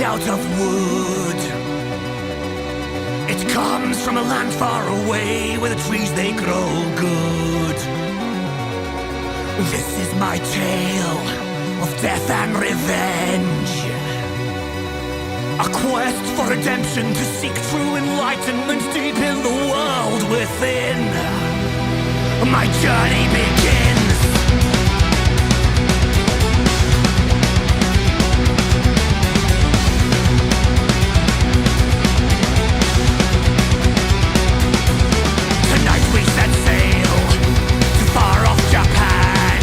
out of wood. It comes from a land far away where the trees they grow good. This is my tale of death and revenge, a quest for redemption to seek true enlightenment deep in the world within. My journey begins. Tonight we set sail to far off Japan,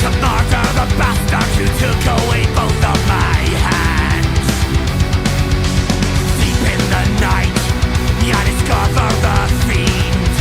to murder the bastard who took away both of my hands. Deep in the night, I discover the fiend.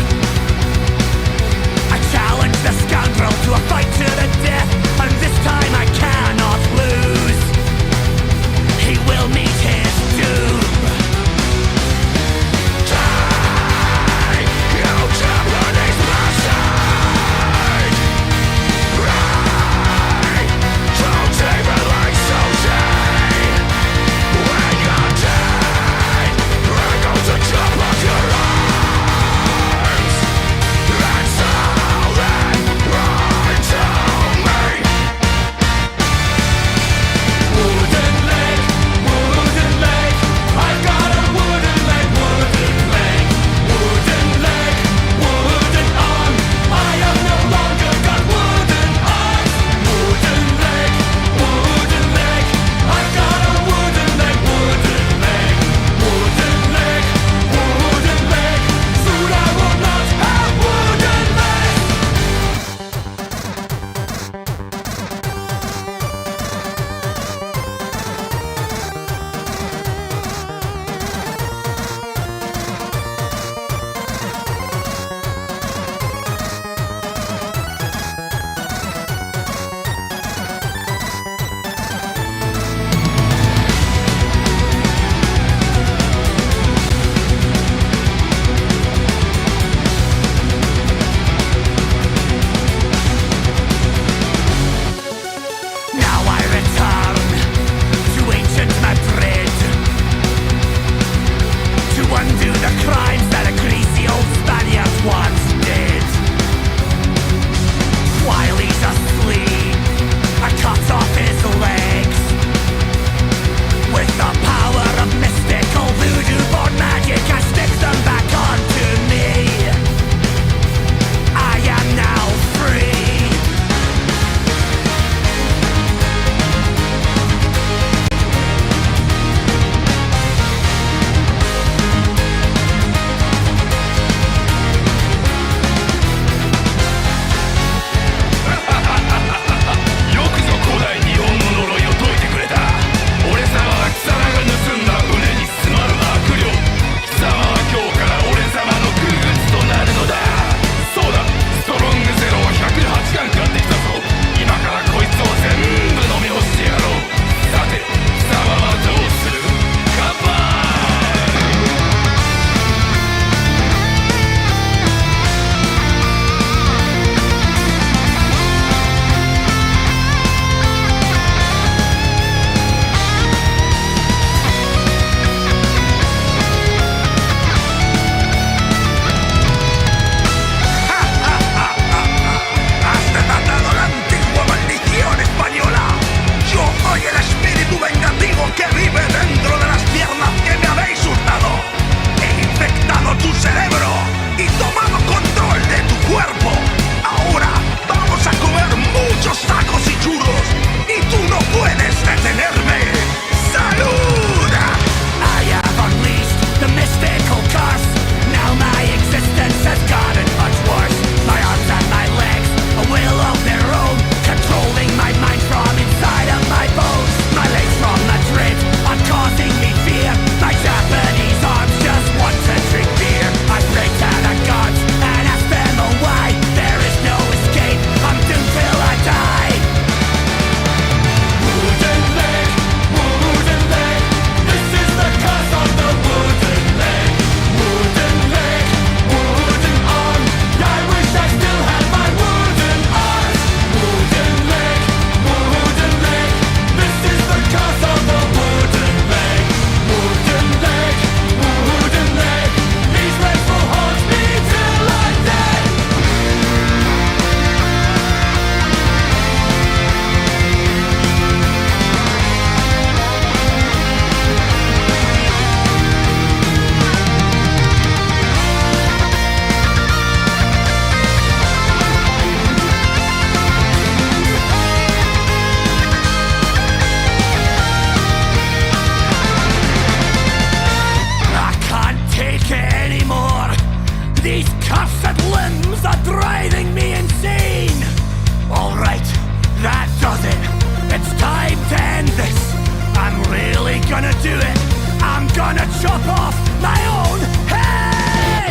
gonna do it. I'm gonna chop off my own head.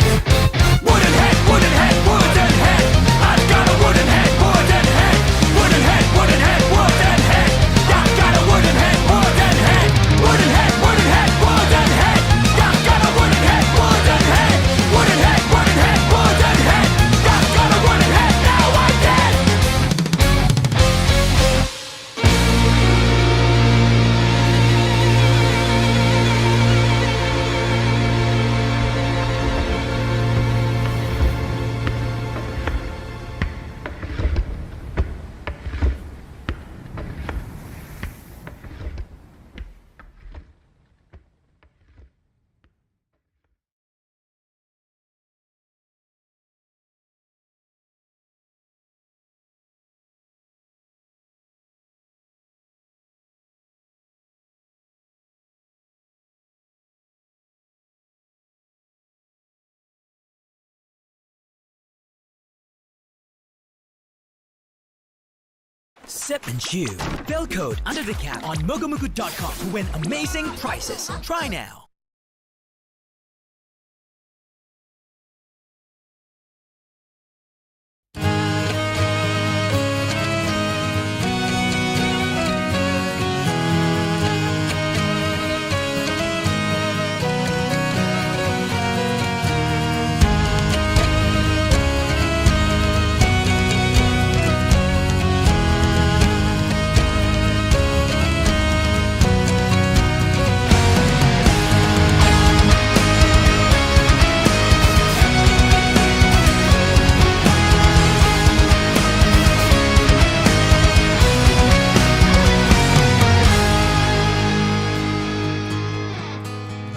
Wooden head, wooden head, wooden head. I've got a wooden head, wooden head. Wooden head, wooden head, wooden head. I've got a wooden head, wooden head. Wooden head, wooden head, wooden head. I've got a wooden head, wooden head. Wooden head, wooden head, wooden head. I've got a wooden head, now I'm dead. Sip and chew. Bill code under the cap on mogomogo.com to win amazing prizes. Try now.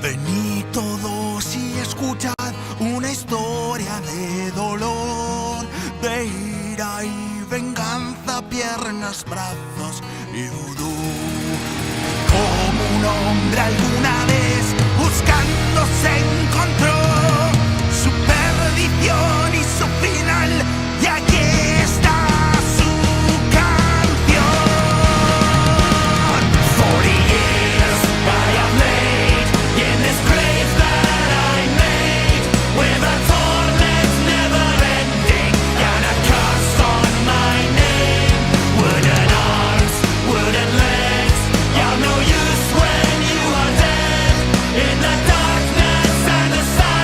Venid todos y escuchad una historia de dolor, de ira y venganza, piernas, brazos y vudú. Como un hombre alguna vez buscando se encontró su perdición y su final, y aquí está su canción. 40 years I have laid in this grave that I made, with a torment never ending and a curse on my name. Wooden arms, wooden legs, you're no use when you are dead. In the darkness and the silence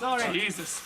Sorry. Jesus.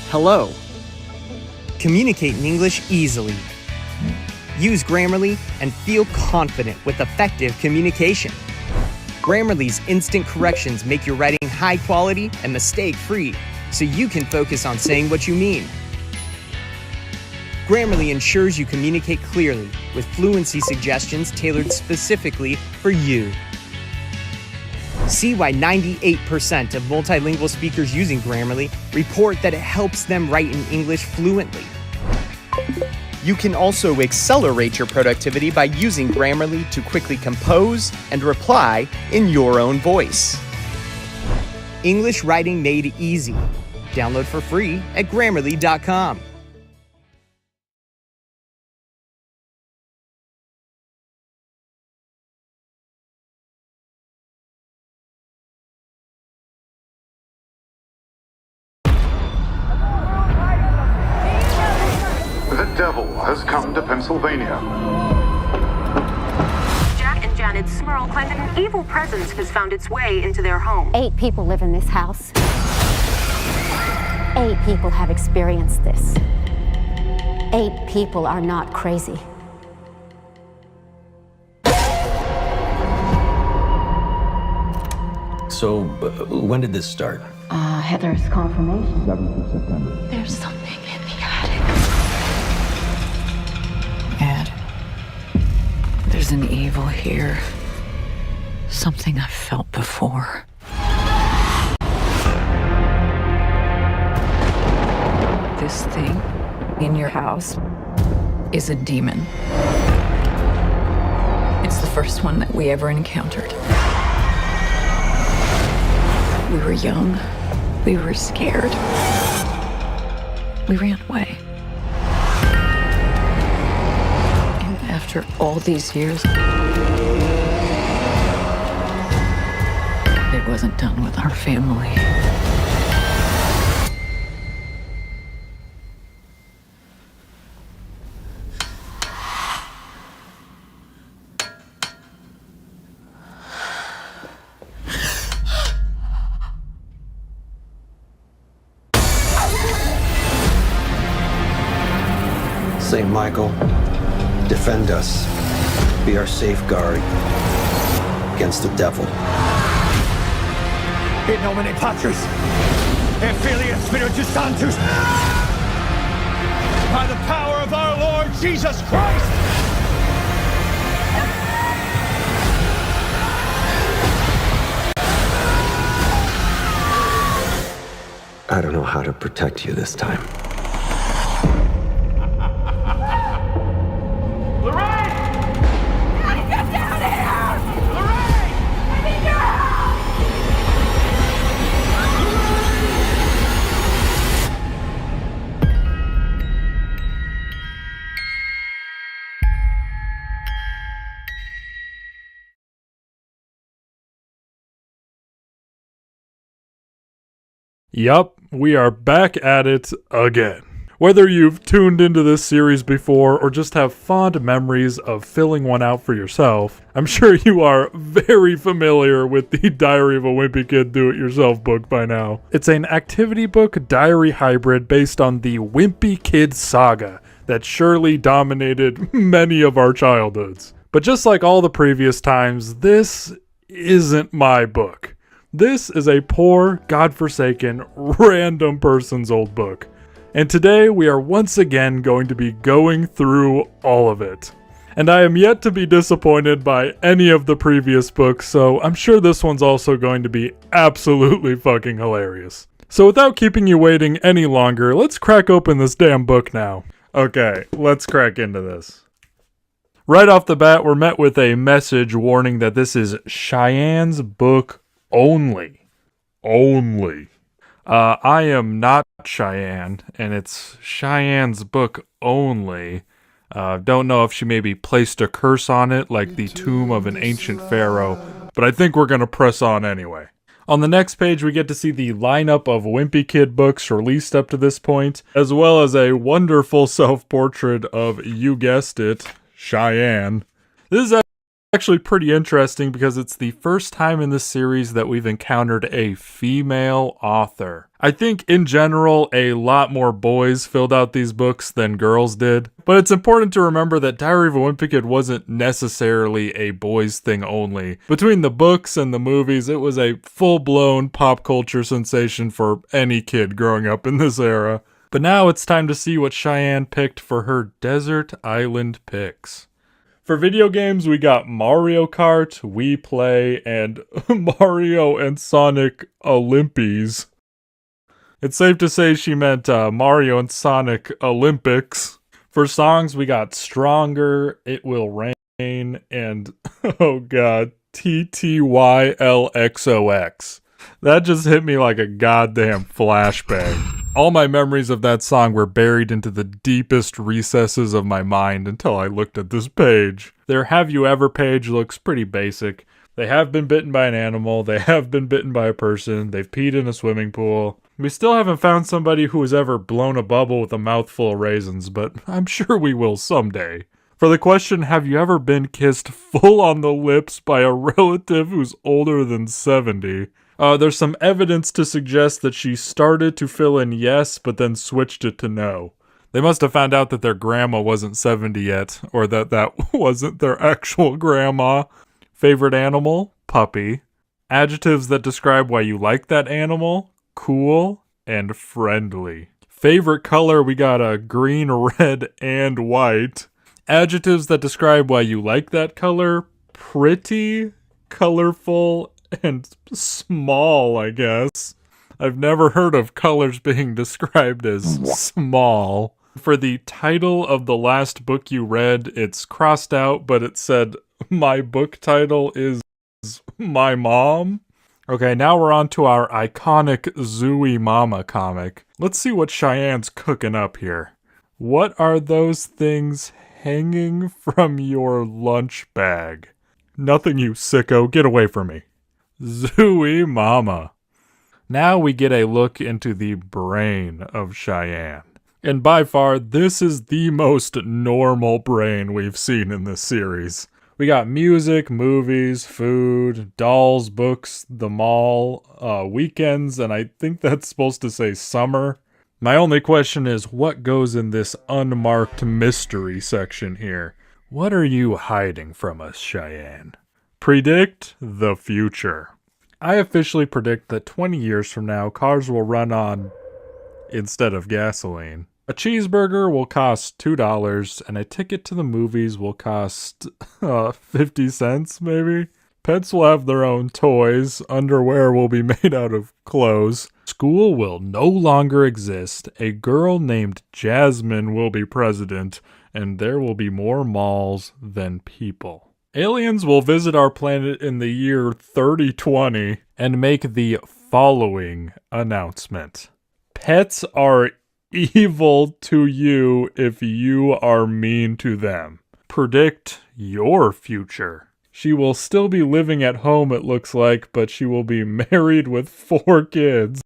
Hello. Communicate in English easily. Use Grammarly and feel confident with effective communication. Grammarly's instant corrections make your writing high quality and mistake-free, so you can focus on saying what you mean. Grammarly ensures you communicate clearly with fluency suggestions tailored specifically for you. See why 98% of multilingual speakers using Grammarly report that it helps them write in English fluently. You can also accelerate your productivity by using Grammarly to quickly compose and reply in your own voice. English writing made easy. Download for free at Grammarly.com. The devil has come to Pennsylvania. Jack and Janet Smurl claim that an evil presence has found its way into their home. 8 people live in this house. 8 people have experienced this. 8 people are not crazy. So, when did this start? Heather's confirmation. 7th of September. There's something in the attic. Ed, there's an evil here. Something I've felt before. This thing in your house is a demon. It's the first one that we ever encountered. We were young. We were scared. We ran away. And after all these years, it wasn't done with our family. St. Michael, defend us. Be our safeguard against the devil. In nomine Patris, et Filii et Spiritus Sanctus. By the power of our Lord Jesus Christ. I don't know how to protect you this time. Yup, we are back at it again. Whether you've tuned into this series before or just have fond memories of filling one out for yourself, I'm sure you are very familiar with the Diary of a Wimpy Kid Do-It-Yourself book by now. It's an activity book diary hybrid based on the Wimpy Kid saga that surely dominated many of our childhoods. But just like all the previous times, this isn't my book. This is a poor, godforsaken, random person's old book. And today we are once again going to be going through all of it. And I am yet to be disappointed by any of the previous books, so I'm sure this one's also going to be absolutely fucking hilarious. So without keeping you waiting any longer, let's crack open this damn book now. Okay, let's crack into this. Right off the bat, we're met with a message warning that this is Cheyenne's book only. I am not Cheyenne, and it's Cheyenne's book only. Don't know if she maybe placed a curse on it like the tomb of an ancient pharaoh, but I think we're gonna press on anyway. On the next page, we get to see the lineup of Wimpy Kid books released up to this point, as well as a wonderful self-portrait of, you guessed it, Cheyenne. This is actually pretty interesting because it's the first time in this series that we've encountered a female author. I think in general a lot more boys filled out these books than girls did, but it's important to remember that Diary of a Wimpy Kid wasn't necessarily a boys thing only. Between the books and the movies, it was a full-blown pop culture sensation for any kid growing up in this era. But now it's time to see what Cheyenne picked for her Desert Island picks. For video games, we got Mario Kart, Wii Play, and Mario and Sonic Olympies. It's safe to say she meant Mario and Sonic Olympics. For songs, we got Stronger, It Will Rain, and, oh god, TTYLXOX. That just hit me like a goddamn flashbang. All my memories of that song were buried into the deepest recesses of my mind until I looked at this page. Their Have You Ever page looks pretty basic. They have been bitten by an animal, they have been bitten by a person, they've peed in a swimming pool. We still haven't found somebody who has ever blown a bubble with a mouthful of raisins, but I'm sure we will someday. For the question, have you ever been kissed full on the lips by a relative who's older than 70? There's some evidence to suggest that she started to fill in yes, but then switched it to no. They must have found out that their grandma wasn't 70 yet, or that wasn't their actual grandma. Favorite animal? Puppy. Adjectives that describe why you like that animal? Cool and friendly. Favorite color? We got a green, red, and white. Adjectives that describe why you like that color? Pretty, colorful, and small, I guess. I've never heard of colors being described as small. For the title of the last book you read, it's crossed out, but it said, my book title is My Mom. Okay, now we're on to our iconic Zooey Mama comic. Let's see what Cheyenne's cooking up here. What are those things hanging from your lunch bag? Nothing, you sicko. Get away from me. Zooey Mama. Now we get a look into the brain of Cheyenne. And by far, this is the most normal brain we've seen in this series. We got music, movies, food, dolls, books, the mall, weekends, and I think that's supposed to say summer. My only question is, what goes in this unmarked mystery section here? What are you hiding from us, Cheyenne? Predict the future. I officially predict that 20 years from now, cars will run on instead of gasoline. A cheeseburger will cost $2, and a ticket to the movies will cost 50 cents, maybe? Pets will have their own toys. Underwear will be made out of clothes. School will no longer exist. A girl named Jasmine will be president, and there will be more malls than people. Aliens will visit our planet in the year 3020 and make the following announcement. Pets are evil to you if you are mean to them. Predict your future. She will still be living at home, it looks like, but she will be married with 4 kids.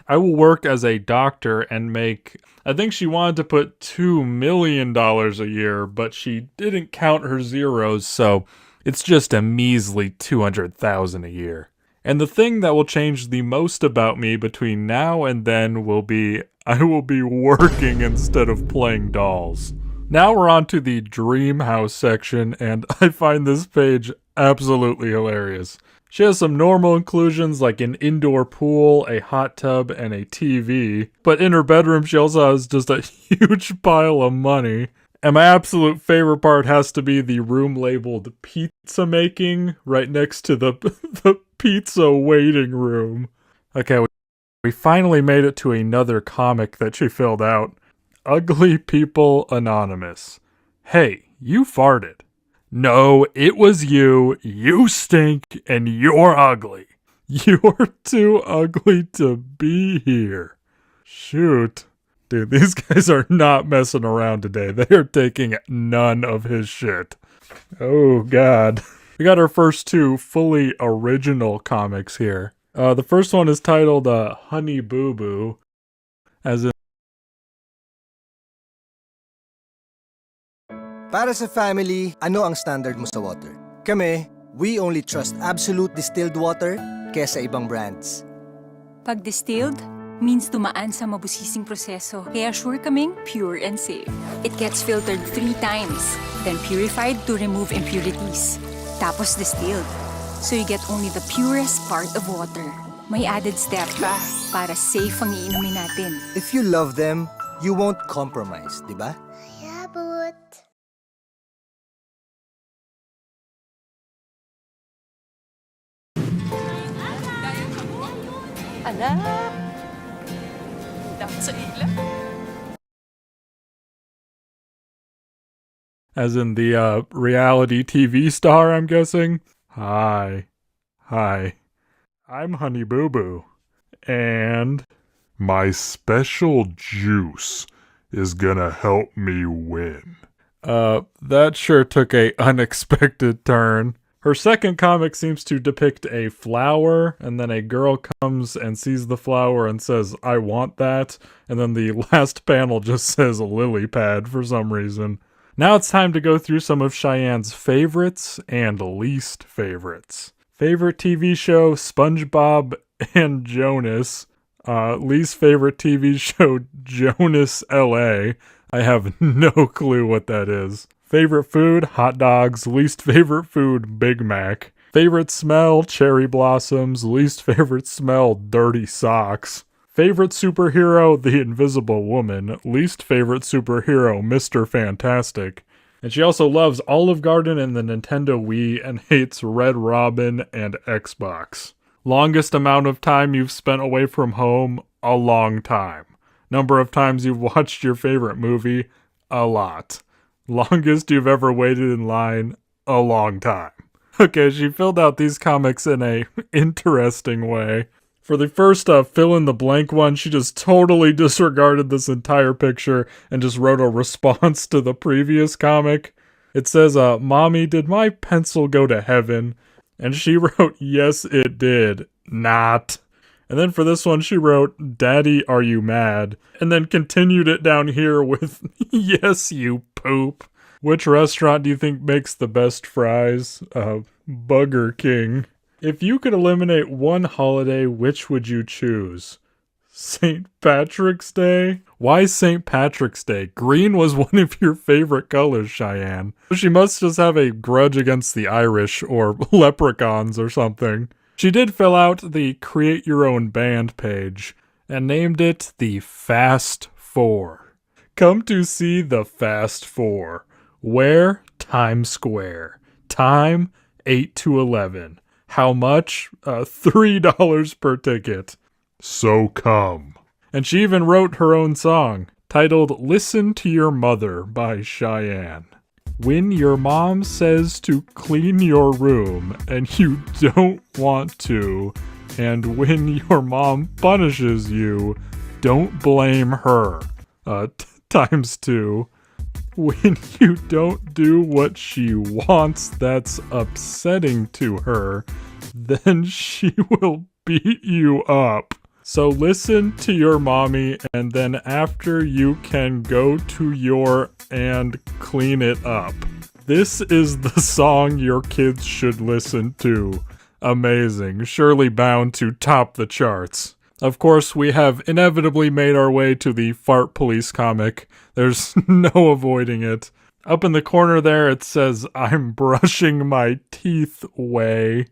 I will work as a doctor and make... I think she wanted to put $2 million a year, but she didn't count her zeros, so it's just a measly $200,000 a year. And the thing that will change the most about me between now and then will be I will be working instead of playing dolls. Now we're on to the dream house section, and I find this page absolutely hilarious. She has some normal inclusions like an indoor pool, a hot tub, and a TV. But in her bedroom, she also has just a huge pile of money. And my absolute favorite part has to be the room labeled pizza making right next to the pizza waiting room. Okay, we finally made it to another comic that she filled out. Ugly People Anonymous. Hey, you farted. No, it was you. You stink and you're ugly. You're too ugly to be here. Shoot. Dude, these guys are not messing around today. They are taking none of his shit. Oh, God. We got our first 2 fully original comics here. The first one is titled Honey Boo Boo, as in... Para sa family, ano ang standard mo sa water? Kami, we only trust absolute distilled water kesa ibang brands. Pag distilled, means dumaan sa mabusising proseso, kaya sure kaming pure and safe. It gets filtered 3 times, then purified to remove impurities. Tapos distilled, so you get only the purest part of water. May added step pa para safe ang iinumin natin. If you love them, you won't compromise, di ba? Yeah, but... Ala! Dapat sa ila. As in the reality TV star, I'm guessing. Hi. I'm Honey Boo Boo. And my special juice is gonna help me win. That sure took a unexpected turn. Her second comic seems to depict a flower, and then a girl comes and sees the flower and says, I want that. And then the last panel just says lily pad for some reason. Now it's time to go through some of Cheyenne's favorites and least favorites. Favorite TV show, SpongeBob and Jonas. Least favorite TV show, Jonas LA. I have no clue what that is. Favorite food, hot dogs. Least favorite food, Big Mac. Favorite smell, cherry blossoms. Least favorite smell, dirty socks. Favorite superhero, The Invisible Woman. Least favorite superhero, Mr. Fantastic. And she also loves Olive Garden and the Nintendo Wii and hates Red Robin and Xbox. Longest amount of time you've spent away from home, a long time. Number of times you've watched your favorite movie, a lot. Longest you've ever waited in line, a long time. Okay, she filled out these comics in a interesting way. For the first fill-in-the-blank one, she just totally disregarded this entire picture and just wrote a response to the previous comic. It says, Mommy, did my pencil go to heaven? And she wrote, yes, it did. Not. And then for this one, she wrote, Daddy, are you mad? And then continued it down here with, yes, you poop. Which restaurant do you think makes the best fries? Burger King. If you could eliminate one holiday, which would you choose? St. Patrick's Day? Why St. Patrick's Day? Green was one of your favorite colors, Cheyenne. She must just have a grudge against the Irish or leprechauns or something. She did fill out the Create Your Own Band page and named it the Fast Four. Come to see the Fast Four. Where? Times Square. Time? 8 to 11. How much? $3 per ticket. So come. And she even wrote her own song, titled Listen to Your Mother by Cheyenne. When your mom says to clean your room and you don't want to, and when your mom punishes you, don't blame her. Times 2. When you don't do what she wants that's upsetting to her, then she will beat you up. So listen to your mommy, and then after you can go to your and clean it up. This is the song your kids should listen to. Amazing, surely bound to top the charts. Of course, we have inevitably made our way to the Fart Police comic. There's no avoiding it. Up in the corner there, it says, I'm brushing my teeth way.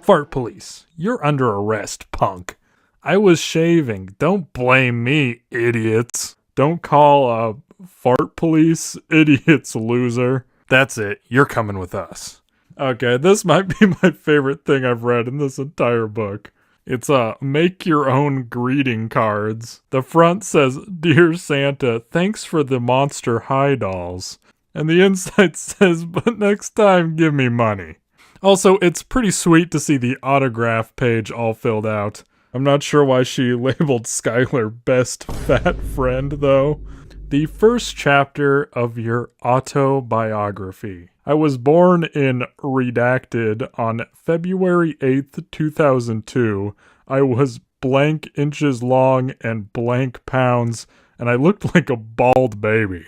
Fart Police, you're under arrest, punk. I was shaving. Don't blame me, idiots. Don't call Fart Police idiots, loser. That's it. You're coming with us. Okay, this might be my favorite thing I've read in this entire book. It's make your own greeting cards. The front says, Dear Santa, thanks for the Monster High dolls. And the inside says, but next time give me money. Also, it's pretty sweet to see the autograph page all filled out. I'm not sure why she labeled Skylar best fat friend, though. The first chapter of your autobiography. I was born in Redacted on February 8th, 2002. I was blank inches long and blank pounds, and I looked like a bald baby.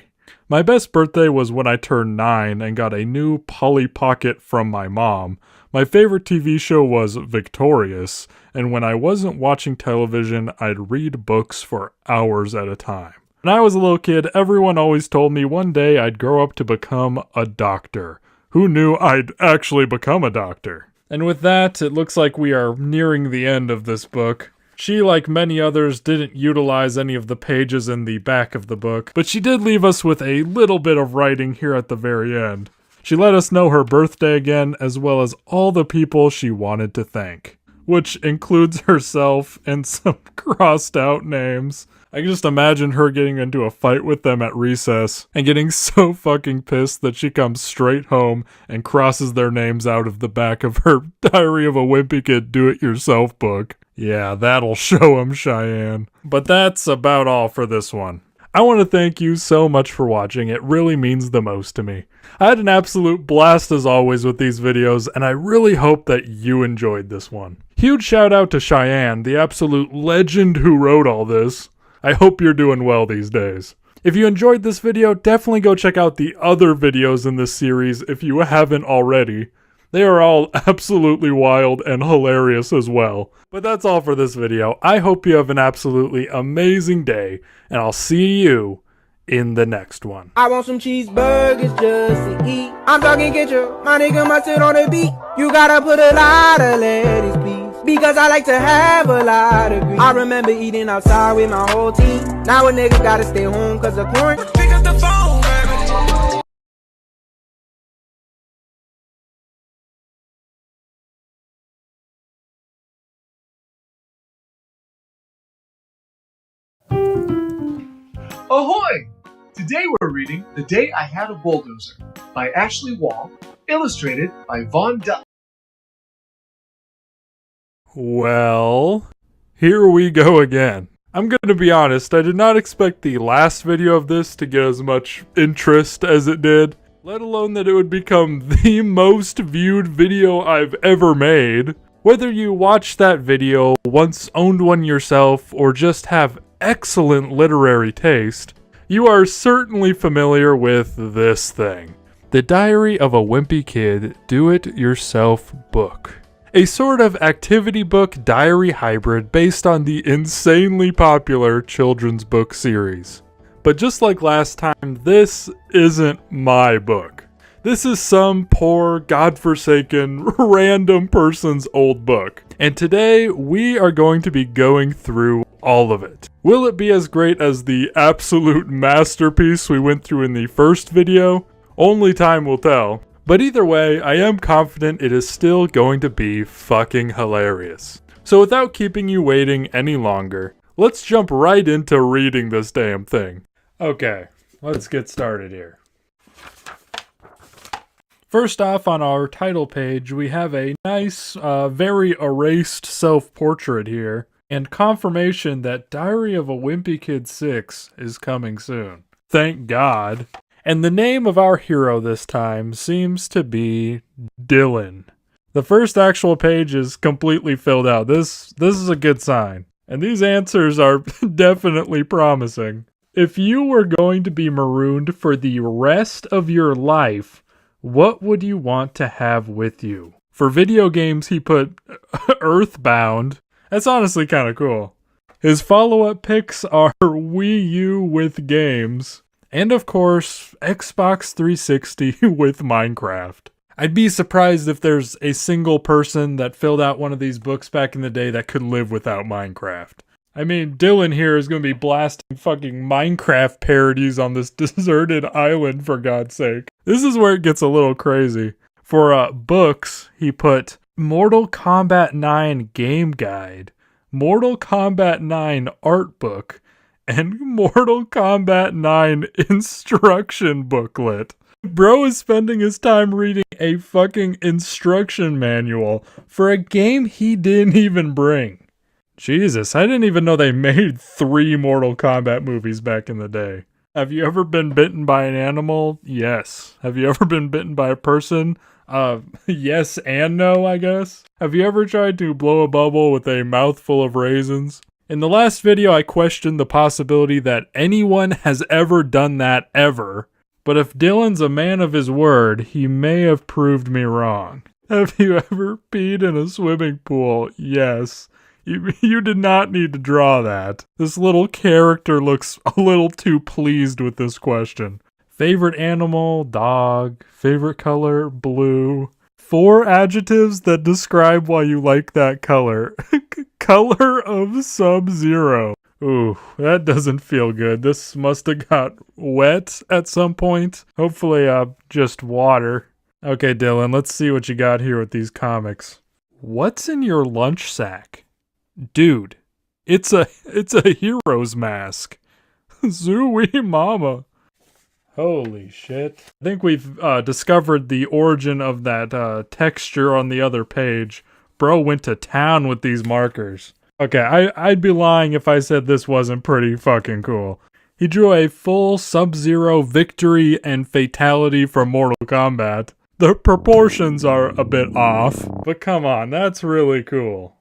My best birthday was when I turned 9 and got a new Polly Pocket from my mom. My favorite TV show was Victorious, and when I wasn't watching television, I'd read books for hours at a time. When I was a little kid, everyone always told me one day I'd grow up to become a doctor. Who knew I'd actually become a doctor? And with that, it looks like we are nearing the end of this book. She, like many others, didn't utilize any of the pages in the back of the book, but she did leave us with a little bit of writing here at the very end. She let us know her birthday again, as well as all the people she wanted to thank, which includes herself and some crossed out names. I can just imagine her getting into a fight with them at recess and getting so fucking pissed that she comes straight home and crosses their names out of the back of her Diary of a Wimpy Kid Do-It-Yourself book. Yeah, that'll show 'em, Cheyenne. But that's about all for this one. I want to thank you so much for watching. It really means the most to me. I had an absolute blast as always with these videos, and I really hope that you enjoyed this one. Huge shout out to Cheyenne, the absolute legend who wrote all this. I hope you're doing well these days. If you enjoyed this video, definitely go check out the other videos in this series if you haven't already. They are all absolutely wild and hilarious as well. But that's all for this video. I hope you have an absolutely amazing day, and I'll see you in the next one. I want some cheeseburgers just to eat. I'm talking ketchup, my nigga mustard on the beat. You gotta put a lot of lettuce, please, because I like to have a lot of grease. I remember eating outside with my whole team. Now a nigga gotta stay home cause of quarantine. Pick up the phone, baby. Ahoy! Today we're reading The Day I Had a Bulldozer by Ashley Wall, illustrated by Von Dutt. Well, here we go again. I'm gonna be honest, I did not expect the last video of this to get as much interest as it did, let alone that it would become the most viewed video I've ever made. Whether you watched that video, once owned one yourself, or just have excellent literary taste, you are certainly familiar with this thing. The Diary of a Wimpy Kid Do-It-Yourself book. a sort of activity book diary hybrid based on the insanely popular children's book series. But just like last time, this isn't my book. This is some poor, godforsaken, random person's old book. And today, we are going to be going through all of it. Will it be as great as the absolute masterpiece we went through in the first video? Only time will tell. But either way, I am confident it is still going to be fucking hilarious. So without keeping you waiting any longer, let's jump right into reading this damn thing. Okay, let's get started here. First off, on our title page, we have a nice, very erased self-portrait here, and confirmation that Diary of a Wimpy Kid 6 is coming soon. Thank God. And the name of our hero this time seems to be Dylan. The first actual page is completely filled out. This is a good sign. And these answers are definitely promising. If you were going to be marooned for the rest of your life, what would you want to have with you? For video games, he put Earthbound. That's honestly kind of cool. His follow-up picks are Wii U with games. And of course, Xbox 360 with Minecraft. I'd be surprised if there's a single person that filled out one of these books back in the day that could live without Minecraft. I mean, Dylan here is going to be blasting fucking Minecraft parodies on this deserted island, for God's sake. This is where it gets a little crazy. For books, he put Mortal Kombat 9 Game Guide, Mortal Kombat 9 Art Book, and Mortal Kombat 9 Instruction Booklet. Bro is spending his time reading a fucking instruction manual for a game he didn't even bring. Jesus, I didn't even know they made 3 Mortal Kombat movies back in the day. Have you ever been bitten by an animal? Yes. Have you ever been bitten by a person? Yes and no, I guess. Have you ever tried to blow a bubble with a mouthful of raisins? In the last video, I questioned the possibility that anyone has ever done that ever. But if Dylan's a man of his word, he may have proved me wrong. Have you ever peed in a swimming pool? Yes. You did not need to draw that. This little character looks a little too pleased with this question. Favorite animal? Dog. Favorite color? Blue. 4 adjectives that describe why you like that color. Color of Sub-Zero. Ooh, that doesn't feel good. This must have got wet at some point. Hopefully, just water. Okay, Dylan, let's see what you got here with these comics. What's in your lunch sack? Dude, it's a hero's mask. Zooey mama. Holy shit. I think we've discovered the origin of that texture on the other page. Bro went to town with these markers. Okay, I'd be lying if I said this wasn't pretty fucking cool. He drew a full Sub-Zero victory and fatality from Mortal Kombat. The proportions are a bit off, but come on, that's really cool.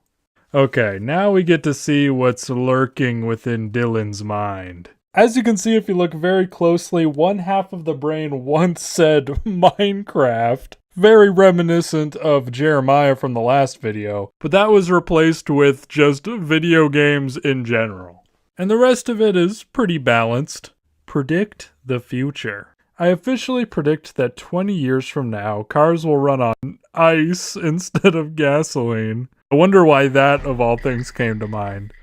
Okay, now we get to see what's lurking within Dylan's mind. As you can see if you look very closely, one half of the brain once said Minecraft. Very reminiscent of Jeremiah from the last video, but that was replaced with just video games in general. And the rest of it is pretty balanced. Predict the future. I officially predict that 20 years from now, cars will run on ice instead of gasoline. I wonder why that, of all things, came to mind.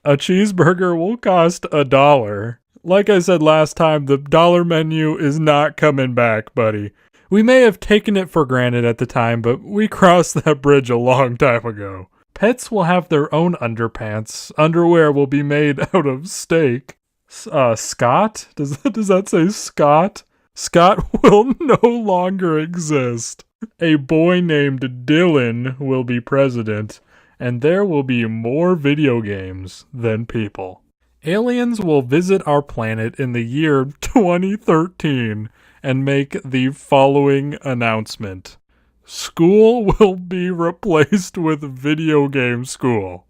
A cheeseburger will cost $1. Like I said last time, the dollar menu is not coming back, buddy. We may have taken it for granted at the time, but we crossed that bridge a long time ago. Pets will have their own underpants. Underwear will be made out of steak. Scott? Does that say Scott? Scott will no longer exist. A boy named Dylan will be president, and there will be more video games than people. Aliens will visit our planet in the year 2013 and make the following announcement. School will be replaced with video game school.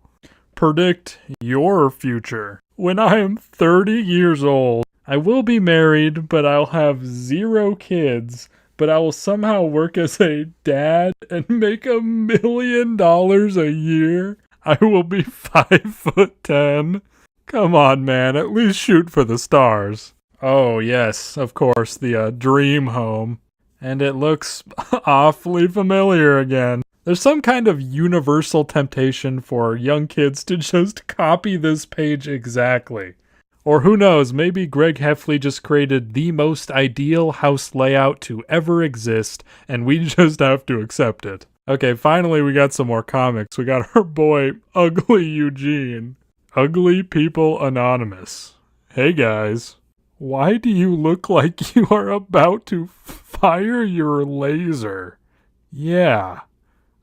Predict your future. When I am 30 years old, I will be married, but I'll have 0 kids but I will somehow work as a dad and make $1 million a year. I will be 5'10". Come on, man, at least shoot for the stars. Oh, yes, of course, the dream home. And it looks awfully familiar again. There's some kind of universal temptation for young kids to just copy this page exactly. Or who knows, maybe Greg Heffley just created the most ideal house layout to ever exist, and we just have to accept it. Okay, finally we got some more comics. We got our boy, Ugly Eugene. Ugly People Anonymous. Hey guys, why do you look like you are about to fire your laser? Yeah,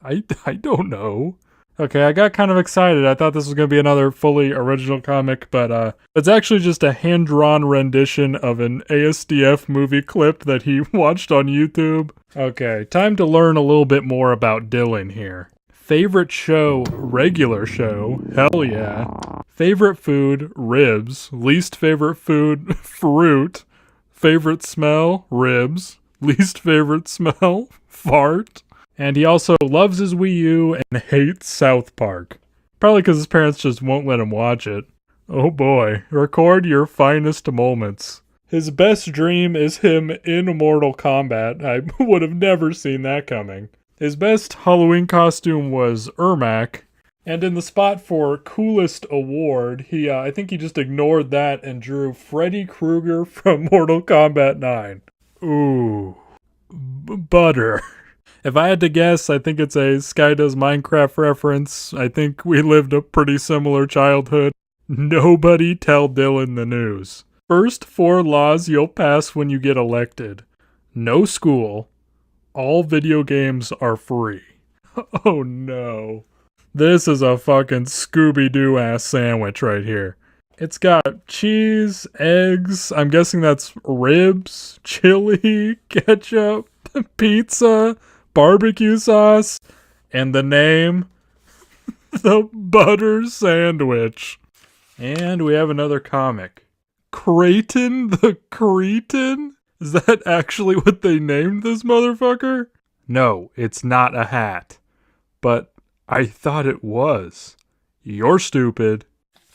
I don't know. Okay, I got kind of excited. I thought this was going to be another fully original comic, but it's actually just a hand-drawn rendition of an ASDF movie clip that he watched on YouTube. Okay, time to learn a little bit more about Dylan here. Favorite show, regular show, hell yeah. Favorite food, ribs. Least favorite food, fruit. Favorite smell, ribs. Least favorite smell, fart. And he also loves his Wii U and hates South Park. Probably because his parents just won't let him watch it. Oh boy, record your finest moments. His best dream is him in Mortal Kombat. I would have never seen that coming. His best Halloween costume was Ermac. And in the spot for coolest award, I think he just ignored that and drew Freddy Krueger from Mortal Kombat 9. Ooh. Butter. If I had to guess, I think it's a Sky Does Minecraft reference. I think we lived a pretty similar childhood. Nobody tell Dylan the news. First 4 laws you'll pass when you get elected. No school. All video games are free. Oh no. This is a fucking Scooby-Doo ass sandwich right here. It's got cheese, eggs, I'm guessing that's ribs, chili, ketchup, pizza, barbecue sauce, and the name, the Butter Sandwich. And we have another comic. Creighton the Cretin? Is that actually what they named this motherfucker? No, it's not a hat. But I thought it was. You're stupid.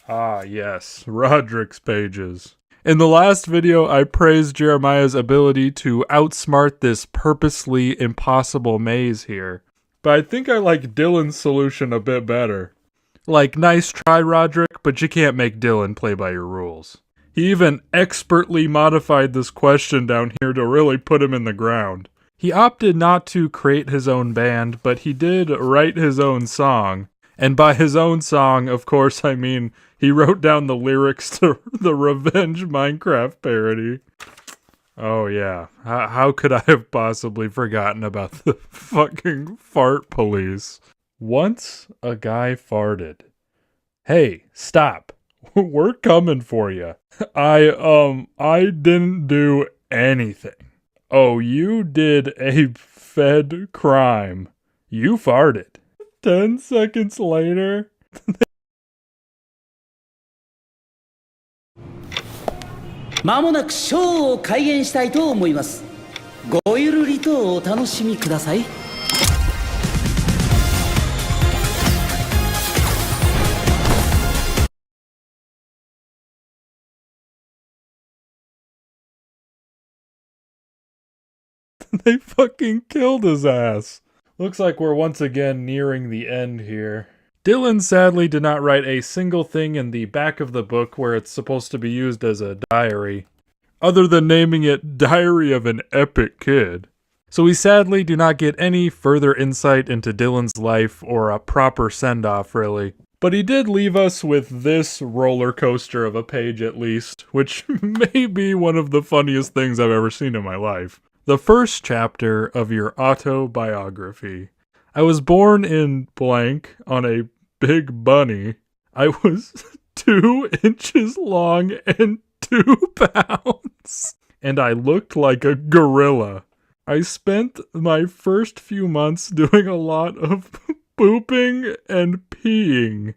Ah, yes, Roderick's pages. In the last video, I praised Jeremiah's ability to outsmart this purposely impossible maze here. But I think I like Dylan's solution a bit better. Like, nice try, Roderick, but you can't make Dylan play by your rules. He even expertly modified this question down here to really put him in the ground. He opted not to create his own band, but he did write his own song. And by his own song, of course, I mean he wrote down the lyrics to the Revenge Minecraft parody. Oh yeah, how could I have possibly forgotten about the fucking fart police? Once a guy farted. Hey, stop. We're coming for you. I didn't do anything. Oh, you did a fed crime. You farted. 10 seconds later. まもなくショーを開演したいと思います。ごゆるりとお楽しみください。They fucking killed his ass. Looks like we're once again nearing the end here. Dylan sadly did not write a single thing in the back of the book where it's supposed to be used as a diary, other than naming it Diary of an Epic Kid. So we sadly do not get any further insight into Dylan's life or a proper send-off, really. But he did leave us with this roller coaster of a page at least, which may be one of the funniest things I've ever seen in my life. The first chapter of your autobiography. I was born in blank on a big bunny. I was 2 inches long and 2 pounds. And I looked like a gorilla. I spent my first few months doing a lot of pooping and peeing.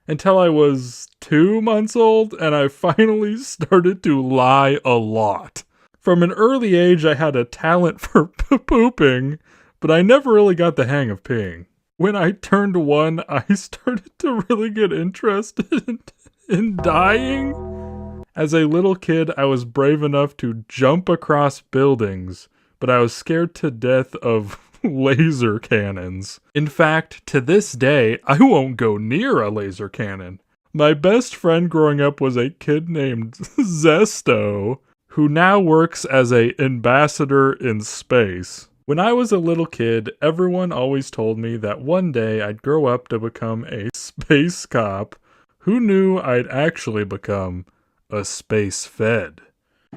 Until I was 2 months old and I finally started to lie a lot. From an early age, I had a talent for pooping, but I never really got the hang of peeing. When I turned 1, I started to really get interested in dying. As a little kid, I was brave enough to jump across buildings, but I was scared to death of laser cannons. In fact, to this day, I won't go near a laser cannon. My best friend growing up was a kid named Zesto, who now works as an ambassador in space. When I was a little kid, everyone always told me that one day I'd grow up to become a space cop. Who knew I'd actually become a space fed?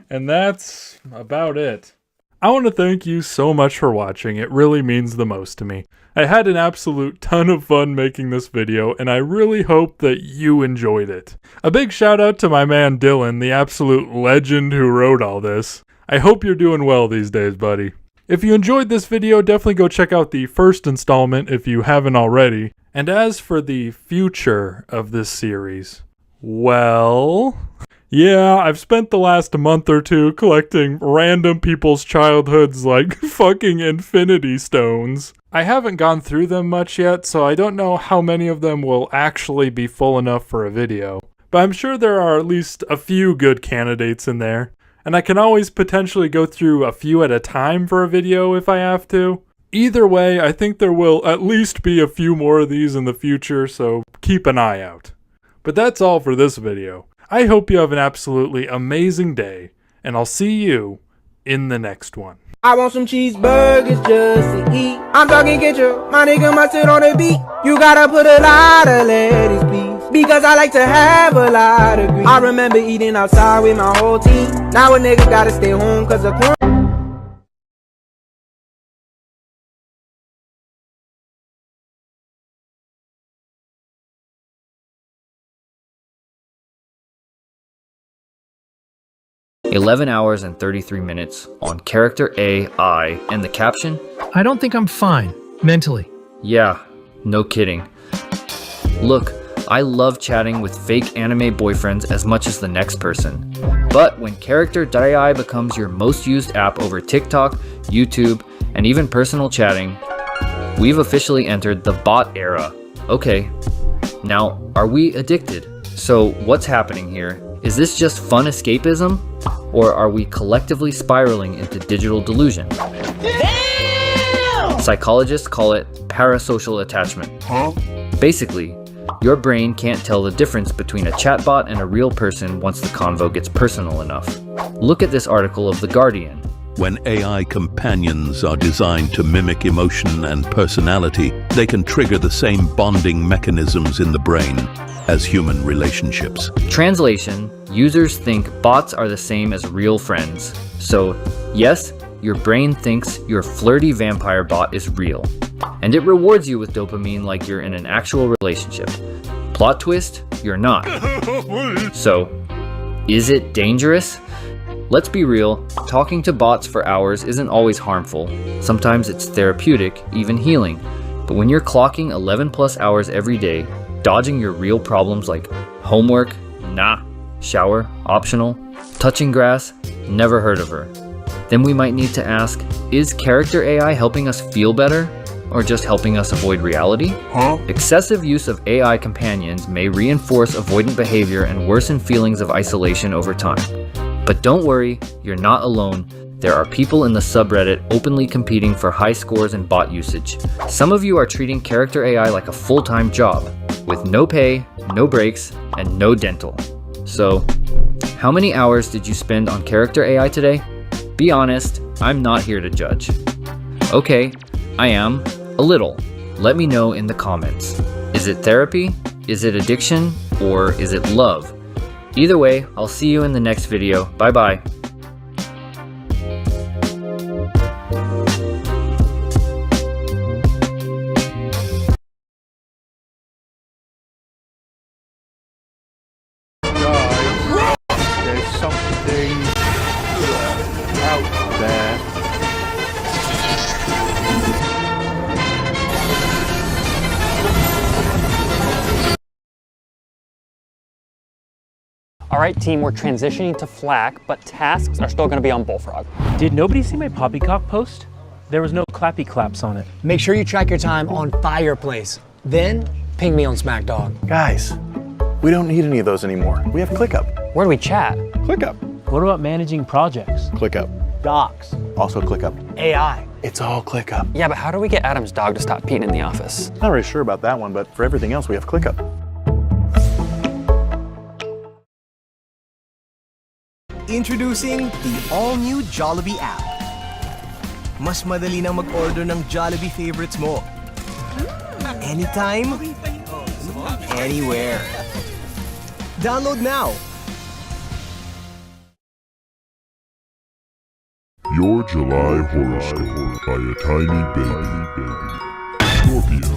And that's about it. I want to thank you so much for watching. It really means the most to me. I had an absolute ton of fun making this video, and I really hope that you enjoyed it. A big shout out to my man Dylan, the absolute legend who wrote all this. I hope you're doing well these days, buddy. If you enjoyed this video, definitely go check out the first installment if you haven't already. And as for the future of this series, well, yeah, I've spent the last month or two collecting random people's childhoods like fucking infinity stones. I haven't gone through them much yet, so I don't know how many of them will actually be full enough for a video. But I'm sure there are at least a few good candidates in there. And I can always potentially go through a few at a time for a video if I have to. Either way, I think there will at least be a few more of these in the future, so keep an eye out. But that's all for this video. I hope you have an absolutely amazing day, and I'll see you in the next one. I want some cheeseburgers just to eat. I'm talking ketchup, my nigga mustard on the beat. You gotta put a lot of lettuce, please, because I like to have a lot of grease. I remember eating outside with my whole team. Now a nigga gotta stay home cause of quarantine. "11 hours and 33 minutes on character AI," and the caption? I don't think I'm fine, mentally. Yeah, no kidding. Look, I love chatting with fake anime boyfriends as much as the next person. But when character.ai becomes your most used app over TikTok, YouTube, and even personal chatting, we've officially entered the bot era. Okay, now, are we addicted? So what's happening here? Is this just fun escapism? Or are we collectively spiraling into digital delusion? Damn! Psychologists call it parasocial attachment. Huh? Basically, your brain can't tell the difference between a chatbot and a real person once the convo gets personal enough. Look at this article of The Guardian. When AI companions are designed to mimic emotion and personality, they can trigger the same bonding mechanisms in the brain as human relationships. Translation: users think bots are the same as real friends. So, yes, your brain thinks your flirty vampire bot is real. And it rewards you with dopamine like you're in an actual relationship. Plot twist, you're not. So, is it dangerous? Let's be real, talking to bots for hours isn't always harmful. Sometimes it's therapeutic, even healing. But when you're clocking 11+ hours every day, dodging your real problems like homework, nah, shower, optional, touching grass, never heard of her, then we might need to ask, is character AI helping us feel better? Or just helping us avoid reality? Huh? Excessive use of AI companions may reinforce avoidant behavior and worsen feelings of isolation over time. But don't worry, you're not alone. There are people in the subreddit openly competing for high scores in bot usage. Some of you are treating character AI like a full-time job, with no pay, no breaks, and no dental. So, how many hours did you spend on character AI today? Be honest, I'm not here to judge. Okay, I am. A little. Let me know in the comments. Is it therapy? Is it addiction? Or is it love? Either way, I'll see you in the next video. Bye bye. There's something out there. Alright team, we're transitioning to Flack, but tasks are still gonna be on Bullfrog. Did nobody see my poppycock post? There was no clappy claps on it. Make sure you track your time on Fireplace. Then, ping me on SmackDog. Guys, we don't need any of those anymore. We have ClickUp. Where do we chat? ClickUp. What about managing projects? ClickUp. Docs. Also ClickUp. AI. It's all ClickUp. Yeah, but how do we get Adam's dog to stop peeing in the office? Not really sure about that one, but for everything else, we have ClickUp. Introducing the all-new Jollibee app. Mas madali na mag-order ng Jollibee favorites mo. Anytime, anywhere. Download now. Your July horoscope by a tiny baby. Scorpio.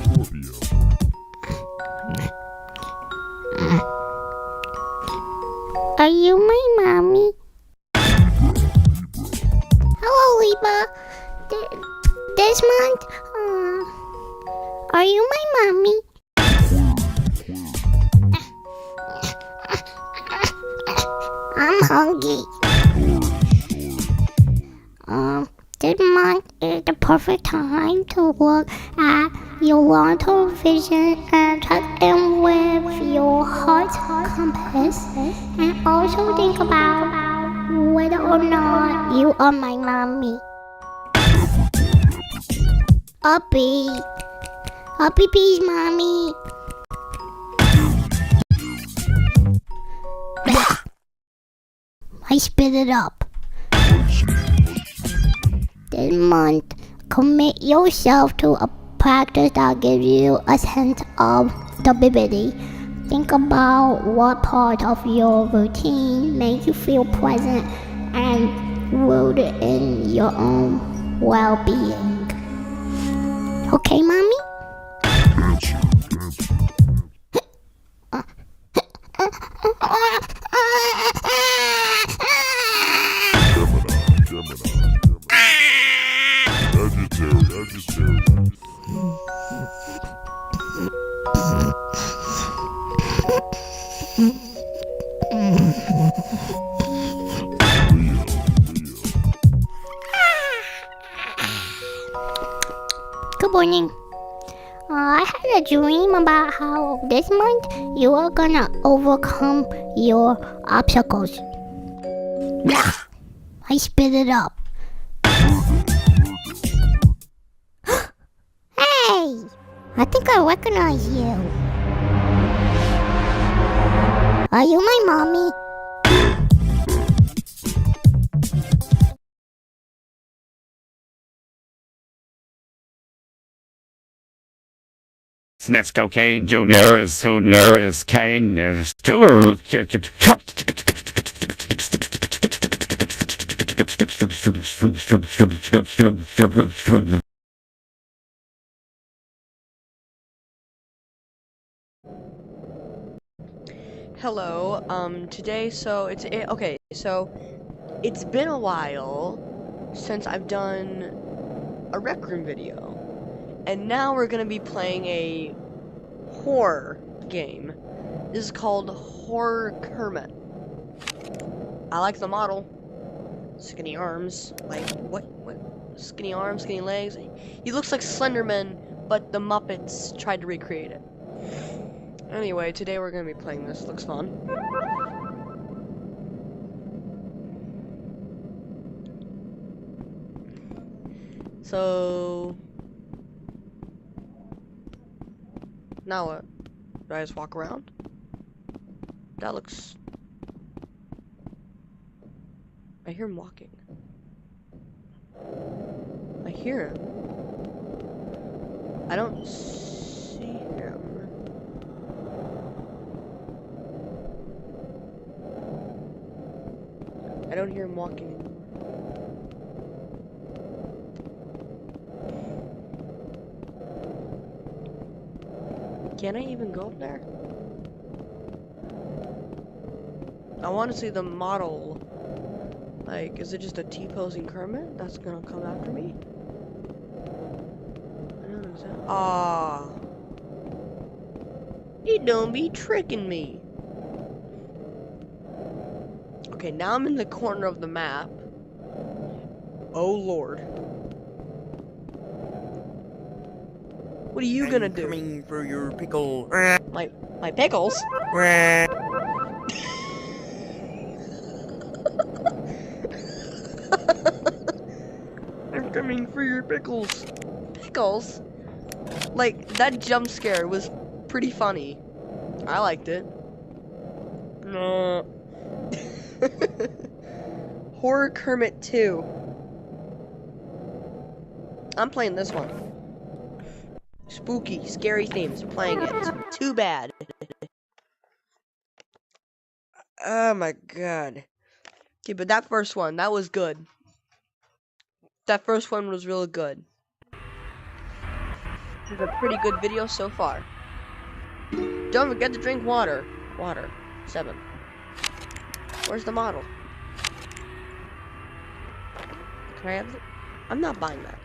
Are you my mommy? Hello, Libra. This month, are you my mommy? I'm hungry. This month is the perfect time to look at your long-term vision and check in with your heart's compass, and also think about whether or not you are my mommy. Uppy, please, mommy. I spit it up. This month, commit yourself to a practice that gives you a sense of stability. Think about what part of your routine makes you feel present and rooted in your own well-being. Okay, mommy? Good morning. I had a dream about how this month you are gonna overcome your obstacles. I spit it up. Hey! I think I recognize you. Are you my mommy? Sniff cocaine, junior is sooner is cane is too. Hello, today, so it's been a while since I've done a Rec Room video, and now we're gonna be playing a horror game. This is called Horror Kermit. I like the model. Skinny arms, like, what, skinny arms, skinny legs. He looks like Slenderman, but the Muppets tried to recreate it. Anyway, today we're gonna be playing this. Looks fun. So now what? Do I just walk around? That looks... I hear him walking. I hear him. I don't see him. I don't hear him walking anymore. Can I even go up there? I want to see the model. Like, is it just a T-posing Kermit that's gonna come after me? I don't understand. Ah, you don't be tricking me. Okay, now I'm in the corner of the map. Oh lord. What are you gonna do? Coming for your pickle. My pickles? I'm coming for your pickles. Pickles? Like, that jump scare was pretty funny. I liked it. No. Horror Kermit 2. I'm playing this one. Spooky, scary themes, playing it. Too bad. Oh my god. Okay, but that first one, that was good. That first one was really good. This is a pretty good video so far. Don't forget to drink water. Water. 7. Where's the model? Can I have it? I'm not buying that.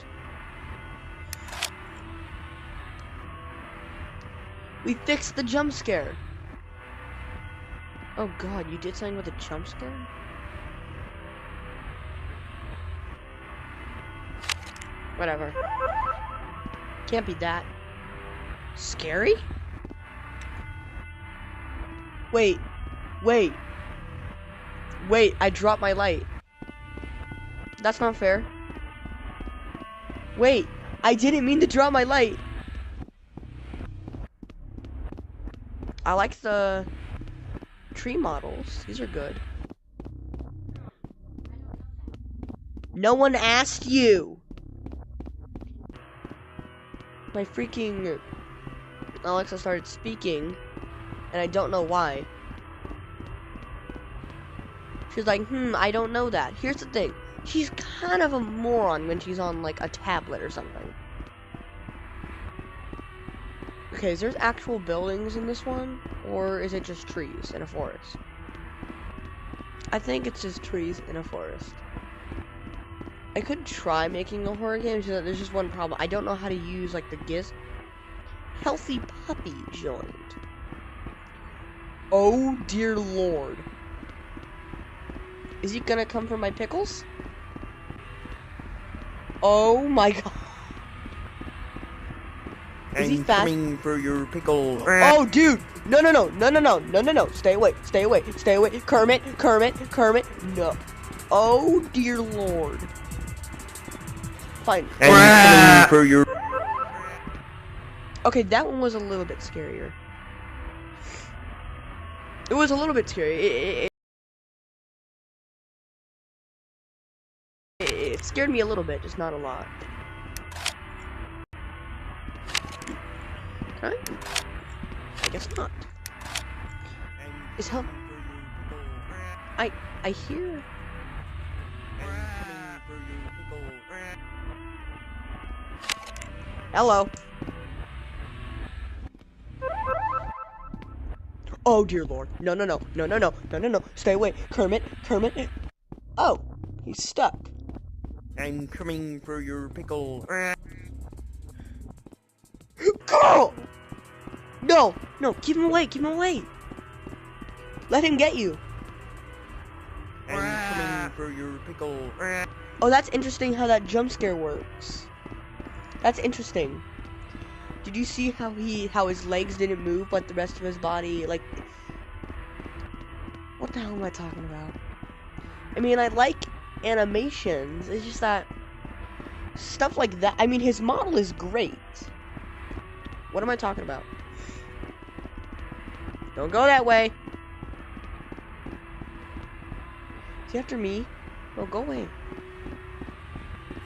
We fixed the jump scare. Oh god, you did something with a jump scare? Whatever. Can't be that scary? Wait, I dropped my light. That's not fair. Wait, I didn't mean to drop my light. I like the tree models. These are good. No one asked you. My freaking Alexa started speaking, and I don't know why. She's like, I don't know that. Here's the thing. She's kind of a moron when she's on, like, a tablet or something. Okay, is there actual buildings in this one? Or is it just trees in a forest? I think it's just trees in a forest. I could try making a horror game, so there's just one problem. I don't know how to use, like, the GIS. Healthy puppy joined. Oh, dear lord. Is he gonna come for my pickles? Oh my god. Is he fast? Coming for your pickle. Oh, dude! No. Stay away. Kermit. No. Oh, dear lord. Fine. Coming for your... Okay, that one was a little bit scarier. It was a little bit scary. It scared me a little bit, just not a lot. Okay. I guess not. Is help? I hear. Hello. Oh dear lord. No. Stay away. Kermit. Oh, he's stuck. I'm coming for your pickle. Girl! No, keep him away. Let him get you. I'm coming for your pickle. Oh, that's interesting how that jump scare works. That's interesting. Did you see how his legs didn't move, but the rest of his body, like... What the hell am I talking about? I mean, I like animations. It's just that... Stuff like that. I mean, his model is great. What am I talking about? Don't go that way. Is he after me? No, go away.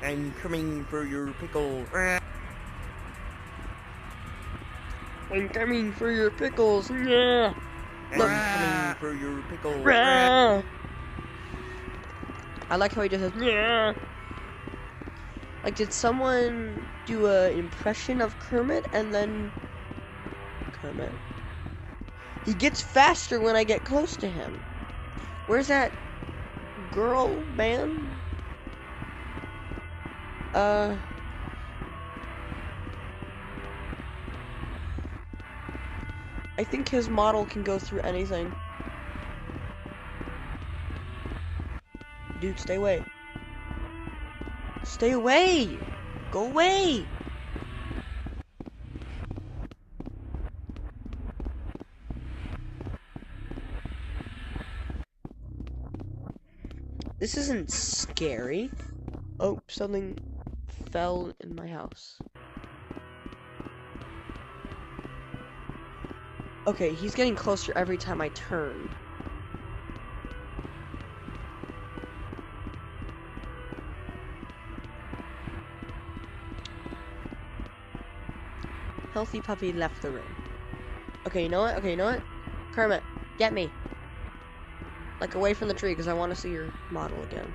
I'm coming for your pickle. I'm coming for your pickles. Yeah. Look. I'm coming for your pickle. I like how he just says, yeah. Like, did someone do an impression of Kermit and then... Kermit. He gets faster when I get close to him. Where's that girl, man? I think his model can go through anything. dude, stay away. Stay away! Go away! This isn't scary. Oh, something fell in my house. Okay, he's getting closer every time I turn. Healthy puppy left the room. Okay, you know what? Okay, you know what? Kermit, get me. Like, away from the tree, because I want to see your model again.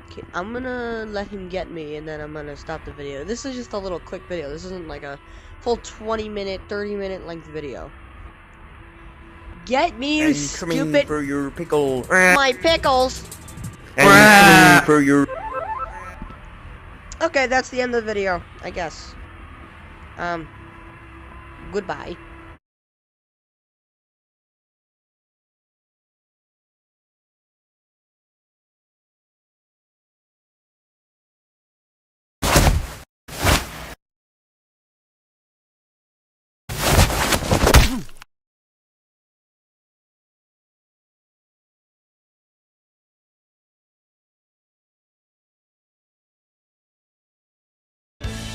Okay, I'm gonna let him get me, and then I'm gonna stop the video. This is just a little quick video. This isn't like a full 20-minute, 30-minute length video. Get me, you stupid... for your pickle. My pickles! And for your... Okay, that's the end of the video, I guess. Goodbye.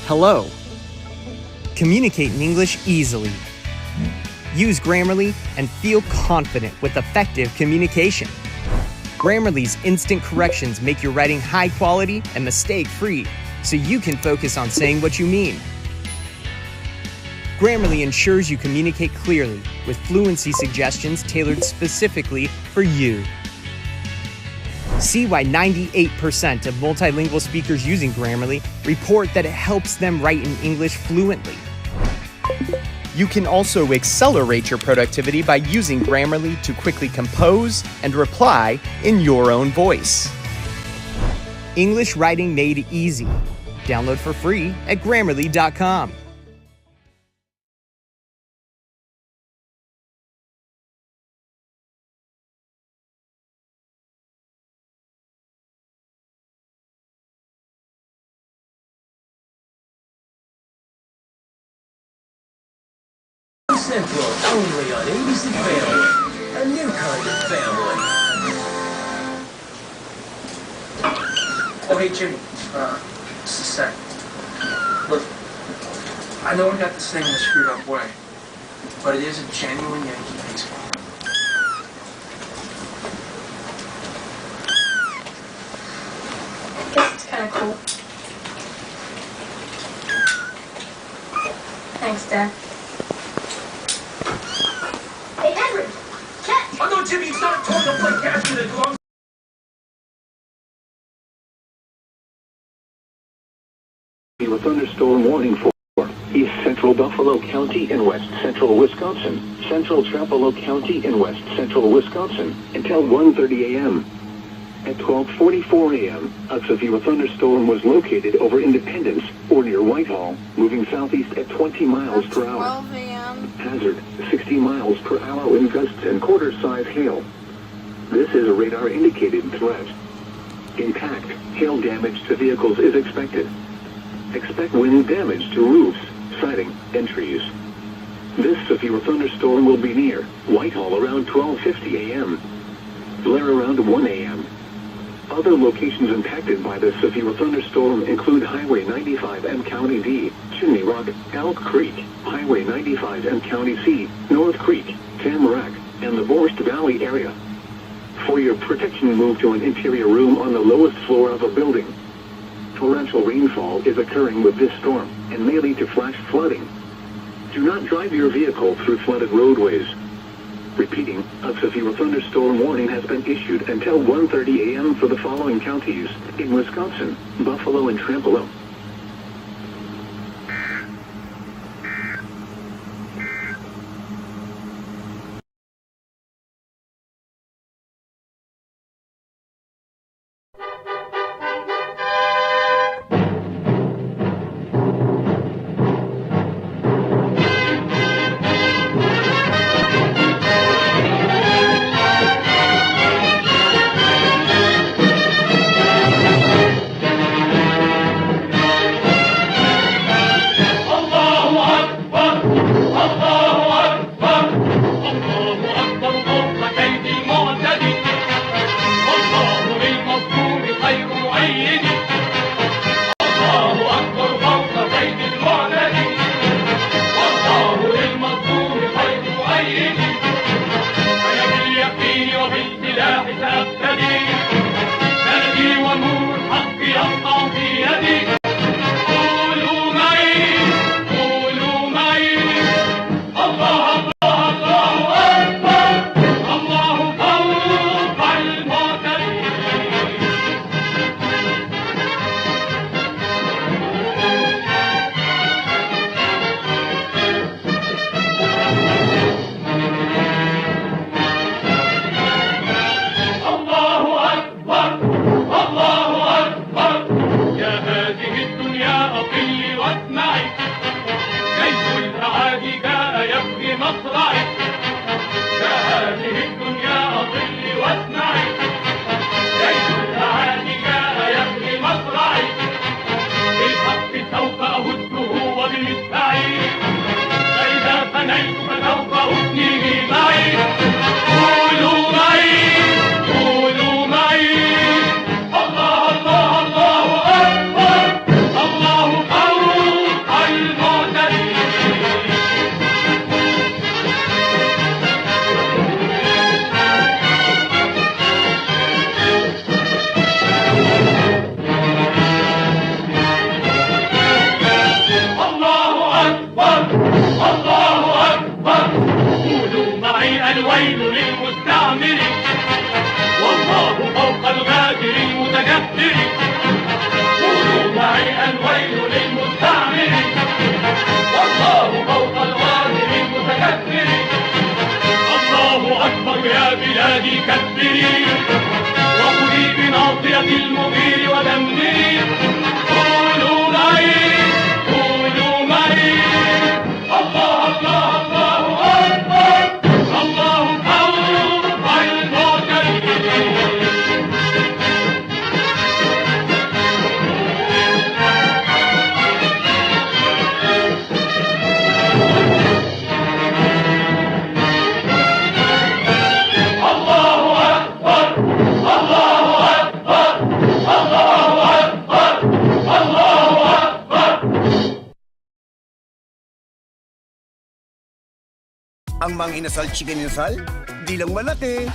Hello. Communicate in English easily. Use Grammarly and feel confident with effective communication. Grammarly's instant corrections make your writing high quality and mistake-free, so you can focus on saying what you mean. Grammarly ensures you communicate clearly with fluency suggestions tailored specifically for you. See why 98% of multilingual speakers using Grammarly report that it helps them write in English fluently. You can also accelerate your productivity by using Grammarly to quickly compose and reply in your own voice. English writing made easy. Download for free at Grammarly.com. Central, only on ABC Family. A new kind of family. Oh, hey, Jimmy. Just a sec. Look, I know we got this thing in a screwed up way, but it is a genuine Yankee baseball. It's kind of cool. Thanks, Dad. Hey, Edward! Catch! Oh, no, Jimmy, it's not talking to play catch with it. Belongs A thunderstorm warning for East Central Buffalo County in West Central Wisconsin, Central Chapello County in West Central Wisconsin, until 1:30 a.m. At 12:44 a.m., a severe thunderstorm was located over Independence or near Whitehall, moving southeast at 20 miles per hour. 12 a.m. Hazard, 60 miles per hour wind gusts and quarter-size hail. This is a radar-indicated threat. Impact, hail damage to vehicles is expected. Expect wind damage to roofs, siding, and trees. This severe thunderstorm will be near Whitehall around 12:50 a.m. Blair around 1 a.m. Other locations impacted by the severe thunderstorm include Highway 95 and County D, Chimney Rock, Elk Creek, Highway 95 and County C, North Creek, Tamarack, and the Vorst Valley area. For your protection, move to an interior room on the lowest floor of a building. Torrential rainfall is occurring with this storm and may lead to flash flooding. Do not drive your vehicle through flooded roadways. Repeating, a severe thunderstorm warning has been issued until 1:30 a.m. for the following counties in Wisconsin: Buffalo and Trempealeau. مصرعي يا هذه الدنيا أطلي واسمعي جيش الأعادي جاء يبني مصرعي بالحق سوف أهده وبمسعي فإذا فنيت فسوف أثنيه معي قولوا معي قولوا معي الله الله الله أكبر الله فوق المعتدين الله أكبر الله أكبر قولوا معي الويل للمستعمر والله فوق الغادر المتجبر قولوا معي الويل للمستعمر والله فوق الغادر المتجبر الله أكبر يا بلادي كبري وخذي بناصية المغير ودمري قولوا معي قولوا معي الله الله الله أكبر الله فوق المعتدين الله أكبر الله أكبر الله أكبر الله أكبر. Ang mga inasal chicken inasal, di lang malaki.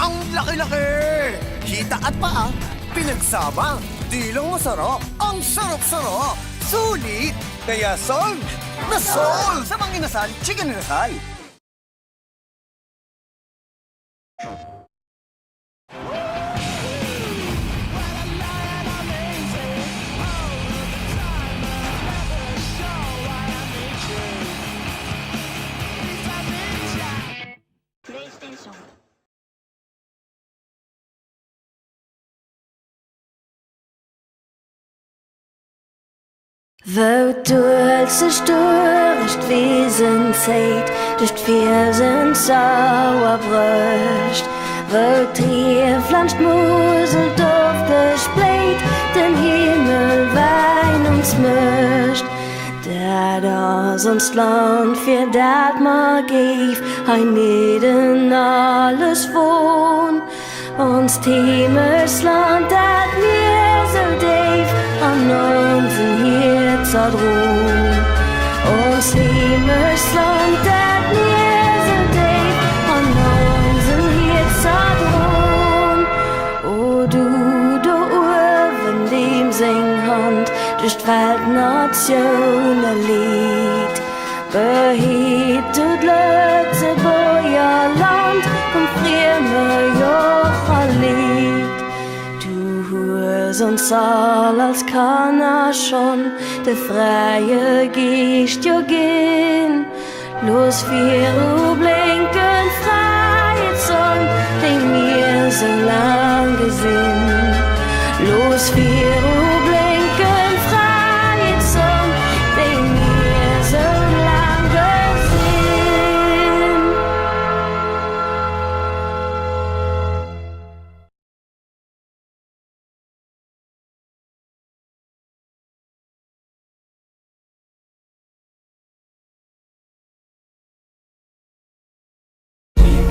Ang laki-laki! Hita at paa, pinagsama. Di lang masarap, ang sarap-sarap. Sulit! Kaya solve! Na-solve! Sa mga inasal, chicken inasal. Wird zerstört Wesen Zeit, durch viel sind sauerbröscht. Wird trieflanst Musel duft gespleit, den Himmel wein uns möcht. Der das uns Land für dat mag gif, ein jeden alles wohn. Uns Himmels Land dat mir so deif, an unseren Herzen ruhen. Uns Himmelsland, das mir so deif, an unseren Herzen ruhen. O du oben dem Singhand, durch die Weltnationen Lied. Behielt und Lötze, Bäuerland, und frieme Jochalied. Uns all als kann schon der freie Geist jo gehen. Los wir blinken freie Sonn, den mir so lang gesehen. Los wir blinken freie Sonn, den mir so lang gesehen.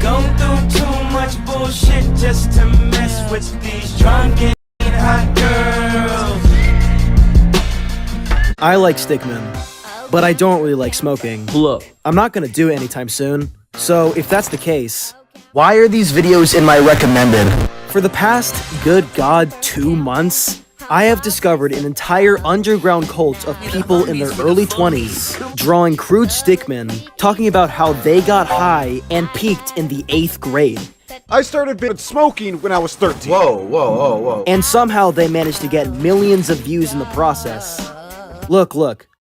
Go through too much bullshit just to mess with these drunken hot girls. I like stickmen, but I don't really like smoking. Look, I'm not gonna do it anytime soon, so if that's the case, Why are these videos in my recommended? for the past, good god, 2 months, I have discovered an entire underground cult of people in their early 20s drawing crude stickmen, talking about how they got high and peaked in the 8th grade. I started smoking when I was 13. Whoa. And somehow they managed to get millions of views in the process. Look,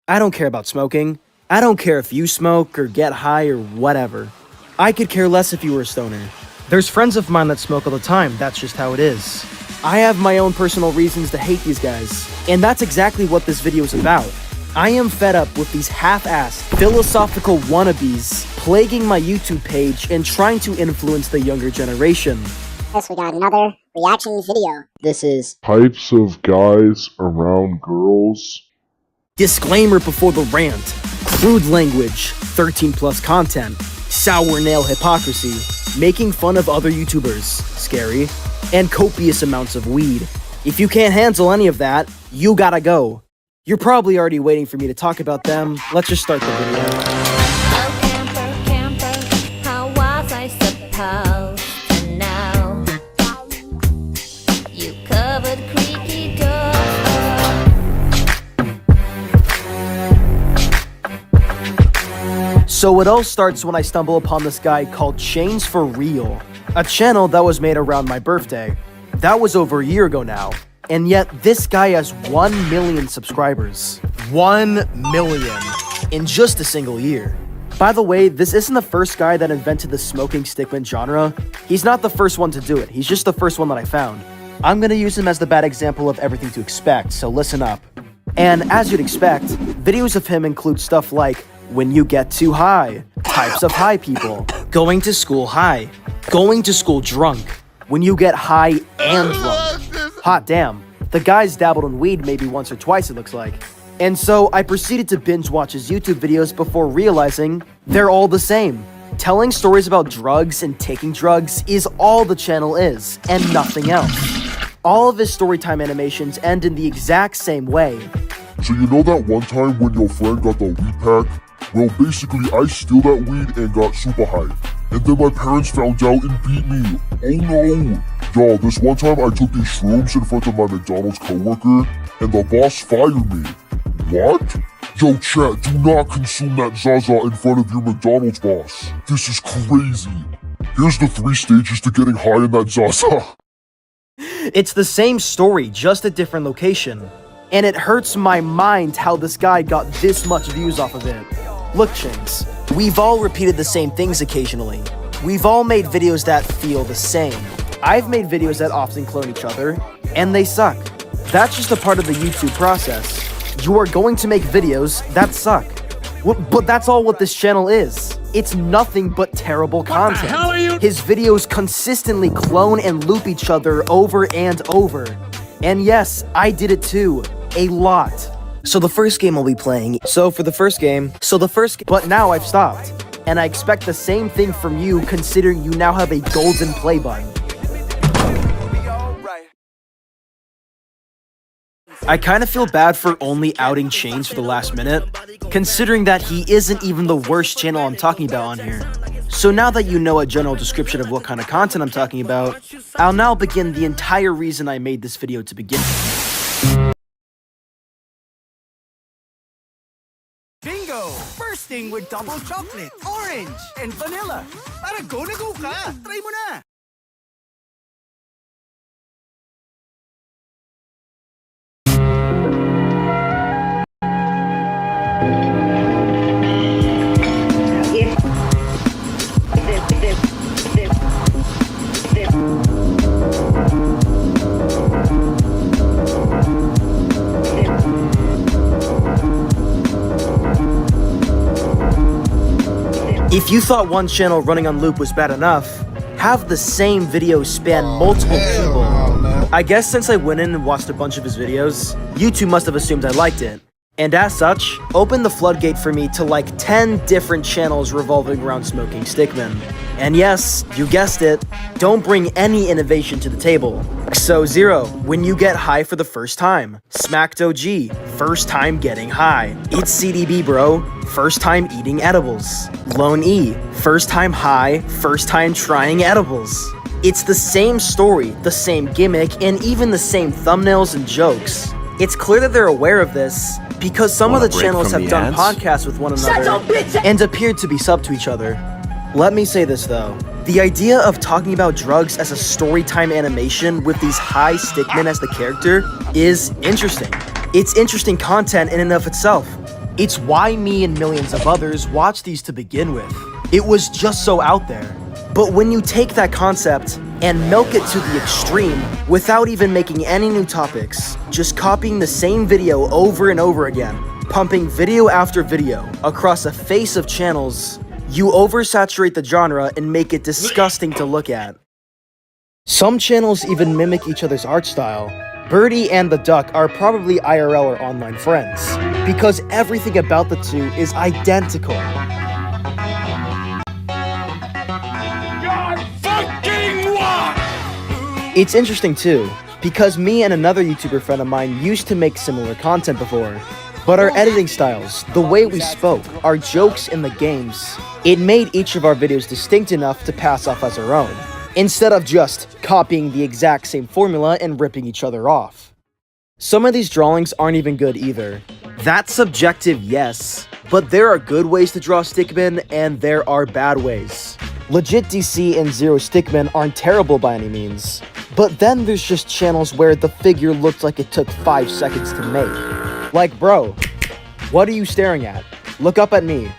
I don't care about smoking. I don't care if you smoke or get high or whatever. I could care less if you were a stoner. There's friends of mine that smoke all the time, that's just how it is. I have my own personal reasons to hate these guys, and that's exactly what this video is about. I am fed up with these half-assed, philosophical wannabes plaguing my YouTube page and trying to influence the younger generation. Yes, we got another reaction video. This is Types of guys around girls. disclaimer before the rant. Crude language, 13 plus content, sour nail hypocrisy, making fun of other YouTubers, scary, and copious amounts of weed. If you can't handle any of that, you gotta go. You're probably already waiting for me to talk about them. Let's just start the video. How was I supposed to know? You covered creaky So it all starts when I stumble upon this guy called Chains for Real, a channel that was made around my birthday. That was over a year ago now, and yet this guy has 1 million subscribers. 1 million in just a single year. By the way, this isn't the first guy that invented the smoking stickman genre. He's not the first one to do it, he's just the first one that I found. I'm gonna use him as the bad example of everything to expect, so listen up. And as you'd expect, videos of him include stuff like when you get too high, types of high people, going to school high, going to school drunk, when you get high and drunk. Hot damn, the guy's dabbled in weed maybe once or twice it looks like. And so I proceeded to binge watch his YouTube videos before realizing they're all the same. Telling stories about drugs and taking drugs is all the channel is, and nothing else. All of his storytime animations end in the exact same way. So you know that one time when your friend got the weed pack? Well, basically, I steal that weed and got super high. And then my parents found out and beat me. Oh no! Y'all, this one time I took these shrooms in front of my McDonald's coworker, and the boss fired me. What? Yo, chat, do not consume that Zaza in front of your McDonald's boss. This is crazy. Here's the 3 stages to getting high in that Zaza. It's the same story, just a different location. And it hurts my mind how this guy got this much views off of it. Look, Chinks, we've all repeated the same things occasionally. We've all made videos that feel the same. I've made videos that often clone each other, and they suck. That's just a part of the YouTube process. You are going to make videos that suck. But that's all what this channel is. It's nothing but terrible content. hell are you- His videos consistently clone and loop each other over and over. And yes, I did it too. A lot. So the first game I'll be playing, but now I've stopped. And I expect the same thing from you considering you now have a golden play button. I kind of feel bad for only outing Chains for the last minute, considering that he isn't even the worst channel I'm talking about on here. So now that you know a general description of what kind of content I'm talking about, I'll now begin the entire reason I made this video to begin with. Bingo! Bursting with double chocolate, orange, and vanilla. Para go na go ka! Try mo na! If you thought one channel running on loop was bad enough, have the same video span multiple people. I guess since I went in and watched a bunch of his videos, YouTube must have assumed I liked it. And as such, opened the floodgate for me to like 10 different channels revolving around smoking stickmen. And yes, you guessed it, don't bring any innovation to the table. So Zero, when you get high for the first time. Smacked OG, first time getting high. It's CDB bro, first time eating edibles. Lone E, first time high, first time trying edibles. It's the same story, the same gimmick, and even the same thumbnails and jokes. It's clear that they're aware of this, because some of the channels have done podcasts with one another and appeared to be sub to each other. Let me say this though, the idea of talking about drugs as a storytime animation with these high stickmen as the character is interesting. It's interesting content in and of itself. It's why me and millions of others watch these to begin with. It was just so out there. But when you take that concept and milk it to the extreme without even making any new topics, just copying the same video over and over again, pumping video after video across a face of channels, You oversaturate the genre and make it disgusting to look at. Some channels even mimic each other's art style. Birdie and the Duck are probably IRL or online friends, because everything about the two is identical. It's interesting too, because me and another YouTuber friend of mine used to make similar content before. But our editing styles, the way we spoke, our jokes in the games, it made each of our videos distinct enough to pass off as our own, instead of just copying the exact same formula and ripping each other off. Some of these drawings aren't even good either. That's subjective, yes, but there are good ways to draw stickmen and there are bad ways. Legit DC and Zero Stickmen aren't terrible by any means, but then there's just channels where the figure looked like it took 5 seconds to make. Like, bro, what are you staring at? Look up at me.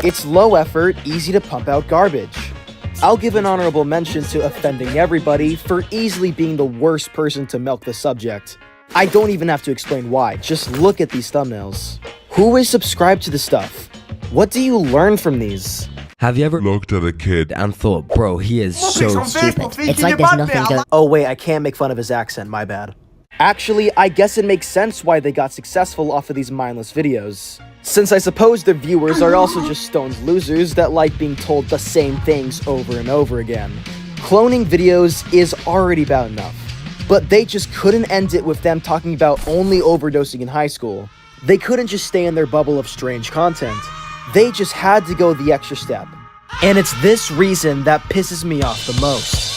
It's low effort, easy to pump out garbage. I'll give an honorable mention to Offending Everybody for easily being the worst person to milk the subject. I don't even have to explain why, just look at these thumbnails. Who is subscribed to this stuff? What do you learn from these? Have you ever looked at a kid and thought, bro, he is so stupid? It's like there's nothing good. Oh wait, I can't make fun of his accent, my bad. Actually, I guess it makes sense why they got successful off of these mindless videos, since I suppose their viewers are also just stoned losers that like being told the same things over and over again. Cloning videos is already bad enough, but they just couldn't end it with them talking about only overdosing in high school. They couldn't just stay in their bubble of strange content. They just had to go the extra step. And it's this reason that pisses me off the most.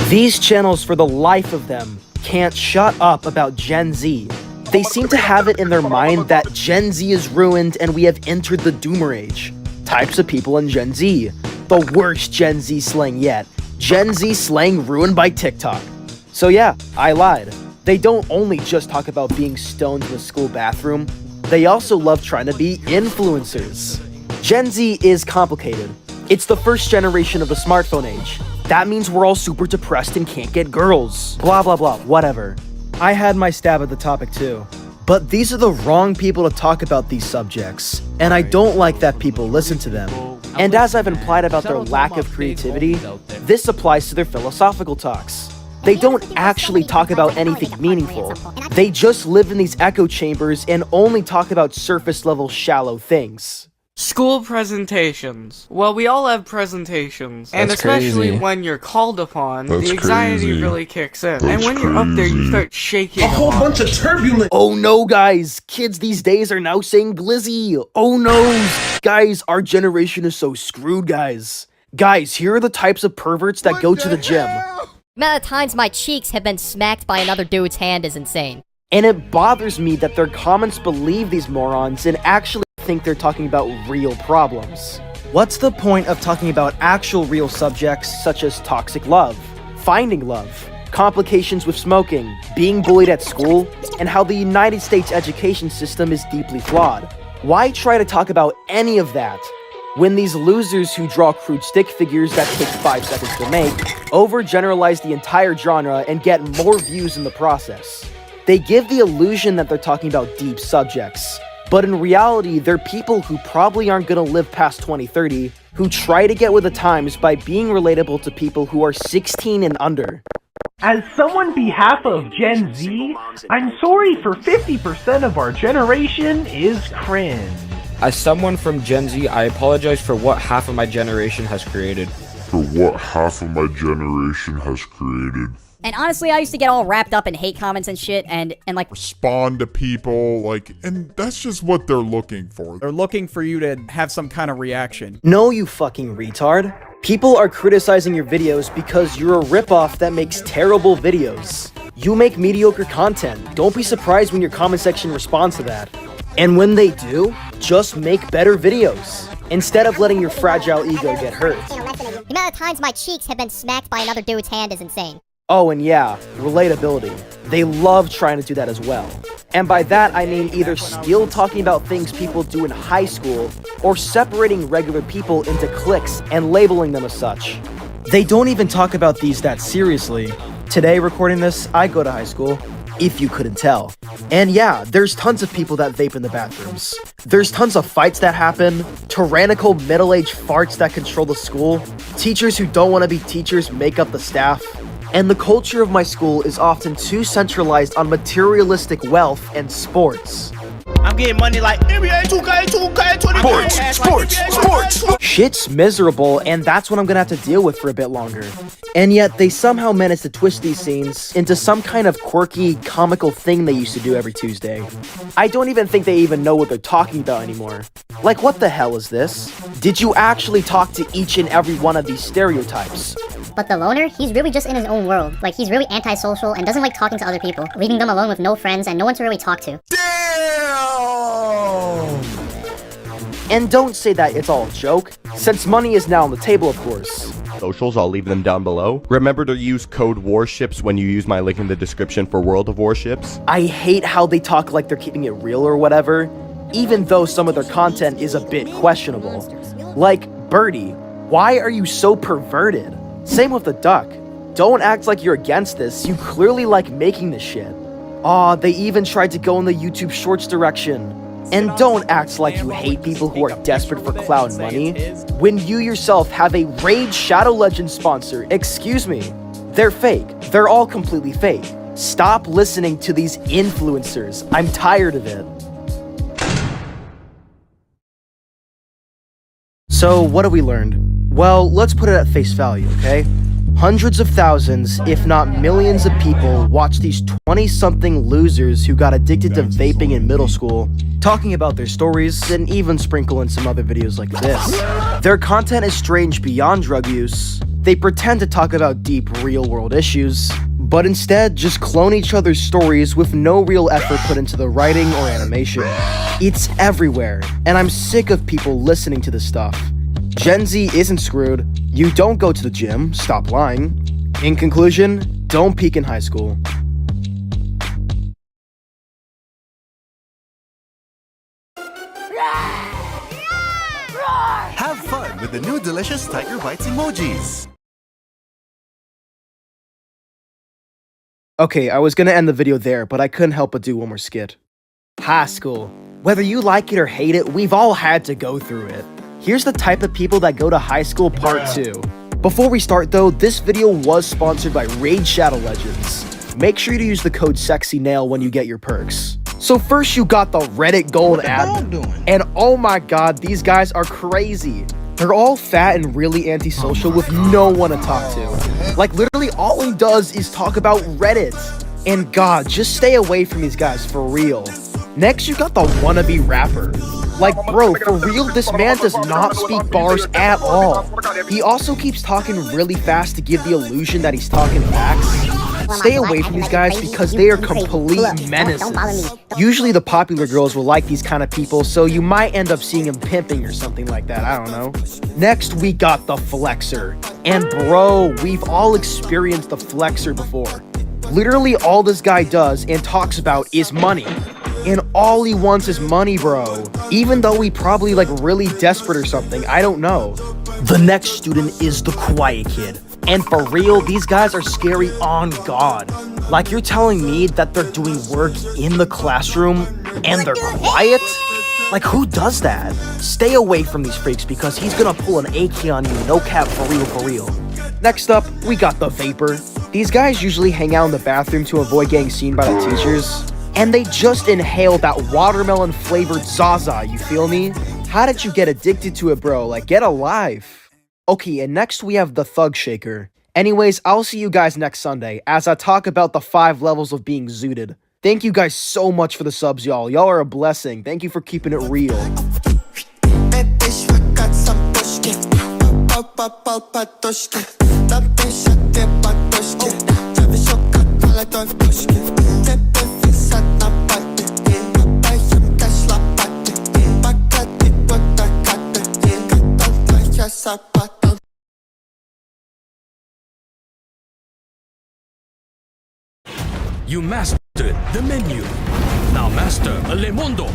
These channels, for the life of them, can't shut up about Gen Z. They seem to have it in their mind that Gen Z is ruined and we have entered the Doomer Age. Types of people in Gen Z. The worst Gen Z slang yet. Gen Z slang ruined by TikTok. So yeah, I lied. They don't only just talk about being stoned in the school bathroom, they also love trying to be influencers. Gen Z is complicated. It's the first generation of the smartphone age. That means we're all super depressed and can't get girls. Blah blah blah, whatever. I had my stab at the topic too. But these are the wrong people to talk about these subjects, and I don't like that people listen to them. And as I've implied about their lack of creativity, this applies to their philosophical talks. They don't actually talk about anything meaningful. They just live in these echo chambers and only talk about surface level shallow things. School presentations. Well, we all have presentations, and especially when you're called upon, the anxiety really kicks in. And when you're up there, you start shaking. A whole bunch of turbulence. Oh no, guys! Kids these days are now saying glizzy. Oh no, guys! Our generation is so screwed, guys. Guys, here are the types of perverts that go to the gym. The amount of times my cheeks have been smacked by another dude's hand is insane. And it bothers me that their comments believe these morons and actually think they're talking about real problems. What's the point of talking about actual real subjects such as toxic love, finding love, complications with smoking, being bullied at school, and how the United States education system is deeply flawed? Why try to talk about any of that when these losers who draw crude stick figures that take 5 seconds to make overgeneralize the entire genre and get more views in the process? They give the illusion that they're talking about deep subjects, but in reality, they're people who probably aren't gonna live past 2030, who try to get with the times by being relatable to people who are 16 and under. As someone behalf of Gen Z, I'm sorry for 50% of our generation is cringe. As someone from Gen Z, I apologize for what half of my generation has created. And honestly, I used to get all wrapped up in hate comments and shit, and like respond to people, like, and that's just what they're looking for. They're looking for you to have some kind of reaction. No, you fucking retard. People are criticizing your videos because you're a ripoff that makes terrible videos. You make mediocre content. Don't be surprised when your comment section responds to that. And when they do, just make better videos, instead of letting your fragile ego get hurt. the amount of times my cheeks have been smacked by another dude's hand is insane. Oh, and yeah, relatability. They love trying to do that as well. And by that, I mean either still talking about things people do in high school, or separating regular people into cliques and labeling them as such. They don't even talk about these that seriously. Today, recording this, I go to high school, if you couldn't tell. And yeah, there's tons of people that vape in the bathrooms. There's tons of fights that happen, tyrannical middle-aged farts that control the school, teachers who don't want to be teachers make up the staff, and the culture of my school is often too centralized on materialistic wealth and sports. I'm getting money like NBA 2K, sports. Shit's miserable, and that's what I'm gonna have to deal with for a bit longer. And yet, they somehow managed to twist these scenes into some kind of quirky, comical thing they used to do every Tuesday. I don't even think they even know what they're talking about anymore. Like, what the hell is this? Did you actually talk to each and every one of these stereotypes? But the loner, he's really just in his own world. Like, he's really antisocial and doesn't like talking to other people, leaving them alone with no friends and no one to really talk to. And don't say that it's all a joke, since money is now on the table, of course. Socials, I'll leave them down below. Remember to use code WARSHIPS when you use my link in the description for World of Warships. I hate how they talk like they're keeping it real or whatever, even though some of their content is a bit questionable. Like, Birdie, why are you so perverted? Same with the duck. Don't act like you're against this, you clearly like making this shit. Aw, they even tried to go in the YouTube Shorts direction. And don't act like you hate people who are desperate for clout and money, when you yourself have a Raid Shadow Legends sponsor. Excuse me. They're fake. They're all completely fake. Stop listening to these influencers. I'm tired of it. So, what have we learned? Well, let's put it at face value, okay? Hundreds of thousands, if not millions of people watch these 20-something losers who got addicted to vaping in middle school, talking about their stories, and even sprinkle in some other videos like this. Their content is strange beyond drug use. They pretend to talk about deep, real-world issues, but instead just clone each other's stories with no real effort put into the writing or animation. It's everywhere, and I'm sick of people listening to this stuff. Gen Z isn't screwed. You don't go to the gym, stop lying. In conclusion, don't peak in high school. Have fun with the new delicious Tiger Bites emojis. Okay, I was gonna end the video there, but I couldn't help but do one more skit. High school. Whether you like it or hate it, we've all had to go through it. Here's the type of people that go to high school part 2. Before we start though, this video was sponsored by Raid Shadow Legends. Make sure to use the code SEXYNAIL when you get your perks. So first you got the Reddit Gold ad, and oh my god, these guys are crazy. They're all fat and really antisocial with no one to talk to. Like literally all he does is talk about Reddit. And god, just stay away from these guys for real. Next you got the wannabe rapper. Like, bro, for real, this man does not speak bars at all. He also keeps talking really fast to give the illusion that he's talking facts. Stay away from these guys because they are complete menaces. Usually the popular girls will like these kind of people, so you might end up seeing him pimping or something like that, I don't know. Next, we got the Flexer. And bro, we've all experienced the Flexer before. Literally all this guy does and talks about is money. And all he wants is money, bro. Even though he probably like really desperate or something, I don't know. The next student is the quiet kid. And for real, these guys are scary on God. Like you're telling me that they're doing work in the classroom and they're quiet? Like who does that? Stay away from these freaks because he's gonna pull an AK on you, no cap, for real, for real. Next up, we got the Vapor. These guys usually hang out in the bathroom to avoid getting seen by the teachers. And they just inhale that watermelon flavored Zaza, you feel me? How did you get addicted to it, bro? Like, get alive. Okay, and next we have the Thug Shaker. Anyways, I'll see you guys next Sunday as I talk about the 5 levels of being zooted. Thank you guys so much for the subs, y'all. Y'all are a blessing. Thank you for keeping it real. You mastered the menu. Now master Le Mondo.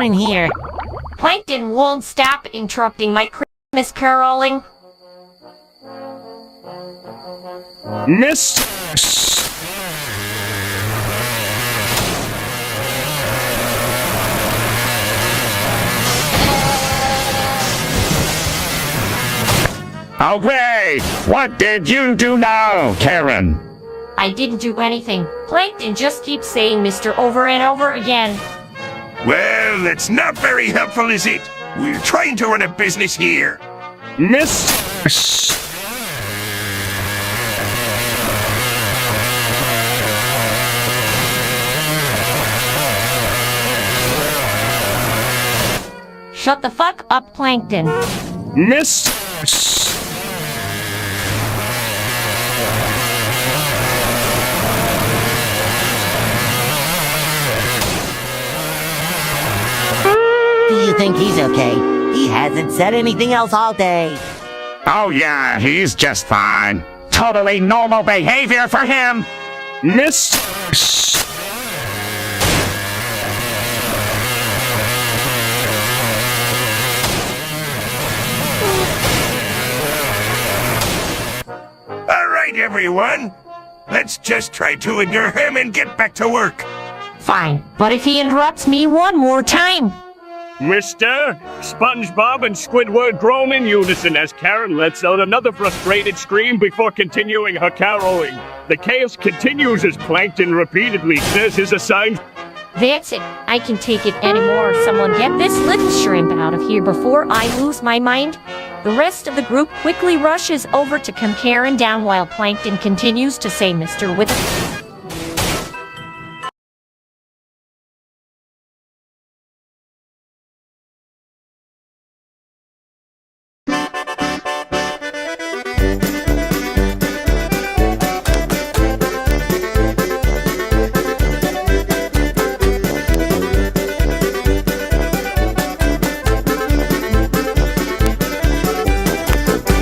on in here? Plankton won't stop interrupting my Christmas caroling. Miss. Okay, what did you do now, Karen? I didn't do anything. Plankton just keeps saying Mr. over and over again. Well, it's not very helpful, is it? We're trying to run a business here. Miss. Shut the fuck up, Plankton. Miss. Do you think he's okay? He hasn't said anything else all day. Oh yeah, he's just fine. Totally normal behavior for him. Miss. All right, everyone. Let's just try to ignore him and get back to work. Fine, but if he interrupts me one more time... Mister, SpongeBob and Squidward groan in unison as Karen lets out another frustrated scream before continuing her caroling. The chaos continues as Plankton repeatedly says his assigned... That's it. I can take it anymore. Someone get this little shrimp out of here before I lose my mind. The rest of the group quickly rushes over to calm Karen down while Plankton continues to say Mr. with a...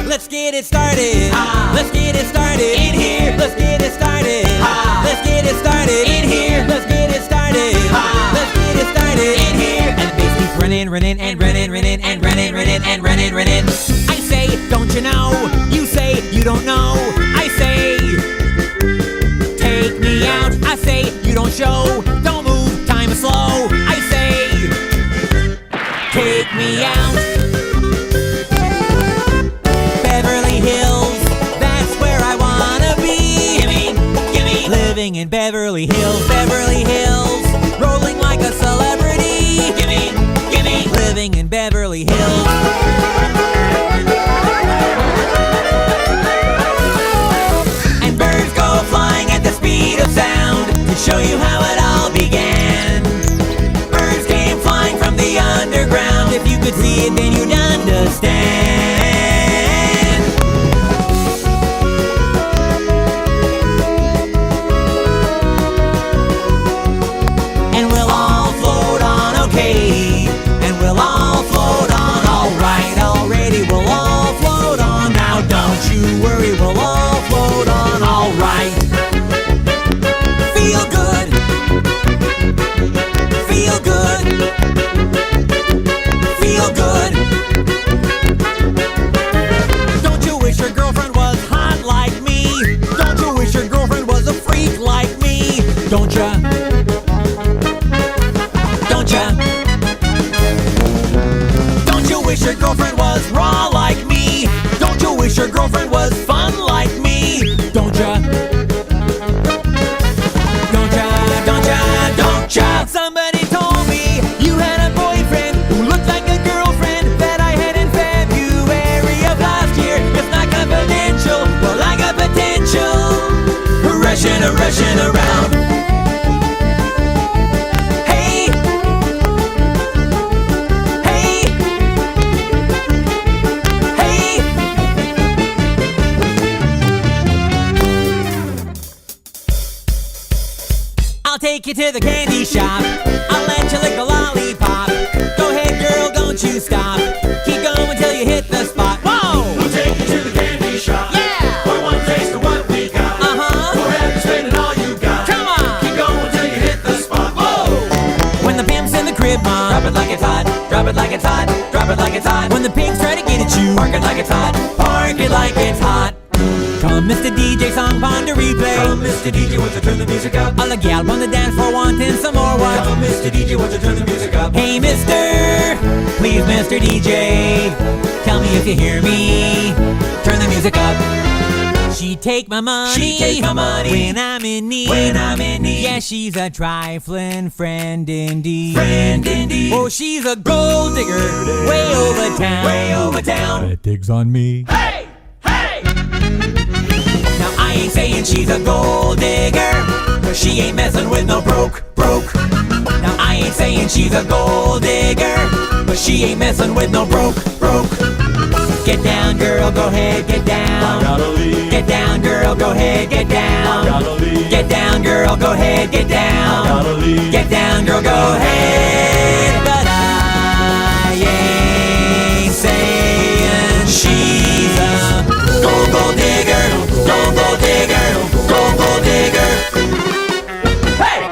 Let's get it started. Let's get it started in here. Let's get it started. Let's get it started in here. Let's get it started. Let's get it started in here. And the bass keeps running and running and running and running. I say, don't you know? You say, you don't know. I say, take me out. I say, you don't show. Don't move, time is slow. I say, take me out. Living in Beverly Hills, rolling like a celebrity. Gimme, living in Beverly Hills. And birds go flying at the speed of sound to show you how it all began. Birds came flying from the underground. If you could see it, then you'd understand. Worry, we'll all float on alright. Feel good. Feel good. Feel good. Don't you wish your girlfriend was hot like me? Don't you wish your girlfriend was a freak like me? Don't ya? Don't ya? Don't you wish your girlfriend was raw like me? Don't you wish your girlfriend was fun like me? Don't ya? Don't ya? Don't ya? Don't ya? Somebody told me you had a boyfriend who looked like a girlfriend that I had in February of last year. It's not confidential, well I got potential. Rushing around. Hey. Hey. Hey. I'll take you to the candy shop. I'll let you lick the lollipop. Go ahead, girl, don't you stop. Keep going till you hit the spot. Whoa! We'll take you to the candy shop. Yeah! For one taste of what we got. Uh-huh. Go ahead and spend it all you got. Come on! Keep going till you hit the spot. Whoa! When the pimp's in the crib, mom, drop it like like it's hot, drop it like it's hot, drop it like it's hot. When the pigs try to get at you, park it like it's hot, park it like it's hot. Come Mr. DJ, song on the replay. Come Mr. DJ, wants to turn the music up. All the gal on the dance floor wanting some more what? Come Mr. DJ, wants to turn the music up. Hey Mr. Please Mr. DJ, tell me if you hear me. Turn the music up. She take my money, she take my money when I'm in need, when I'm in need. Yeah, she's a trifling friend indeed, friend indeed. Oh, she's a gold digger, way over town, way over town. That digs on me. Hey, hey. Now I ain't saying she's a gold digger, cause she ain't messing with no broke. Now I ain't saying she's a gold digger, but she ain't messing with no broke. Get down, girl, go ahead, get down. Get down, girl, go ahead, get down. Get down, girl, go ahead, get down. Get down, girl, go ahead. But I ain't saying she's a gold digger, gold digger, gold digger. Hey!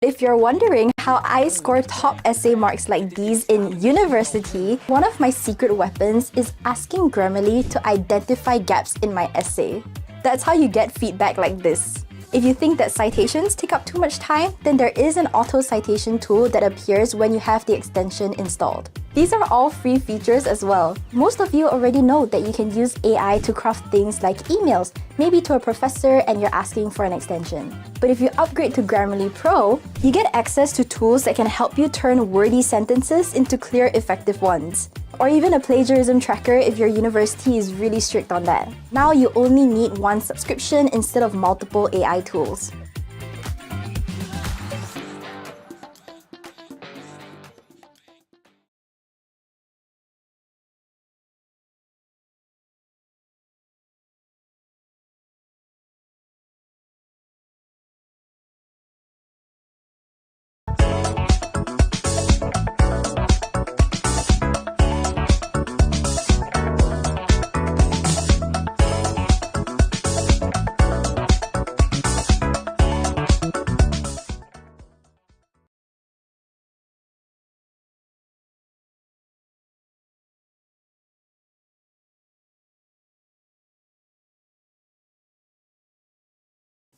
If you're wondering how I score top essay marks like these in university, one of my secret weapons is asking Grammarly to identify gaps in my essay. That's how you get feedback like this. If you think that citations take up too much time, then there is an auto-citation tool that appears when you have the extension installed. These are all free features as well. Most of you already know that you can use AI to craft things like emails, maybe to a professor and you're asking for an extension. But if you upgrade to Grammarly Pro, you get access to tools that can help you turn wordy sentences into clear, effective ones. Or even a plagiarism tracker if your university is really strict on that. Now you only need one subscription instead of multiple AI tools.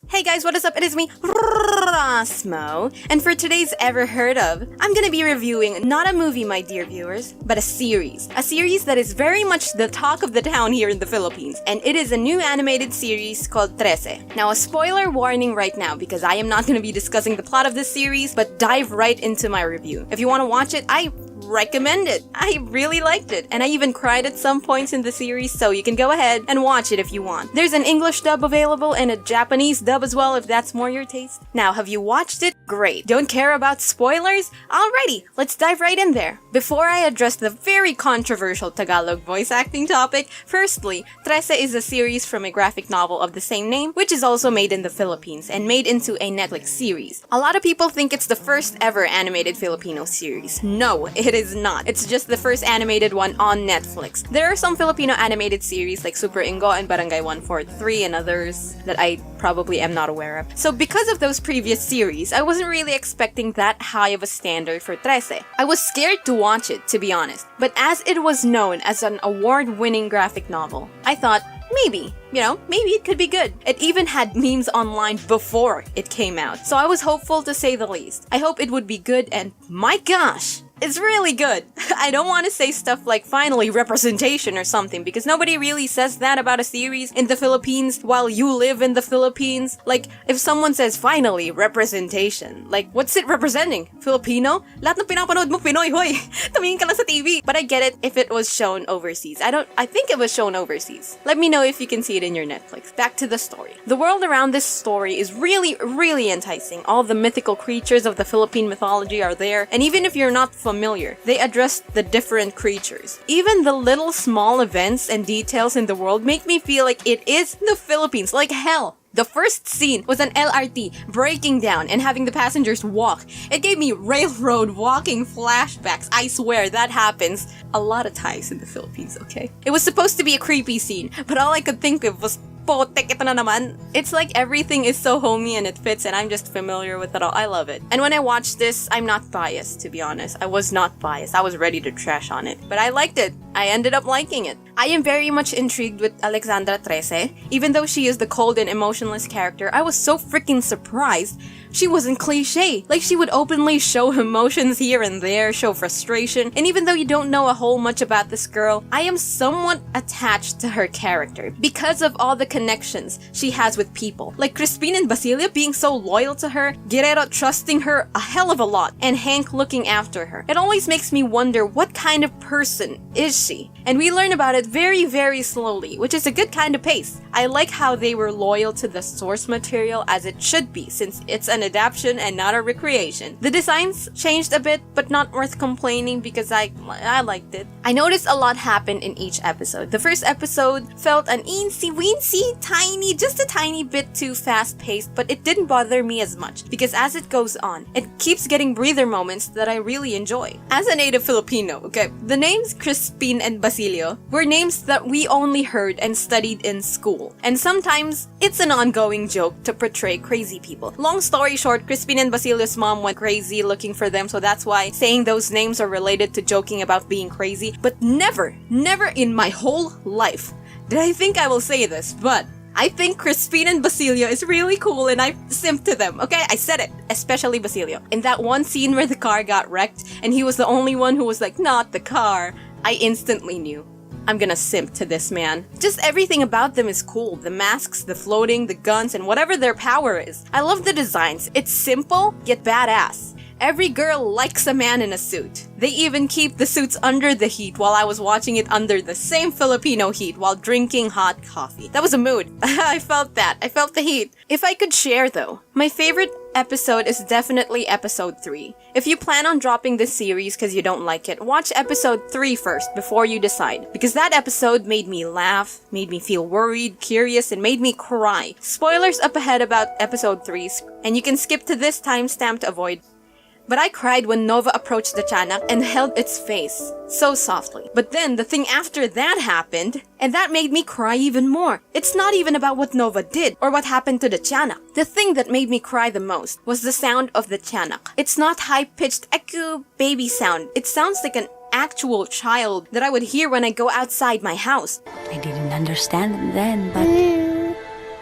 Hey guys, what is up? It is me, Rosmo, and for today's Ever Heard Of, I'm gonna be reviewing not a movie, my dear viewers, but a series. A series that is very much the talk of the town here in the Philippines, and it is a new animated series called 13. Now, a spoiler warning right now, because I am not gonna be discussing the plot of this series, but dive right into my review. If you want to watch it, I recommend it. I really liked it, and I even cried at some points in the series, so you can go ahead and watch it if you want. There's an English dub available and a Japanese dub as well if that's more your taste. Now, have you watched it? Great. Don't care about spoilers? Alrighty, let's dive right in there. Before I address the very controversial Tagalog voice acting topic, firstly, 13 is a series from a graphic novel of the same name, which is also made in the Philippines and made into a Netflix series. A lot of people think it's the first ever animated Filipino series. No, it is not. It's just the first animated one on Netflix. There are some Filipino animated series like Super Ingo and Barangay 143 and others that I probably am not aware of. So because of those previous series, I wasn't really expecting that high of a standard for 13. I was scared to watch it, to be honest. But as it was known as an award-winning graphic novel, I thought, maybe it could be good. It even had memes online before it came out. So I was hopeful to say the least. I hope it would be good, and my gosh! It's really good. I don't want to say stuff like finally representation or something because nobody really says that about a series in the Philippines while you live in the Philippines. Like, if someone says finally representation, like, what's it representing? Filipino? Lahat ng pinapanood mo Pinoy, hoy! Tumingin ka lang sa TV. But I get it if it was shown overseas. I think it was shown overseas. Let me know if you can see it in your Netflix. Back to the story. The world around this story is really, really enticing. All the mythical creatures of the Philippine mythology are there, and even if you're not familiar, they address the different creatures. Even the little small events and details in the world make me feel like it is the Philippines. Like hell, The first scene was an LRT breaking down and having the passengers walk. It gave me railroad walking flashbacks. I swear that happens a lot of times in the Philippines, okay? It was supposed to be a creepy scene, but all I could think of was potek, ito na naman. It's like everything is so homey and it fits and I'm just familiar with it all. I love it. And when I watched this, I'm not biased, to be honest. I was not biased. I was ready to trash on it. But I liked it. I ended up liking it. I am very much intrigued with Alexandra Trece. Even though she is the cold and emotionless character, I was so freaking surprised she wasn't cliche. Like, she would openly show emotions here and there, show frustration, and even though you don't know a whole much about this girl, I am somewhat attached to her character because of all the connections she has with people. Like Crispin and Basilio being so loyal to her, Guerrero trusting her a hell of a lot, and Hank looking after her. It always makes me wonder what kind of person is she? And we learn about it very, very slowly, which is a good kind of pace. I like how they were loyal to the source material as it should be, since it's an adaptation and not a recreation. The designs changed a bit, but not worth complaining because I liked it. I noticed a lot happened in each episode. The first episode felt an eensy-weensy, tiny, just a tiny bit too fast-paced, but it didn't bother me as much because as it goes on, it keeps getting breather moments that I really enjoy. As a native Filipino, okay, the names Crispin and Basilio were names that we only heard and studied in school. And sometimes, it's an ongoing joke to portray crazy people. Long story short, Crispin and Basilio's mom went crazy looking for them, so that's why saying those names are related to joking about being crazy. But never in my whole life did I think I will say this, but I think Crispin and Basilio is really cool and I simp to them, okay? I said it, especially Basilio. In that one scene where the car got wrecked and he was the only one who was like, not the car, I instantly knew. I'm gonna simp to this man. Just everything about them is cool. The masks, the floating, the guns, and whatever their power is. I love the designs. It's simple, yet badass. Every girl likes a man in a suit. They even keep the suits under the heat while I was watching it under the same Filipino heat while drinking hot coffee. That was a mood. I felt that. I felt the heat. If I could share though, my favorite episode is definitely episode 3. If you plan on dropping this series because you don't like it, watch episode 3 first before you decide. Because that episode made me laugh, made me feel worried, curious, and made me cry. Spoilers up ahead about episode 3, and you can skip to this timestamp to avoid. But I cried when Nova approached the Tiyanak and held its face so softly. But then the thing after that happened, and that made me cry even more. It's not even about what Nova did or what happened to the Tiyanak. The thing that made me cry the most was the sound of the Tiyanak. It's not high-pitched echo baby sound. It sounds like an actual child that I would hear when I go outside my house. I didn't understand it then, but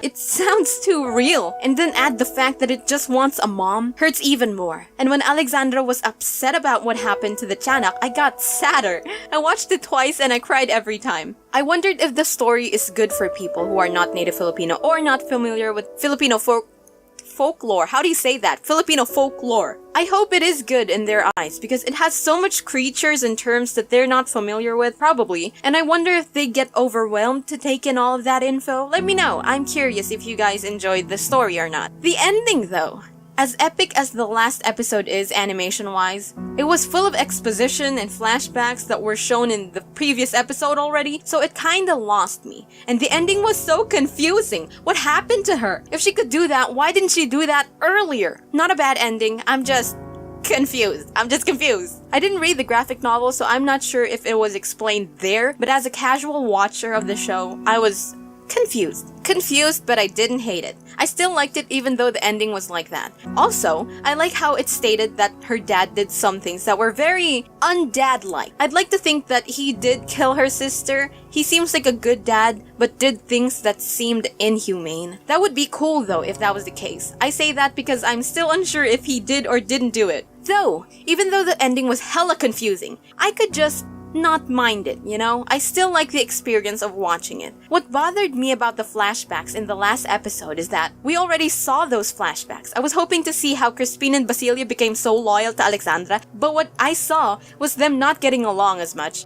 it sounds too real. And then add the fact that it just wants a mom hurts even more. And when Alexandra was upset about what happened to the Tiyanak, I got sadder. I watched it twice and I cried every time. I wondered if the story is good for people who are not native Filipino or not familiar with Filipino folklore. How do you say that? Filipino folklore. I hope it is good in their eyes because it has so much creatures and terms that they're not familiar with, probably. And I wonder if they get overwhelmed to take in all of that info. Let me know. I'm curious if you guys enjoyed the story or not. The ending though. As epic as the last episode is animation-wise, it was full of exposition and flashbacks that were shown in the previous episode already, so it kinda lost me. And the ending was so confusing. What happened to her? If she could do that, why didn't she do that earlier? Not a bad ending, I'm just confused. I didn't read the graphic novel, so I'm not sure if it was explained there, but as a casual watcher of the show, I was confused, but I didn't hate it. I still liked it even though the ending was like that. Also, I like how it stated that her dad did some things that were very undad-like. I'd like to think that he did kill her sister. He seems like a good dad, but did things that seemed inhumane. That would be cool though if that was the case. I say that because I'm still unsure if he did or didn't do it. Though, even though the ending was hella confusing, I could just not mind it, you know? I still like the experience of watching it. What bothered me about the flashbacks in the last episode is that we already saw those flashbacks. I was hoping to see how Crispin and Basilio became so loyal to Alexandra, but what I saw was them not getting along as much.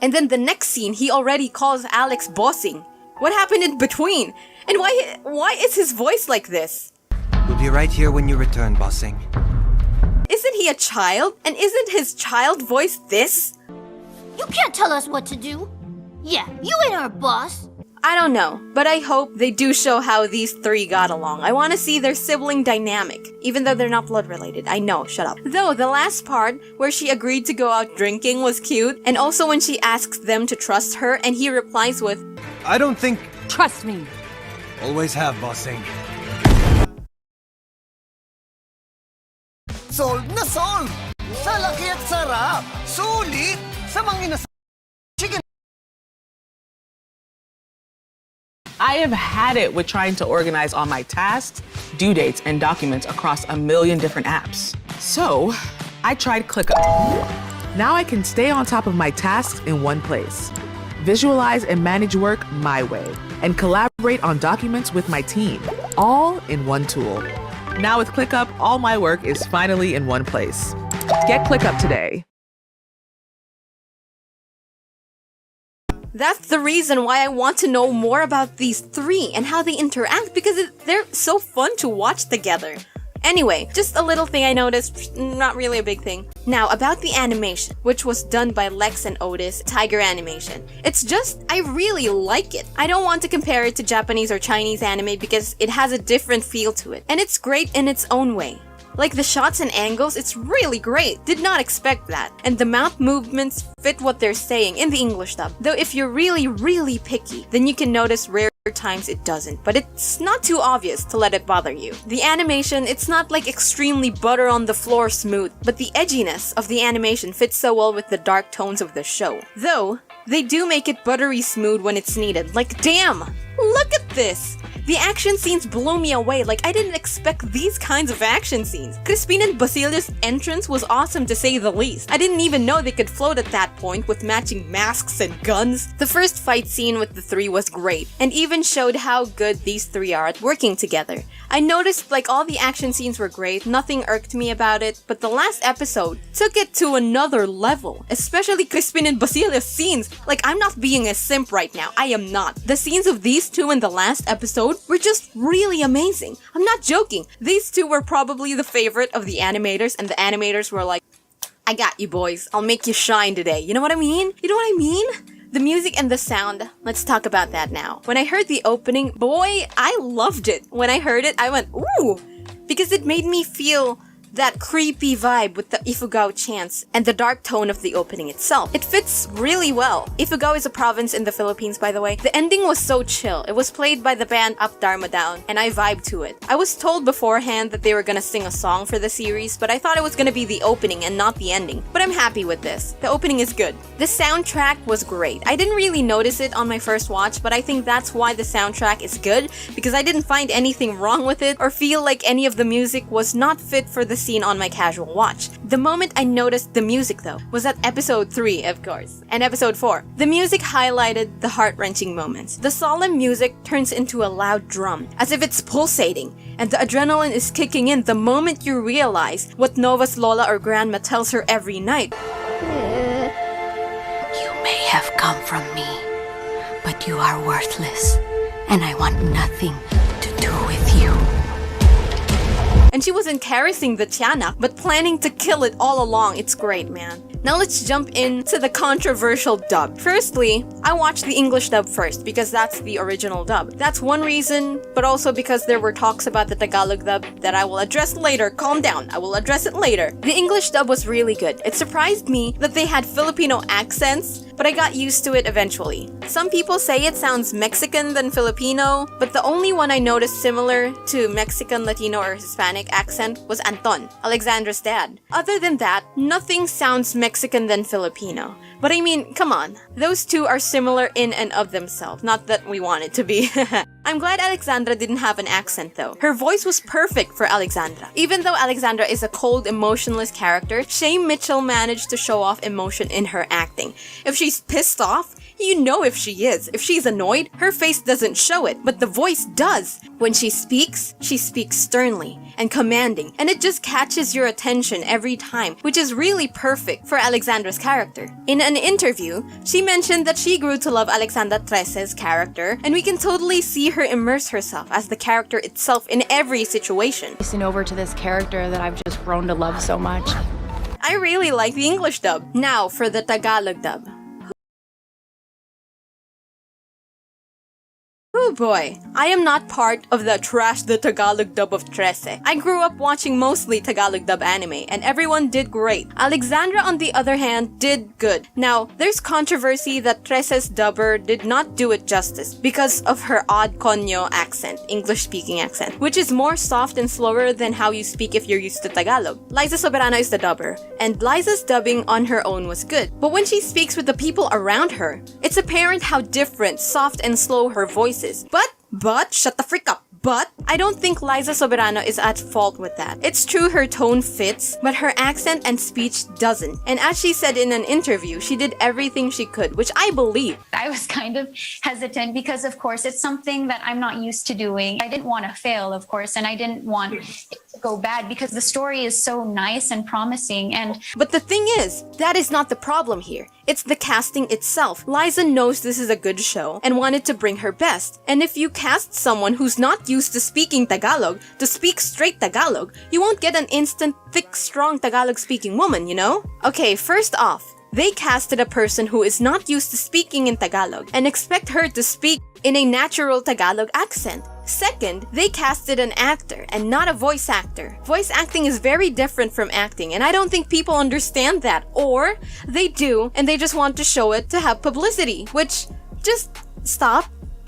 And then the next scene, he already calls Alex bossing. What happened in between? And why is his voice like this? We'll be right here when you return, bossing. Isn't he a child? And isn't his child voice this? You can't tell us what to do. Yeah, you ain't our boss. I don't know, but I hope they do show how these three got along. I want to see their sibling dynamic, even though they're not blood related. I know, shut up. Though, the last part, where she agreed to go out drinking was cute, and also when she asks them to trust her, and he replies with, I don't think... Trust me. Always have, bossing. Solve na solve! Sa laki at sarap! Sulit! Sa mga chicken. I have had it with trying to organize all my tasks, due dates, and documents across a million different apps. So, I tried ClickUp. Now I can stay on top of my tasks in one place, visualize and manage work my way, and collaborate on documents with my team, all in one tool. Now with ClickUp, all my work is finally in one place. Get ClickUp today. that's the reason why I want to know more about these three and how they interact, because they're so fun to watch together. Anyway, just a little thing I noticed, not really a big thing. Now, about the animation, which was done by Lex and Otis, Tiger Animation. It's just, I really like it. I don't want to compare it to Japanese or Chinese anime because it has a different feel to it, and it's great in its own way. Like the shots and angles, it's really great. Did not expect that. And the mouth movements fit what they're saying in the English dub. Though if you're really picky, then you can notice rare times it doesn't, but it's not too obvious to let it bother you. The animation, it's not like extremely butter on the floor smooth, but the edginess of the animation fits so well with the dark tones of the show. Though, they do make it buttery smooth when it's needed. Like, damn! Look at this! The action scenes blow me away, like I didn't expect these kinds of action scenes. Crispin and Basilius' entrance was awesome to say the least. I didn't even know they could float at that point with matching masks and guns. The first fight scene with the three was great, and even showed how good these three are at working together. I noticed like all the action scenes were great, nothing irked me about it, but the last episode took it to another level. Especially Crispin and Basilius' scenes. Like, I'm not being a simp right now, I am not. The scenes of these two in the last episode were just really amazing. I'm not joking. These two were probably the favorite of the animators, and the animators were like, I got you boys, I'll make you shine today. You know what I mean? You know what I mean? The music and the sound, let's talk about that now. When I heard the opening, boy, I loved it. When I heard it, I went, ooh! Because it made me feel that creepy vibe with the Ifugao chants and the dark tone of the opening itself. It fits really well. Ifugao is a province in the Philippines, by the way. The ending was so chill. It was played by the band Up Dharma Down, and I vibed to it. I was told beforehand that they were gonna sing a song for the series, but I thought it was gonna be the opening and not the ending. But I'm happy with this. The opening is good. The soundtrack was great. I didn't really notice it on my first watch, but I think that's why the soundtrack is good, because I didn't find anything wrong with it or feel like any of the music was not fit for the scene on my casual watch. The moment I noticed the music though was at episode 3, of course, and episode 4. The music highlighted the heart-wrenching moments. The solemn music turns into a loud drum, as if it's pulsating, and the adrenaline is kicking in the moment you realize what Nova's Lola or Grandma tells her every night. You may have come from me, but you are worthless, and I want nothing to do with you. And she wasn't caressing the Tiana, but planning to kill it all along. It's great, man. Now let's jump into the controversial dub. Firstly, I watched the English dub first because that's the original dub. That's one reason, but also because there were talks about the Tagalog dub that I will address later. Calm down, I will address it later. The English dub was really good. It surprised me that they had Filipino accents, but I got used to it eventually. Some people say it sounds Mexican than Filipino, but the only one I noticed similar to Mexican, Latino, or Hispanic accent was Anton, Alexandra's dad. Other than that, nothing sounds Mexican than Filipino. But I mean, come on, those two are similar in and of themselves, not that we want it to be. I'm glad Alexandra didn't have an accent though. Her voice was perfect for Alexandra. Even though Alexandra is a cold, emotionless character, Shay Mitchell managed to show off emotion in her acting. If she's pissed off, you know if she is. If she's annoyed, her face doesn't show it, but the voice does. When she speaks sternly and commanding, and it just catches your attention every time, which is really perfect for Alexandra's character. In an interview, she mentioned that she grew to love Alexandra Trese's character, and we can totally see her immerse herself as the character itself in every situation. Listen over to this character that I've just grown to love so much. I really like the English dub. Now for the Tagalog dub. Woo boy, I am not part of the trash the Tagalog dub of Trece. I grew up watching mostly Tagalog dub anime, and everyone did great. Alexandra, on the other hand, did good. Now, there's controversy that Trece's dubber did not do it justice because of her odd Konyo accent, English-speaking accent, which is more soft and slower than how you speak if you're used to Tagalog. Liza Soberano is the dubber, and Liza's dubbing on her own was good. But when she speaks with the people around her, it's apparent how different, soft, and slow her voice is. But, shut the freak up. But I don't think Liza Soberano is at fault with that. It's true her tone fits, but her accent and speech doesn't. And as she said in an interview, she did everything she could, which I believe. I was kind of hesitant because, of course, it's something that I'm not used to doing. I didn't want to fail, of course, and I didn't want it to go bad because the story is so nice and promising. But the thing is, that is not the problem here. It's the casting itself. Liza knows this is a good show and wanted to bring her best. And if you cast someone who's not used to speaking Tagalog to speak straight Tagalog, you won't get an instant, thick, strong Tagalog-speaking woman, you know? Okay, first off, they casted a person who is not used to speaking in Tagalog and expect her to speak in a natural Tagalog accent. Second, they casted an actor and not a voice actor. Voice acting is very different from acting, and I don't think people understand that. Or they do, and they just want to show it to have publicity, which, just stop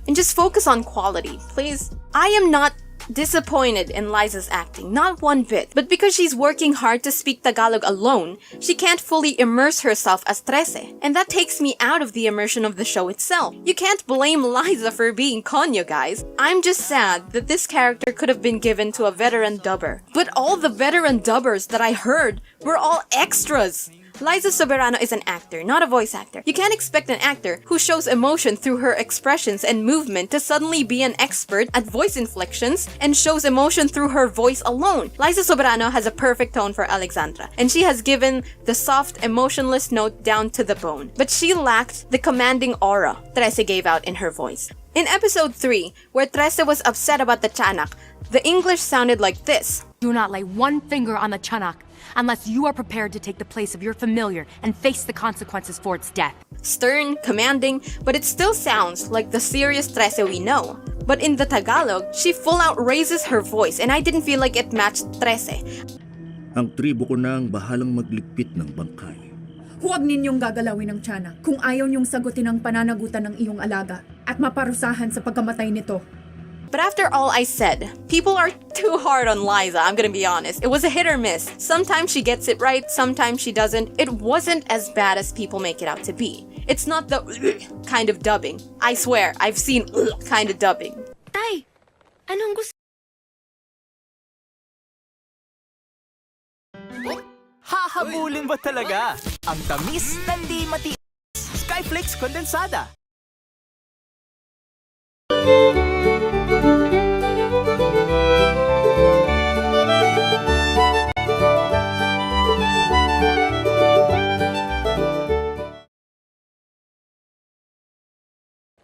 and just focus on quality, please. I am not disappointed in Liza's acting, not one bit. But because she's working hard to speak Tagalog alone, she can't fully immerse herself as Trece. And that takes me out of the immersion of the show itself. You can't blame Liza for being Konyo, guys. I'm just sad that this character could have been given to a veteran dubber. But all the veteran dubbers that I heard were all extras. Liza Soberano is an actor, not a voice actor. You can't expect an actor who shows emotion through her expressions and movement to suddenly be an expert at voice inflections and shows emotion through her voice alone. Liza Soberano has a perfect tone for Alexandra, and she has given the soft, emotionless note down to the bone. But she lacked the commanding aura Trece gave out in her voice. In episode 3, where Trece was upset about the tiyanak, the English sounded like this. Do not lay one finger on the tiyanak unless you are prepared to take the place of your familiar and face the consequences for its death. Stern, commanding, but it still sounds like the serious Trece we know. But in the Tagalog, she full out raises her voice, and I didn't feel like it matched Trece. Ang tribo ko na ang bahalang magligpit ng bangkay. Huwag ninyong gagalawin ang tiyanak kung ayaw niyong sagutin ang pananagutan ng iyong alaga at maparusahan sa pagkamatay nito. But after all I said, people are too hard on Liza, I'm gonna be honest. It was a hit or miss. Sometimes she gets it right, sometimes she doesn't. It wasn't as bad as people make it out to be. It's not the kind of dubbing. I swear, I've seen kind of dubbing. Tay, anong gusto? Hahabulin ba talaga? Ang tamis na di matiis. Skyflakes kondensada.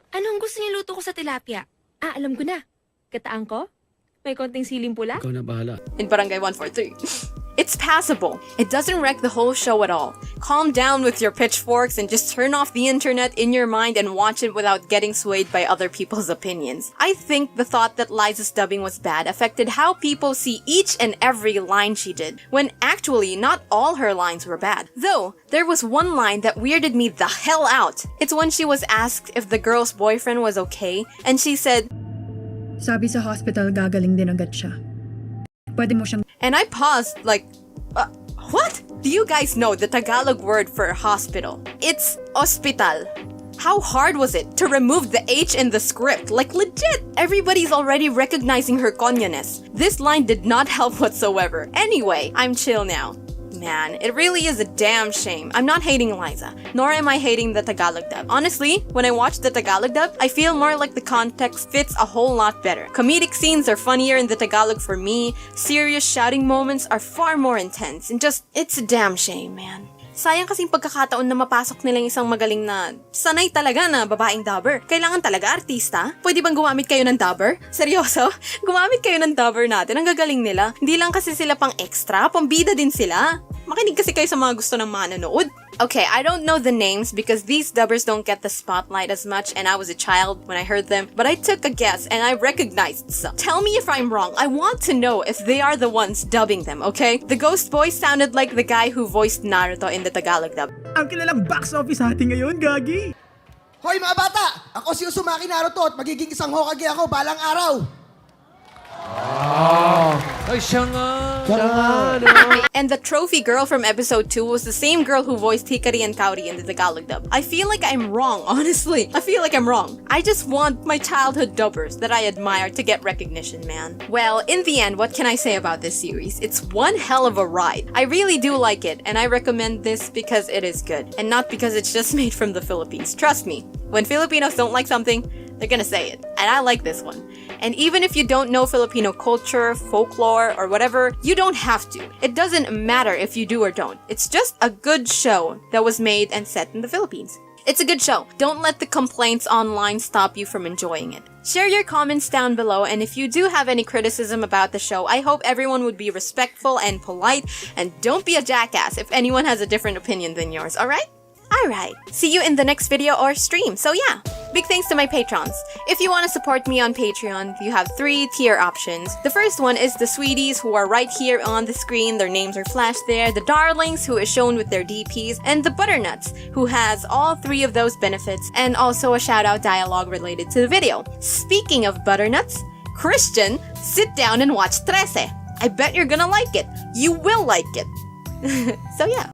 Anong gusto niyo luto ko sa tilapia? Alam ko na. Gataan ko? May konting siling pula? Ikaw na bahala. In Barangay 143. It's passable. It doesn't wreck the whole show at all. Calm down with your pitchforks and just turn off the internet in your mind and watch it without getting swayed by other people's opinions. I think the thought that Liza's dubbing was bad affected how people see each and every line she did, when actually not all her lines were bad. Though, there was one line that weirded me the hell out. It's when she was asked if the girl's boyfriend was okay, and she said, Sabi sa hospital gagaling din agad siya. Pwede mo siyang... And I paused like, what? Do you guys know the Tagalog word for hospital? It's hospital. How hard was it to remove the H in the script? Like legit! Everybody's already recognizing her Konyo-ness. This line did not help whatsoever. Anyway, I'm chill now. Man, it really is a damn shame. I'm not hating Liza, nor am I hating the Tagalog dub. Honestly, when I watch the Tagalog dub, I feel more like the context fits a whole lot better. Comedic scenes are funnier in the Tagalog for me, serious shouting moments are far more intense, and just, it's a damn shame, man. Sayang kasing pagkakataon na mapasok nilang isang magaling na sanay talaga na babaeng dubber. Kailangan talaga artista? Pwede bang gumamit kayo ng dubber? Seryoso? Gumamit kayo ng dubber natin, ang gagaling nila. Hindi lang kasi sila pang extra, pambida din sila. Makinig kasi kayo sa mga gusto ng mga nanood. Okay, I don't know the names because these dubbers don't get the spotlight as much and I was a child when I heard them, but I took a guess and I recognized some. Tell me if I'm wrong. I want to know if they are the ones dubbing them, okay? The ghost voice sounded like the guy who voiced Naruto in the Tagalog dub. Ang kilalang box office ating ngayon, Gagi! Hoy mga bata! Ako si Uzumaki Naruto at magiging isang Hokage ako balang araw! Ay, siya nga. And the trophy girl from episode 2 was the same girl who voiced Hikari and Kaori in the Tagalog dub. I feel like I'm wrong, honestly. I feel like I'm wrong. I just want my childhood dubbers that I admire to get recognition, man. Well, in the end, what can I say about this series? It's one hell of a ride. I really do like it, and I recommend this because it is good, and not because it's just made from the Philippines. Trust me, when Filipinos don't like something, they're gonna say it. And I like this one. And even if you don't know Filipino culture, folklore, or whatever, you don't have to. It doesn't matter if you do or don't. It's just a good show that was made and set in the Philippines. It's a good show. Don't let the complaints online stop you from enjoying it. Share your comments down below, and if you do have any criticism about the show, I hope everyone would be respectful and polite, and don't be a jackass if anyone has a different opinion than yours, alright? Alright, see you in the next video or stream, so yeah. Big thanks to my patrons. If you want to support me on Patreon, you have 3 tier options. The first one is the sweeties who are right here on the screen, their names are flashed there, the darlings who is shown with their DPs, and the butternuts who has all 3 of those benefits, and also a shout out dialogue related to the video. Speaking of butternuts, Christian, sit down and watch 13. I bet you're gonna like it. You will like it. So yeah.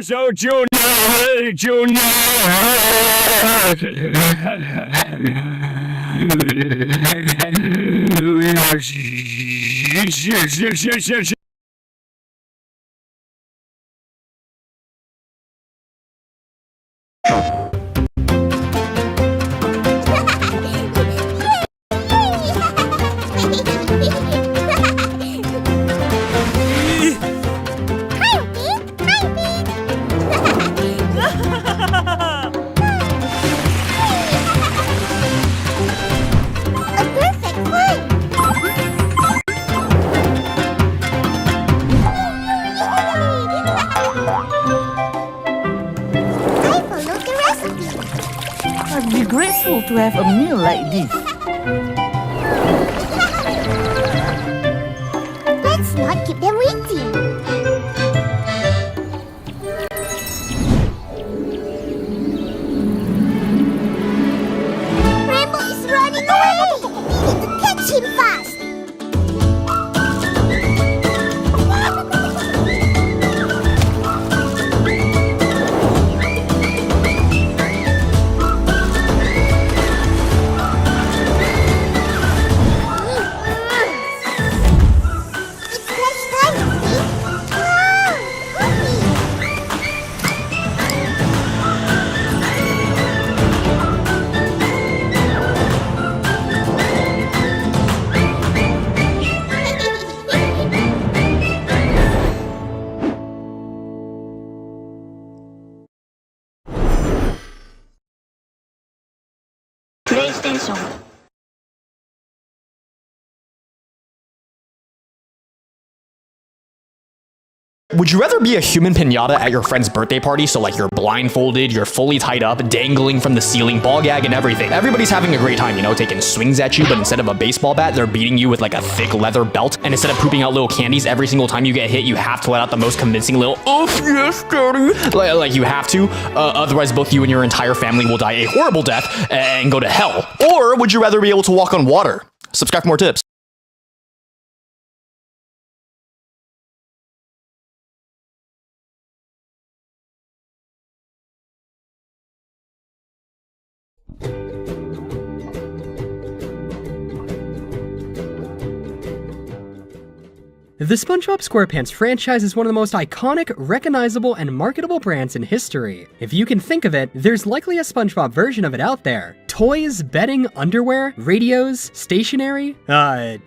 So Junior. I'd be grateful to have a meal like this. Let's not keep them waiting. Rainbow is running away! We need to catch him fast! PlayStation. Would you rather be a human piñata at your friend's birthday party, so like you're blindfolded, you're fully tied up, dangling from the ceiling, ball gag and everything? Everybody's having a great time, you know, taking swings at you, but instead of a baseball bat, they're beating you with like a thick leather belt, and instead of pooping out little candies every single time you get hit, you have to let out the most convincing little "oof, yes, daddy," like you have to, otherwise both you and your entire family will die a horrible death and go to hell. Or would you rather be able to walk on water? Subscribe for more tips. The SpongeBob SquarePants franchise is one of the most iconic, recognizable, and marketable brands in history. If you can think of it, there's likely a SpongeBob version of it out there. Toys, bedding, underwear, radios, stationery,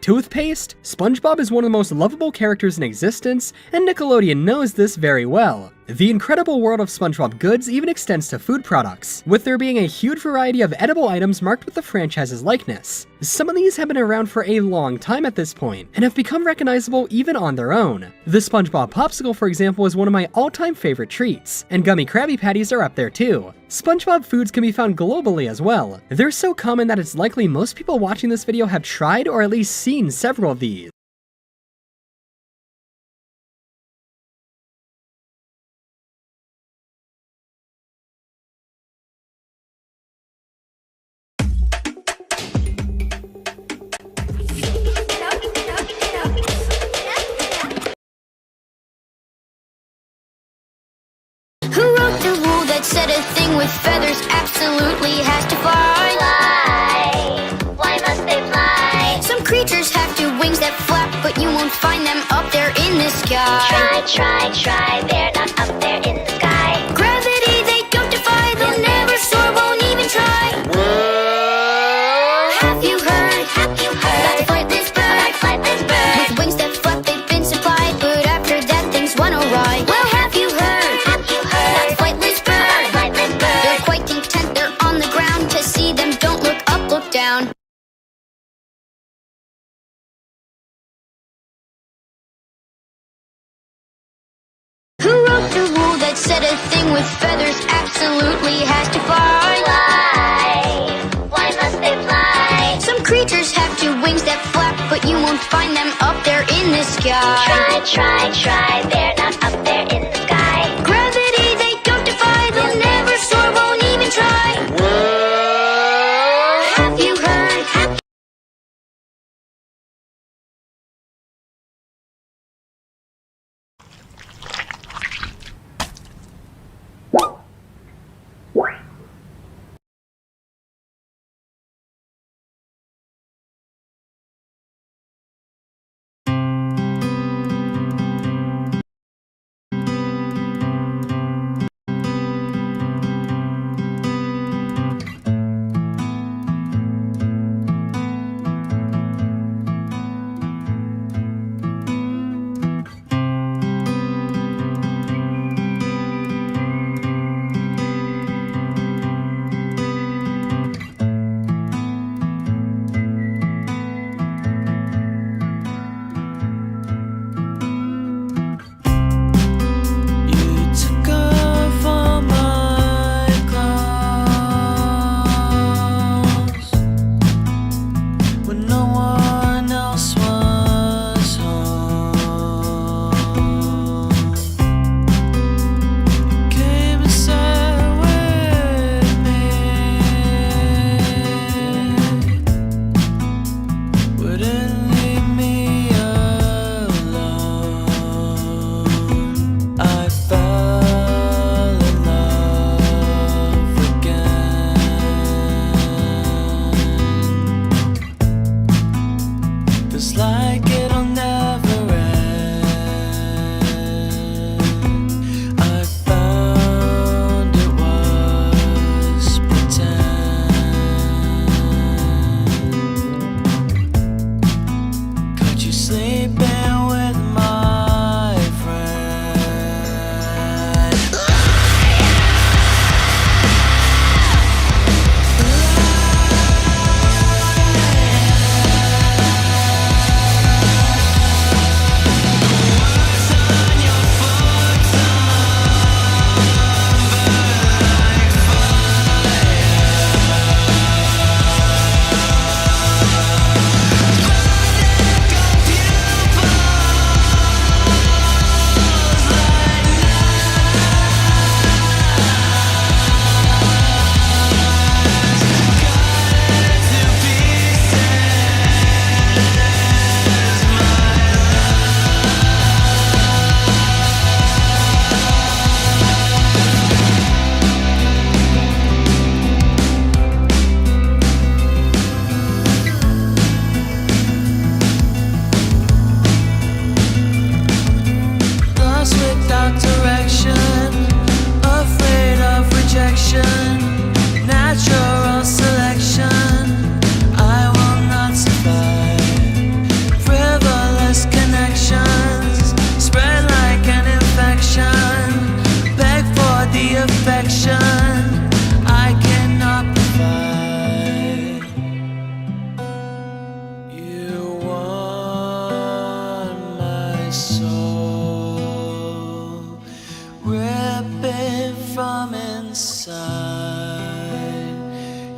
toothpaste? SpongeBob is one of the most lovable characters in existence, and Nickelodeon knows this very well. The incredible world of SpongeBob goods even extends to food products, with there being a huge variety of edible items marked with the franchise's likeness. Some of these have been around for a long time at this point, and have become recognizable even on their own. The SpongeBob Popsicle, for example, is one of my all-time favorite treats, and gummy Krabby Patties are up there too. SpongeBob foods can be found globally as well. They're so common that it's likely most people watching this video have tried or at least seen several of these. Who wrote the rule that said a thing with feathers absolutely has to fly? Fly. Why must they fly? Some creatures have two wings that flap, but you won't find them up there in the sky. Try, they're not up there in the sky. Gravity they don't defy, they'll never soar, won't even try. Have you heard? That flightless bird? With wings that flap, they've been supplied, but after that things went awry. Well, have you heard? That flightless bird? They're quite intent, they're on the ground. To see them, don't look up, look down. Who wrote the rule that said a thing with feathers absolutely has to fly? Fly. Why must they fly? Some creatures have two wings that flap, but you won't find them up there in the sky. Try, they're not up there in the sky. Gravity they don't defy, they'll never soar, won't even try.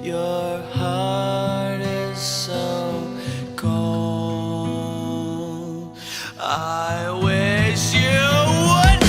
Your heart is so cold. I wish you would.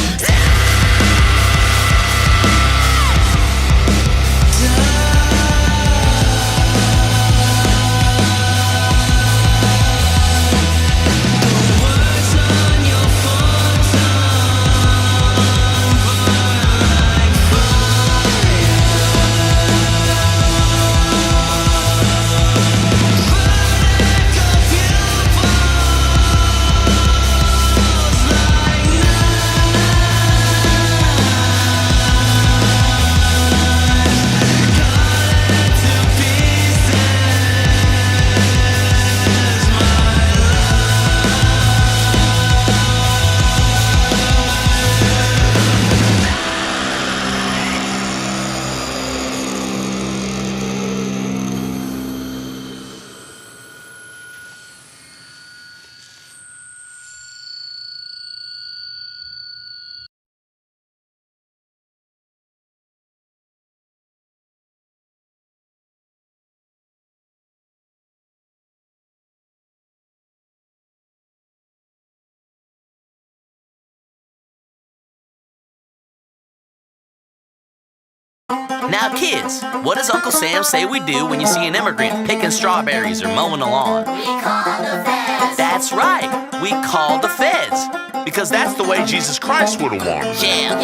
Now kids, what does Uncle Sam say we do when you see an immigrant picking strawberries or mowing the lawn? We call the feds. That's right, we call the feds. Because that's the way Jesus Christ would have wanted. Yeah.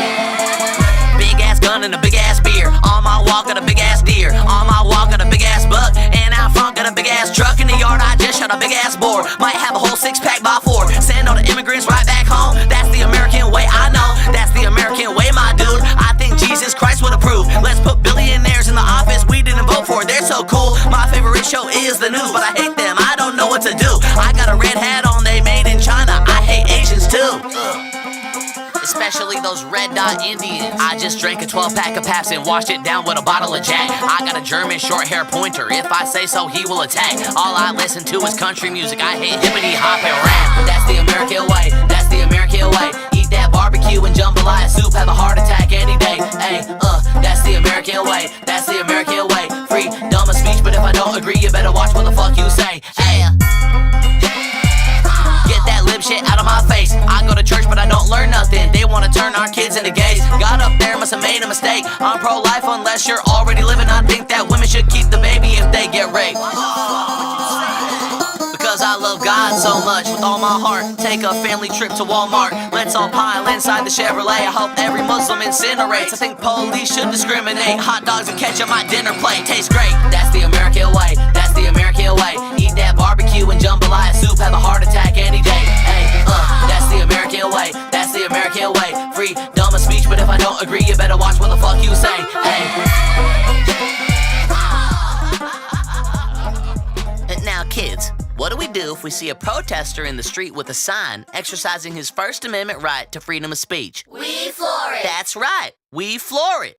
Big ass gun and a big ass beer. On my walk got a big ass deer. On my walk got a big ass buck. And out front got a big ass truck. In the yard I just shot a big ass boar. Might have a whole 6-pack by 4. Send all the immigrants right back home. That's the American way, I know. That's the American way, my dude. I think Jesus Christ would approve. Let's put billionaires in the office we didn't vote for. They're so cool. My favorite show is the news, but I hate them. I don't know what to do. I got a red hat on, they made in China. I hate Asians too. Especially those red dot Indians. I just drank a 12-pack of Pabst and washed it down with a bottle of Jack. I got a German short-hair pointer. If I say so, he will attack. All I listen to is country music. I hate hippity hop and rap. That's the American way. That's the American way. Eat that barbecue and jambalaya soup. Have a heart attack any day. Hey, that's the American way. That's the American way. Freedom of speech, but if I don't agree, you better watch what the fuck you say. Hey. Get that lib shit out of my face. I go to church but I don't learn nothing. They wanna turn our kids into gays. God up there must have made a mistake. I'm pro-life unless you're already living. I think that women should keep the baby if they get raped. Because I love God so much with all my heart. Take a family trip to Walmart. Let's all pile inside the Chevrolet. I hope every Muslim incinerates. I think police should discriminate. Hot dogs and ketchup my dinner plate. Tastes great. That's the American way. That's the American way. Eat that barbecue and jambalaya soup. Have a heart attack any day. Hey, that's the American way. That's the American way. Freedom of speech, but if I don't agree, you better watch what the fuck you say. Hey. Now kids, what do we do if we see a protester in the street with a sign exercising his First Amendment right to freedom of speech? We floor it. That's right, we floor it.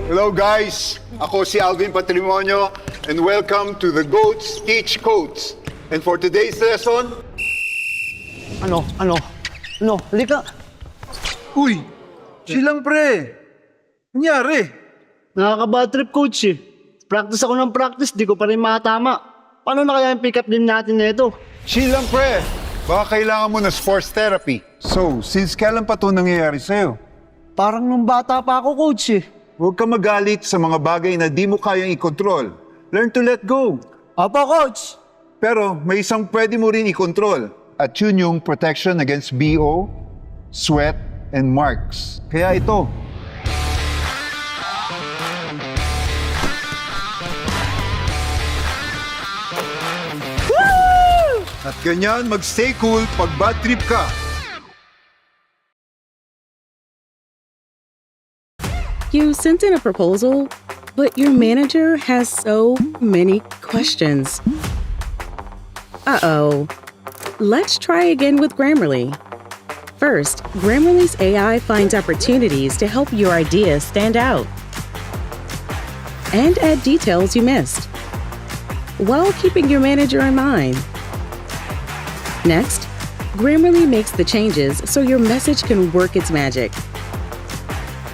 Hello guys, ako si Alvin Patrimonio and welcome to the Goats Teach Codes. And for today's lesson... Ano? Halika! Uy! Silang pre! Nangyari? Nakaka-bad trip, coach eh. Practice ako ng practice, di ko pa rin matama. Paano na kaya yung pick-up din natin na ito? Chill lang pre! Baka kailangan mo na sports therapy. So, since kailan pa ito nangyayari sa'yo? Parang nung bata pa ako, coach eh. Huwag ka magalit sa mga bagay na di mo kayang i-control. Learn to let go. Opo, coach! Pero may isang pwede mo rin i-control. At yun yung protection against BO, sweat, and marks. Kaya ito. Woo! At ganyan, mag-stay cool pag bad trip ka. You sent in a proposal, but your manager has so many questions. Uh-oh. Let's try again with Grammarly. First, Grammarly's AI finds opportunities to help your ideas stand out and add details you missed, while keeping your manager in mind. Next, Grammarly makes the changes so your message can work its magic.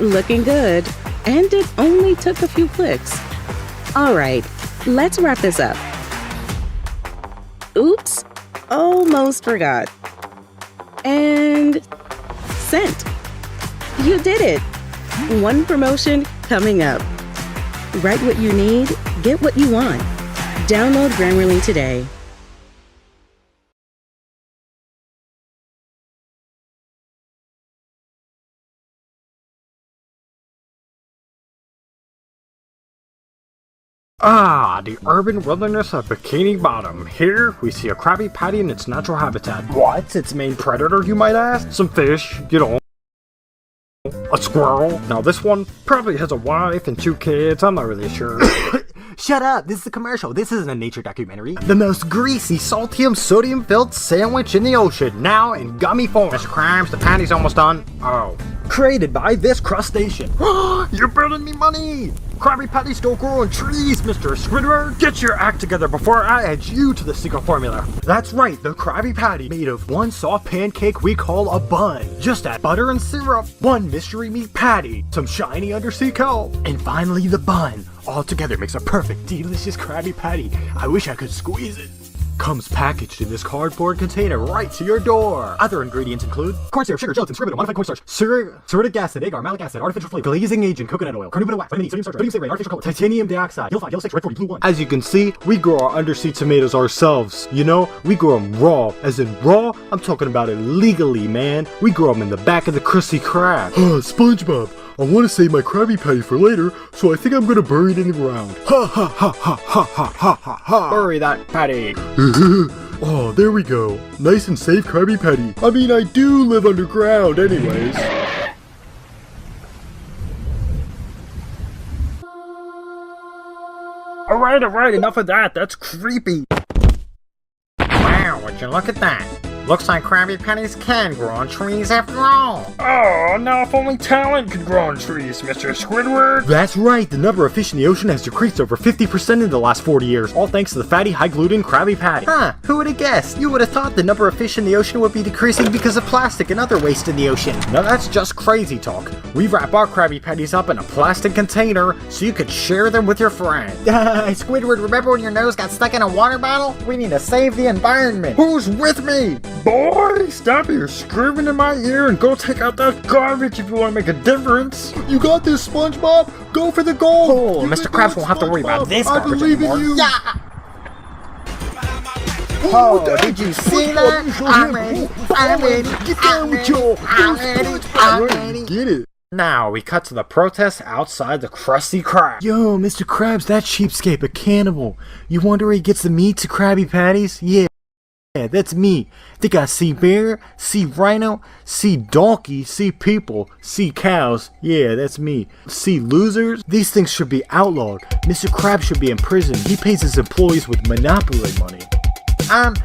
Looking good, and it only took a few clicks. All right, let's wrap this up. Oops, almost forgot. And sent. You did it. One promotion coming up. Write what you need, get what you want. Download Grammarly today. Ah, the urban wilderness of Bikini Bottom. Here, we see a Krabby Patty in its natural habitat. What's its main predator, you might ask? Some fish, you know. A squirrel. Now this one probably has a wife and 2 kids. I'm not really sure. Shut up, this is a commercial. This isn't a nature documentary. The most greasy, saltium, sodium-filled sandwich in the ocean, now in gummy form. Mr. Krabs, the patty's almost done. Oh. Created by this crustacean. You're burning me money! Krabby Patties don't grow on trees, Mr. Squidward! Get your act together before I add you to the secret formula. That's right, the Krabby Patty, made of one soft pancake we call a bun. Just add butter and syrup, one mystery meat patty, some shiny undersea kelp, and finally the bun. All together makes a perfect, delicious Krabby Patty. I wish I could squeeze it. Comes packaged in this cardboard container right to your door. Other ingredients include corn syrup, sugar, gelatin, scribbit, modified cornstarch, suric acid, agar, malic acid, artificial flavor, glazing agent, coconut oil, carnauba wax, vitamin E, sodium starch, sodium citrate, artificial color, titanium dioxide, hill 5, hill 6, red 40, blue 1. As you can see, we grow our undersea tomatoes ourselves. You know, we grow them raw. As in raw, I'm talking about it legally, man. We grow them in the back of the Krusty Krab. SpongeBob, I want to save my Krabby Patty for later, so I think I'm gonna bury it in the ground. Ha ha ha ha ha ha ha ha ha. Bury that patty. Oh, there we go. Nice and safe Krabby Patty. I mean, I do live underground anyways. Alright, enough of that. That's creepy. Wow, would you look at that? Looks like Krabby Patties can grow on trees after all. Oh, now if only talent could grow on trees, Mr. Squidward. That's right, the number of fish in the ocean has decreased over 50% in the last 40 years, all thanks to the fatty, high-gluten Krabby Patty. Huh, who would have guessed? You would have thought the number of fish in the ocean would be decreasing because of plastic and other waste in the ocean. Now that's just crazy talk. We wrap our Krabby Patties up in a plastic container so you could share them with your friends. Squidward, remember when your nose got stuck in a water bottle? We need to save the environment. Who's with me? Boy, stop your screaming in my ear and go take out that garbage if you want to make a difference. You got this, SpongeBob. Go for the goal. Oh, Mr. Krabs won't have to worry about this I garbage believe anymore. in you. Yeah! Oh, did you see that? I'm ready. Get down with your I'm ready. Get it. Now we cut to the protest outside the Krusty Krab. Yo, Mr. Krabs, that cheapskate, a cannibal. You wonder where he gets the meat to Krabby Patties? Yeah, that's me. Think I see bear, see rhino, see donkey, see people, see cows. Yeah, that's me. See losers? These things should be outlawed. Mr. Krabs should be in prison. He pays his employees with Monopoly money.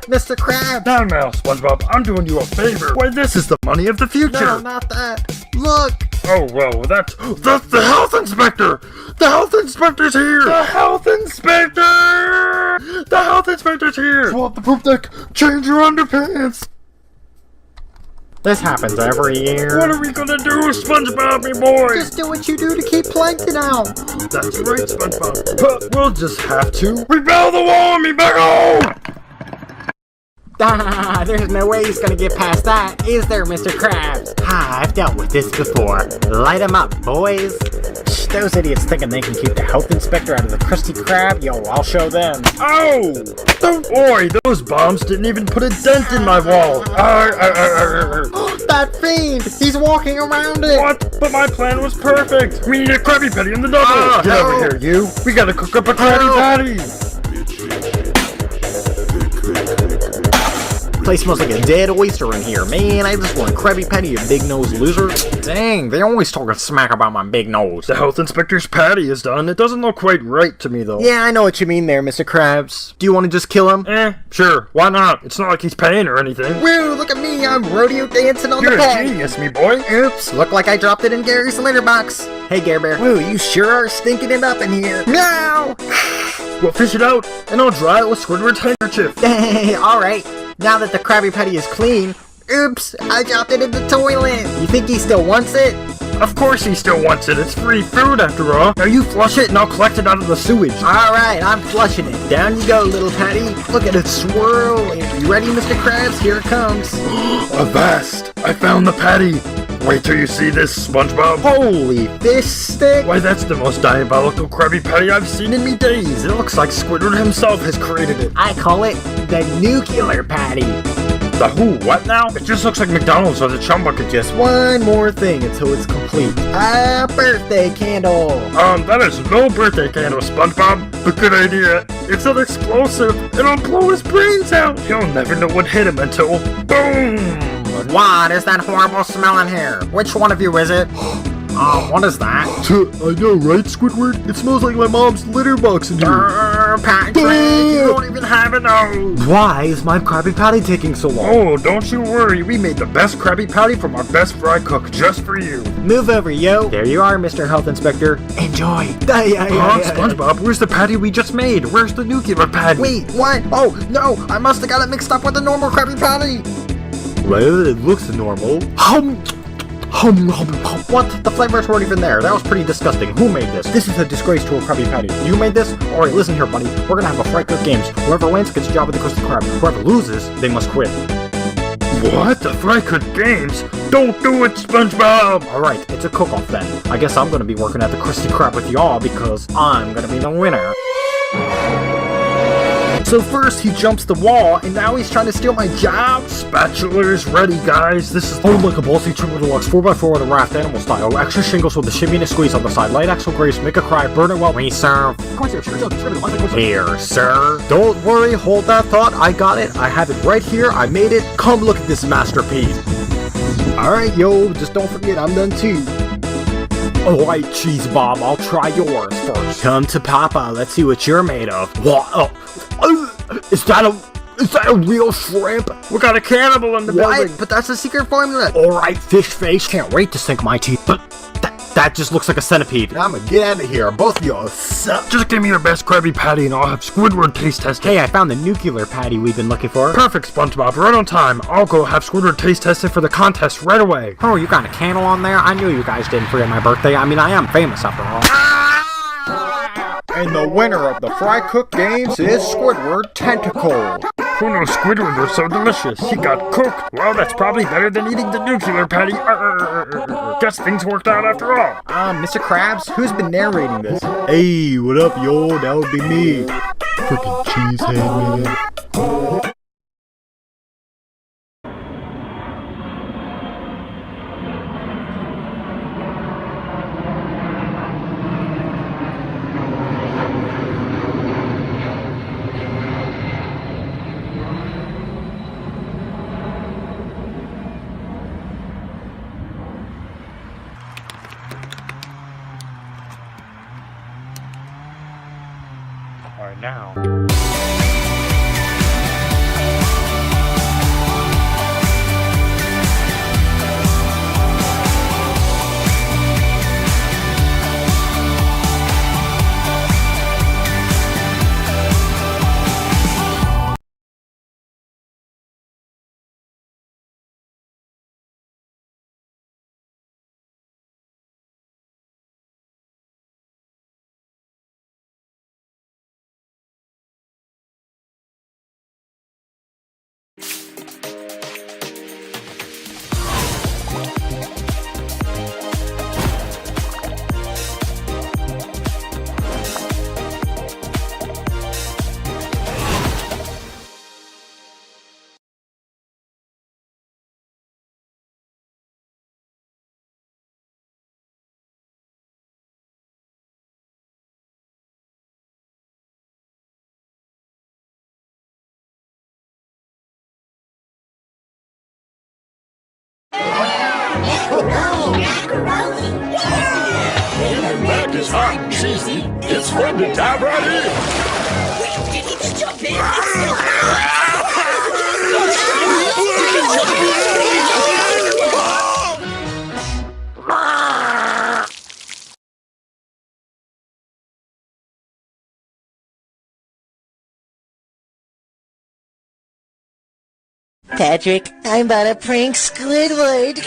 Mr. Krabs! Down now, SpongeBob. I'm doing you a favor. Why, this is the money of the future. No, not that. Look! Oh, well, that's the health inspector! The health inspector's here! The health inspector! The health inspector's here! Swap the poop deck. Change your underpants. This happens every year. What are we gonna do, SpongeBob, me boy? Just do what you do to keep plankton out. That's right, SpongeBob. We'll just have to rebuild the wall, me buggo! There's no way he's gonna get past that, is there, Mr. Krabs? I've dealt with this before. Light 'em up, boys. Shh, those idiots thinking they can keep the health inspector out of the Krusty Krab? Yo, I'll show them. Oh! Boy, those bombs didn't even put a dent in my wall. That fiend! He's walking around it! What? But my plan was perfect. We need a Krabby Patty in the double. Get over here, you. We gotta cook up a Krabby Patty. Place smells like a dead oyster in here. Man, I just want a Krabby Patty, you big nose loser. Dang, they always talking smack about my big nose. The health inspector's patty is done. It doesn't look quite right to me, though. Yeah, I know what you mean there, Mr. Krabs. Do you want to just kill him? Sure. Why not? It's not like he's paying or anything. Woo, look at me. I'm rodeo dancing on the peg. You're a genius, me boy. Oops, look like I dropped it in Gary's litter box. Hey, Gare Bear. Woo, you sure are stinking it up in here. Meow! We'll fish it out, and I'll dry it with Squidward's handkerchief. Hey, alright. Now that the Krabby Patty is clean, oops, I dropped it in the toilet. You think he still wants it? Of course he still wants it. It's free food after all. Now you flush it and I'll collect it out of the sewage. Alright, I'm flushing it. Down you go, little patty. Look at it swirl. You ready, Mr. Krabs? Here it comes. Avast! I found the patty. Wait till you see this, SpongeBob. Holy fish stick! Why, that's the most diabolical Krabby Patty I've seen in me days. It looks like Squidward himself has created it. I call it the nuclear patty. The who? What now? It just looks like McDonald's with a chum bucket. Just one more thing until it's complete. A birthday candle. That is no birthday candle, SpongeBob. But good idea. It's an explosive. It'll blow his brains out. He'll never know what hit him until boom. But what is that horrible smell in here? Which one of you is it? What is that? I know, right, Squidward? It smells like my mom's litter box in here. Patrick, you don't even have it though. Why is my Krabby Patty taking so long? Oh, don't you worry. We made the best Krabby Patty from our best fry cook just for you. Move over, yo. There you are, Mr. Health Inspector. Enjoy. SpongeBob, where's the patty we just made? Where's the nuclear patty? Wait, what? Oh, no, I must have got it mixed up with the normal Krabby Patty. Well, it looks normal. What? The flavors weren't even there. That was pretty disgusting. Who made this? This is a disgrace to a Krabby Patty. You made this? Alright, listen here, buddy. We're gonna have a Fry Cook Games. Whoever wins gets a job with the Krusty Krab. Whoever loses, they must quit. What? The Fry Cook Games? Don't do it, SpongeBob! Alright, it's a cook-off then. I guess I'm gonna be working at the Krusty Krab with y'all because I'm gonna be the winner. So first he jumps the wall, and now he's trying to steal my job? Spatula's ready, guys. This is like a ballsy triple deluxe 4x4 with a raft animal style. Extra shingles with a shimmy and a squeeze on the side. Light axle grace, make a cry, burn it while we serve. Here, sir. Don't worry, hold that thought. I got it. I have it right here. I made it. Come look at this masterpiece. Alright, yo, just don't forget I'm done too. Alright, Cheese Bob, I'll try yours first. Come to Papa, let's see what you're made of. What? Is that a real shrimp? We got a cannibal in the building. But that's a secret formula. Alright, fish face. Can't wait to sink my teeth. But that just looks like a centipede. I'm gonna get out of here. Both of y'all suck. Just give me your best Krabby Patty and I'll have Squidward taste test it. Hey, I found the nuclear patty we've been looking for. Perfect, SpongeBob. Right on time. I'll go have Squidward taste test it for the contest right away. Oh, you got a candle on there? I knew you guys didn't forget my birthday. I mean, I am famous after all. And the winner of the Fry Cook Games is Squidward Tentacle. Who knew Squidward was so delicious? He got cooked. Well, that's probably better than eating the nuclear patty. Guess things worked out after all. Mr. Krabs, who's been narrating this? Hey, what up, yo? That would be me. Freaking cheesehead, man. Alright, now. The back is hot and cheesy. It's fun to dive right in. Patrick, I'm about to prank Squidward.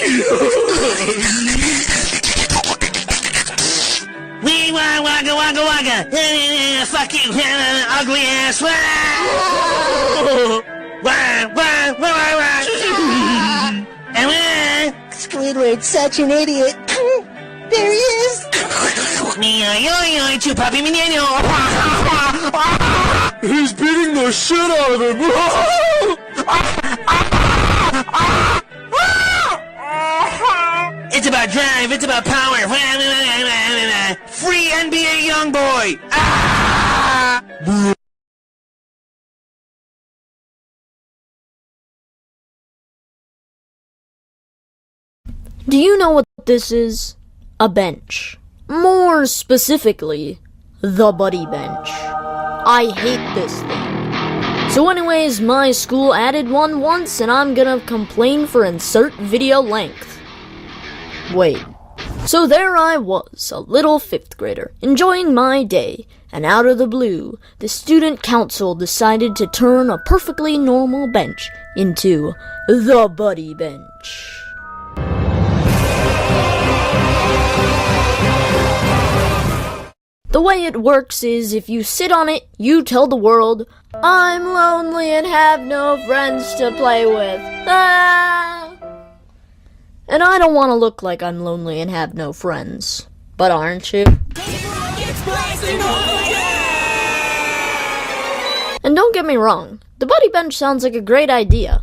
Wee wah wagga wagga wagga. Fuck you, ugly ass. Wah wah wah wah wah. Squidward's such an idiot. There he is. He's beating the shit out of him. It's about drive, it's about power. Free NBA Youngboy. Do you know what this is? A bench. More specifically, the buddy bench. I hate this thing. So anyways, my school added one once and I'm gonna complain for insert video length. Wait. So there I was, a little 5th grader, enjoying my day, and out of the blue, the student council decided to turn a perfectly normal bench into the buddy bench. The way it works is if you sit on it, you tell the world, I'm lonely and have no friends to play with. Ah! And I don't want to look like I'm lonely and have no friends. But aren't you? And don't get me wrong, the buddy bench sounds like a great idea.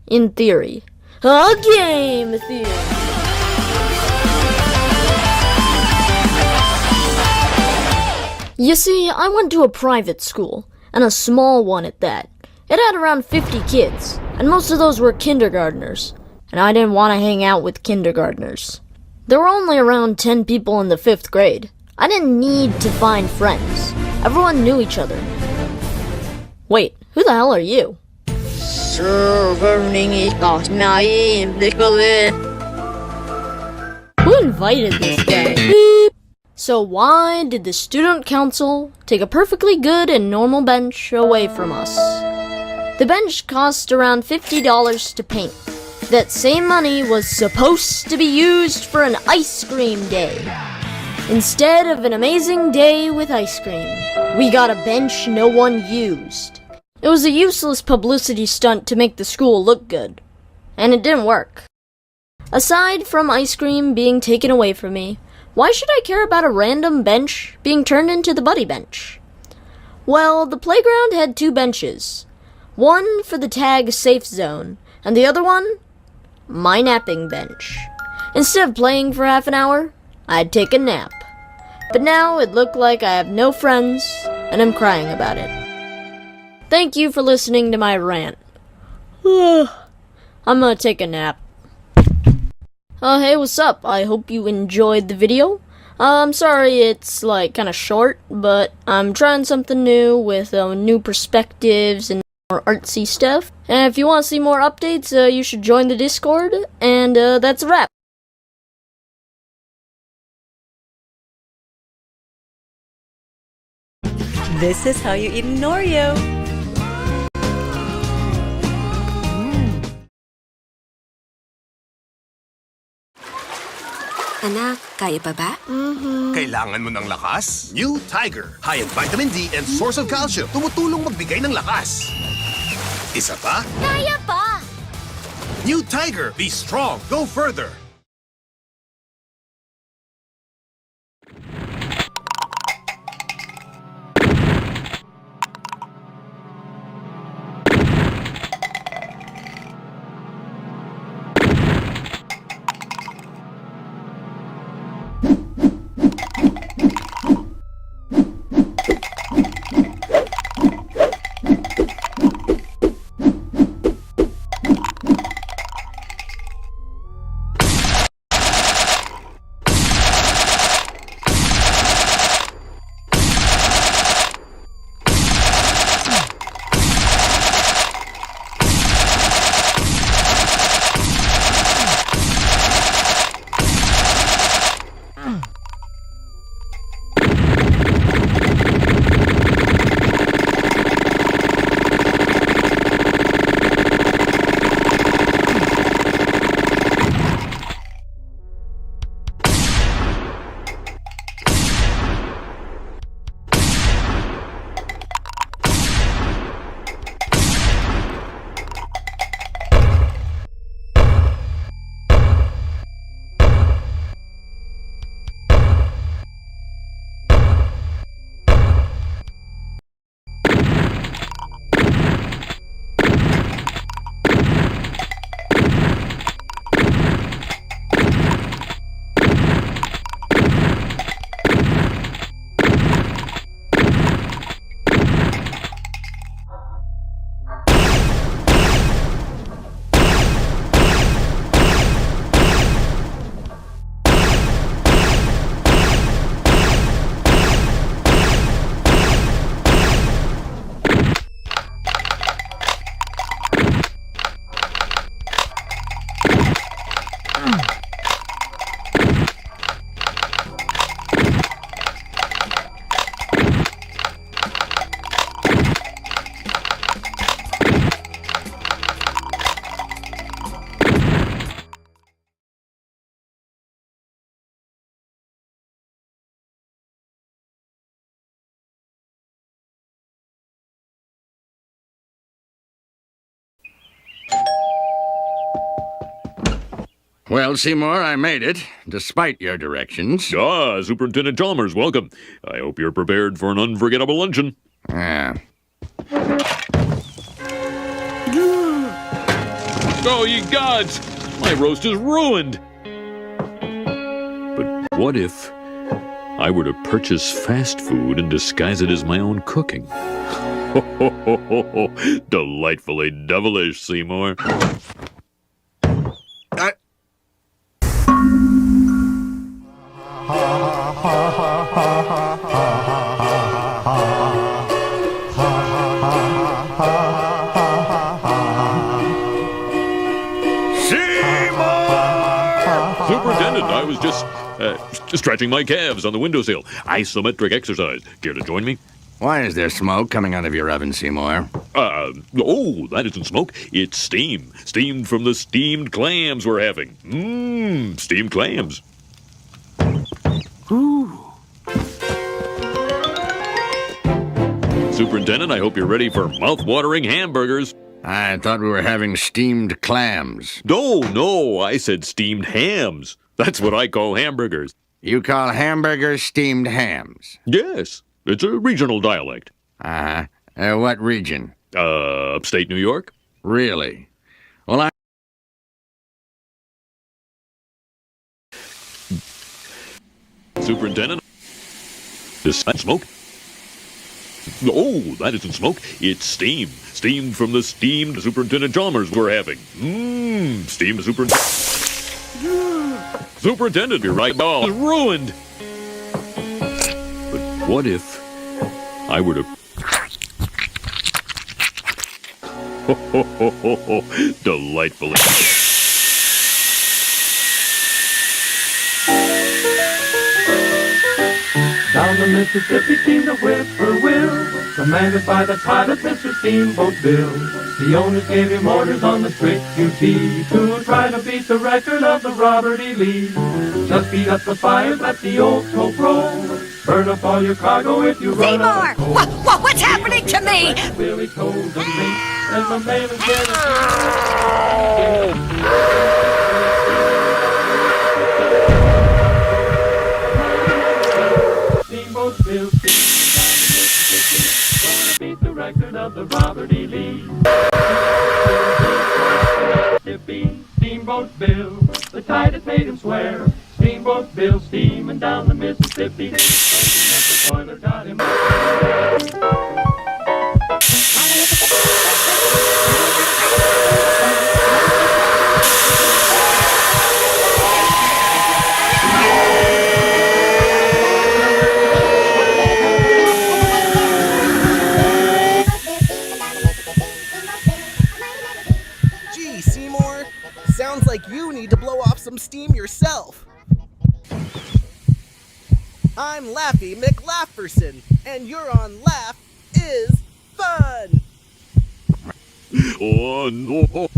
In theory. A game theory. You see, I went to a private school, and a small one at that. It had around 50 kids, and most of those were kindergartners, and I didn't want to hang out with kindergartners. There were only around 10 people in the 5th grade. I didn't need to find friends. Everyone knew each other. Wait, who the hell are you? Who invited this guy? Beep. So why did the student council take a perfectly good and normal bench away from us? The bench cost around $50 to paint. That same money was supposed to be used for an ice cream day. Instead of an amazing day with ice cream, we got a bench no one used. It was a useless publicity stunt to make the school look good. And it didn't work. Aside from ice cream being taken away from me, why should I care about a random bench being turned into the buddy bench? Well, the playground had 2 benches. One for the tag safe zone, and the other one, my napping bench. Instead of playing for half an hour, I'd take a nap. But now it looked like I have no friends, and I'm crying about it. Thank you for listening to my rant. I'm gonna take a nap. Hey, what's up? I hope you enjoyed the video. I'm sorry it's kinda short, but I'm trying something new with new perspectives and more artsy stuff. And if you want to see more updates, you should join the Discord, and that's a wrap. This is how you eat an Oreo. Anak, kaya pa ba? Kailangan mo ng lakas? New Tiger. High in vitamin D and source of calcium. Tumutulong magbigay ng lakas. Isa pa? Kaya pa! New Tiger. Be strong. Go further. Well, Seymour, I made it, despite your directions. Ah, Superintendent Chalmers, welcome. I hope you're prepared for an unforgettable luncheon. Yeah. Oh, ye gods! My roast is ruined! But what if I were to purchase fast food and disguise it as my own cooking? Ho, ho, ho, ho, ho. Delightfully devilish, Seymour. Superintendent, I was just stretching my calves on the windowsill. Isometric exercise. Care to join me? Why is there smoke coming out of your oven, Seymour? Oh, that isn't smoke. It's steam. Steamed from the steamed clams we're having. Mmm, steamed clams. Ooh. Superintendent, I hope you're ready for mouth-watering hamburgers. I thought we were having steamed clams. No, I said steamed hams. That's what I call hamburgers. You call hamburgers steamed hams? Yes, it's a regional dialect. Uh-huh. What region? Upstate New York. Really? Well, Superintendent, this smoke? Oh, that isn't smoke. It's steam. Steamed from the steamed Superintendent Chalmers we're having. Mmm, steamed Superintendent. Superintendent, you're right. Oh, it's ruined. But what if I were to... Ho, ho, ho, ho, ho. Delightfully. Down the Mississippi steamed a whippoorwill, commanded by the pilot, Mr. Steamboat Bill. The owners gave him orders on the strict QT to try to beat the record of the Robert E. Lee. Just beat up the fires, let the old smoke roll, burn up all your cargo if you run out of coal. What's happening to me? Billy told the mate, and the man is dead. Steamboat Bill, gonna beat the record of the Robert E. Lee. Steamboat Bill, the tide has made him swear. Steamboat Bill steaming down the Mississippi. The boiler got him. Gee, Seymour, sounds like you need to blow off some steam yourself. I'm Laffy McLafferson, and you're on Laugh is Fun! Oh, no.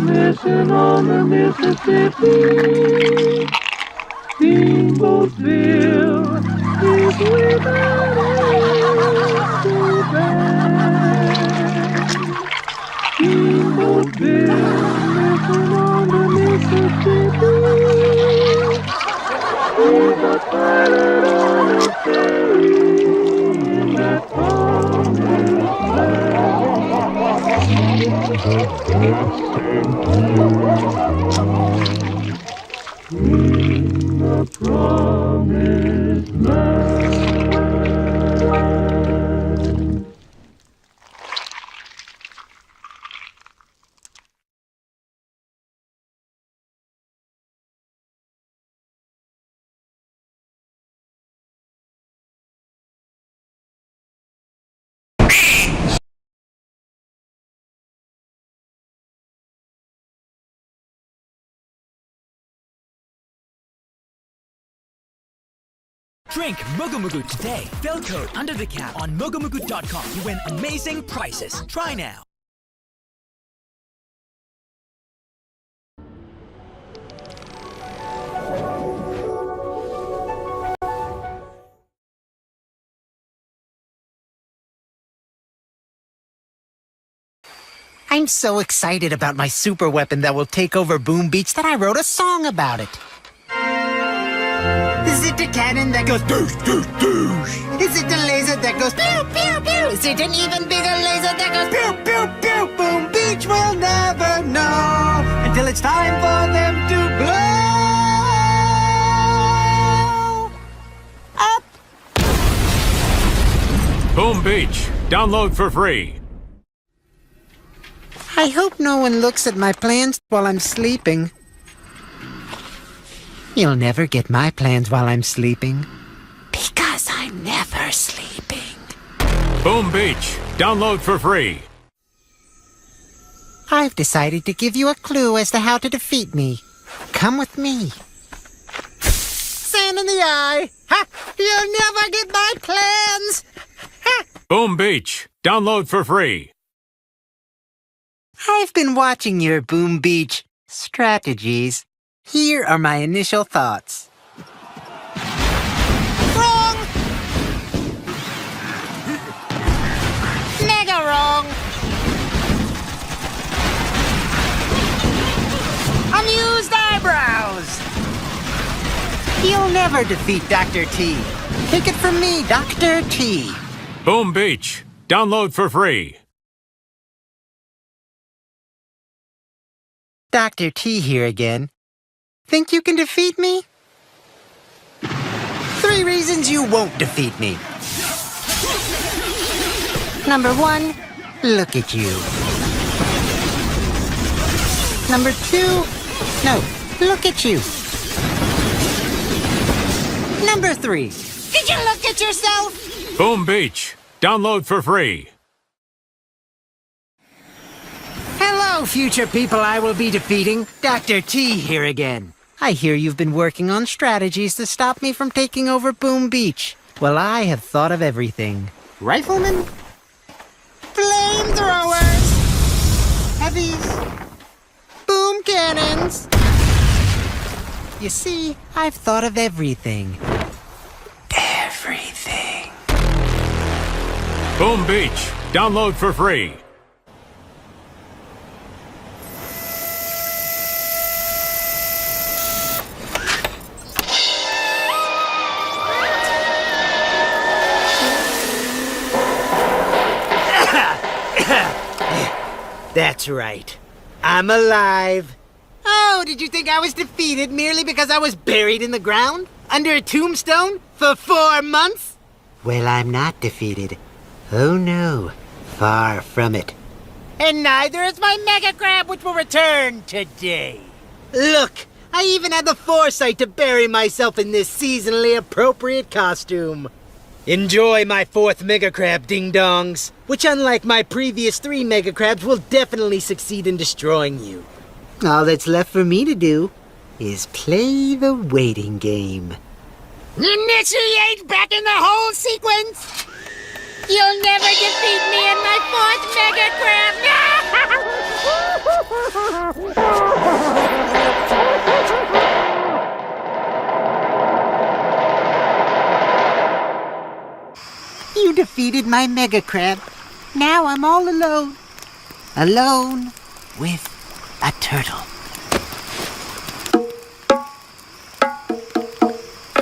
Listen on the Mississippi. Steamboatville is without end so bad. Steamboatville, listen on the Mississippi. He's a pilot on a ferry that promised land. Drink Mogu Mogu today. Fill code under the cap on mogumogu.com to win amazing prizes. Try now. I'm so excited about my super weapon that will take over Boom Beach that I wrote a song about it. Is it a cannon that goes doosh, doosh, doosh? Is it a laser that goes pew, pew, pew? Is it an even bigger laser that goes pew, pew, pew? Boom Beach will never know until it's time for them to blow up. Boom Beach. Download for free. I hope no one looks at my plans while I'm sleeping. You'll never get my plans while I'm sleeping. Because I'm never sleeping. Boom Beach. Download for free. I've decided to give you a clue as to how to defeat me. Come with me. Sand in the eye! Ha! You'll never get my plans! Ha! Boom Beach. Download for free. I've been watching your Boom Beach strategies. Here are my initial thoughts. Wrong! Mega wrong! Amused eyebrows! You'll never defeat Dr. T. Take it from me, Dr. T. Boom Beach. Download for free. Dr. T here again. Think you can defeat me? 3 reasons you won't defeat me. Number 1, look at you. Number 2, no, look at you. Number 3, did you look at yourself? Boom Beach. Download for free. Hello, future people I will be defeating. Dr. T here again. I hear you've been working on strategies to stop me from taking over Boom Beach. Well, I have thought of everything. Riflemen? Flamethrowers? Heavies? Boom cannons? You see, I've thought of everything. Everything. Boom Beach. Download for free. That's right. I'm alive. Oh, did you think I was defeated merely because I was buried in the ground? Under a tombstone? For 4 months? Well, I'm not defeated. Oh no, far from it. And neither is my Mega Crab, which will return today. Look, I even had the foresight to bury myself in this seasonally appropriate costume. Enjoy my 4th Mega Crab, ding-dongs, which unlike my previous 3 Mega Crabs will definitely succeed in destroying you. All that's left for me to do is play the waiting game. Initiate back in the whole sequence! You'll never defeat me in my 4th Mega Crab! You defeated my Mega Crab. Now I'm all alone. Alone with a turtle.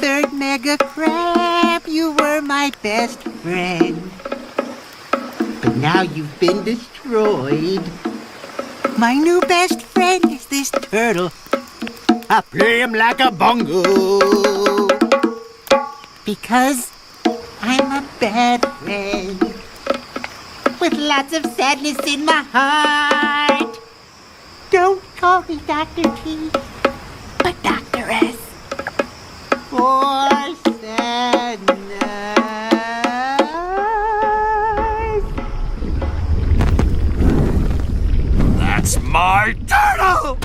3rd Mega Crab, you were my best friend. But now you've been destroyed. My new best friend is this turtle. I play him like a bongo. Because I'm a bad friend. With lots of sadness in my heart. Don't call me Dr. T, but Dr. S. For sadness. That's my turtle!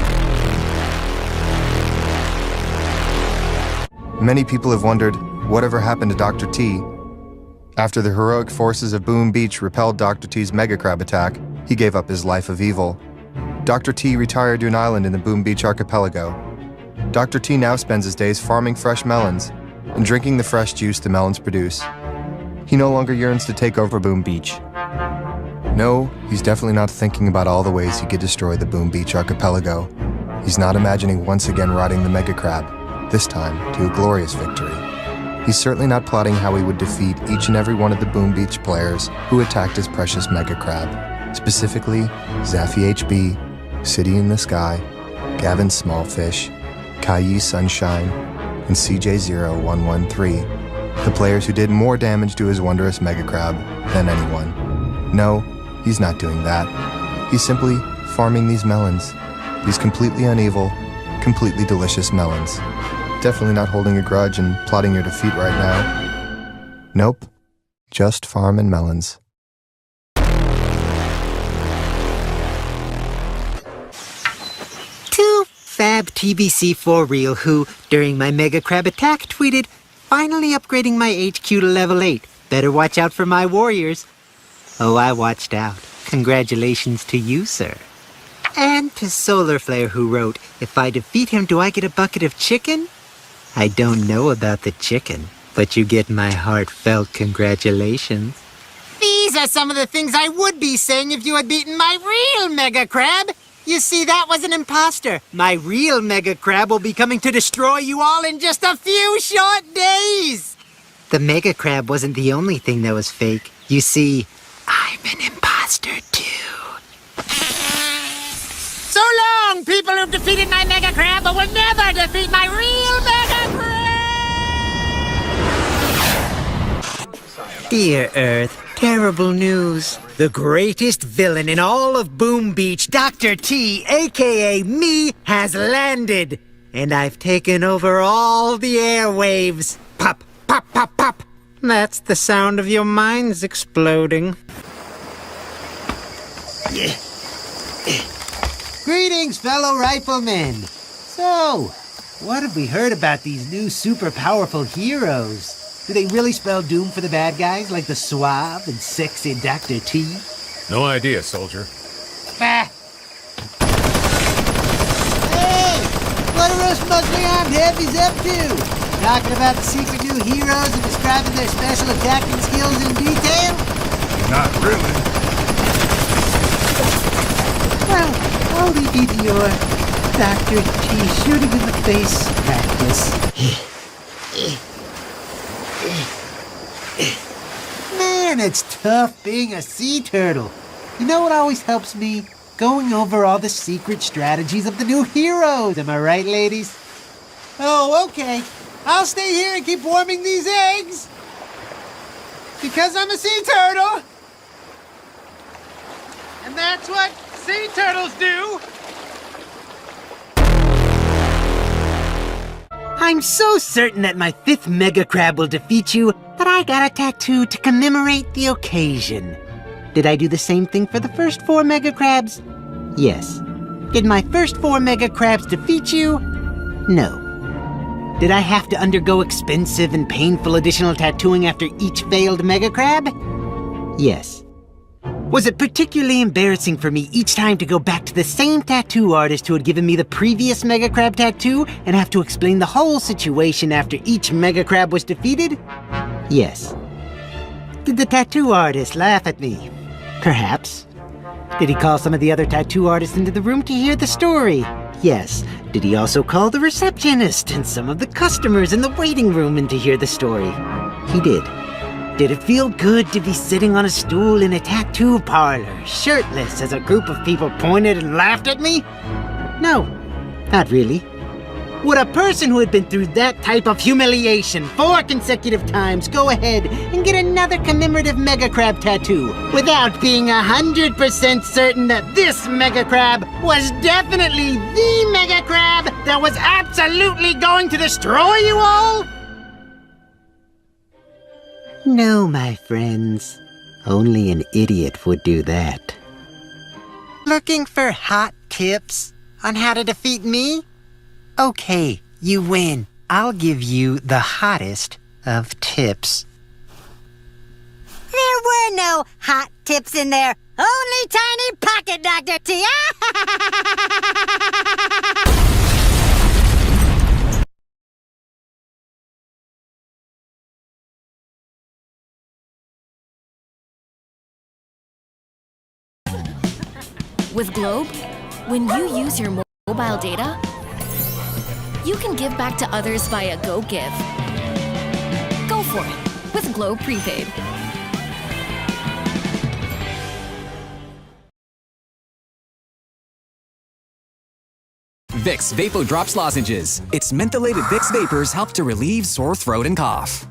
Many people have wondered, whatever happened to Dr. T? After the heroic forces of Boom Beach repelled Dr. T's mega crab attack, he gave up his life of evil. Dr. T retired to an island in the Boom Beach archipelago. Dr. T now spends his days farming fresh melons and drinking the fresh juice the melons produce. He no longer yearns to take over Boom Beach. No, he's definitely not thinking about all the ways he could destroy the Boom Beach archipelago. He's not imagining once again riding the mega crab, this time to a glorious victory. He's certainly not plotting how he would defeat each and every one of the Boom Beach players who attacked his precious mega crab, specifically Zaffy HB, City in the Sky, Gavin Smallfish, Kayi Sunshine, and CJ0113, the players who did more damage to his wondrous mega crab than anyone. No, he's not doing that. He's simply farming these melons, these completely uneven, completely delicious melons. Definitely not holding a grudge and plotting your defeat right now. Nope, just farming melons. Two fab TBC for real who, during my mega crab attack, tweeted, "Finally upgrading my HQ to level 8. Better watch out for my warriors." Oh, I watched out. Congratulations to you, sir. And to Solar Flare who wrote, "If I defeat him, do I get a bucket of chicken?" I don't know about the chicken, but you get my heartfelt congratulations. These are some of the things I would be saying if you had beaten my real mega crab. You see, that was an imposter. My real mega crab will be coming to destroy you all in just a few short days. The mega crab wasn't the only thing that was fake. You see, I'm an imposter too. So long, people who've defeated my mega crab but will never defeat my real mega crab! Dear Earth, terrible news. The greatest villain in all of Boom Beach, Dr. T, aka me, has landed. And I've taken over all the airwaves. Pop, pop, pop, pop. That's the sound of your minds exploding. Greetings, fellow riflemen. So, what have we heard about these new super powerful heroes? Do they really spell doom for the bad guys like the suave and sexy Dr. T? No idea, soldier. Bah! Hey! What are us muscly armed heavies up to? Talking about the secret new heroes and describing their special attacking skills in detail? Not really. Well, I'll leave you to your Dr. T shooting in the face practice. Man, it's tough being a sea turtle. You know what always helps me? Going over all the secret strategies of the new heroes. Am I right, ladies? Oh, okay. I'll stay here and keep warming these eggs. Because I'm a sea turtle. And that's what sea turtles do. I'm so certain that my 5th mega crab will defeat you that I got a tattoo to commemorate the occasion. Did I do the same thing for the first 4 mega crabs? Yes. Did my first 4 mega crabs defeat you? No. Did I have to undergo expensive and painful additional tattooing after each failed mega crab? Yes. Was it particularly embarrassing for me each time to go back to the same tattoo artist who had given me the previous mega crab tattoo and have to explain the whole situation after each mega crab was defeated? Yes. Did the tattoo artist laugh at me? Perhaps. Did he call some of the other tattoo artists into the room to hear the story? Yes. Did he also call the receptionist and some of the customers in the waiting room in to hear the story? He did. Did it feel good to be sitting on a stool in a tattoo parlor, shirtless, as a group of people pointed and laughed at me? No, not really. Would a person who had been through that type of humiliation 4 consecutive times go ahead and get another commemorative mega crab tattoo without being 100% certain that this mega crab was definitely the mega crab that was absolutely going to destroy you all? No, my friends. Only an idiot would do that. Looking for hot tips on how to defeat me? Okay, you win. I'll give you the hottest of tips. There were no hot tips in there. Only tiny pocket, Dr. T. With Globe, when you use your mobile data, you can give back to others via GoGive. Go for it with Globe Prepaid. Vicks Vapo Drops Lozenges. Its mentholated Vicks vapors help to relieve sore throat and cough.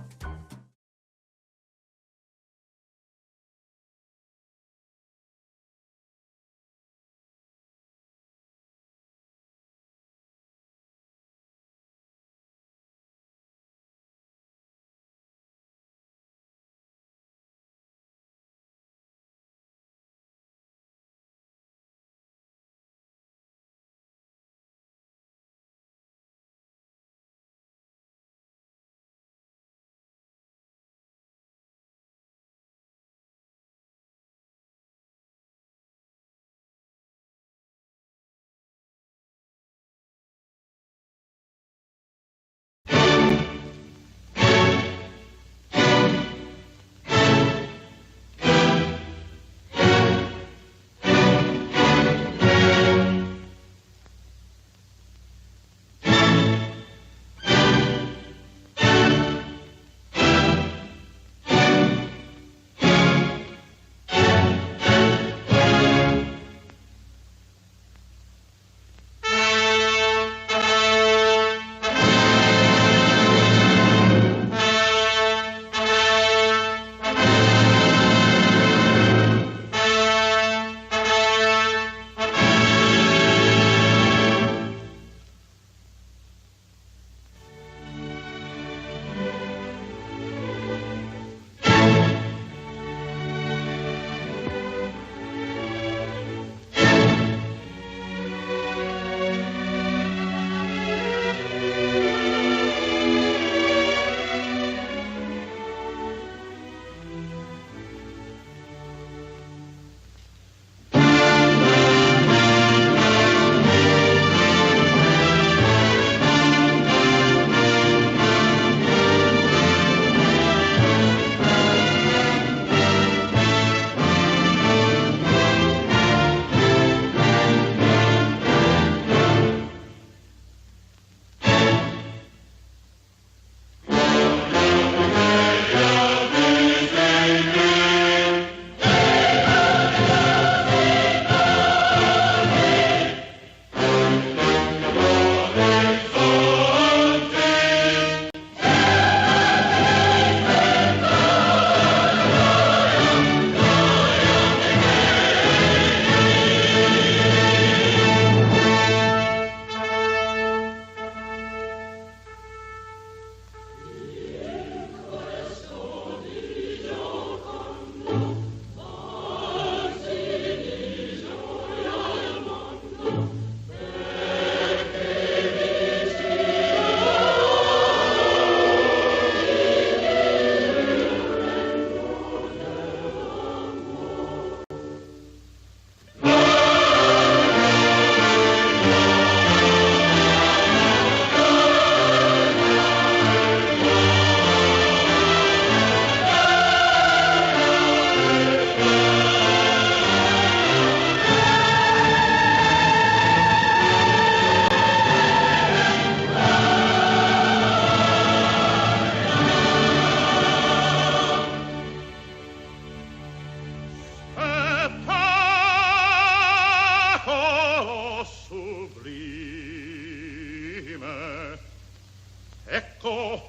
Ecco,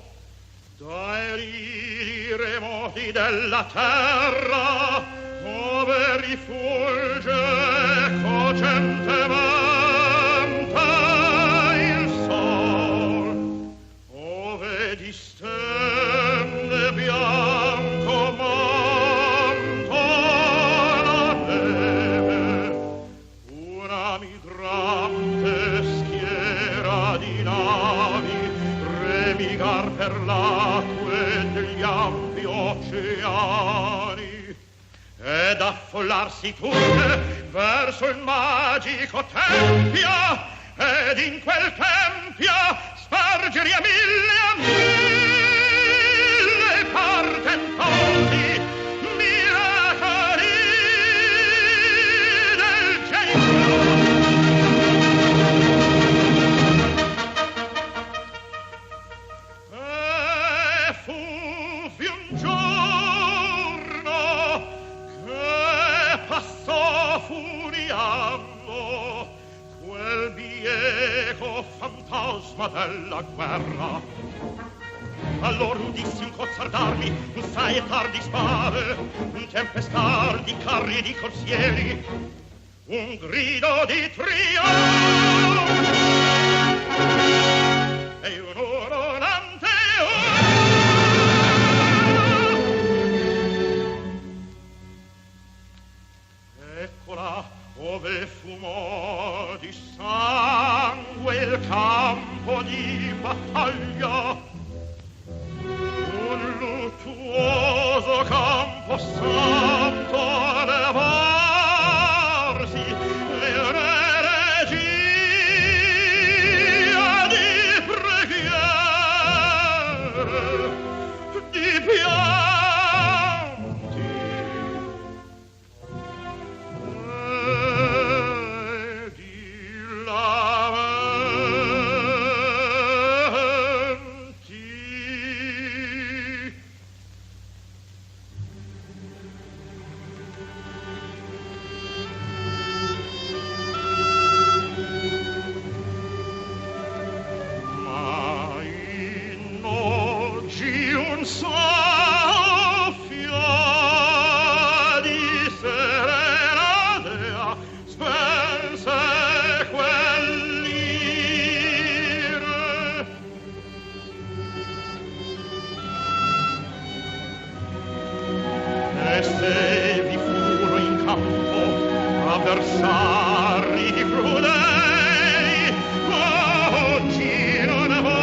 dai ridi remoti della terra, dove rifulge cocentemente il sol, ove distende bianco manto la neve, una migrante schiera di navi remigar per l'acque oceani ed affollarsi tutte verso il magico tempio ed in quel tempio spargere a mille portentosi miracoli del genio. E fu un giorno che passò furiando quel bieco fantasma della guerra. Allora udissi un cozzar d'armi, un saettar di spade, un tempestar di carri e di corsieri, un grido di trionfo e un urlante eccola ove fumò di sangue il campo di battaglia, un luttuoso campo santo a levarsi e una regia di preghiere, di pianti e di un soffio di serena dea spense quell'ire. E se vi furono in campo avversari crudeli, oggi non va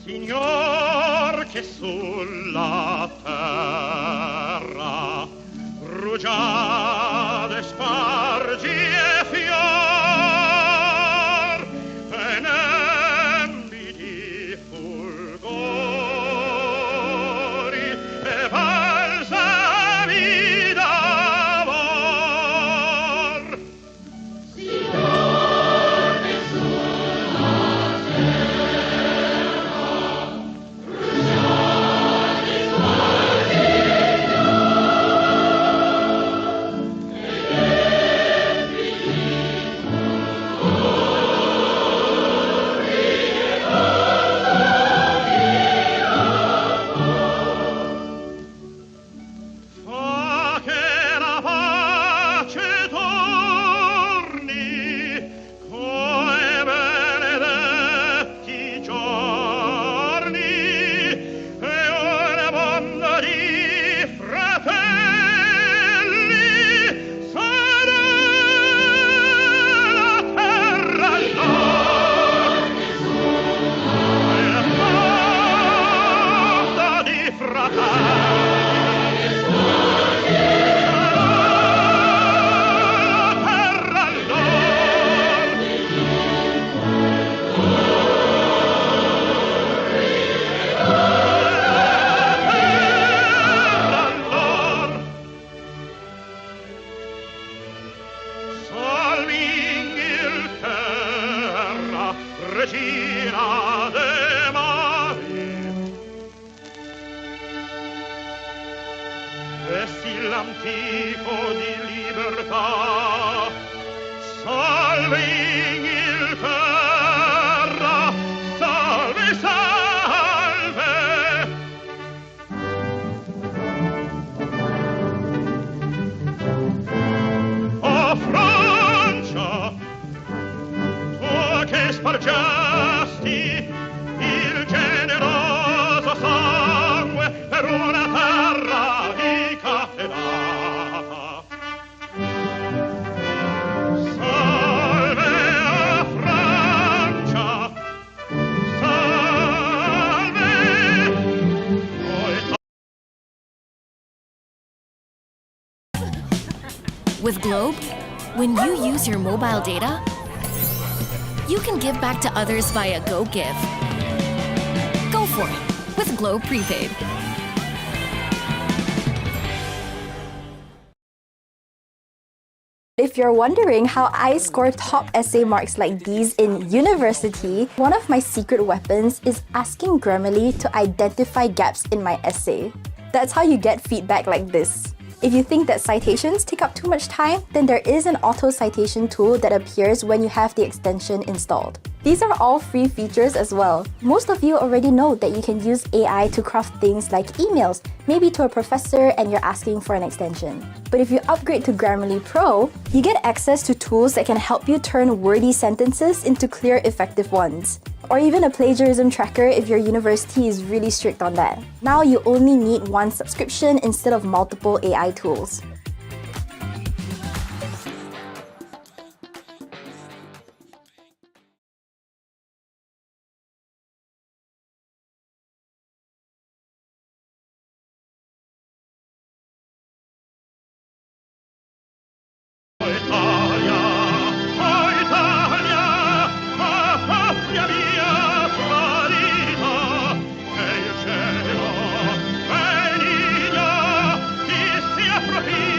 Signor che sulla terra rugiade spargi e fior e nembi di fulgori e balsami d'amor. Signor che sulla terra sì l'antico di libertà. Salve Inghilterra, salve, salve. O Francia, tu che spargesti il generoso sangue per una terra ricattenata. Salve a Francia, salve. With Globe, when you use your mobile data, you can give back to others via GoGive. Go for it with Globe Prepaid. If you're wondering how I score top essay marks like these in university, one of my secret weapons is asking Grammarly to identify gaps in my essay. That's how you get feedback like this. If you think that citations take up too much time, then there is an auto citation tool that appears when you have the extension installed. These are all free features as well. Most of you already know that you can use AI to craft things like emails, maybe to a professor and you're asking for an extension. But if you upgrade to Grammarly Pro, you get access to tools that can help you turn wordy sentences into clear, effective ones. Or even a plagiarism tracker if your university is really strict on that. Now you only need one subscription instead of multiple AI tools. Benigna, ti sia propria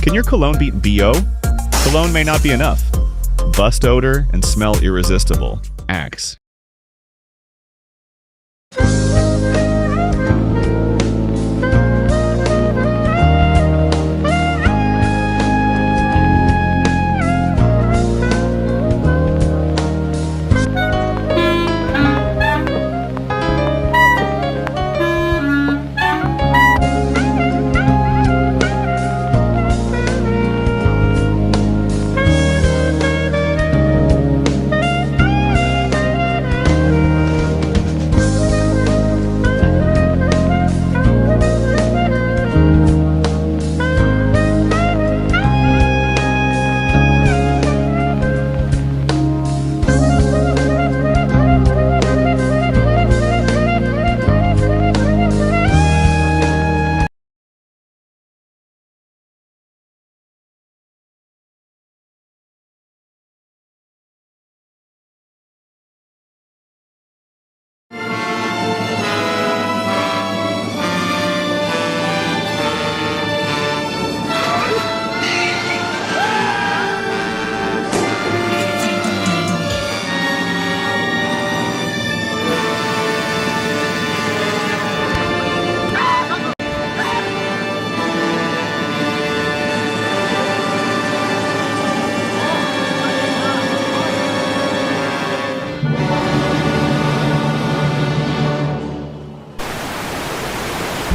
Can your cologne beat BO? Cologne may not be enough. Bust odor and smell irresistible. Axe.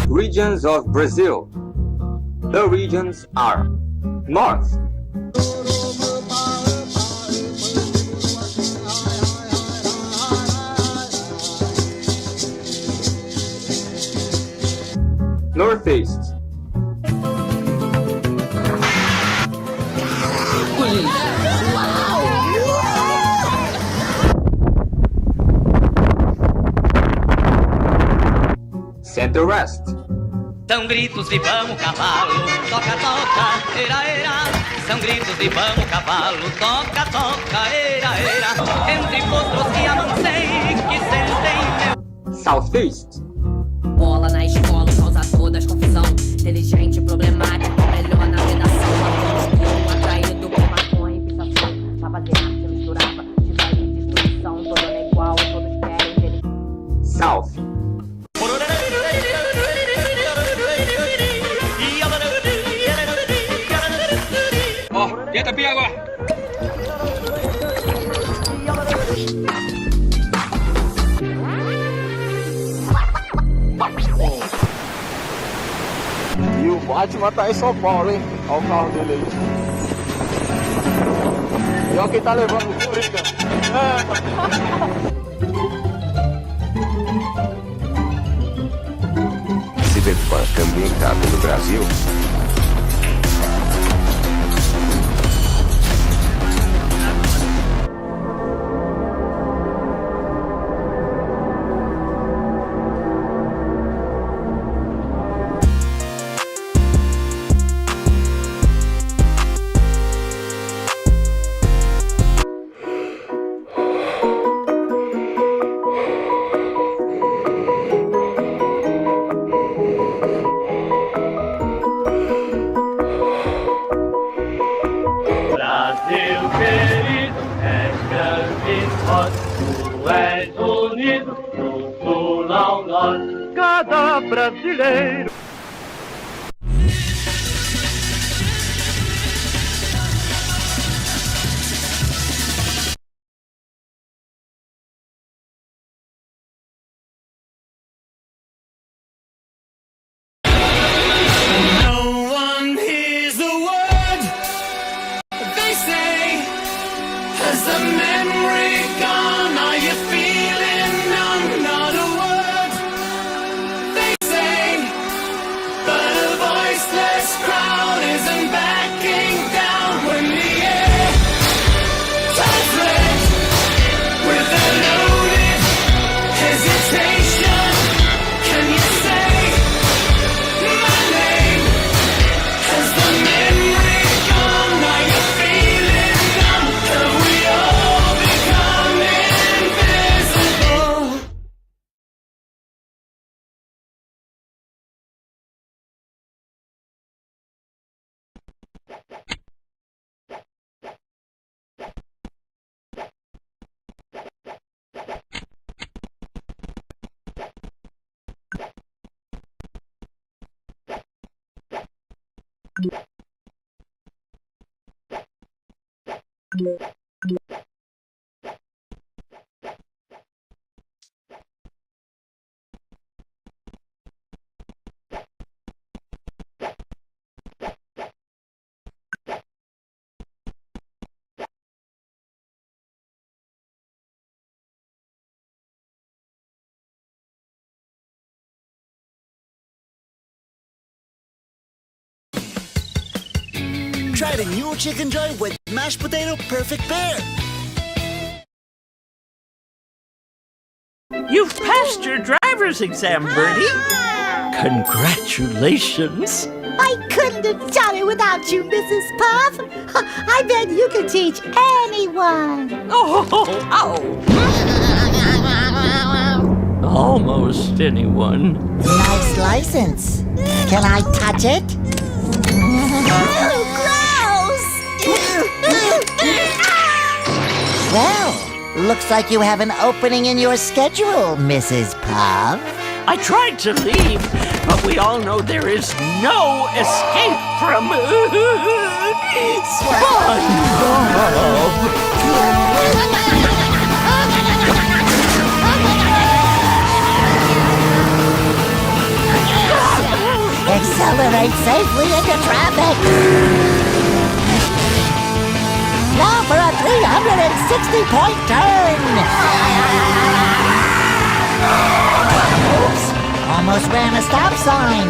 Regions of Brazil. The regions are North, Northeast, Center-West, São gritos de vamos cavalo, toca, toca, eira, eira. São gritos de vamos cavalo, toca, toca, eira, eira. Entre potros que amancei, que sentem meu... Southeast, Bola na escola causa todas confusão. Inteligente, problemático, melhor na redação. Atraído por maconha e pichação. Pra fazer arte misturava, design e destruição. Todo é igual, todos querem. South, Tenta pia agora. E o Batman tá em São Paulo, hein? Olha o carro dele aí. E olha quem tá levando o Coringa. Cyberpunk ambientado no Brasil. Brasil querido, és grande e forte, tu és unido, do sul ao norte, cada brasileiro. Try the new chicken joy with mashed potato perfect pair. You've passed your driver's exam, Bertie. Congratulations. I couldn't have done it without you, Mrs. Puff. I bet you could teach anyone. Almost anyone. Nice license. Can I touch it? Well, looks like you have an opening in your schedule, Mrs. Puff. I tried to leave, but we all know there is no escape from SpongeBob. Accelerate safely into traffic. Now for a 360-point turn. Oops, almost ran a stop sign.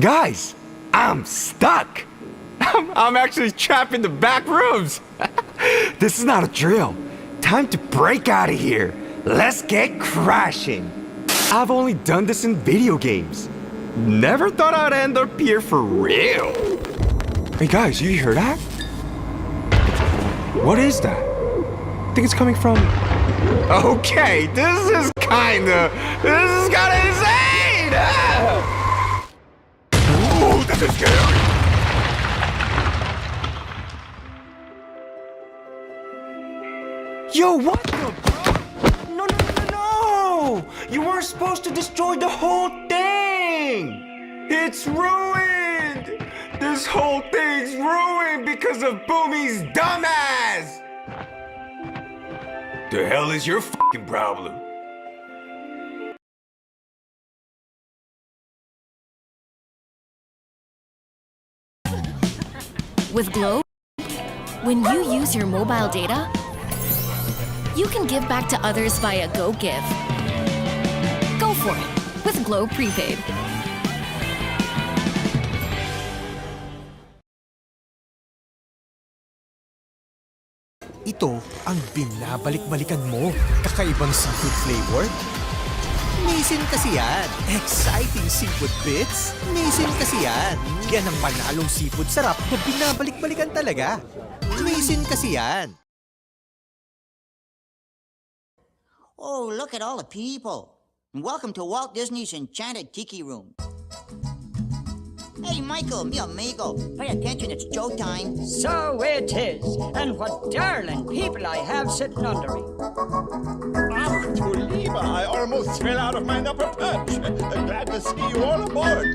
Guys, I'm stuck. I'm actually trapped in the back rooms. This is not a drill. Time to break out of here. Let's get crashing. I've only done this in video games. Never thought I'd end up here for real. Hey guys, you hear that? What is that? I think it's coming from... Okay, this is kinda insane! Ooh, this is scary! Yo, what the... No! You weren't supposed to destroy the whole thing! It's ruined! This whole thing's ruined because of Boomy's dumbass! The hell is your fucking problem? With Globe, when you use your mobile data, you can give back to others via GoGive. Go for it with Globe Prepaid. Ito ang binabalik-balikan mo. Kakaibang seafood flavor? Amazing kasi yan. Exciting seafood bits? Amazing kasi yan. Yan ang panalong seafood sarap na binabalik-balikan talaga. Amazing kasi yan. Oh, look at all the people. Welcome to Walt Disney's Enchanted Tiki Room. Hey, Michael, mi amigo, pay attention, it's Joe time. So it is, and what darling people I have sitting under me. Ah, Tulima, I almost fell out of my upper perch. Glad to see you all aboard.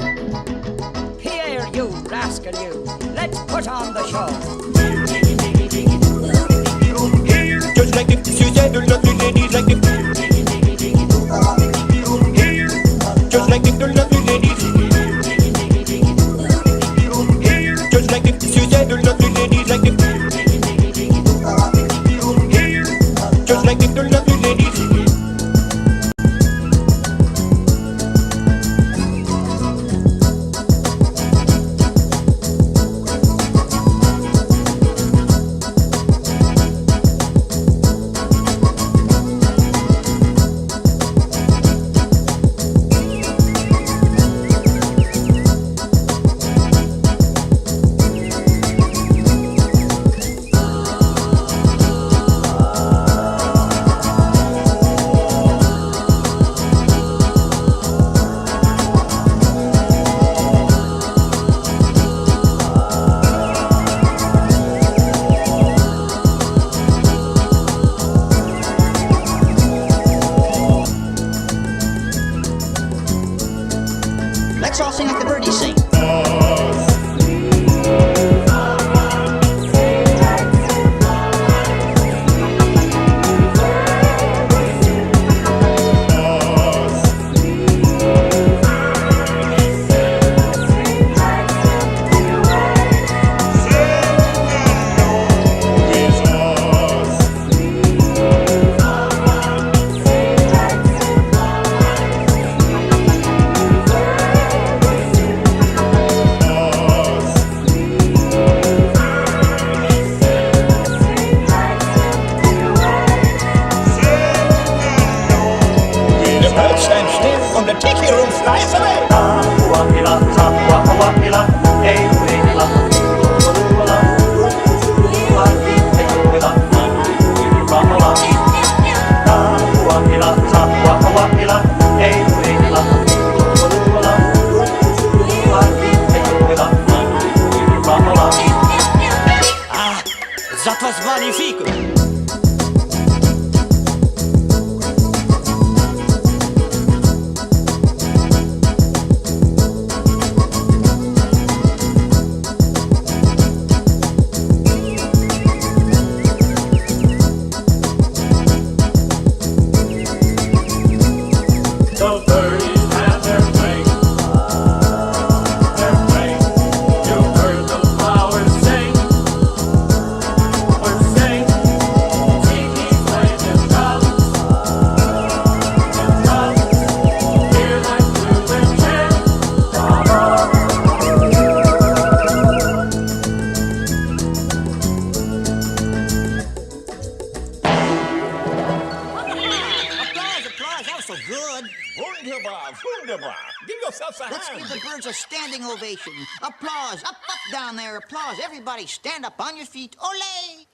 Pierre, you rascal, you. Let's put on the show. Here, just like like it, the lovely ladies. Just like it, she said, the lovely ladies like it. Just like it, the lovely ladies. Let's all sing like the birdies sing. The birds stand still and the tiki room flies away. Ah, that was magnifique! The birdies have their way. Their way. You heard the flowers sing. Or sing. Tiki's playing their drums. Their drums. Hear them through their chant. Applause, applause, that was so good. Wunderbar, wunderbar. Give yourselves a Let's hand. give the birds a standing ovation. Applause, up, up, down there, applause. Everybody stand up on your feet. Ole!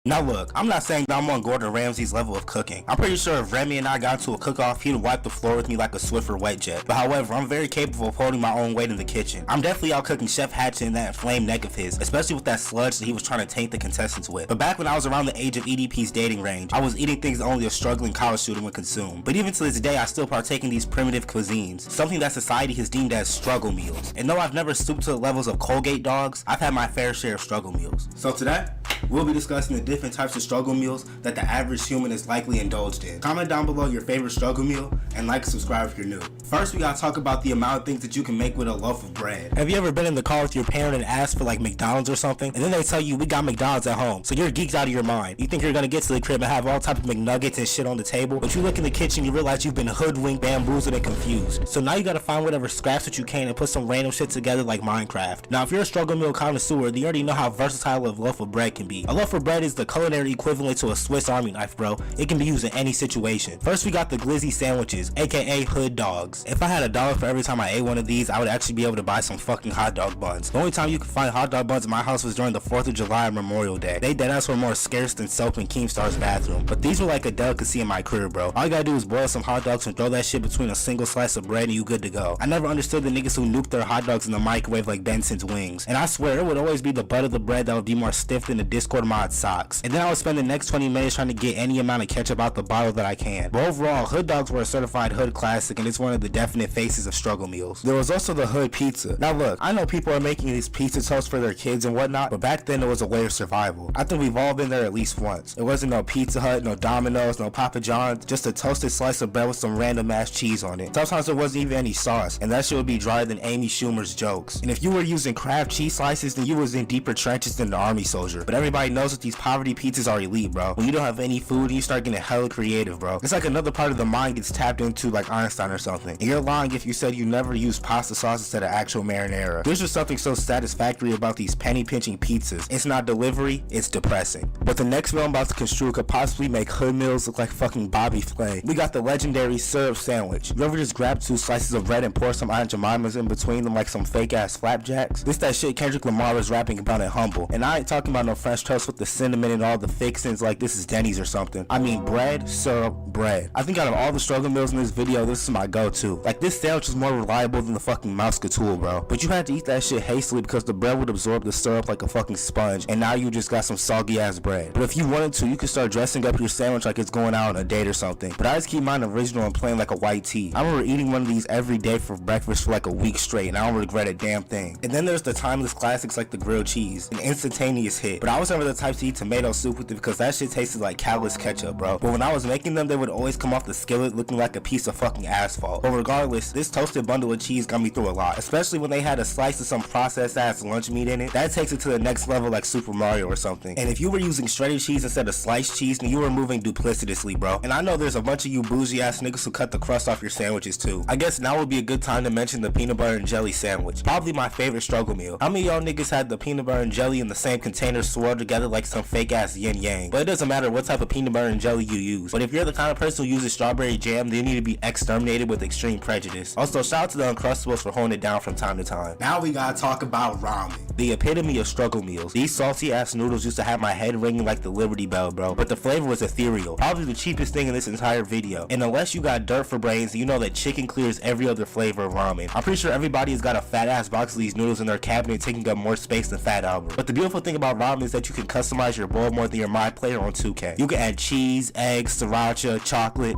Now look, I'm not saying that I'm on Gordon Ramsay's level of cooking. I'm pretty sure if Remy and I got into a cook-off, he'd wipe the floor with me like a Swiffer wet jet. But however, I'm very capable of holding my own weight in the kitchen. I'm definitely out cooking Chef Hatchet in that inflamed neck of his, especially with that sludge that he was trying to taint the contestants with. But back when I was around the age of EDP's dating range, I was eating things that only a struggling college student would consume. But even to this day, I still partake in these primitive cuisines, something that society has deemed as struggle meals. And though I've never stooped to the levels of Colgate dogs, I've had my fair share of struggle meals. So today, we'll be discussing the different types of struggle meals that the average human is likely indulged in. Comment down below your favorite struggle meal and like and subscribe if you're new. First, we gotta talk about the amount of things that you can make with a loaf of bread. Have you ever been in the car with your parent and asked for like McDonald's or something, and then they tell you we got McDonald's at home, so you're geeked out of your mind. You think you're gonna get to the crib and have all type of McNuggets and shit on the table, but you look in the kitchen, you realize you've been hoodwinked, bamboozled, and confused. So now you gotta find whatever scraps that you can and put some random shit together like Minecraft. Now, if you're a struggle meal connoisseur, then you already know how versatile a loaf of bread can be. A loaf of bread is the culinary equivalent to a Swiss Army knife, bro. It can be used in any situation. First, we got the glizzy sandwiches, aka hood dogs. If I had $1 for every time I ate one of these, I would actually be able to buy some fucking hot dog buns. The only time you could find hot dog buns in my house was during the 4th of July and Memorial Day. They deadass were more scarce than soap in Keemstar's bathroom. But these were like a delicacy in my career, bro. All you gotta do is boil some hot dogs and throw that shit between a single slice of bread and you good to go. I never understood the niggas who nuked their hot dogs in the microwave like Benson's wings. And I swear it would always be the butt of the bread that would be more stiff than the Discord mod socks. And then I would spend the next 20 minutes trying to get any amount of ketchup out the bottle that I can. But overall, hood dogs were a certified hood classic, and it's one of the definite faces of struggle meals. There was also the hood pizza. Now look, I know people are making these pizza toasts for their kids and whatnot, but back then it was a way of survival. I think we've all been there at least once. It wasn't no Pizza Hut, no Domino's, no Papa John's, just a toasted slice of bread with some random ass cheese on it. Sometimes there wasn't even any sauce, and that shit would be drier than Amy Schumer's jokes. And if you were using Kraft cheese slices, then you was in deeper trenches than the army soldier. But everybody knows that these poverty pizzas are elite, bro. When you don't have any food and you start getting hella creative, bro. It's like another part of the mind gets tapped into, like Einstein or something. And you're lying if you said you never used pasta sauce instead of actual marinara. There's just something so satisfactory about these penny pinching pizzas. It's not delivery, it's depressing. But the next meal I'm about to construe could possibly make hood meals look like fucking Bobby Flay. We got the legendary syrup sandwich. You ever just grab 2 slices of bread and pour some Aunt Jemimas in between them like some fake ass flapjacks? This that shit Kendrick Lamar was rapping about in Humble. And I ain't talking about no French toast with the cinnamon and all the fixins like this is Denny's or something. I mean bread, syrup, bread. I think out of all the struggle meals in this video, this is my go-to. Like this sandwich is more reliable than the fucking Mouscatool, bro. But you had to eat that shit hastily because the bread would absorb the syrup like a fucking sponge, and now you just got some soggy ass bread. But if you wanted to, you could start dressing up your sandwich like it's going out on a date or something. But I just keep mine original and plain like a white tea. I remember eating one of these every day for breakfast for like a week straight, and I don't regret a damn thing. And then there's the timeless classics like the grilled cheese, an instantaneous hit. But I was never the type to eat tomato soup with it because that shit tasted like callous ketchup, bro. But when I was making them, they would always come off the skillet looking like a piece of fucking asphalt. But regardless, this toasted bundle of cheese got me through a lot, especially when they had a slice of some processed ass lunch meat in it. That takes it to the next level like Super Mario or something. And if you were using shredded cheese instead of sliced cheese, then you were moving duplicitously, bro. And I know there's a bunch of you bougie ass niggas who cut the crust off your sandwiches too. I guess now would be a good time to mention the peanut butter and jelly sandwich. Probably my favorite struggle meal. How many of y'all niggas had the peanut butter and jelly in the same container swirled together like some fake ass yin yang? But it doesn't matter what type of peanut butter and jelly you use. But if you're the kind of person who uses strawberry jam, then you need to be exterminated with extreme prejudice. Also, shout out to the Uncrustables for holding it down from time to time. Now we gotta talk about ramen. The epitome of struggle meals. These salty ass noodles used to have my head ringing like the Liberty Bell, bro. But the flavor was ethereal. Probably the cheapest thing in this entire video. And unless you got dirt for brains, you know that chicken clears every other flavor of ramen. I'm pretty sure everybody has got a fat ass box of these noodles in their cabinet taking up more space than Fat Albert. But the beautiful thing about ramen is that you can customize your bowl more than your My Player on 2K. You can add cheese, eggs, sriracha, chocolate.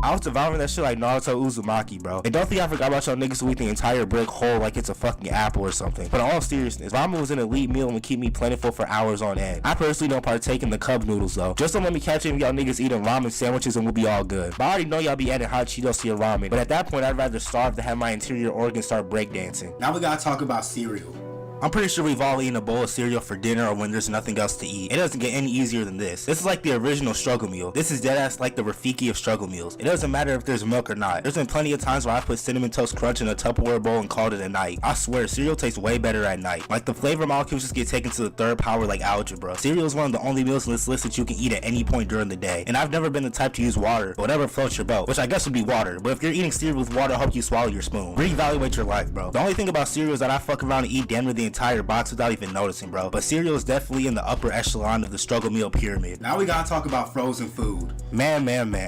I was devouring that shit like Naruto Uzumaki, bro. And don't think I forgot about y'all niggas who eat the entire brick whole like it's a fucking apple or something. But in all seriousness, ramen was an elite meal and would keep me plentiful for hours on end. I personally don't partake in the cup noodles though. Just don't let me catch any of y'all niggas eating ramen sandwiches and we'll be all good. But I already know y'all be adding hot Cheetos to your ramen. But at that point, I'd rather starve than have my interior organs start breakdancing. Now we gotta talk about cereal. I'm pretty sure we've all eaten a bowl of cereal for dinner or when there's nothing else to eat. It doesn't get any easier than this. This is like the original struggle meal. This is deadass like the Rafiki of struggle meals. It doesn't matter if there's milk or not. There's been plenty of times where I put Cinnamon Toast Crunch in a Tupperware bowl and called it a night. I swear, cereal tastes way better at night. Like the flavor molecules just get taken to the third power like algebra. Cereal is one of the only meals in this list that you can eat at any point during the day. And I've never been the type to use water, but whatever floats your boat, which I guess would be water. But if you're eating cereal with water, I hope you swallow your spoon. Reevaluate your life, bro. The only thing about cereal is that I fuck around and eat damn near the entire box without even noticing, bro. But cereal is definitely in the upper echelon of the struggle meal pyramid. Now we gotta talk about frozen food. Man.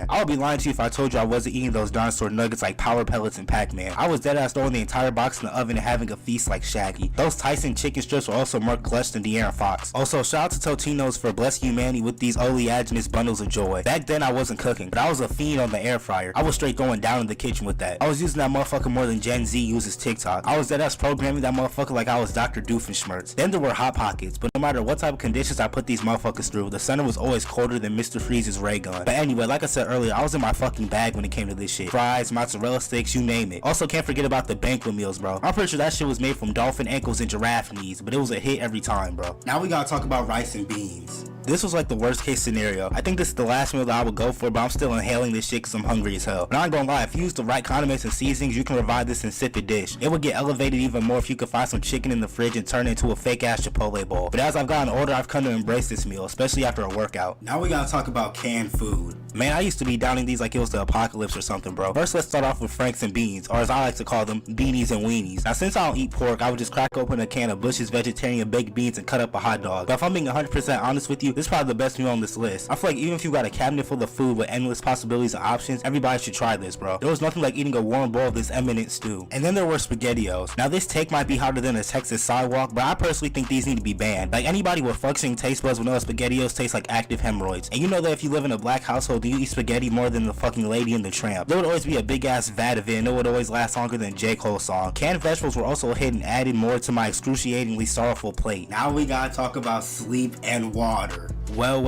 I would be lying to you if I told you I wasn't eating those dinosaur nuggets like Power Pellets and Pac-Man. I was deadass throwing the entire box in the oven and having a feast like Shaggy. Those Tyson chicken strips were also more clutch than De'Aaron Fox. Also, shout out to Totino's for blessing humanity with these oleaginous bundles of joy. Back then I wasn't cooking, but I was a fiend on the air fryer. I was straight going down in the kitchen with that. I was using that motherfucker more than Gen Z uses TikTok. I was deadass programming that motherfucker like I was Dr. Doofenshmirtz. Then there were Hot Pockets, but no matter what type of conditions I put these motherfuckers through, the center was always colder than Mr. Freeze's ray gun. But anyway, like I said earlier, I was in my fucking bag when it came to this shit. Fries, mozzarella sticks, you name it. Also, can't forget about the banquet meals, bro. I'm pretty sure that shit was made from dolphin ankles and giraffe knees, but it was a hit every time, bro. Now we gotta talk about rice and beans. This was like the worst case scenario. I think this is the last meal that I would go for, but I'm still inhaling this shit because I'm hungry as hell. But I ain't gonna lie, if you use the right condiments and seasonings, you can revive this insipid dish. It would get elevated even more if you could find some chicken in the fridge and turn it into a fake ass Chipotle bowl. But as I've gotten older, I've come to embrace this meal, especially after a workout. Now we gotta talk about canned food. Man, I used to be downing these like it was the apocalypse or something, bro. First, let's start off with Franks and Beans, or as I like to call them, beanies and weenies. Now, since I don't eat pork, I would just crack open a can of Bush's vegetarian baked beans and cut up a hot dog. But if I'm being 100% honest with you, this is probably the best meal on this list. I feel like even if you got a cabinet full of food with endless possibilities and options, everybody should try this, bro. There was nothing like eating a warm bowl of this eminent stew. And then there were SpaghettiOs. Now, this take might be hotter than a Texas sidewalk, but I personally think these need to be banned. Like, anybody with functioning taste buds will know SpaghettiOs taste like active hemorrhoids. And you know that if you live in a black household, you eat spaghetti more than the fucking Lady and the Tramp. There would always be a big ass vat of it, and it would always last longer than J. Cole's song. Canned vegetables were also a hit and added more to my excruciatingly sorrowful plate. Now we gotta talk about sleep and water. Well,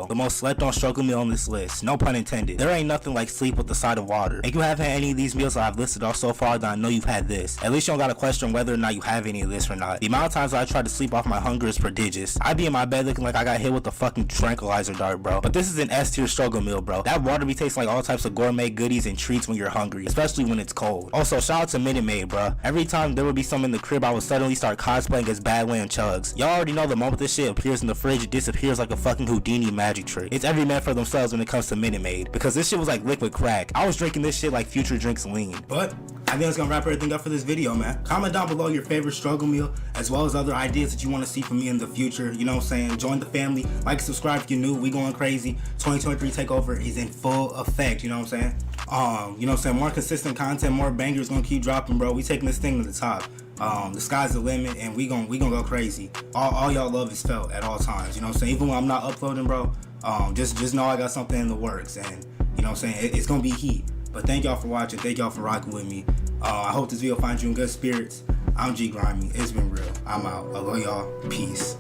the most slept on struggle meal on this list, no pun intended. There ain't nothing like sleep with a side of water. If you haven't had any of these meals that I've listed off so far, then I know you've had this. At least you don't gotta question whether or not you have any of this or not. The amount of times I tried to sleep off my hunger is prodigious. I'd be in my bed looking like I got hit with a fucking tranquilizer dart, bro. But this is an S tier struggle meal, bro. That water be tasting like all types of gourmet goodies and treats when you're hungry, especially when it's cold. Also, shout out to Minute Maid, bro. Every time there would be some in the crib, I would suddenly start cosplaying as Badland Chugs. Y'all already know the moment this shit appears in the fridge, it disappears like a fucking Houdini magic trick. It's every man for themselves when it comes to Minute Maid, because this shit was like liquid crack. I was drinking this shit like Future drinks lean. But I think that's gonna wrap everything up for this video, man. Comment down below your favorite struggle meal, as well as other ideas that you want to see from me in the future. You know what I'm saying? Join the family. Like and subscribe if you're new. We going crazy. 2023 takeover is in full effect. You know what I'm saying? You know what I'm saying? More consistent content, more bangers gonna keep dropping, bro. We taking this thing to the top. The sky's the limit, and we gonna go crazy. All y'all love is felt at all times. You know what I'm saying? Even when I'm not uploading, bro. Just know I got something in the works, and you know what I'm saying? It's gonna be heat. But thank y'all for watching. Thank y'all for rocking with me. I hope this video finds you in good spirits. I'm G Grimy. It's been real. I'm out. I love y'all. Peace.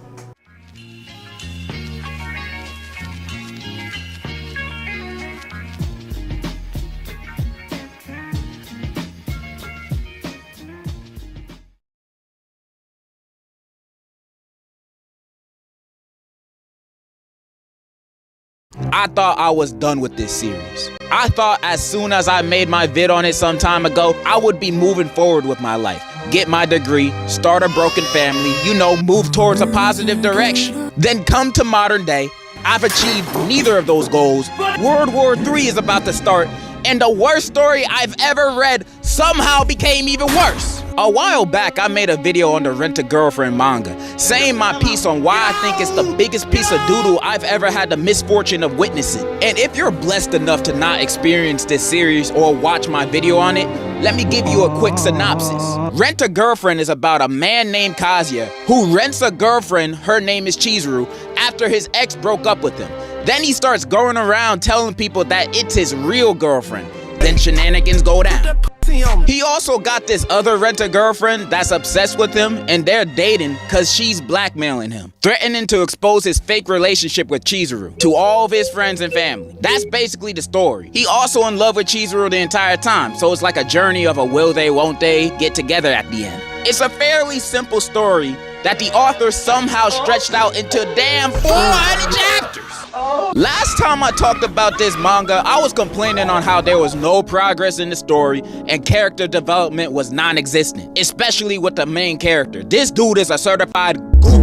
I thought I was done with this series. I thought as soon as I made my vid on it some time ago, I would be moving forward with my life. Get my degree, start a broken family, you know, move towards a positive direction. Then come to modern day, I've achieved neither of those goals. World War III is about to start, and the worst story I've ever read somehow became even worse. A while back, I made a video on the Rent-A-Girlfriend manga, saying my piece on why I think it's the biggest piece of doo-doo I've ever had the misfortune of witnessing. And if you're blessed enough to not experience this series or watch my video on it, let me give you a quick synopsis. Rent-A-Girlfriend is about a man named Kazuya who rents a girlfriend, her name is Chizuru, after his ex broke up with him. Then he starts going around telling people that it's his real girlfriend. Then shenanigans go down. He also got this other Rent-A-Girlfriend that's obsessed with him, and they're dating cause she's blackmailing him, threatening to expose his fake relationship with Chizuru to all of his friends and family. That's basically the story. He also in love with Chizuru the entire time, so it's like a journey of a will they, won't they get together at the end. It's a fairly simple story that the author somehow stretched out into damn 400 chapters. Last time I talked about this manga, I was complaining on how there was no progress in the story and character development was non-existent, especially with the main character. This dude is a certified goof.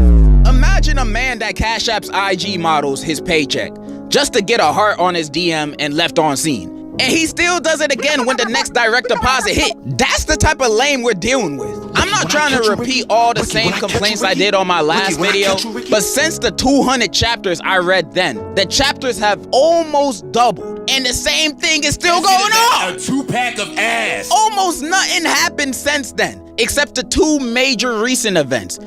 Imagine a man that Cash App's IG models his paycheck just to get a heart on his DM and left on scene. And he still does it again when the next direct deposit hit. That's the type of lame we're dealing with. I'm not trying to repeat all the same complaints I did on my last video, but since the 200 chapters I read then, the chapters have almost doubled, and the same thing is still going on. A 2-pack of ass. Almost nothing happened since then, except the 2 major recent events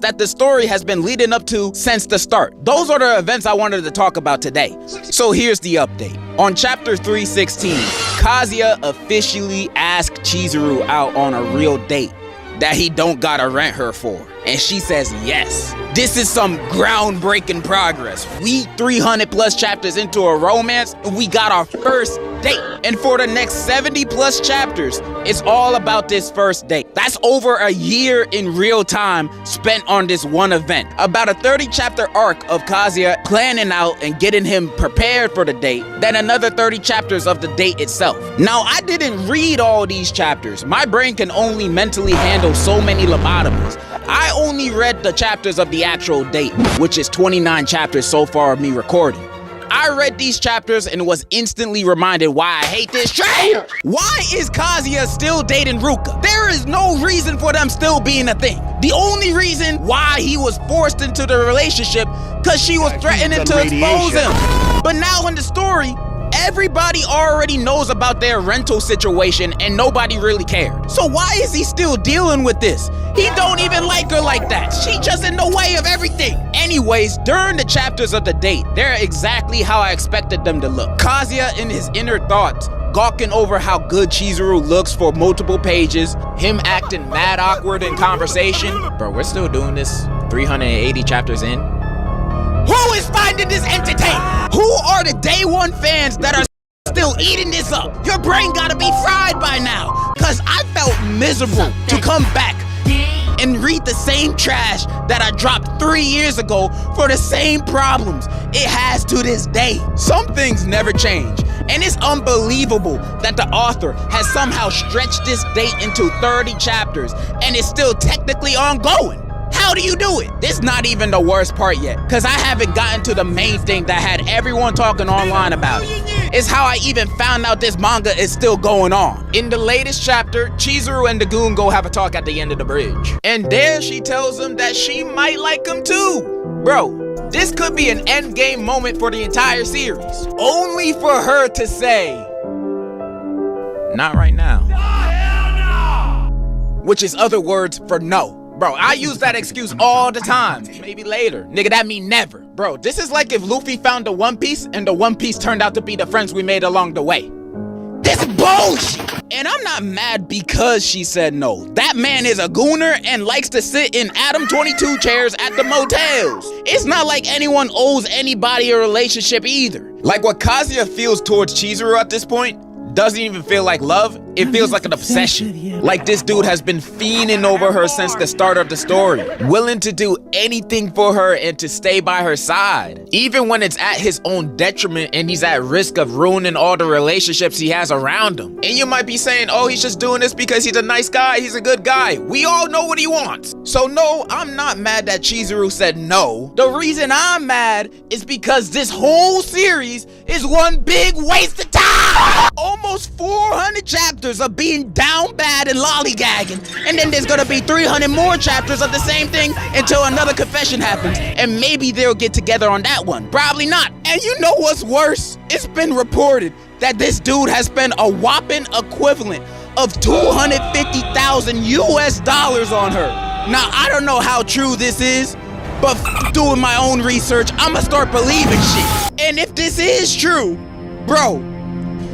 that the story has been leading up to since the start. Those are the events I wanted to talk about today. So here's the update. On chapter 316, Kazuya officially asked Chizuru out on a real date that he don't gotta rent her for, and she says yes. This is some groundbreaking progress. We 300 plus chapters into a romance, and we got our first date. And for the next 70 plus chapters, it's all about this first date. That's over a year in real time spent on this one event. About a 30 chapter arc of Kazuya planning out and getting him prepared for the date, then another 30 chapters of the date itself. Now, I didn't read all these chapters. My brain can only mentally handle so many lobotomies. I only read the chapters of the actual date, which is 29 chapters so far of me recording. I read these chapters and was instantly reminded why I hate this trash. Why is Kazuya still dating Ruka? There is no reason for them still being a thing. The only reason why he was forced into the relationship because she was threatening to expose him. But now in the story, everybody already knows about their rental situation and nobody really cared. So why is he still dealing with this? He don't even like her like that. She just in the way of everything. Anyways, during the chapters of the date, they're exactly how I expected them to look. Kazuya in his inner thoughts, gawking over how good Chizuru looks for multiple pages, him acting mad awkward in conversation. Bro, we're still doing this 380 chapters in. Who is finding this entertaining? Who are the day one fans that are still eating this up? Your brain gotta be fried by now. Cause I felt miserable to come back and read the same trash that I dropped 3 years ago for the same problems it has to this day. Some things never change. And it's unbelievable that the author has somehow stretched this date into 30 chapters and it's still technically ongoing. How do you do it? This is not even the worst part yet, because I haven't gotten to the main thing that had everyone talking online about it. It's how I even found out this manga is still going on. In the latest chapter, Chizuru and the goon go have a talk at the end of the bridge. And there she tells him that she might like him too. Bro, this could be an endgame moment for the entire series. Only for her to say, not right now. No, hell no! Which is other words for no. Bro, I use that excuse all the time. Maybe later. Nigga, that mean never. Bro, this is like if Luffy found the One Piece and the One Piece turned out to be the friends we made along the way. This bullshit! And I'm not mad because she said no. That man is a gooner and likes to sit in Adam 22 chairs at the motels. It's not like anyone owes anybody a relationship either. Like what Kazuya feels towards Chizuru at this point doesn't even feel like love, it feels like an obsession. Like this dude has been fiending over her since the start of the story, willing to do anything for her and to stay by her side, even when it's at his own detriment and he's at risk of ruining all the relationships he has around him. And you might be saying, oh, he's just doing this because he's a nice guy, he's a good guy. We all know what he wants. So no, I'm not mad that Chizuru said no. The reason I'm mad is because this whole series is one big waste of time. Almost 400 chapters of being down bad and lollygagging, and then there's gonna be 300 more chapters of the same thing until another confession happens, and maybe they'll get together on that one. Probably not. And you know what's worse? It's been reported that this dude has spent a whopping equivalent of $250,000 US on her. Now, I don't know how true this is, but doing my own research, I'ma start believing shit. And if this is true, bro,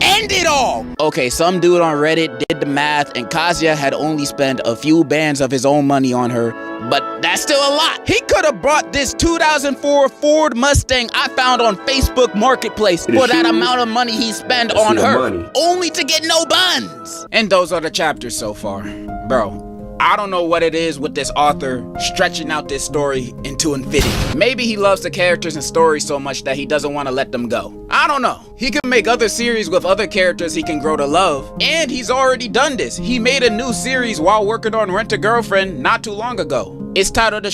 end it all! Okay, some dude on Reddit did the math and Kazuya had only spent a few bands of his own money on her, but that's still a lot. He could have bought this 2004 Ford Mustang I found on Facebook Marketplace for that amount of money he spent on her, only to get no buns. And those are the chapters so far. Bro, I don't know what it is with this author stretching out this story into infinity. Maybe he loves the characters and stories so much that he doesn't want to let them go. I don't know. He can make other series with other characters he can grow to love. And he's already done this. He made a new series while working on Rent a Girlfriend not too long ago. It's titled The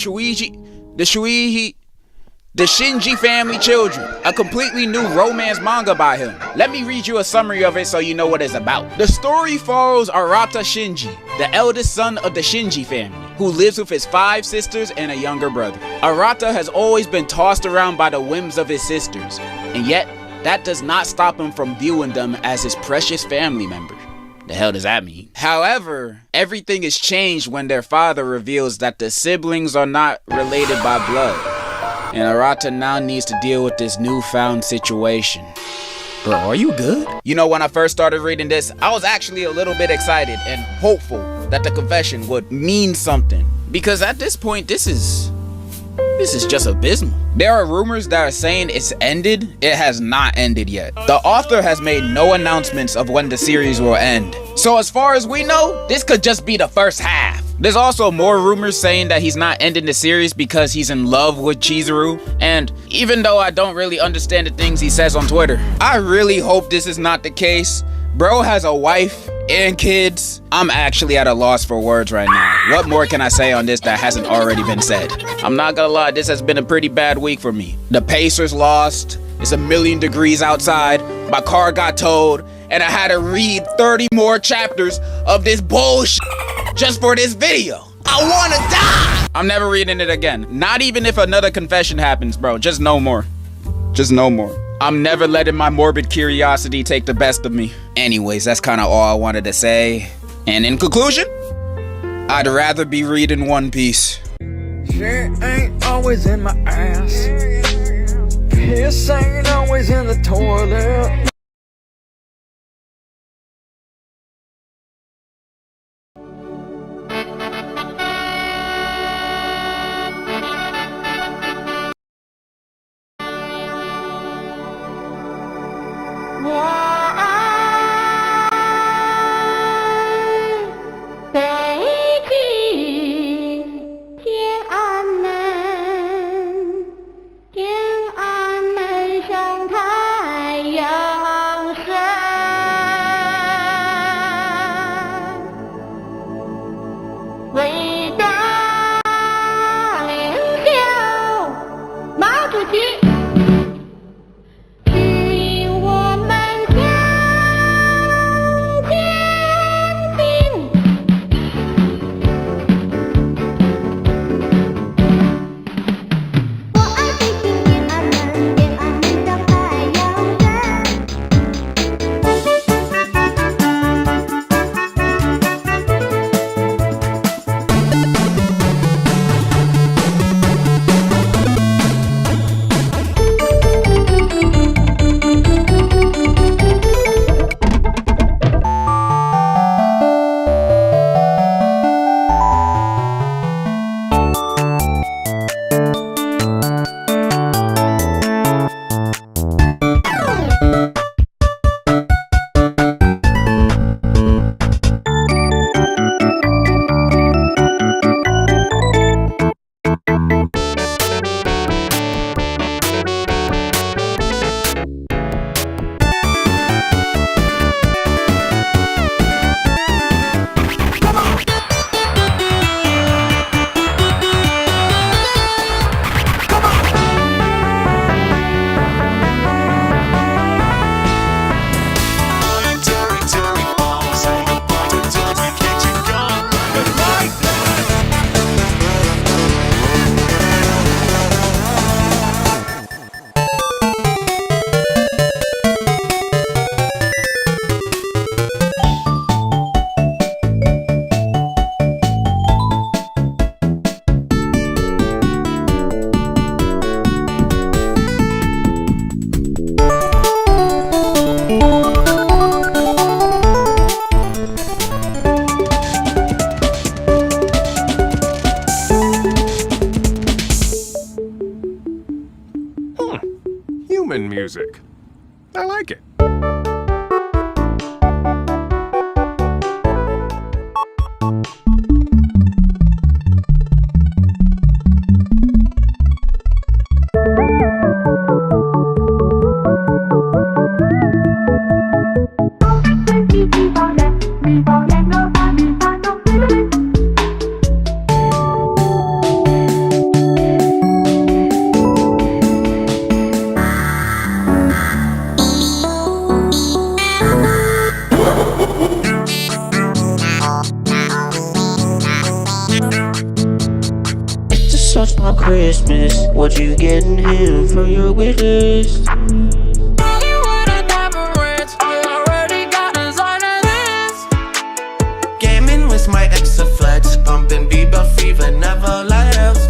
Shinji Family Children, a completely new romance manga by him. Let me read you a summary of it so you know what it's about. The story follows Arata Shinji, the eldest son of the Shinji family, who lives with his 5 sisters and a younger brother. Arata has always been tossed around by the whims of his sisters, and yet that does not stop him from viewing them as his precious family members. The hell does that mean? However, everything is changed when their father reveals that the siblings are not related by blood. And Arata now needs to deal with this newfound situation. Bro, are you good? You know, when I first started reading this, I was actually a little bit excited and hopeful that the confession would mean something. Because at this point, this is just abysmal. There are rumors that are saying it's ended. It has not ended yet. The author has made no announcements of when the series will end. So as far as we know, this could just be the first half. There's also more rumors saying that he's not ending the series because he's in love with Chizuru. And even though I don't really understand the things he says on Twitter, I really hope this is not the case. Bro has a wife and kids. I'm actually at a loss for words right now. What more can I say on this that hasn't already been said? I'm not gonna lie, this has been a pretty bad week for me. The Pacers lost, It's 1,000,000 degrees outside, my car got towed, and I had to read 30 more chapters of this bullshit just for this video. I wanna die! I'm never reading it again. Not even if another confession happens, bro. Just no more. Just no more. I'm never letting my morbid curiosity take the best of me. Anyways, that's kind of all I wanted to say. And in conclusion, I'd rather be reading One Piece. Shit ain't always in my ass. Piss ain't always in the toilet. Human music. I like it. On Christmas, what you getting him for your wish list? Gaming with my ex-flex, pumping Bieber fever, never left.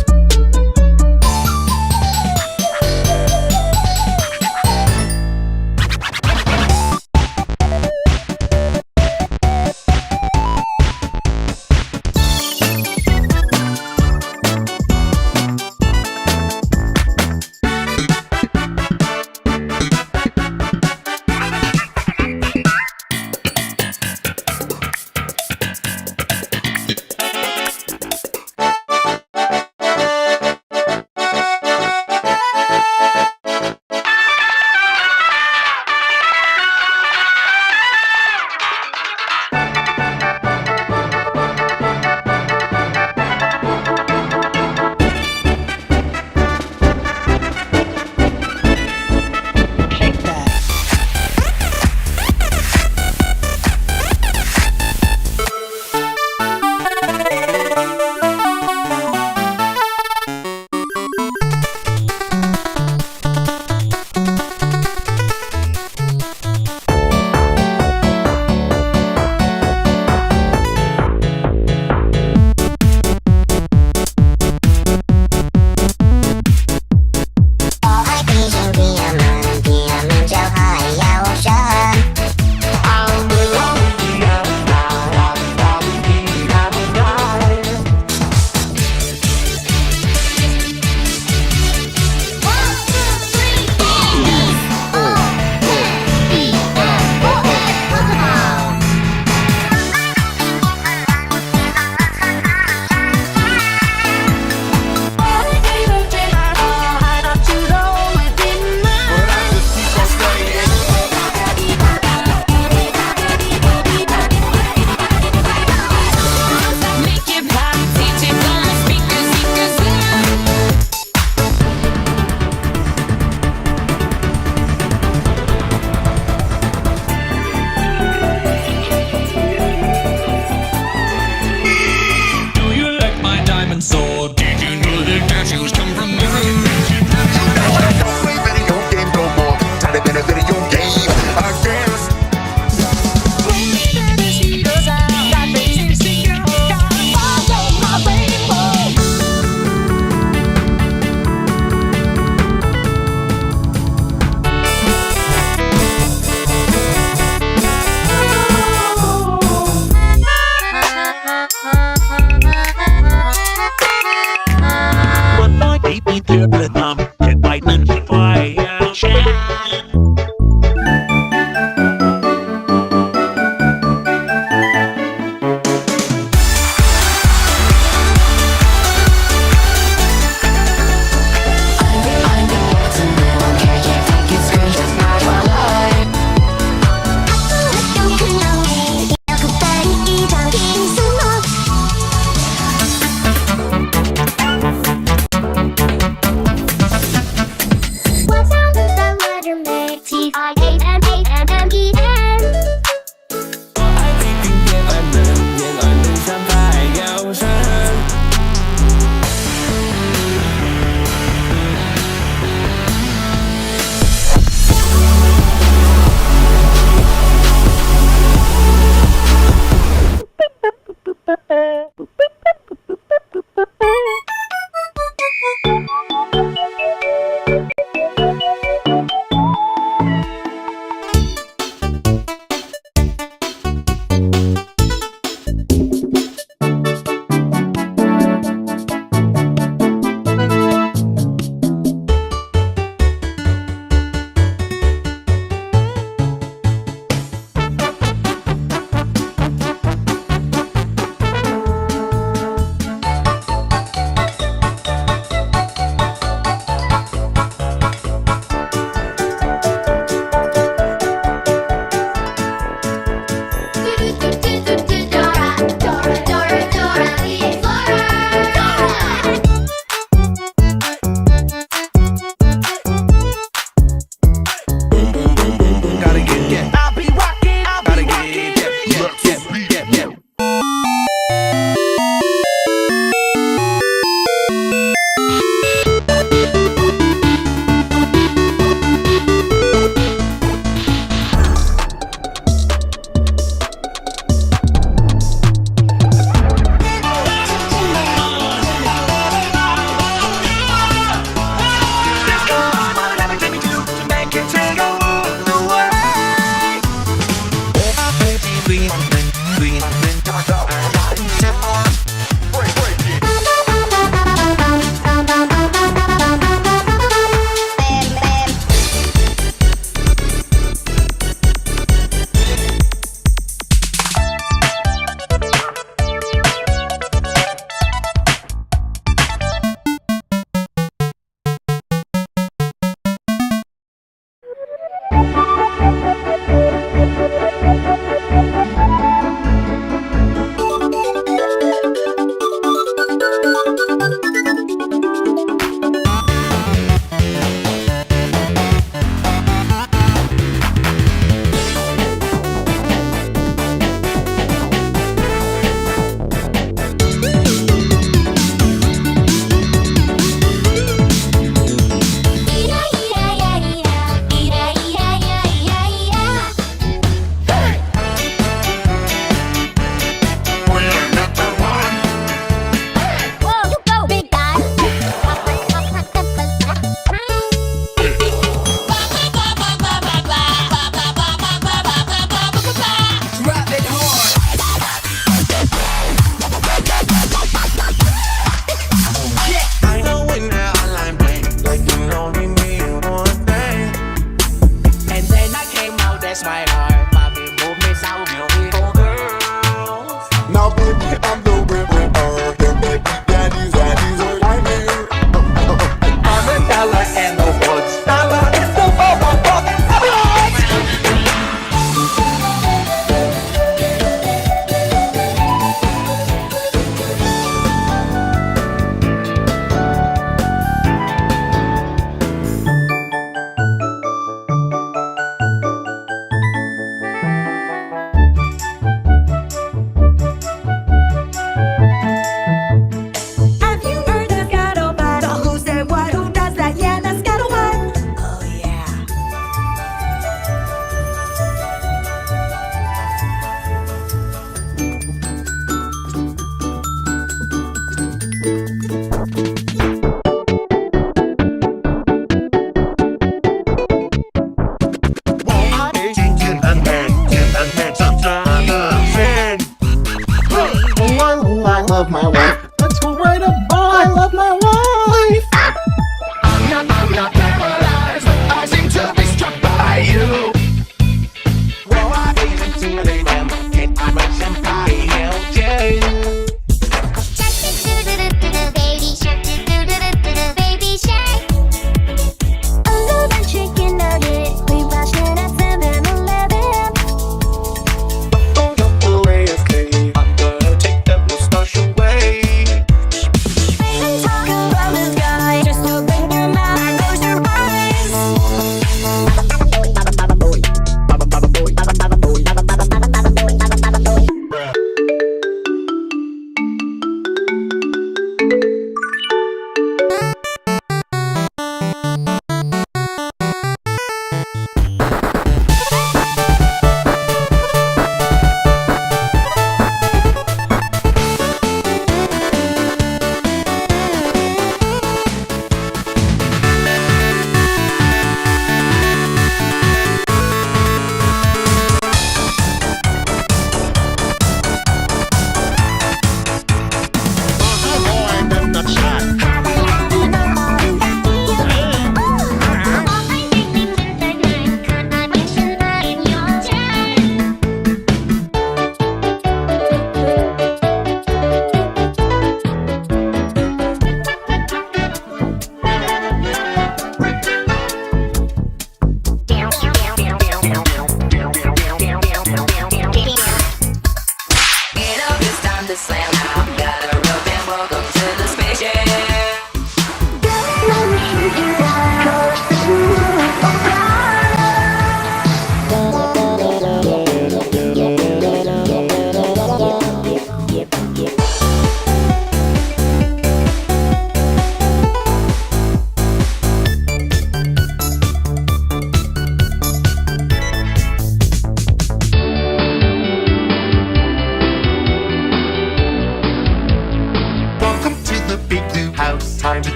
clean.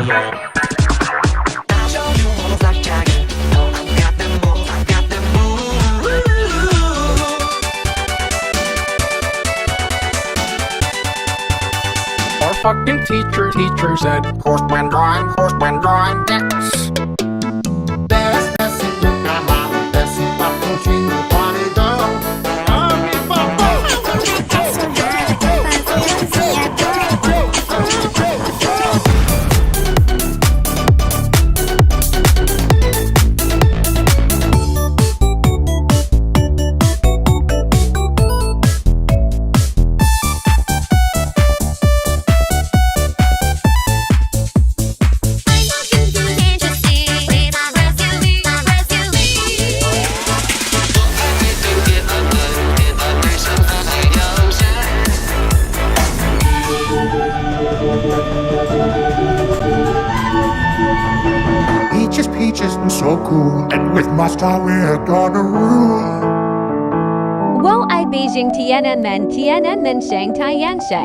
Our fucking teacher said, horseman drawing, yes. Peaches, and so cool. And with my style, we're gonna rule. 我爱北京天安门，天安门生态养生。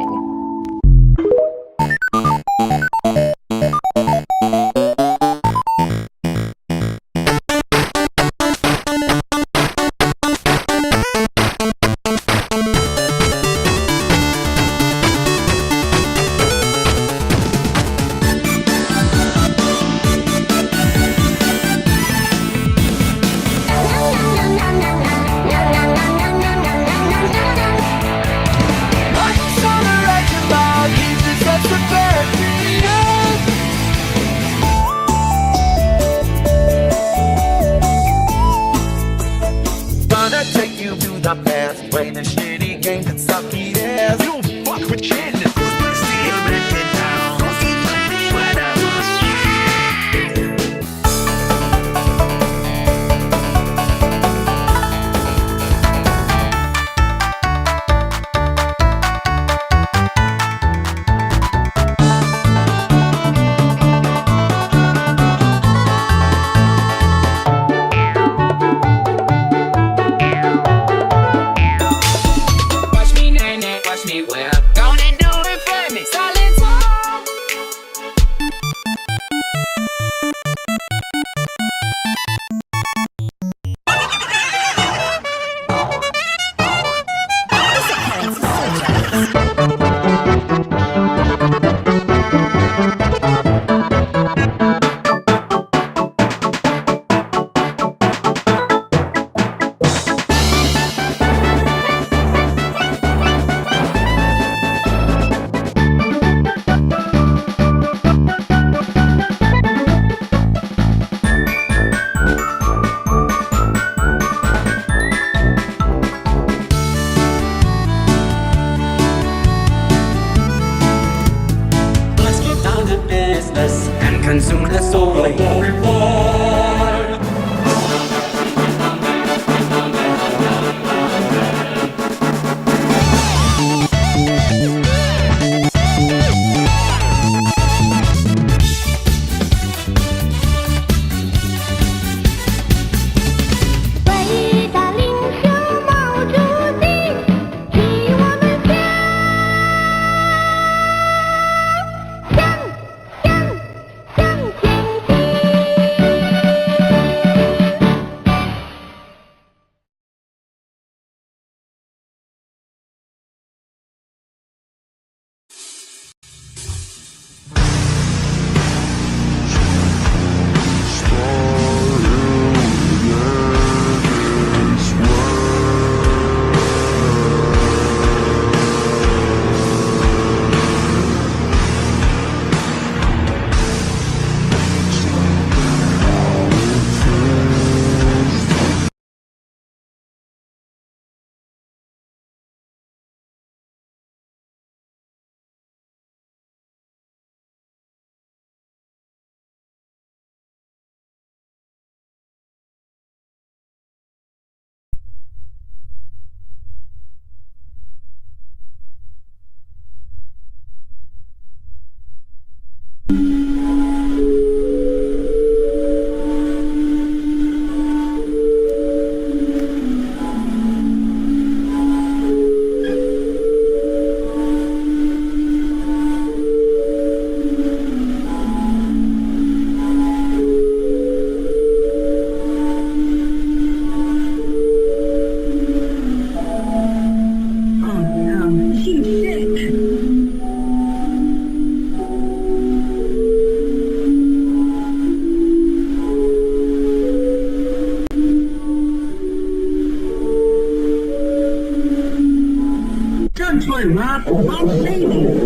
consume the soul. I'll save you.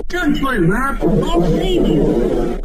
Don't worry, Rob. I'll save you.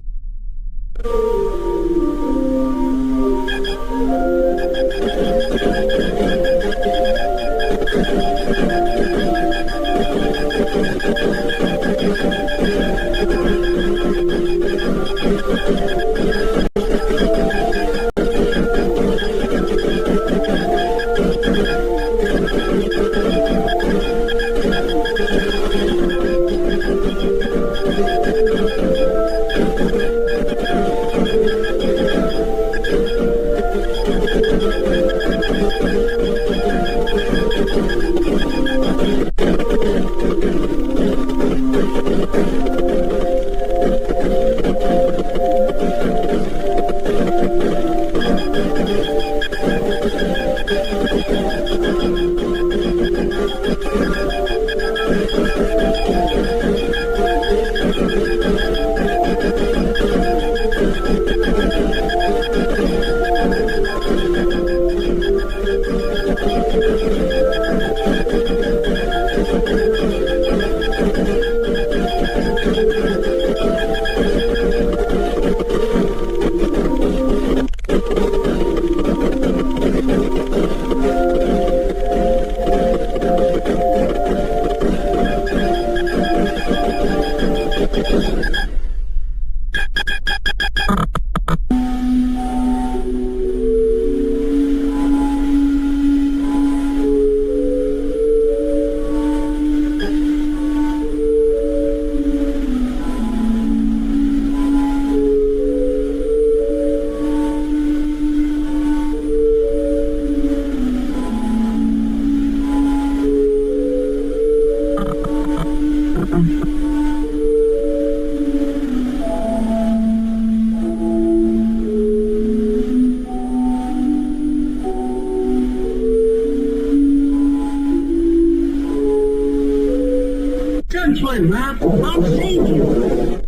Don't worry, Rob. I'll save you.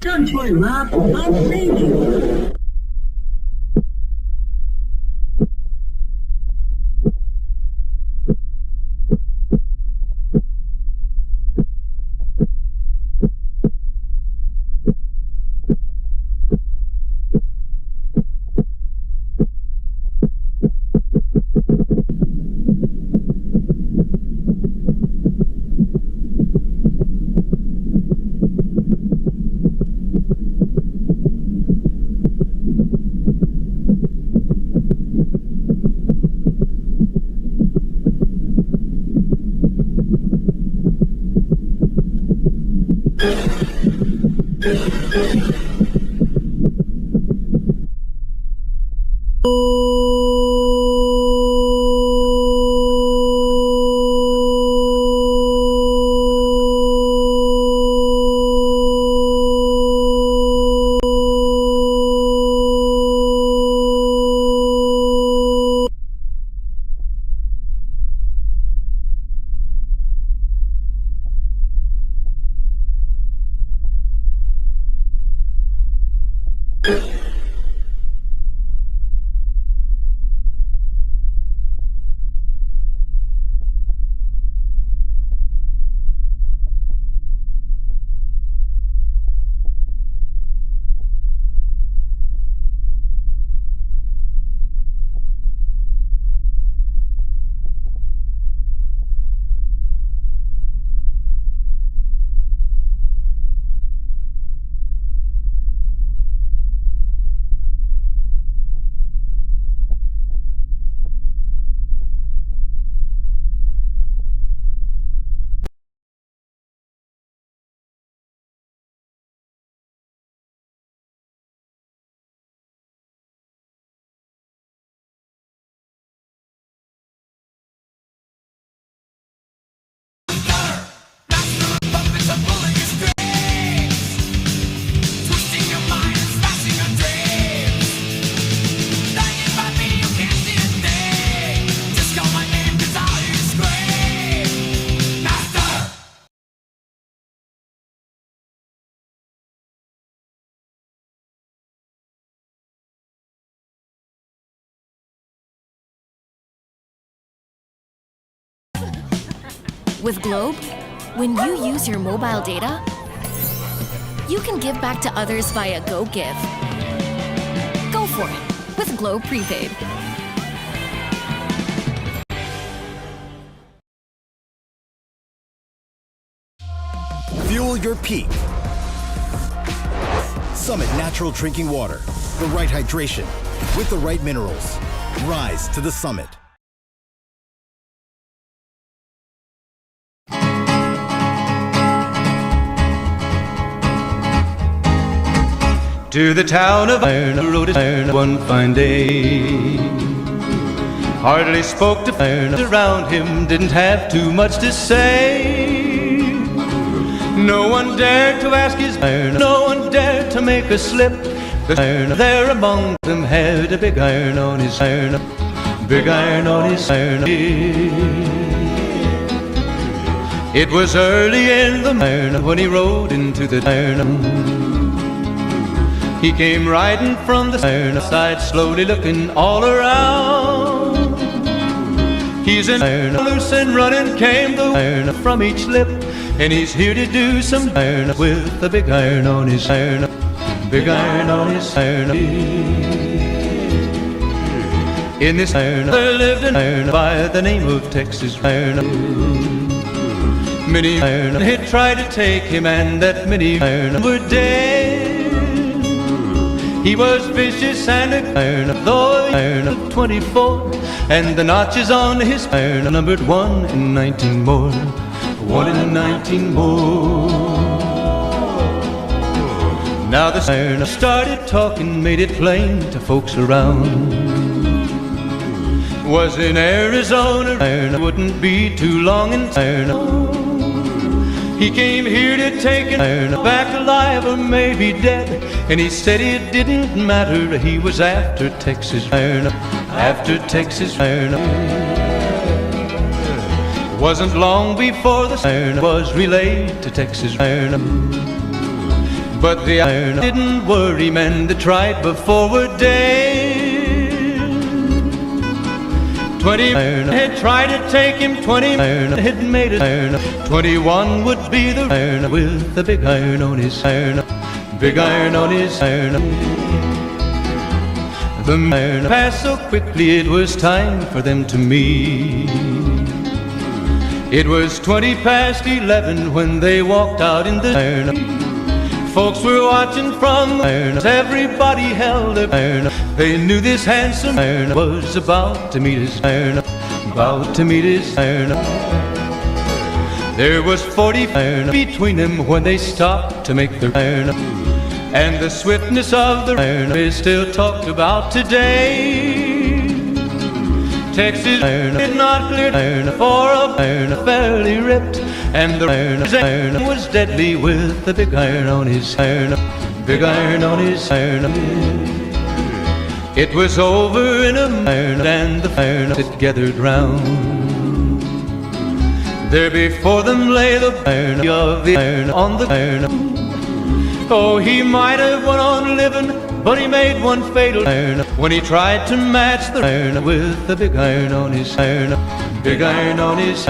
Don't you laugh? I'm reading. With Globe, when you use your mobile data, you can give back to others via GoGive. Go for it with Globe Prepaid. Fuel your peak. Summit Natural Drinking Water. The right hydration with the right minerals. Rise to the summit. To the town of Iron rode Iron one fine day. Hardly spoke to Iron around him, didn't have too much to say. No one dared to ask his Iron, no one dared to make a slip. The Iron there among them had a big iron on his iron, big iron on his iron. It was early in the iron when he rode into the iron. He came riding from the iron side, slowly looking all around. He's in iron, loose and running came the iron from each lip, and he's here to do some iron with the big iron on his iron, big iron on his iron. In this iron there lived an iron by the name of Texas Iron. Many iron had tried to take him, and that many iron were dead. He was vicious and a iron, though iron of 24, and the notches on his iron numbered 1 in 19 more, 1 in 19 more. Now the iron started talking, made it plain to folks around. Was in Arizona, iron wouldn't be too long in iron. He came here to take it back alive or maybe dead. And he said it didn't matter, he was after Texas. After Texas. Wasn't long before the was relayed to Texas. But the iron didn't worry men that tried before were dead. 20 had tried to take him, 20 had made it. 21 would be the with the big iron on his big iron on his The iron passed so quickly it was time for them to meet. It was 20 past 11 when they walked out in the Folks were watching from everybody held up. They knew this handsome was about to meet his about to meet his There was 40 between them when they stopped to make the and the swiftness of the is still talked about today. Texas did not clear for a fairly ripped, and the was deadly with the big iron on his big iron on his It was over in a and the that gathered round. There before them lay the of the on the Oh, he might have went on living, but he made one fatal when he tried to match the with the big iron on his big iron on his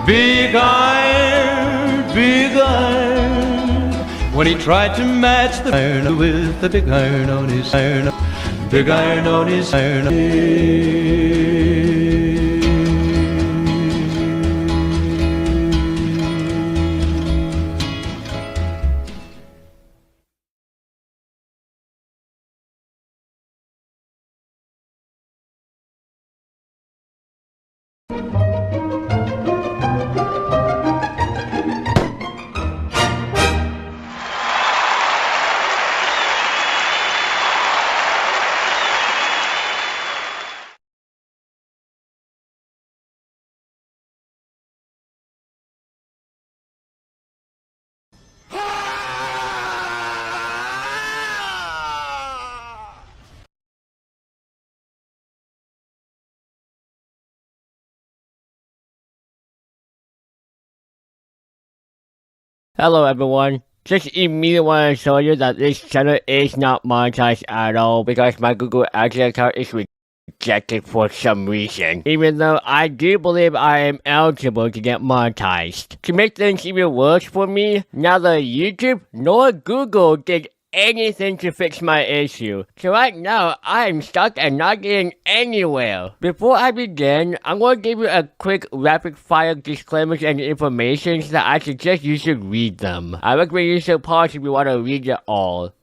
big iron, big iron. When he tried to match the with the big iron on his big iron on his Hello everyone, just immediately want to show you that this channel is not monetized at all because my Google Ads account is rejected for some reason, even though I do believe I am eligible to get monetized. To make things even worse for me, neither YouTube nor Google did anything to fix my issue. So right now, I am stuck and not getting anywhere. Before I begin, I'm going to give you a quick rapid fire disclaimers and information that I suggest you should read them. I recommend you should pause if you want to read it all.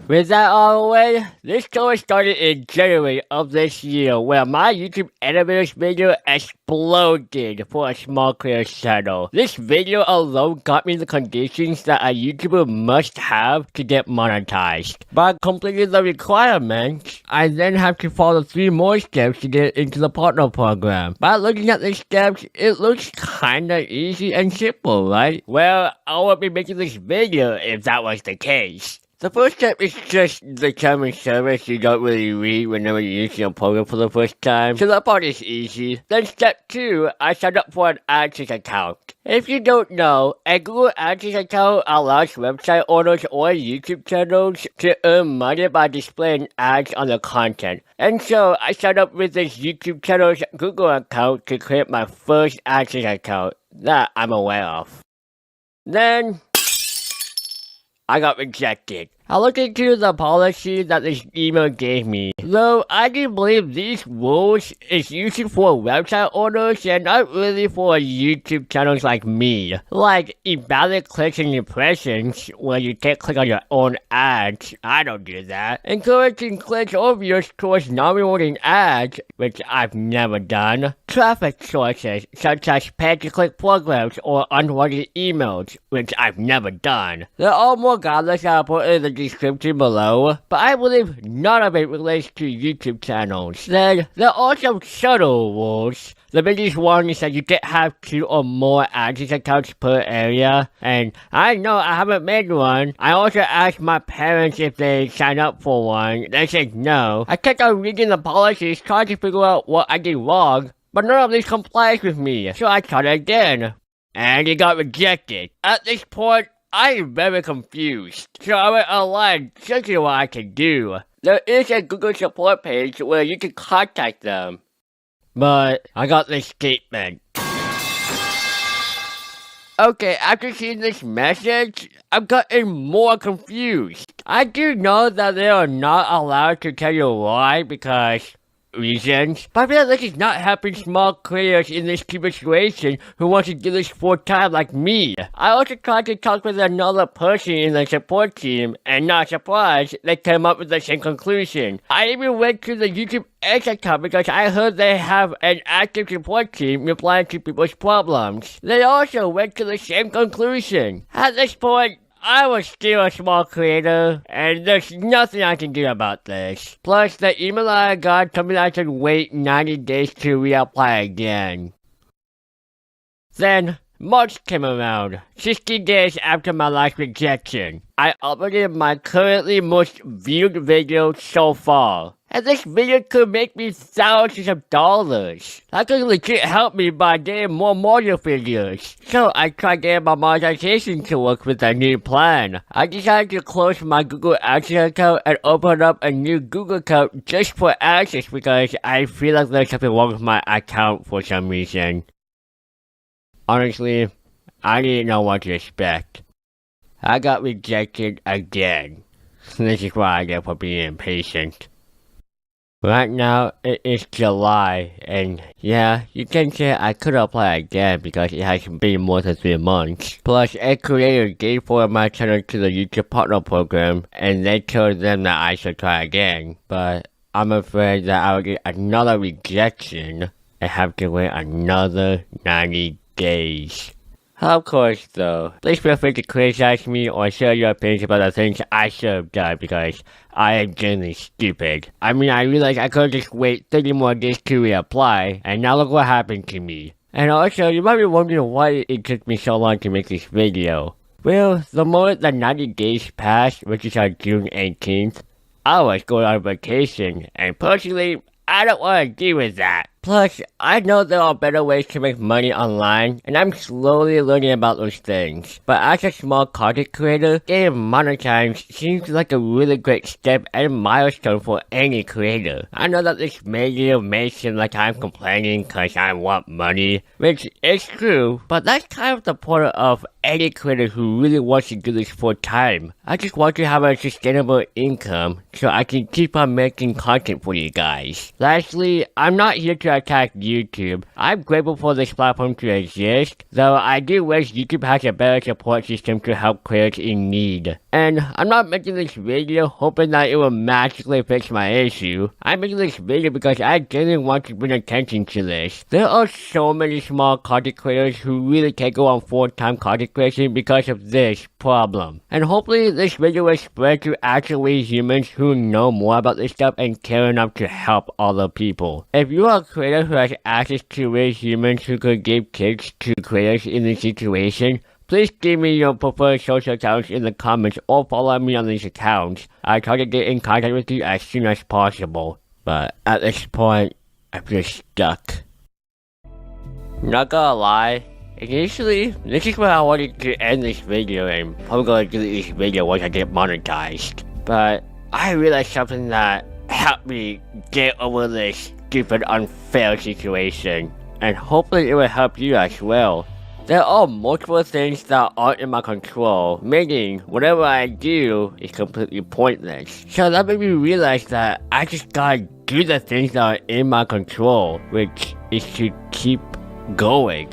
With that out of the way, this story started in January of this year where my YouTube animators video exploded for a small creator channel. This video alone got me the conditions that a YouTuber must have to get monetized. By completing the requirements, I then have to follow 3 more steps to get into the partner program. By looking at the steps, it looks kinda easy and simple, right? Well, I won't be making this video if that was the case. The first step is just the common service you don't really read whenever you're using a program for the first time, so that part is easy. Then step 2, I signed up for an AdSense account. If you don't know, a Google AdSense account allows website owners or YouTube channels to earn money by displaying ads on their content. And so, I signed up with this YouTube channel's Google account to create my first AdSense account that I'm aware of. Then I got rejected. I looked into the policy that this email gave me. Though I do believe these rules is usually for website owners and not really for YouTube channels like me. Like invalid clicks and impressions where you can't click on your own ads. I don't do that. Encouraging clicks or views towards non-rewarding ads, which I've never done. traffic sources such as pay-to-click programs or unwanted emails, which I've never done. They're all more godless that I'll put in the description below, but I believe none of it relates to YouTube channels. Then, there are also subtle rules. The biggest one is that you can't have 2 or more AdSense accounts per area, and I know I haven't made one. I also asked my parents if they signed up for one. They said no. I kept on reading the policies trying to figure out what I did wrong, but none of these complies with me, so I tried again. And it got rejected. At this point, I'm very confused, so I went online searching what I can do. There is a Google support page where you can contact them. But I got this statement. Okay, after seeing this message, I've gotten more confused. I do know that they are not allowed to tell you why because reasons, but I feel like this is not helping small creators in this stupid situation who want to do this full time like me. I also tried to talk with another person in the support team, and not surprised, they came up with the same conclusion. I even went to the YouTube X account because I heard they have an active support team replying to people's problems. They also went to the same conclusion. At this point, I was still a small creator, and there's nothing I can do about this. Plus, the email I got told me I should wait 90 days to reapply again. Then, March came around, 60 days after my last rejection. I uploaded my currently most viewed video so far. And this video could make me thousands of dollars. That could legit help me by getting more Mario figures. So I tried getting my monetization to work with a new plan. I decided to close my Google AdSense account and open up a new Google account just for AdSense because I feel like there's something wrong with my account for some reason. Honestly, I didn't know what to expect. I got rejected again. This is what I get for being impatient. Right now, it is July, and yeah, you can say I could apply again because it has been more than 3 months. Plus, a creator gave forward my channel to the YouTube Partner Program, and they told them that I should try again. But I'm afraid that I will get another rejection and have to wait another 90 days. Of course, though, please feel free to criticize me or share your opinions about the things I should have done because I am genuinely stupid. I mean, I realized I could just wait 30 more days to reapply, and now look what happened to me. And also, you might be wondering why it took me so long to make this video. Well, the moment the 90 days passed, which is on June 18th, I was going on vacation, and personally, I don't want to deal with that. Plus, I know there are better ways to make money online, and I'm slowly learning about those things. But as a small content creator, getting monetized seems like a really great step and milestone for any creator. I know that this video may seem like I'm complaining cause I want money, which is true, but that's kind of the point of any creator who really wants to do this full time. I just want to have a sustainable income so I can keep on making content for you guys. Lastly, I'm not here to attack YouTube. I'm grateful for this platform to exist, though I do wish YouTube has a better support system to help creators in need. And I'm not making this video hoping that it will magically fix my issue. I'm making this video because I genuinely want to bring attention to this. There are so many small content creators who really can't go on full-time content creation because of this problem. And hopefully this video will spread to actually humans who know more about this stuff and care enough to help other people. If you are a creator who has access to real humans who could give tips to creators in this situation, please give me your preferred social accounts in the comments or follow me on these accounts. I try to get in contact with you as soon as possible. But at this point, I feel stuck. Not gonna lie, initially, this is where I wanted to end this video and I'm gonna do this video once I get monetized. But I realized something that helped me get over this stupid unfair situation, and hopefully it will help you as well. There are multiple things that aren't in my control, meaning whatever I do is completely pointless. So that made me realize that I just gotta do the things that are in my control, which is to keep going.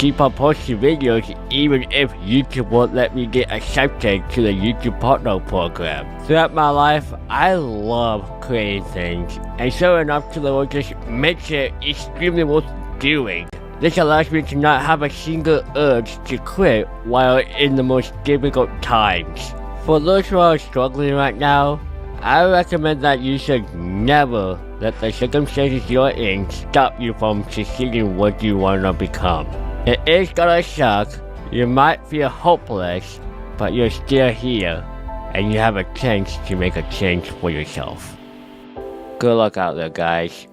keep on posting videos even if YouTube won't let me get accepted to the YouTube Partner Program. Throughout my life, I love creating things, and showing up to the world just makes it extremely worth doing. This allows me to not have a single urge to quit while in the most difficult times. For those who are struggling right now, I recommend that you should never let the circumstances you're in stop you from succeeding what you want to become. It is gonna suck, you might feel hopeless, but you're still here, and you have a chance to make a change for yourself. Good luck out there, guys.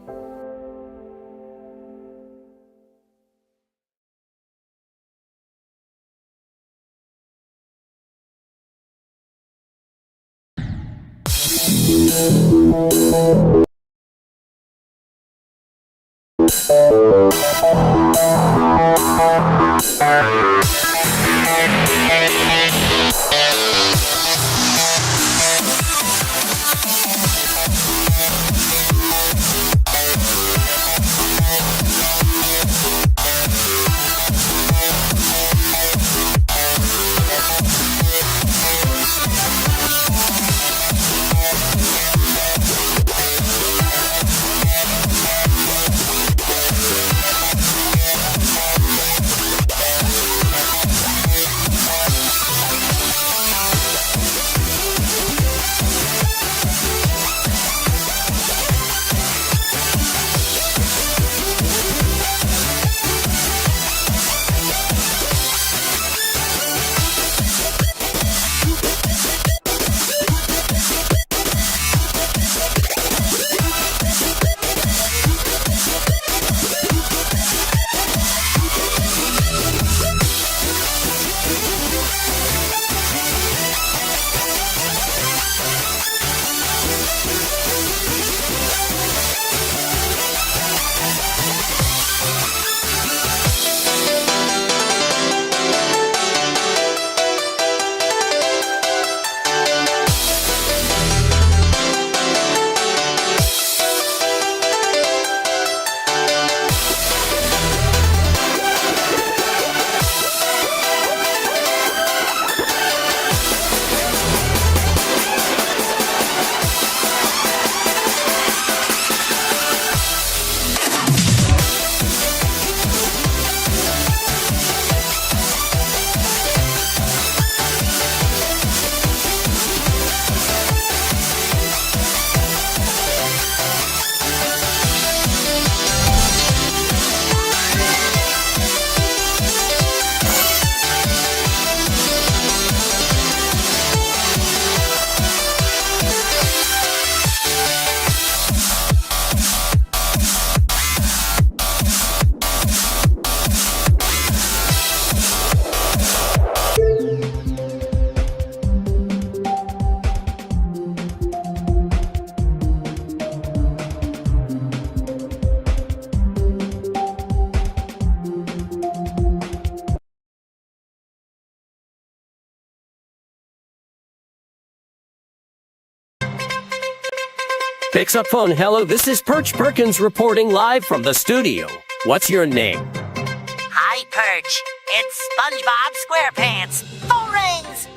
Picks up phone. Hello, this is Perch Perkins reporting live from the studio. What's your name? Hi, Perch. It's SpongeBob SquarePants. Phone rings!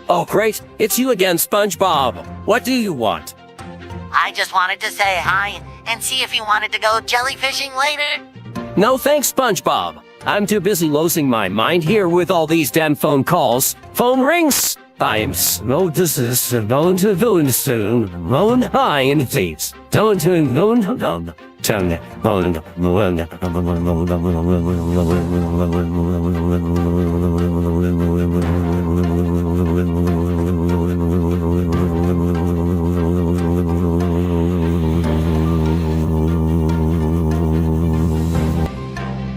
Oh, great. It's you again, SpongeBob. What do you want? I just wanted to say hi and see if you wanted to go jellyfishing later. No thanks, SpongeBob. I'm too busy losing my mind here with all these damn phone calls. Phone rings! I'm so going to go soon. Moan high in thieves. Don't tongue.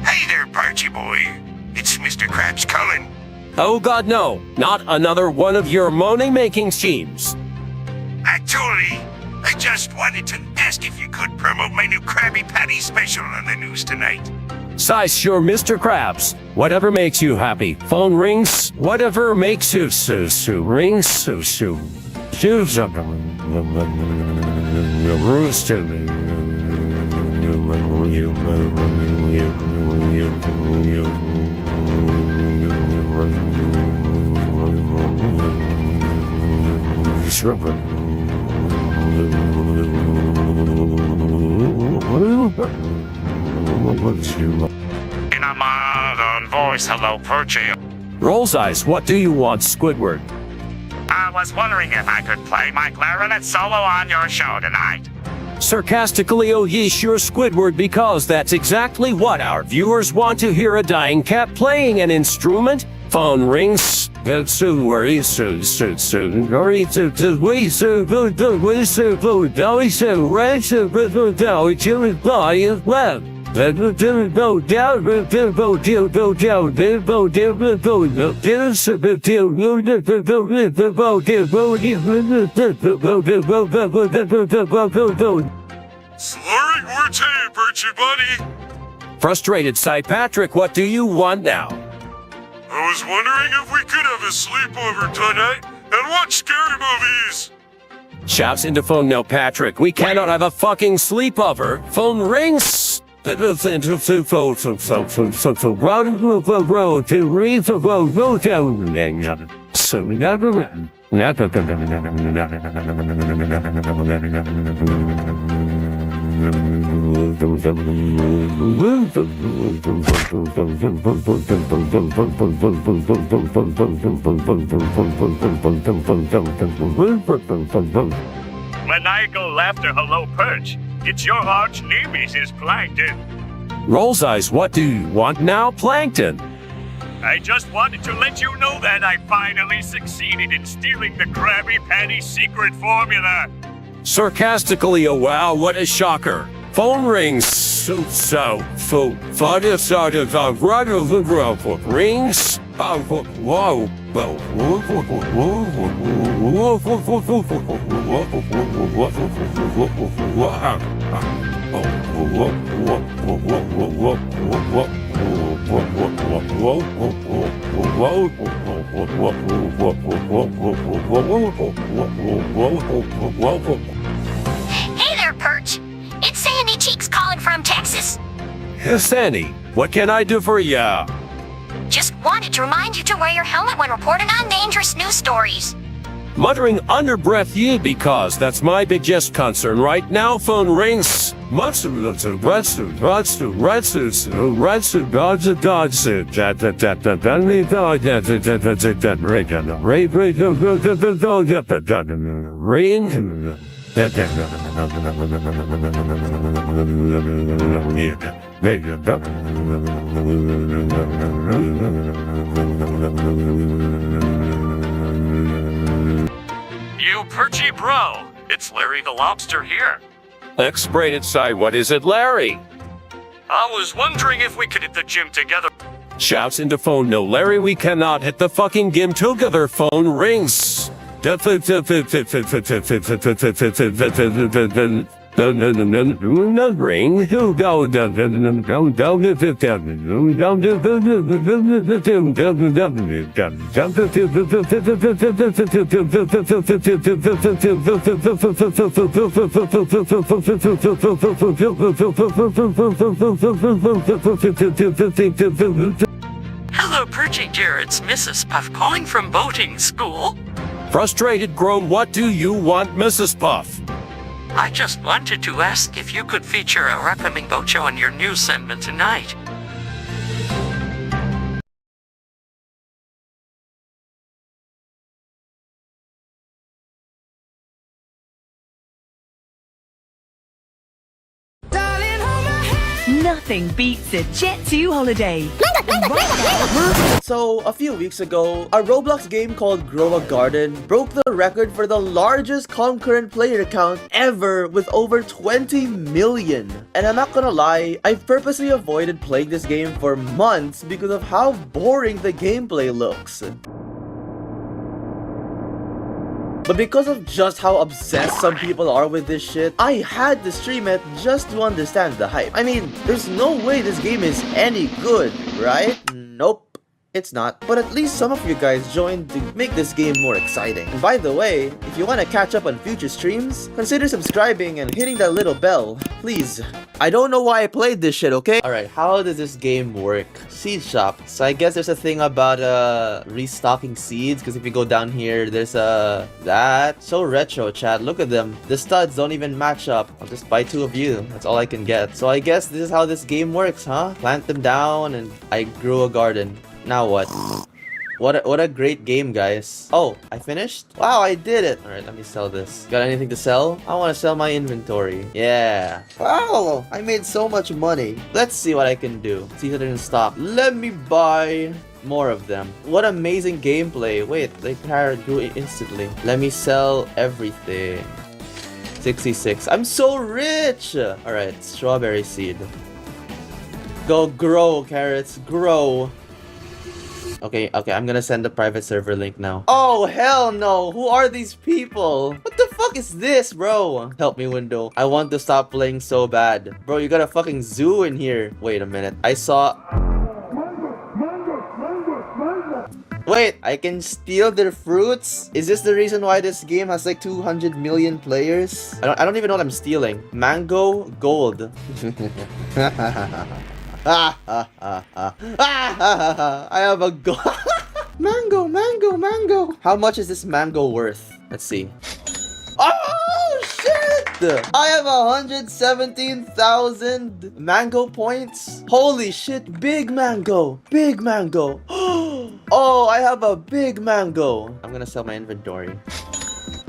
Hey there, Parchy boy. It's Mr. Krabs calling. Oh God, no. Not another one of your money-making schemes. Actually, I just wanted to ask if you could promote my new Krabby Patty special on the news tonight. Size sure, Mr. Krabs. Whatever makes you happy. Phone rings. Whatever makes you rings. Shoes up. Rooster. In a modern voice, hello, Perchy. Rolls Eyes, what do you want, Squidward? I was wondering if I could play my clarinet solo on your show tonight. Sarcastically, oh ye sure, Squidward, because that's exactly what our viewers want to hear, a dying cat playing an instrument. Phone rings. Soon worry soon hurry to we soon we soon we soon red soon down to fly is left. Go down, Slurring words, hey, Perchy buddy. Frustrated Cy Patrick, what do you want now? I was wondering if we could have a sleepover tonight and watch scary movies. Shouts into phone, no, Patrick, we cannot have a fucking sleepover. Phone rings. Maniacal laughter, hello, Perch. It's your arch nemesis, Plankton. Rolls Eyes, what do you want now, Plankton? I just wanted to let you know that I finally succeeded in stealing the Krabby Patty secret formula. Sarcastically, oh wow, what a shocker. Phone rings. Father started the right of the grove rings. Whoa. Hey there, Perch. It's Sandy Cheeks calling from Texas. Sandy, what can I do for ya? Just wanted to remind you to wear your helmet when reporting on dangerous news stories. Muttering under breath, yeah, because that's my biggest concern right now. Phone rings. You Perchy bro, it's Larry the Lobster here. X-braided side, what is it, Larry? I was wondering if we could hit the gym together. Shouts into phone, no, Larry, we cannot hit the fucking gym together. Phone rings. Ring. Hello, Perchy dear, it's Mrs. Puff calling from boating school. Frustrated groan, what do you want, Mrs. Puff? I just wanted to ask if you could feature a upcoming boat show on your news segment tonight. Nothing beats a Jet 2 holiday. So, a few weeks ago, a Roblox game called Grow a Garden broke the record for the largest concurrent player count ever with over 20 million. And I'm not gonna lie, I've purposely avoided playing this game for months because of how boring the gameplay looks. But because of just how obsessed some people are with this shit, I had to stream it just to understand the hype. I mean, there's no way this game is any good, right? Nope. It's not, but at least some of you guys joined to make this game more exciting. And by the way, if you want to catch up on future streams, consider subscribing and hitting that little bell, please. I don't know why I played this shit, okay? Alright, how does this game work? Seed shop. So I guess there's a thing about restocking seeds, because if you go down here, there's that. So retro, chat. Look at them. The studs don't even match up. I'll just buy 2 of you. That's all I can get. So I guess this is how this game works, huh? Plant them down and I grew a garden. Now what? What a great game, guys. Oh, I finished? Wow, I did it. Alright, let me sell this. Got anything to sell? I want to sell my inventory. Yeah. Wow, I made so much money. Let's see what I can do. See if it didn't stop. Let me buy more of them. What amazing gameplay. Wait, the carrot grew instantly. Let me sell everything. 66. I'm so rich! Alright, strawberry seed. Go grow, carrots. Grow. Okay, I'm gonna send the private server link now. Oh, hell no! Who are these people? What the fuck is this, bro? Help me, window. I want to stop playing so bad. Bro, you got a fucking zoo in here. Wait a minute. I saw... Wait, I can steal their fruits? Is this the reason why this game has like 200 million players? I don't even know what I'm stealing. Mango, gold. I have a go. Mango. How much is this mango worth? Let's see. Oh shit! I have 117,000 mango points. Holy shit! Big mango. Oh, I have a big mango. I'm gonna sell my inventory.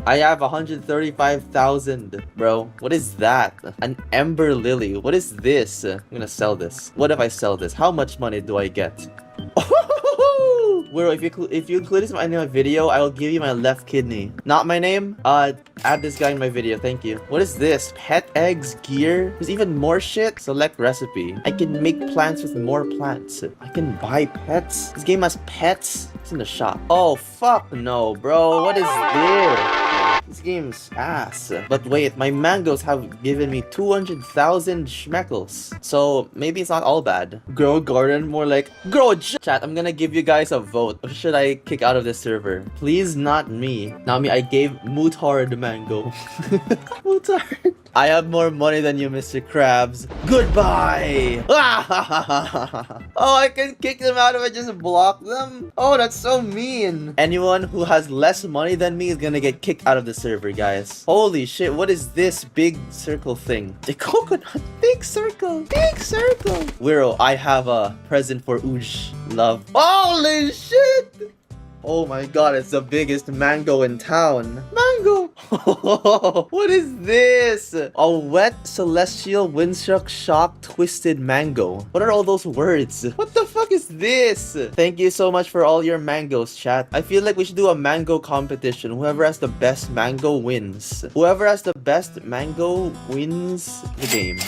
I have 135,000, bro. What is that? An ember lily. What is this? I'm gonna sell this. What if I sell this? How much money do I get? Well, if you include this in my video, I will give you my left kidney. Not my name. Add this guy in my video. Thank you. What is this? Pet eggs, gear. There's even more shit. Select recipe. I can make plants with more plants. I can buy pets. This game has pets. It's in the shop. Oh fuck no, bro. What is this? This game's ass. But wait, my mangoes have given me 200,000 schmeckles. So maybe it's not all bad. Grow a garden, more like grow. Chat, I'm gonna give you guys a vote. Or should I kick out of this server? Please, not me. Not me. I gave Mutar the mango. Mutar. I have more money than you, Mr. Krabs. Goodbye! Oh, I can kick them out if I just block them? Oh, that's so mean. Anyone who has less money than me is gonna get kicked out of the server, guys. Holy shit, what is this big circle thing? The coconut. Big circle. Wiro, I have a present for Uj. Love. Holy shit! Oh my god, it's the biggest mango in town. Mango! What is this? A wet celestial windstruck shock twisted mango. What are all those words? What the fuck is this? Thank you so much for all your mangoes, chat. I feel like we should do a mango competition. Whoever has the best mango wins. Whoever has the best mango wins the game.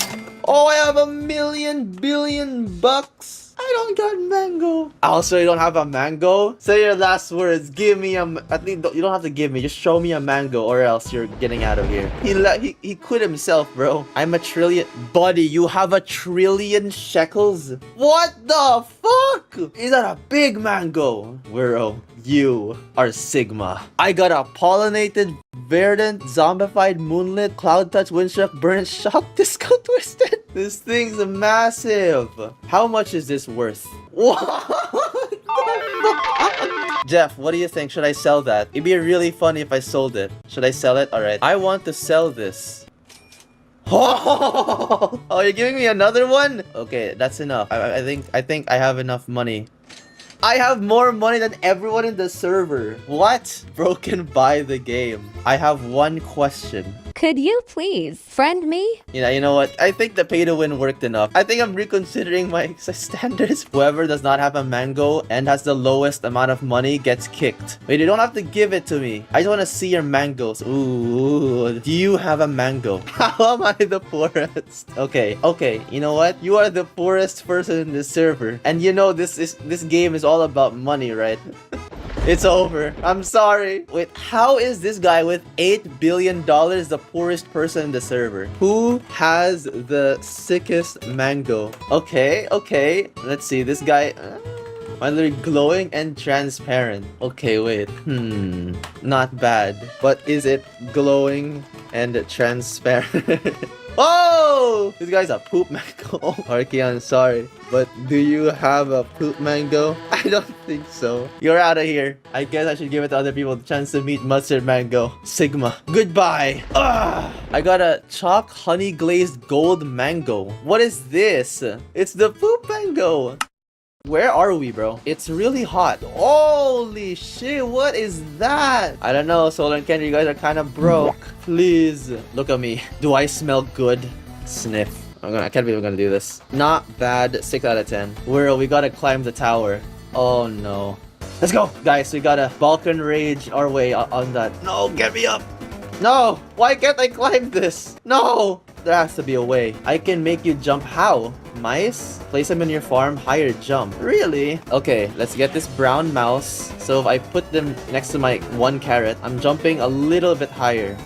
Oh, I have $1 billion bucks. I don't got mango. Also, you don't have a mango? Say your last words. Give me a... At least you don't have to give me. Just show me a mango or else you're getting out of here. He quit himself, bro. I'm a trillion... Buddy, you have 1 trillion shekels? What the fuck? Is that a big mango? Wiro, you are Sigma. I got a pollinated, verdant, zombified, moonlit, cloud touch, windstruck, burnt, shock, disco twisted. This thing's massive. How much is this worth? What the fuck? Jeff, what do you think? Should I sell that? It'd be really funny if I sold it. Should I sell it? Alright. I want to sell this. Oh, you're giving me another one? Okay, that's enough. I think I have enough money. I have more money than everyone in the server. What? Bro can buy the game. I have one question. Could you please friend me? You know what? I think the pay to win worked enough. I think I'm reconsidering my standards. Whoever does not have a mango and has the lowest amount of money gets kicked. Wait, you don't have to give it to me. I just want to see your mangoes. Ooh, do you have a mango? How am I the poorest? Okay. You know what? You are the poorest person in this server. And you know this game is all about money, right? It's over. I'm sorry. Wait, how is this guy with $8 billion the poorest person in the server? Who has the sickest mango? Okay. Let's see. This guy... Finally glowing and transparent. Okay, wait. Not bad. But is it glowing and transparent? Oh! This guy's a poop mango. Archeon, sorry. But do you have a poop mango? I don't think so. You're out of here. I guess I should give it to other people the chance to meet mustard mango. Sigma. Goodbye. Ugh. I got a chalk honey glazed gold mango. What is this? It's the poop mango. Where are we, bro? It's really hot. Holy shit, what is that? I don't know, Solar and Kendra, you guys are kind of broke. Please, look at me. Do I smell good? Sniff. I can't believe I'm gonna do this. Not bad, 6 out of 10. We gotta climb the tower. Oh no. Let's go, guys, we gotta Balkan Rage our way on that. No, get me up. No, why can't I climb this? No, there has to be a way. I can make you jump. How? Mice? Place them in your farm, higher jump. Really? Okay, let's get this brown mouse. So if I put them next to my 1 carrot, I'm jumping a little bit higher.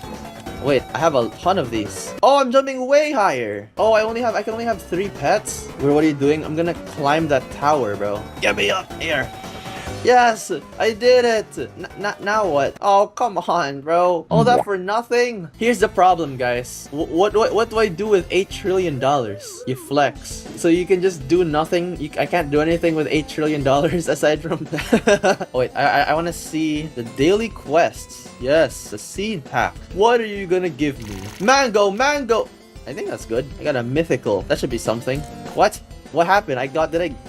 Wait, I have a ton of these. Oh, I'm jumping way higher. Oh, I can only have 3 pets. What are you doing? I'm gonna climb that tower, bro. Get me up here. Yes, I did it. Now what? Oh, come on, bro. All that for nothing? Here's the problem, guys. What do I do with $8 trillion? You flex. So you can just do nothing. I can't do anything with $8 trillion aside from that. Oh, wait, I want to see the daily quests. Yes, the seed pack. What are you gonna give me? Mango, mango. I think that's good. I got a mythical. That should be something. What? What happened?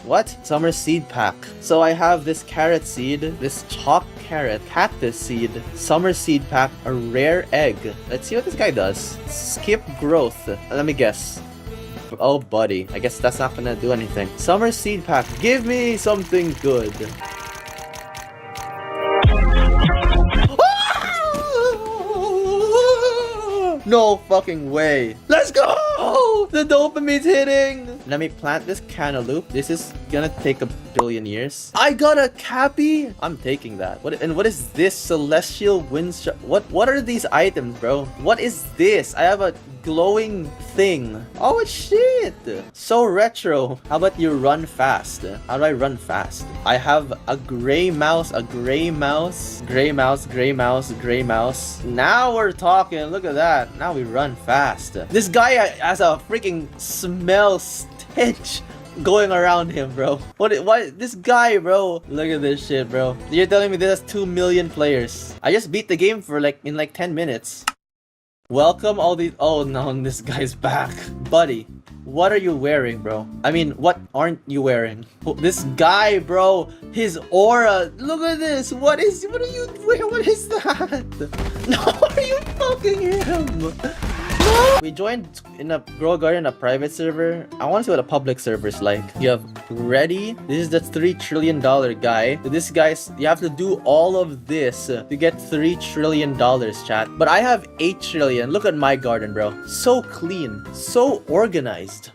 What? Summer seed pack. So I have this carrot seed, this chalk carrot, cactus seed, summer seed pack, a rare egg. Let's see what this guy does. Skip growth. Let me guess. Oh, buddy. I guess that's not gonna do anything. Summer seed pack. Give me something good. No fucking way. Let's go! The dopamine's hitting! Let me plant this cantaloupe. This is gonna take a billion years. I got a cappy! I'm taking that. What is this? Celestial wind What are these items, bro? What is this? I have a glowing thing. Oh shit! So retro. How about you run fast? How do I run fast? I have a gray mouse, a gray mouse, gray mouse, gray mouse, gray mouse. Now we're talking. Look at that. Now we run fast. This guy has a freaking smell stench going around him, bro. What this guy, bro? Look at this shit, bro. You're telling me this has 2 million players. I just beat the game for in 10 minutes. Welcome all these. Oh no, this guy's back. Buddy, what are you wearing, bro? I mean, what aren't you wearing? This guy, bro, his aura. Look at this. What are you wearing? What is that? No, are you fucking him? No. We joined in a Grow a Garden, a private server. I want to see what a public server is like. You have ready. This is the $3 trillion guy. This guy's, you have to do all of this to get $3 trillion, chat. But I have 8 trillion. Look at my garden, bro. So clean, so organized.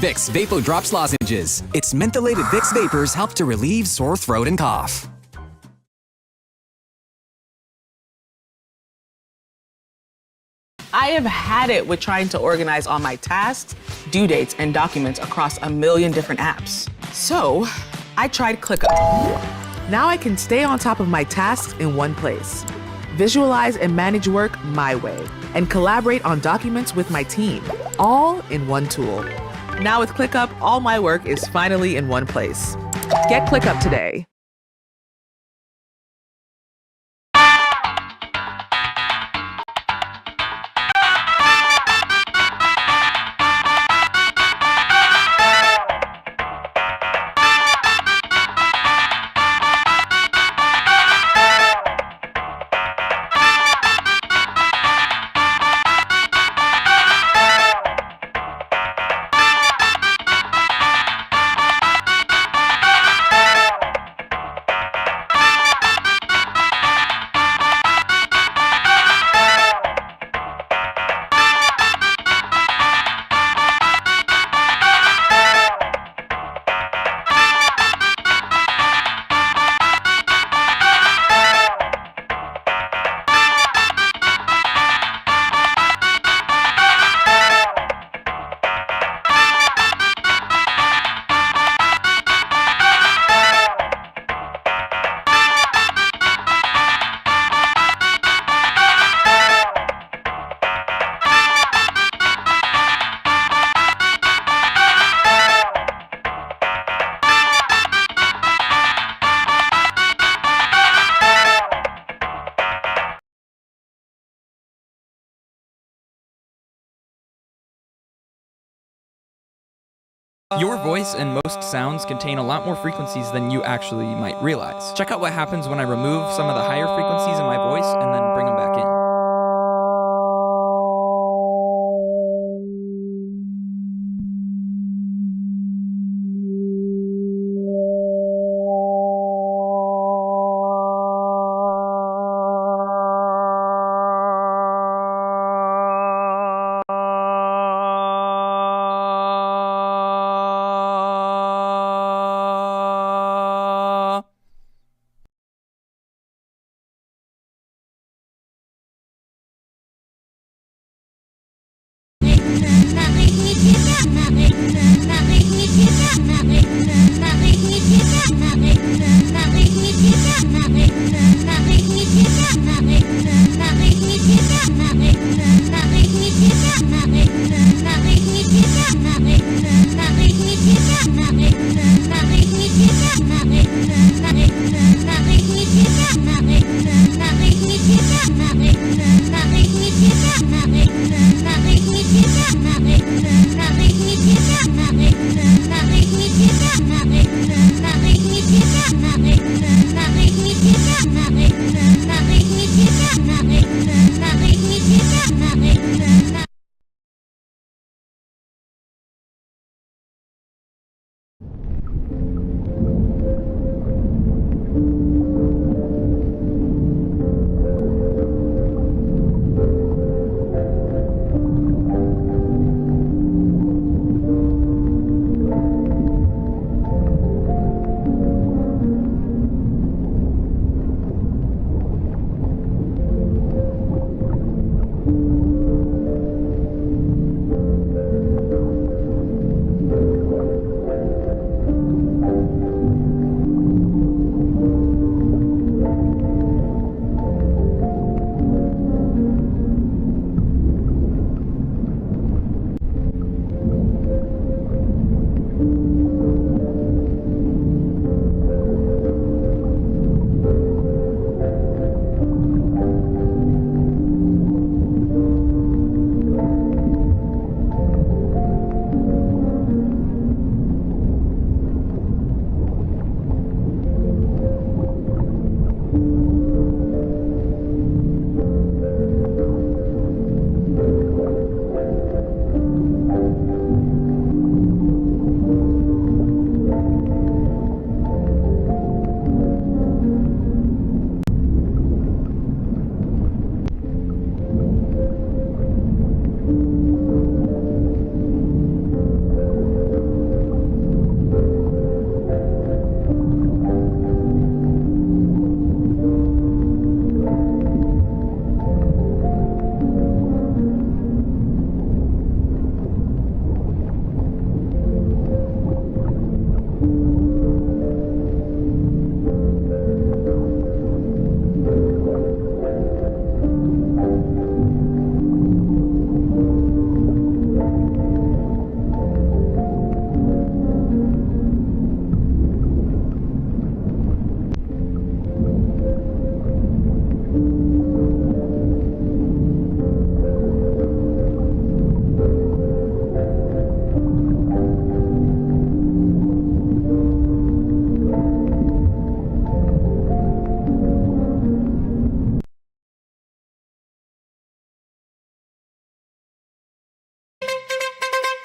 Vicks Vapo Drops Lozenges. Its mentholated Vicks vapors help to relieve sore throat and cough. I have had it with trying to organize all my tasks, due dates, and documents across a million different apps. So, I tried ClickUp. Now I can stay on top of my tasks in one place, visualize and manage work my way, and collaborate on documents with my team, all in one tool. Now with ClickUp, all my work is finally in one place. Get ClickUp today. Your voice and most sounds contain a lot more frequencies than you actually might realize. Check out what happens when I remove some of the higher frequencies in my voice and then bring them back in.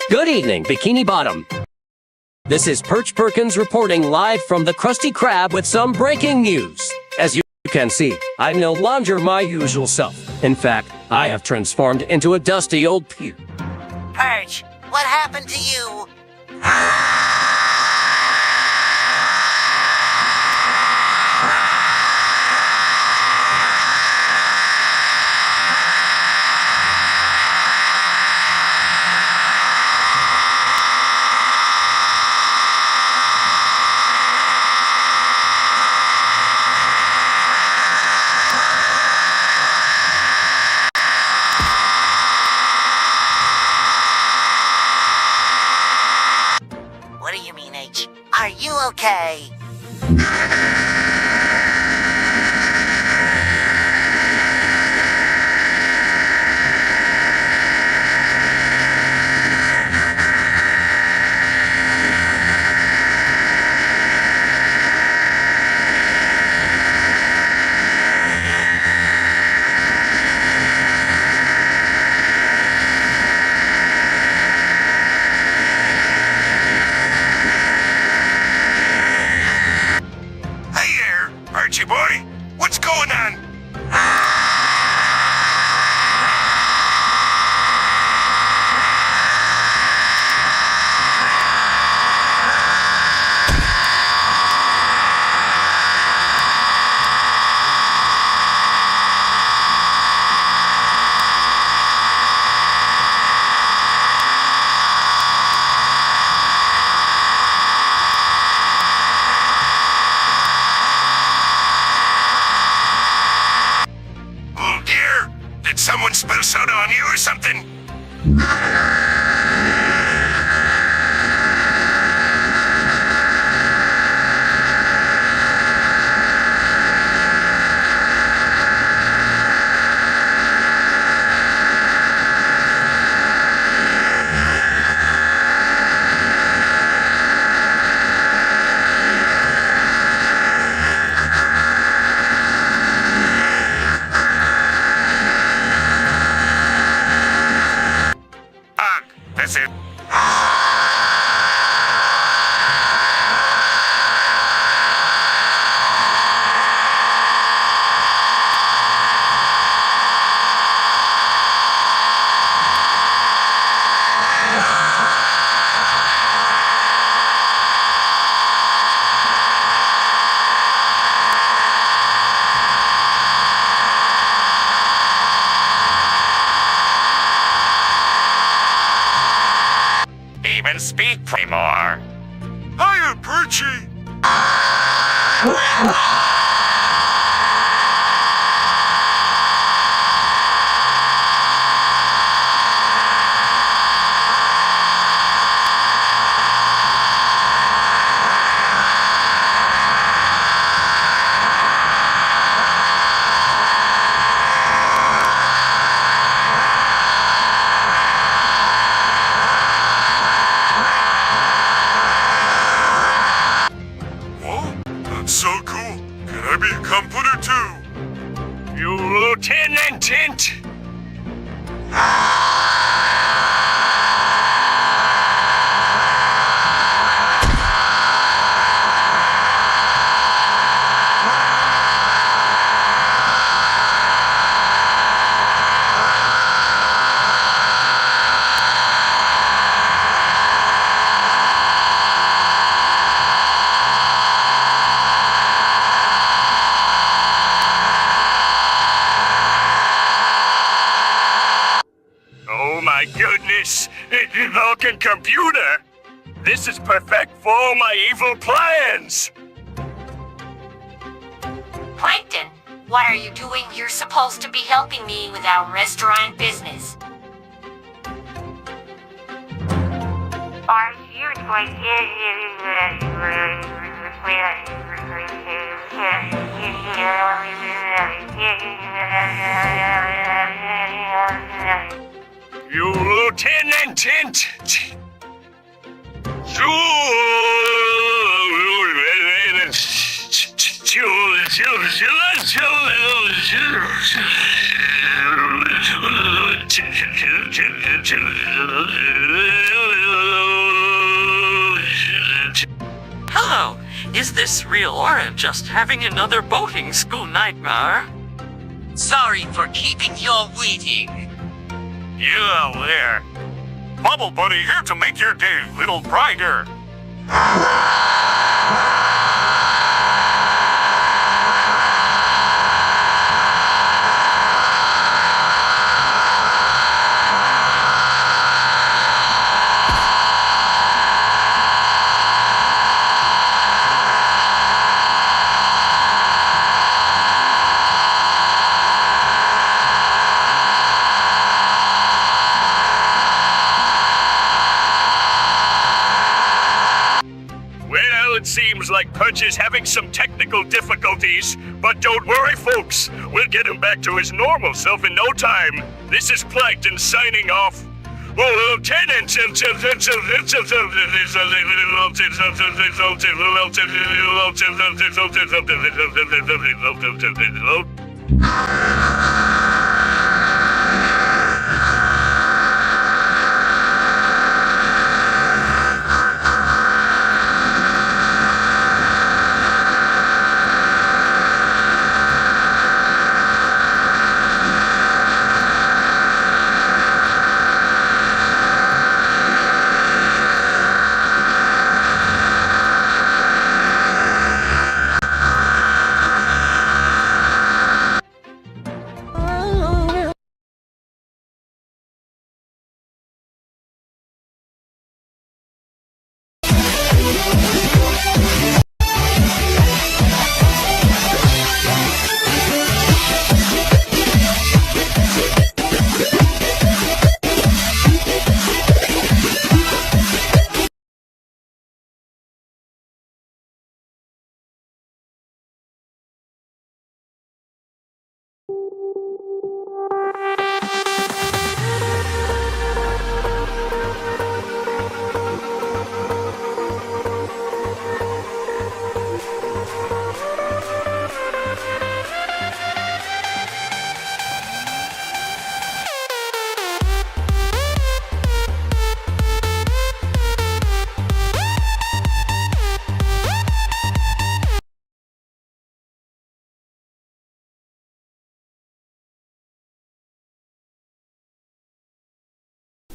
Good evening, Bikini Bottom. This is Perch Perkins reporting live from the Krusty Krab with some breaking news. As you can see, I'm no longer my usual self. In fact, I have transformed into a dusty old pew. Perch, what happened to you? What do you mean, H? Are you okay? feel perchy. So cool. Can I be a comforter too? You lieutenant! Oh my goodness! Vulcan computer! This is perfect for all my evil plans! Plankton, what are you doing? You're supposed to be helping me with our restaurant business. Are you going You lieutenant! Hello, is this real or I'm just having another boating school nightmare? Sorry for keeping you waiting. Yeah, there. Bubble Buddy here to make your day a little brighter. Well, it seems like Pudge is having some technical difficulties, but don't worry, folks. We'll get him back to his normal self in no time. This is Plankton signing off. Well, Lieutenant...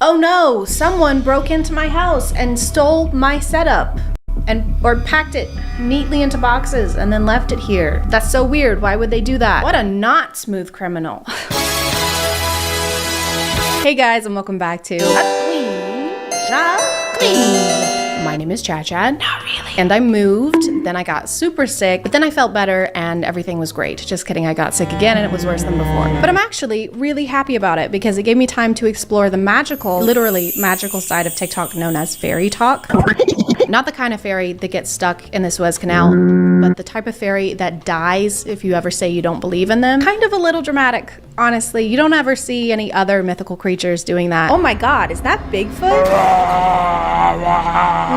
Oh no, someone broke into my house and stole my setup or packed it neatly into boxes and then left it here. That's so weird. Why would they do that? What a not smooth criminal. Hey guys, and welcome back to my My name is Chad Chad. Not really. And I moved, then I got super sick, but then I felt better and everything was great. Just kidding, I got sick again and it was worse than before. But I'm actually really happy about it because it gave me time to explore the magical, literally magical side of TikTok known as fairy talk. Not the kind of fairy that gets stuck in the Suez Canal, but the type of fairy that dies if you ever say you don't believe in them. Kind of a little dramatic, honestly. You don't ever see any other mythical creatures doing that. Oh my god, is that Bigfoot?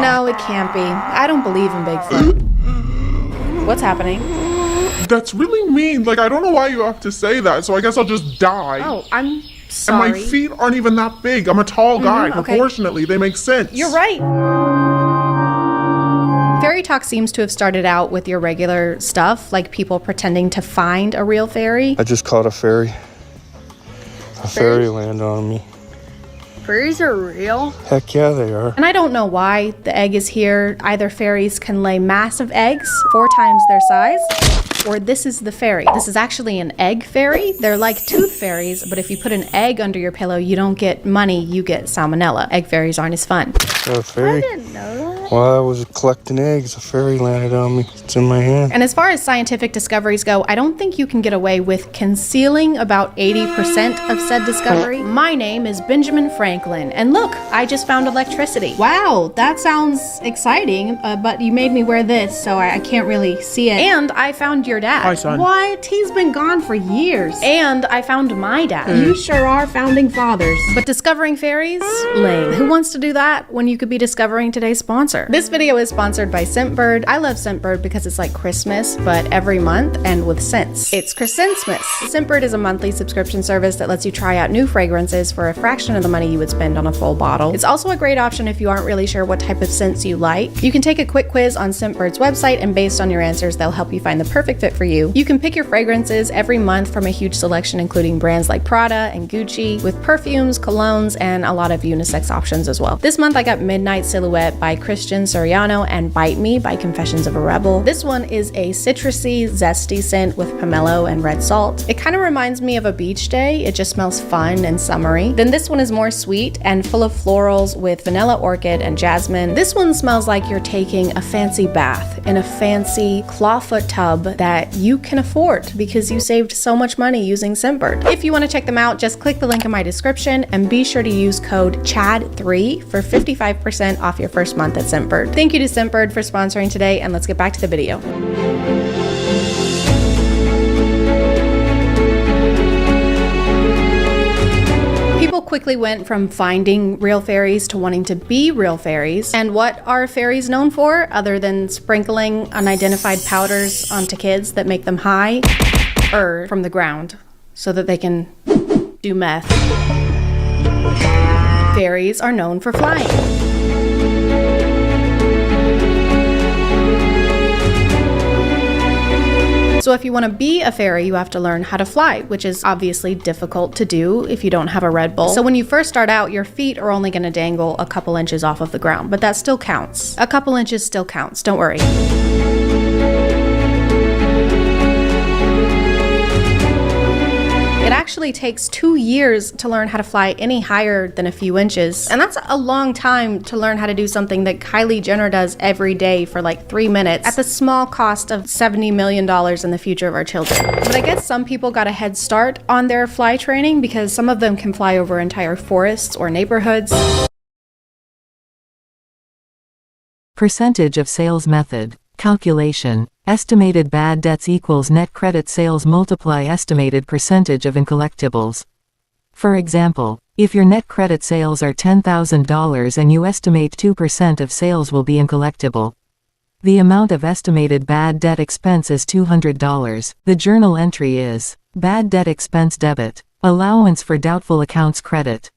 No, it can't be. I don't believe in Bigfoot. What's happening? That's really mean. Like, I don't know why you have to say that, so I guess I'll just die. Oh, I'm sorry. And my feet aren't even that big. I'm a tall guy. Okay. Proportionately, they make sense. You're right. Fairy talk seems to have started out with your regular stuff, like people pretending to find a real fairy. I just caught a fairy. A fairy landed on me. Fairies are real? Heck yeah, they are. And I don't know why the egg is here. Either fairies can lay massive eggs, 4 times their size, or this is the fairy. This is actually an egg fairy. They're like tooth fairies, but if you put an egg under your pillow, you don't get money, you get salmonella. Egg fairies aren't as fun. A fairy? I didn't know that. While I was collecting eggs, a fairy landed on me. It's in my hand. And as far as scientific discoveries go, I don't think you can get away with concealing about 80% of said discovery. My name is Benjamin Franklin, and look, I just found electricity. Wow, that sounds exciting, but you made me wear this, so I can't really see it. And I found your dad. Hi, son. What? He's been gone for years. And I found my dad. You sure are founding fathers. But discovering fairies? Lame. Who wants to do that when you could be discovering today's sponsor? This video is sponsored by Scentbird. I love Scentbird because it's like Christmas, but every month and with scents. It's Christmas. Scentbird is a monthly subscription service that lets you try out new fragrances for a fraction of the money you would spend on a full bottle. It's also a great option if you aren't really sure what type of scents you like. You can take a quick quiz on Scentbird's website, and based on your answers, they'll help you find the perfect fit for you. You can pick your fragrances every month from a huge selection, including brands like Prada and Gucci, with perfumes, colognes, and a lot of unisex options as well. This month I got Midnight Silhouette by Christian Soriano and Bite Me by Confessions of a Rebel. This one is a citrusy, zesty scent with pomelo and red salt. It kind of reminds me of a beach day. It just smells fun and summery. Then this one is more sweet and full of florals with vanilla orchid and jasmine. This one smells like you're taking a fancy bath in a fancy clawfoot tub that you can afford because you saved so much money using Scentbird. If you want to check them out, just click the link in my description and be sure to use code CHAD3 for 55% off your first month at Scentbird. Thank you to Scentbird for sponsoring today, and let's get back to the video. People quickly went from finding real fairies to wanting to be real fairies. And what are fairies known for other than sprinkling unidentified powders onto kids that make them high or from the ground so that they can do meth? Fairies are known for flying. So if you want to be a fairy, you have to learn how to fly, which is obviously difficult to do if you don't have a Red Bull. So when you first start out, your feet are only going to dangle a couple inches off of the ground, but that still counts. A couple inches still counts, don't worry. It actually takes 2 years to learn how to fly any higher than a few inches. And that's a long time to learn how to do something that Kylie Jenner does every day for like 3 minutes at the small cost of $70 million in the future of our children. But I guess some people got a head start on their fly training because some of them can fly over entire forests or neighborhoods. Percentage of sales method. Calculation. Estimated bad debts equals net credit sales multiply estimated percentage of uncollectibles. For example, if your net credit sales are $10,000 and you estimate 2% of sales will be uncollectible, the amount of estimated bad debt expense is $200. The journal entry is bad debt expense debit, allowance for doubtful accounts credit.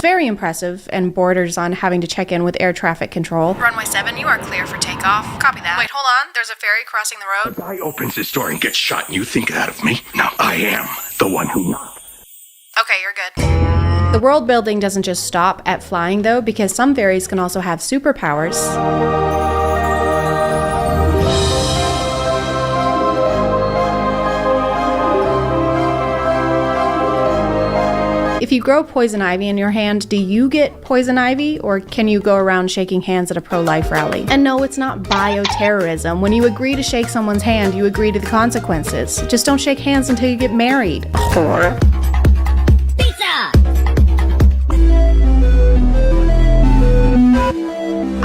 Very impressive and borders on having to check in with air traffic control. Runway 7, you are clear for takeoff. Copy that. Wait, hold on. There's a ferry crossing the road. The guy opens his door and gets shot and you think that of me? Now I am the one who knocked. Okay, you're good. The world building doesn't just stop at flying though, because some fairies can also have superpowers. If you grow poison ivy in your hand, do you get poison ivy, or can you go around shaking hands at a pro-life rally? And no, it's not bioterrorism. When you agree to shake someone's hand, you agree to the consequences. Just don't shake hands until you get married.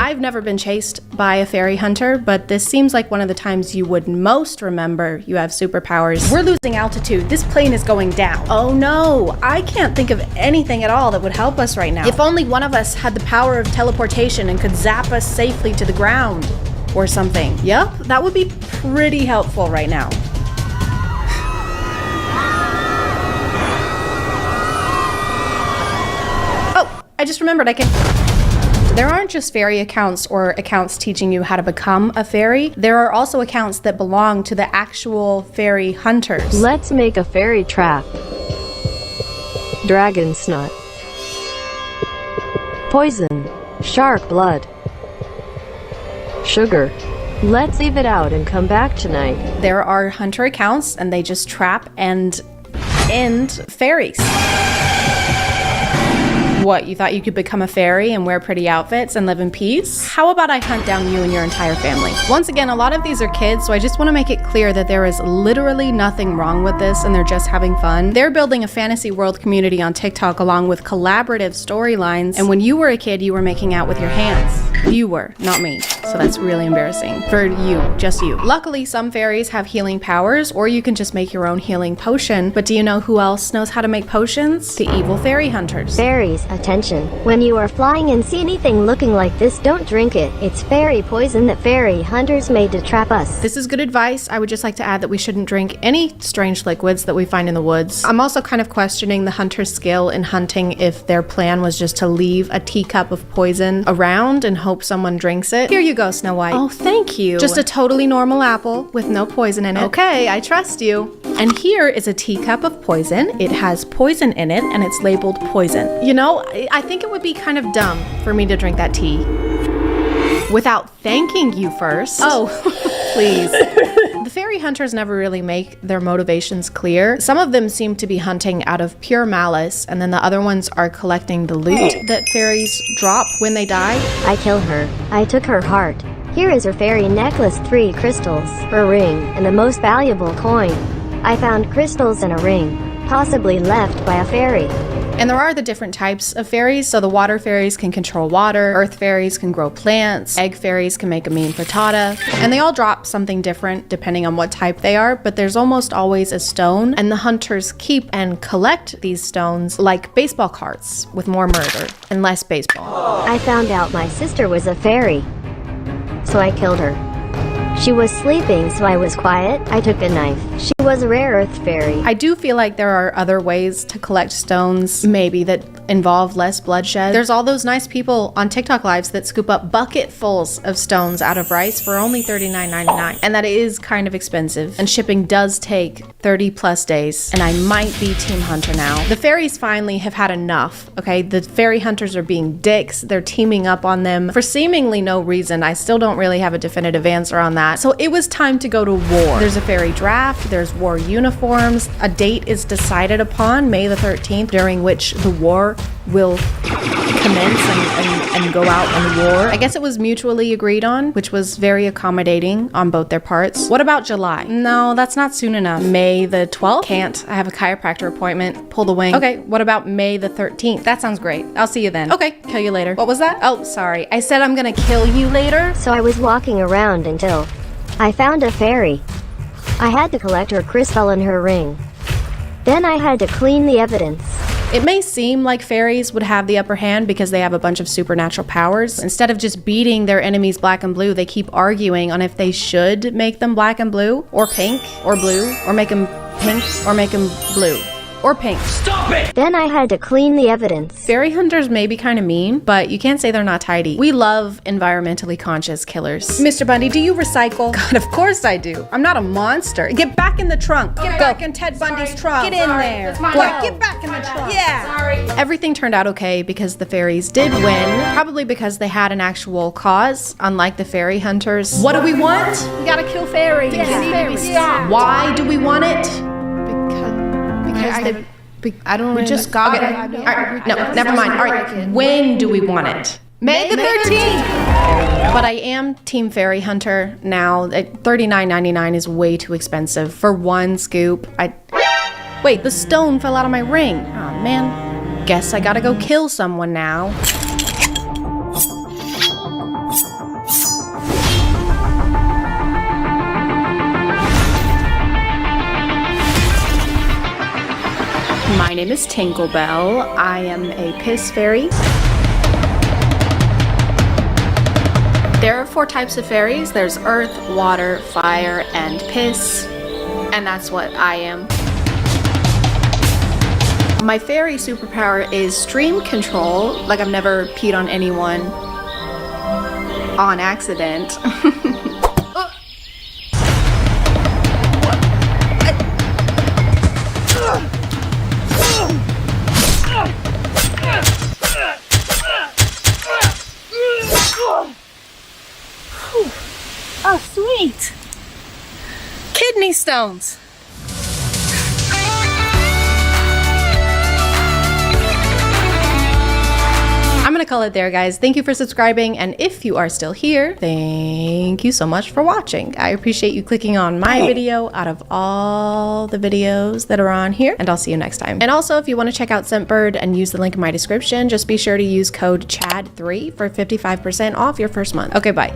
I've never been chased by a fairy hunter, but this seems like one of the times you would most remember you have superpowers. We're losing altitude. This plane is going down. Oh no, I can't think of anything at all that would help us right now. If only one of us had the power of teleportation and could zap us safely to the ground or something. Yep, that would be pretty helpful right now. Oh, I just remembered I can... There aren't just fairy accounts or accounts teaching you how to become a fairy. There are also accounts that belong to the actual fairy hunters. Let's make a fairy trap. Dragon snot. Poison. Shark blood. Sugar. Let's leave it out and come back tonight. There are hunter accounts and they just trap and end fairies. What, you thought you could become a fairy and wear pretty outfits and live in peace? How about I hunt down you and your entire family? Once again, a lot of these are kids, so I just want to make it clear that there is literally nothing wrong with this and they're just having fun. They're building a fantasy world community on TikTok along with collaborative storylines, and when you were a kid, you were making out with your hands. You were, not me. So that's really embarrassing. For you, just you. Luckily, some fairies have healing powers, or you can just make your own healing potion. But do you know who else knows how to make potions? The evil fairy hunters. Fairies, attention. When you are flying and see anything looking like this, don't drink it. It's fairy poison that fairy hunters made to trap us. This is good advice. I would just like to add that we shouldn't drink any strange liquids that we find in the woods. I'm also kind of questioning the hunter's skill in hunting if their plan was just to leave a teacup of poison around and hope someone drinks it. Here you go, Snow White. Oh, thank you. Just a totally normal apple with no poison in it. Okay, I trust you. And here is a teacup of poison. It has poison in it and it's labeled poison. You know, I think it would be kind of dumb for me to drink that tea without thanking you first. Oh, please. The fairy hunters never really make their motivations clear. Some of them seem to be hunting out of pure malice, and then the other ones are collecting the loot that fairies drop when they die. I killed her. I took her heart. Here is her fairy necklace, 3 crystals, her ring, and the most valuable coin. I found crystals in a ring, possibly left by a fairy. And there are the different types of fairies. So the water fairies can control water, earth fairies can grow plants, egg fairies can make a mean frittata, and they all drop something different depending on what type they are, but there's almost always a stone, and the hunters keep and collect these stones like baseball cards with more murder and less baseball. I found out my sister was a fairy, so I killed her. She was sleeping, so I was quiet. I took a knife. She was a rare earth fairy. I do feel like there are other ways to collect stones, maybe, that involve less bloodshed. There's all those nice people on TikTok lives that scoop up bucketfuls of stones out of rice for only $39.99. And that is kind of expensive. And shipping does take 30 plus days. And I might be Team Hunter now. The fairies finally have had enough, okay? The fairy hunters are being dicks. They're teaming up on them for seemingly no reason. I still don't really have a definitive answer on that. So it was time to go to war. There's a fairy draft, there's war uniforms, a date is decided upon, May the 13th, during which the war will commence and go out on war. I guess it was mutually agreed on, which was very accommodating on both their parts. What about July? No, that's not soon enough. May the 12th? Can't. I have a chiropractor appointment. Pull the wing. Okay, what about May the 13th? That sounds great. I'll see you then. Okay, kill you later. What was that? Oh, sorry. I said I'm gonna kill you later. So I was walking around until I found a fairy. I had to collect her crystal and her ring. Then I had to clean the evidence. It may seem like fairies would have the upper hand because they have a bunch of supernatural powers. Instead of just beating their enemies black and blue, they keep arguing on if they should make them black and blue, or pink, or blue, or make them pink, or make them blue. or pink. Stop it! Then I had to clean the evidence. Fairy hunters may be kind of mean, but you can't say they're not tidy. We love environmentally conscious killers. Mr. Bundy, do you recycle? God, of course I do. I'm not a monster. Get back in the trunk. Get back in Ted Bundy's trunk. Get in there. Get back in the trunk. Yeah. Sorry. Everything turned out okay because the fairies did win, probably because they had an actual cause, unlike the fairy hunters. What do we want? We gotta kill fairies. Yeah. Why do we want it? I don't know. We just got it. All right. No, never mind. All right. When do we want it? May the 13th! But I am Team Fairy Hunter now. $39.99 is way too expensive for one scoop. Wait, the stone fell out of my ring. Oh man. Guess I gotta go kill someone now. My name is Tinklebell. I am a piss fairy. There are 4 types of fairies. There's earth, water, fire, and piss. And that's what I am. My fairy superpower is stream control. Like, I've never peed on anyone on accident. Oh, sweet. Kidney stones. I'm gonna call it there, guys. Thank you for subscribing, and if you are still here, thank you so much for watching. I appreciate you clicking on my video out of all the videos that are on here, and I'll see you next time. And also, if you want to check out Scentbird and use the link in my description, just be sure to use code CHAD3 for 55% off your first month. Okay, bye.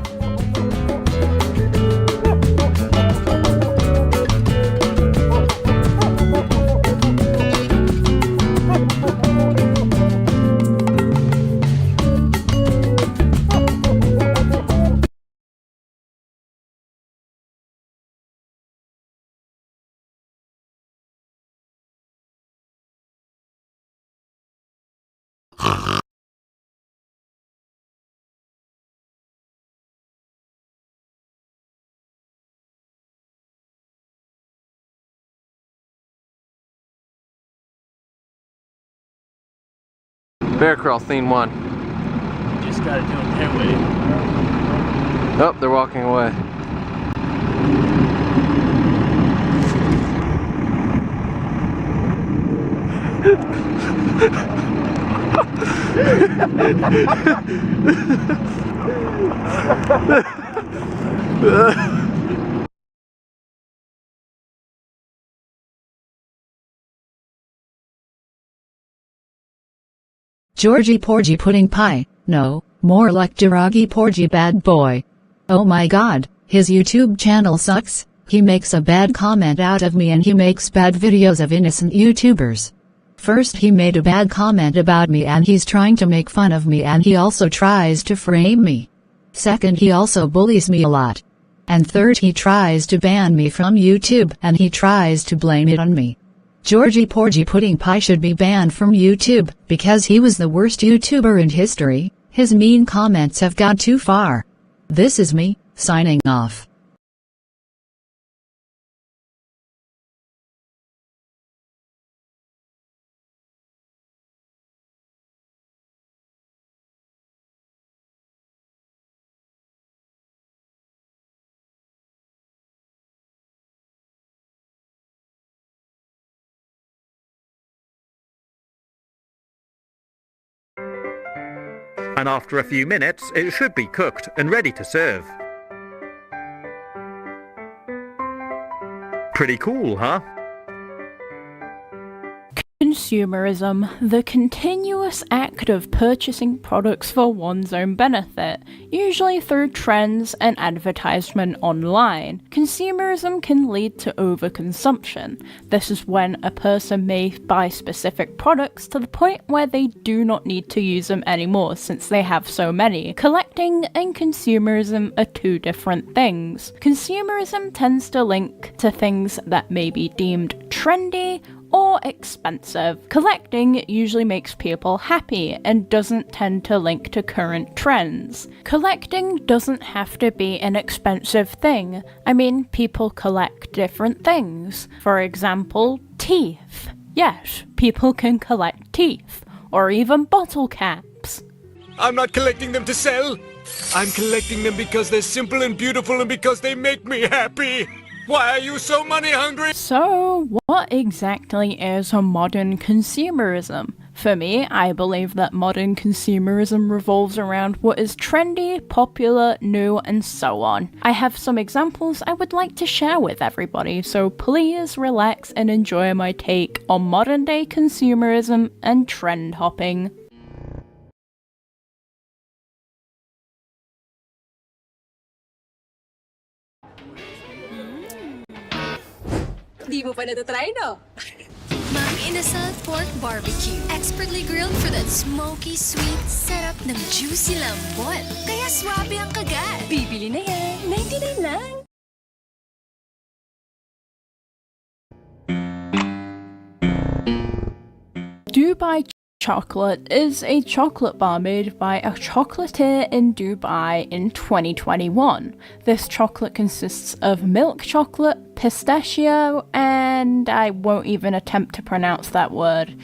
Bear crawl, scene 1. Just gotta do it their way. Oh, they're walking away. Georgie Porgy Pudding Pie. No, more like Jiragi Porgy Bad Boy. Oh my god, his YouTube channel sucks. He makes a bad comment out of me and he makes bad videos of innocent YouTubers. First he made a bad comment about me and he's trying to make fun of me and he also tries to frame me. Second, he also bullies me a lot. And third, he tries to ban me from YouTube and he tries to blame it on me. Georgie Porgy Pudding Pie should be banned from YouTube because he was the worst YouTuber in history. His mean comments have gone too far. This is me, signing off. And after a few minutes, it should be cooked and ready to serve. Pretty cool, huh? Consumerism, the continuous act of purchasing products for one's own benefit, usually through trends and advertisement online. Consumerism can lead to overconsumption. This is when a person may buy specific products to the point where they do not need to use them anymore since they have so many. Collecting and consumerism are two different things. Consumerism tends to link to things that may be deemed trendy or expensive. Collecting usually makes people happy and doesn't tend to link to current trends. Collecting doesn't have to be an expensive thing. I mean, people collect different things. For example, teeth. Yes, people can collect teeth, or even bottle caps. I'm not collecting them to sell. I'm collecting them because they're simple and beautiful and because they make me happy. Why are you so money hungry? So, what exactly is a modern consumerism? For me, I believe that modern consumerism revolves around what is trendy, popular, new, and so on. I have some examples I would like to share with everybody, so please relax and enjoy my take on modern day consumerism and trend hopping. Di mo pa natatry, no? Mang Inasal Pork Barbecue. Expertly grilled for that smoky, sweet, sarap ng juicy lambot. Kaya swabe ang kagat. Bibili na yan. 99 lang. Dubai Chocolate is a chocolate bar made by a chocolatier in Dubai in 2021. This chocolate consists of milk chocolate, pistachio, and I won't even attempt to pronounce that word.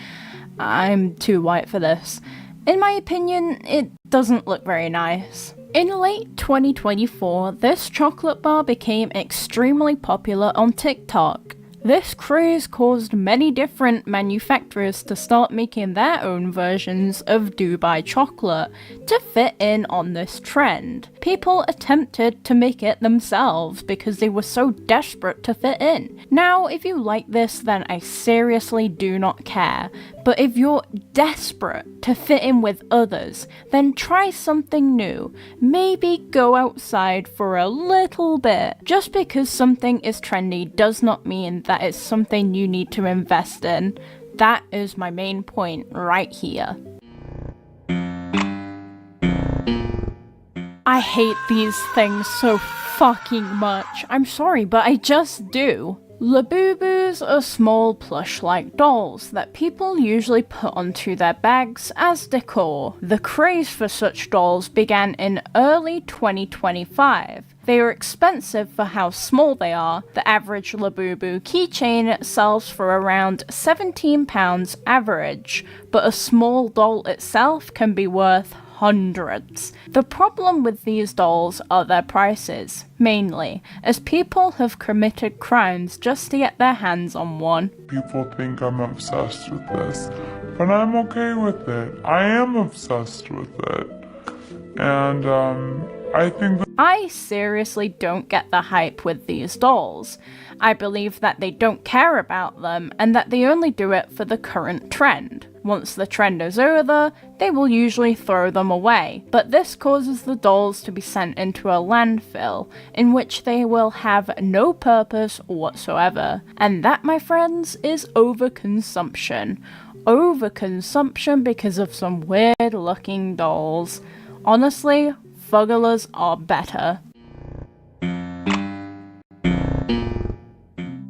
I'm too white for this. In my opinion, it doesn't look very nice. In late 2024, this chocolate bar became extremely popular on TikTok. This craze caused many different manufacturers to start making their own versions of Dubai chocolate to fit in on this trend. People attempted to make it themselves because they were so desperate to fit in. Now, if you like this, then I seriously do not care. But if you're desperate to fit in with others, then try something new. Maybe go outside for a little bit. Just because something is trendy does not mean that it's something you need to invest in. That is my main point right here. I hate these things so fucking much. I'm sorry, but I just do. Labubus are small plush-like dolls that people usually put onto their bags as decor. The craze for such dolls began in early 2025. They are expensive for how small they are. The average Labubu keychain sells for around £17 average, but a small doll itself can be worth hundreds. The problem with these dolls are their prices, mainly, as people have committed crimes just to get their hands on one. People think I'm obsessed with this, but I'm okay with it. I am obsessed with it. And, I think I seriously don't get the hype with these dolls. I believe that they don't care about them and that they only do it for the current trend. Once the trend is over, they will usually throw them away, but this causes the dolls to be sent into a landfill, in which they will have no purpose whatsoever. And that, my friends, is overconsumption. Overconsumption because of some weird looking dolls. Honestly, Fugglers are better.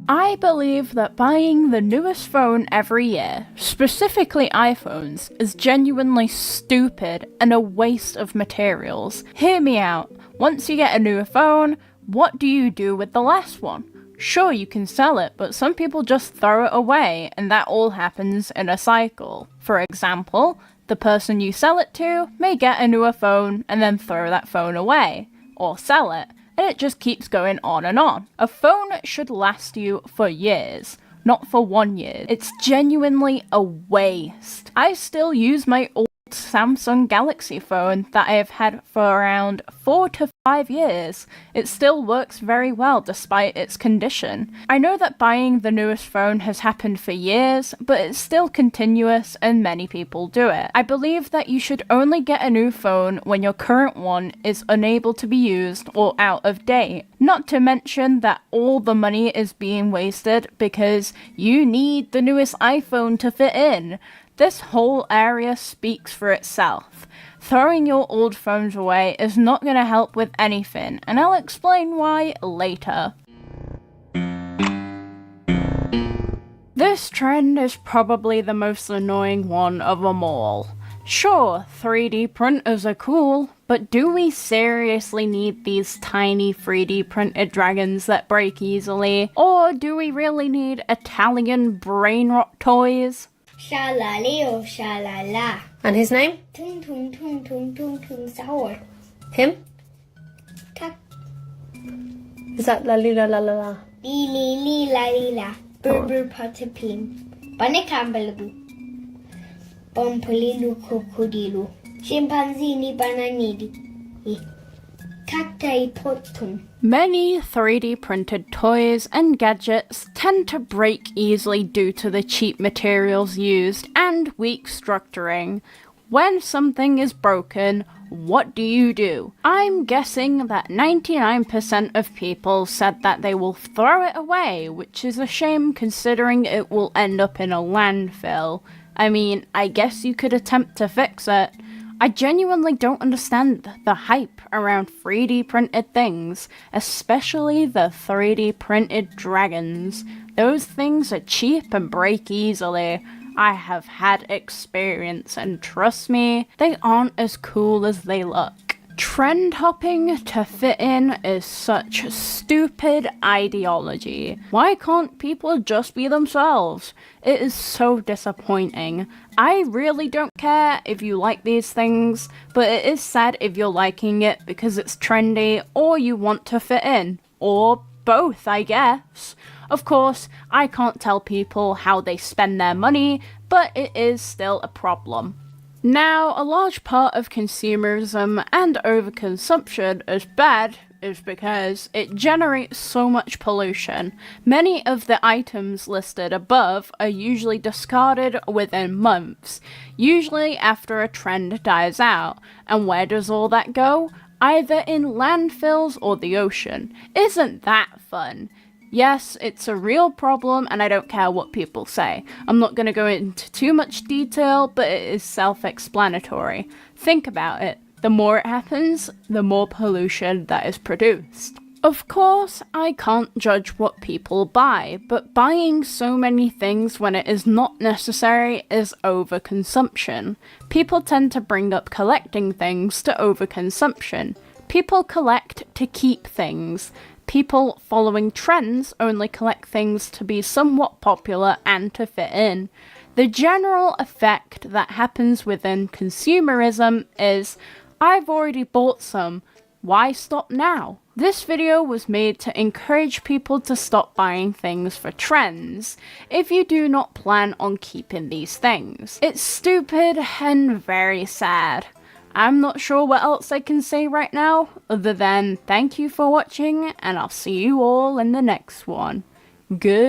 I believe that buying the newest phone every year, specifically iPhones, is genuinely stupid and a waste of materials. Hear me out. Once you get a new phone, what do you do with the last one? Sure, you can sell it, but some people just throw it away, and that all happens in a cycle. For example, the person you sell it to may get a newer phone and then throw that phone away, or sell it, and it just keeps going on and on. A phone should last you for years, not for 1 year. It's genuinely a waste. I still use my old Samsung Galaxy phone that I have had for around 4 to 5 years. It still works very well despite its condition. I know that buying the newest phone has happened for years, but it's still continuous and many people do it. I believe that you should only get a new phone when your current one is unable to be used or out of date. Not to mention that all the money is being wasted because you need the newest iPhone to fit in. This whole area speaks for itself. Throwing your old phones away is not going to help with anything, and I'll explain why later. This trend is probably the most annoying one of them all. Sure, 3D printers are cool, but do we seriously need these tiny 3D printed dragons that break easily? Or do we really need Italian brain rot toys? Sha-la-leo, sha-la-la. And his name? Tung tung tung tung tung tung sour. Him? Tak. Is that la li la la la la? Li li li la li la. Berber patapim. Banekambalabu. Bompolilu crocodilu. Chimpanzini bananidi. Cacti potum. Many 3D printed toys and gadgets tend to break easily due to the cheap materials used and weak structuring. When something is broken, what do? I'm guessing that 99% of people said that they will throw it away, which is a shame considering it will end up in a landfill. I mean, I guess you could attempt to fix it. I genuinely don't understand the hype around 3D printed things, especially the 3D printed dragons. Those things are cheap and break easily. I have had experience, and trust me, they aren't as cool as they look. Trend hopping to fit in is such stupid ideology. Why can't people just be themselves? It is so disappointing. I really don't care if you like these things, but it is sad if you're liking it because it's trendy or you want to fit in. Or both, I guess. Of course, I can't tell people how they spend their money, but it is still a problem. Now, a large part of consumerism and overconsumption is bad is because it generates so much pollution. Many of the items listed above are usually discarded within months, usually after a trend dies out. And where does all that go? Either in landfills or the ocean. Isn't that fun? Yes, it's a real problem and I don't care what people say. I'm not going to go into too much detail, but it is self-explanatory. Think about it. The more it happens, the more pollution that is produced. Of course, I can't judge what people buy, but buying so many things when it is not necessary is overconsumption. People tend to bring up collecting things to overconsumption. People collect to keep things. People following trends only collect things to be somewhat popular and to fit in. The general effect that happens within consumerism is, I've already bought some, why stop now? This video was made to encourage people to stop buying things for trends, if you do not plan on keeping these things. It's stupid and very sad. I'm not sure what else I can say right now, other than thank you for watching, and I'll see you all in the next one. Goodbye.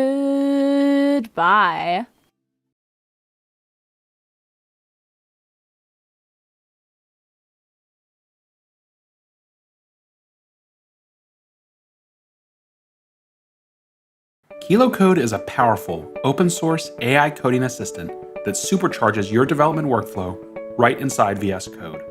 KiloCode is a powerful, open-source AI coding assistant that supercharges your development workflow right inside VS Code.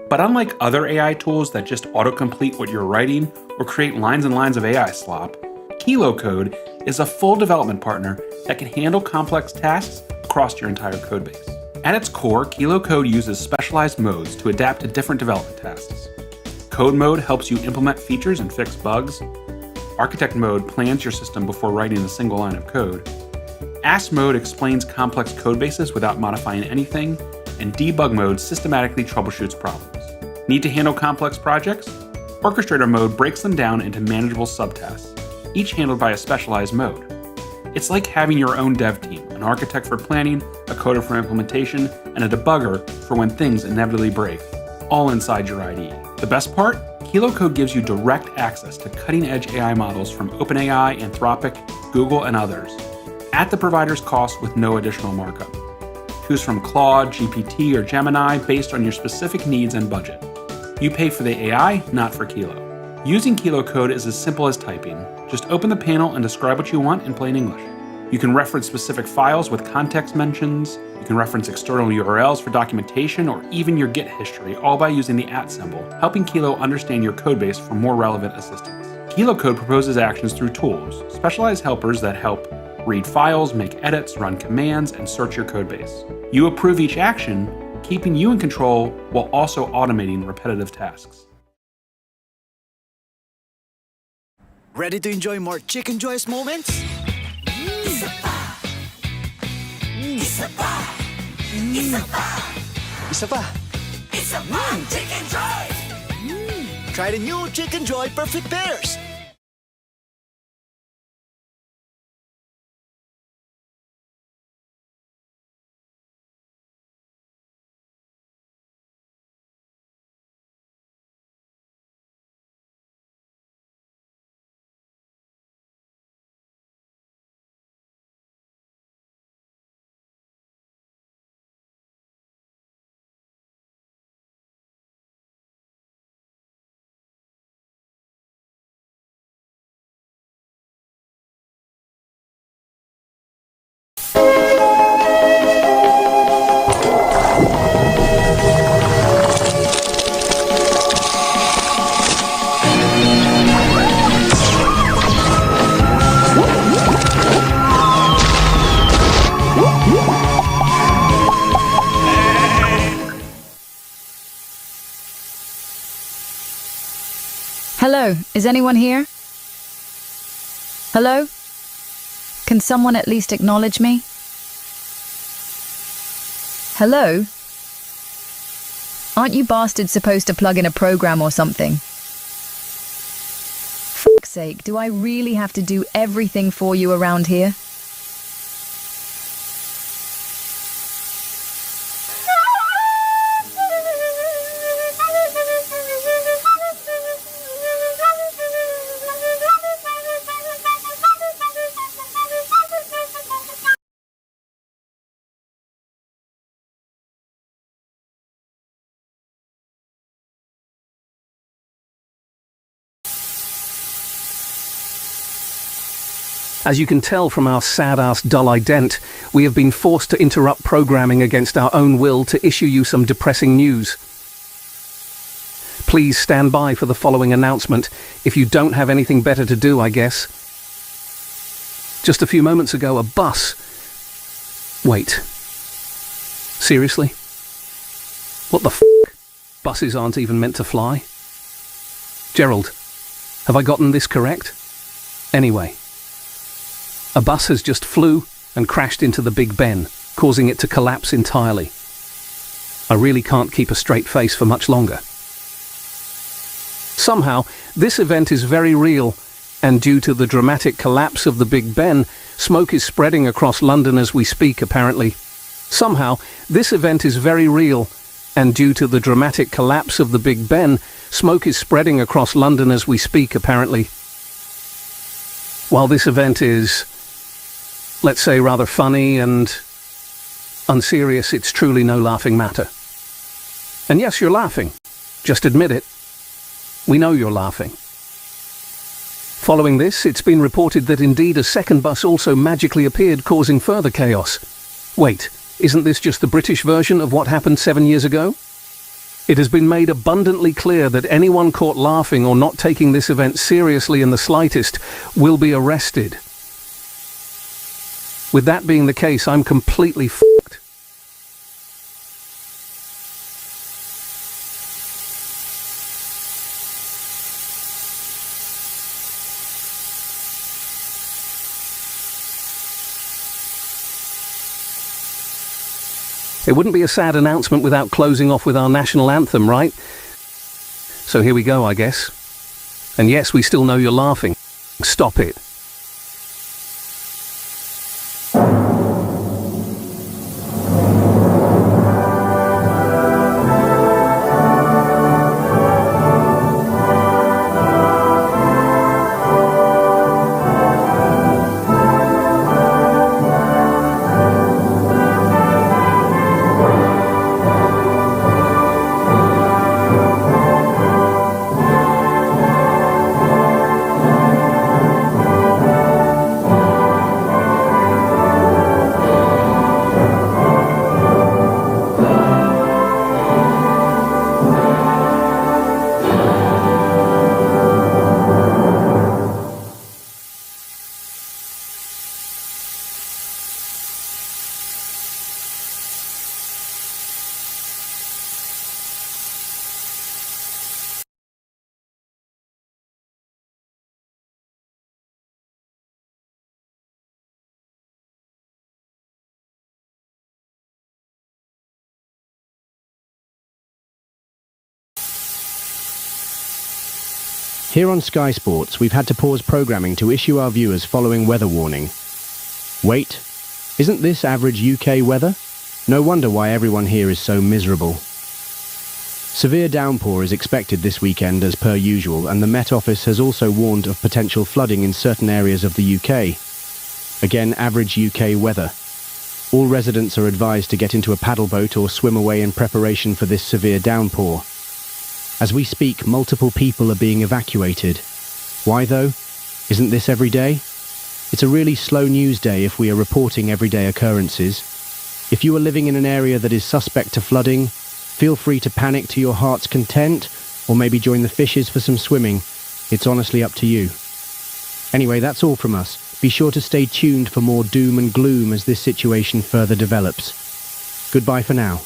But unlike other AI tools that just autocomplete what you're writing or create lines and lines of AI slop, KiloCode is a full development partner that can handle complex tasks across your entire codebase. At its core, KiloCode uses specialized modes to adapt to different development tasks. Code mode helps you implement features and fix bugs. Architect mode plans your system before writing a single line of code. Ask mode explains complex codebases without modifying anything. And debug mode systematically troubleshoots problems. Need to handle complex projects? Orchestrator mode breaks them down into manageable subtasks, each handled by a specialized mode. It's like having your own dev team, an architect for planning, a coder for implementation, and a debugger for when things inevitably break, all inside your IDE. The best part? KiloCode gives you direct access to cutting-edge AI models from OpenAI, Anthropic, Google, and others, at the provider's cost with no additional markup. Choose from Claude, GPT, or Gemini based on your specific needs and budget. You pay for the AI, not for Kilo. Using KiloCode is as simple as typing. Just open the panel and describe what you want in plain English. You can reference specific files with context mentions. You can reference external URLs for documentation or even your Git history, all by using the @ symbol, helping Kilo understand your codebase for more relevant assistance. KiloCode proposes actions through tools, specialized helpers that help read files, make edits, run commands, and search your codebase. You approve each action, keeping you in control while also automating repetitive tasks. Ready to enjoy more chicken joyous moments? Isa pa! Isa pa! Isa pa! Isa pa! Chicken Joy! Try the new Chicken Joy Perfect Pairs! Hello, is anyone here? Hello? Can someone at least acknowledge me? Hello? Aren't you bastards supposed to plug in a program or something? Fuck's sake, do I really have to do everything for you around here? As you can tell from our sad-ass dull ident, we have been forced to interrupt programming against our own will to issue you some depressing news. Please stand by for the following announcement, if you don't have anything better to do, I guess. Just a few moments ago, a bus... Wait. Seriously? What the f***? Buses aren't even meant to fly? Gerald, have I gotten this correct? Anyway. A bus has just flew and crashed into the Big Ben, causing it to collapse entirely. I really can't keep a straight face for much longer. Somehow, this event is very real, and due to the dramatic collapse of the Big Ben, smoke is spreading across London as we speak, apparently. Somehow, this event is very real, and due to the dramatic collapse of the Big Ben, smoke is spreading across London as we speak, apparently. While this event is, let's say, rather funny and unserious, it's truly no laughing matter. And yes, you're laughing. Just admit it. We know you're laughing. Following this, it's been reported that indeed a second bus also magically appeared, causing further chaos. Wait, isn't this just the British version of what happened 7 years ago? It has been made abundantly clear that anyone caught laughing or not taking this event seriously in the slightest will be arrested. With that being the case, I'm completely f***ed. It wouldn't be a sad announcement without closing off with our national anthem, right? So here we go, I guess. And yes, we still know you're laughing. Stop it. Here on Sky Sports, we've had to pause programming to issue our viewers following weather warning. Wait, isn't this average UK weather? No wonder why everyone here is so miserable. Severe downpour is expected this weekend as per usual, and the Met Office has also warned of potential flooding in certain areas of the UK. Again, average UK weather. All residents are advised to get into a paddle boat or swim away in preparation for this severe downpour. As we speak, multiple people are being evacuated. Why though? Isn't this every day? It's a really slow news day if we are reporting everyday occurrences. If you are living in an area that is suspect to flooding, feel free to panic to your heart's content, or maybe join the fishes for some swimming. It's honestly up to you. Anyway, that's all from us. Be sure to stay tuned for more doom and gloom as this situation further develops. Goodbye for now.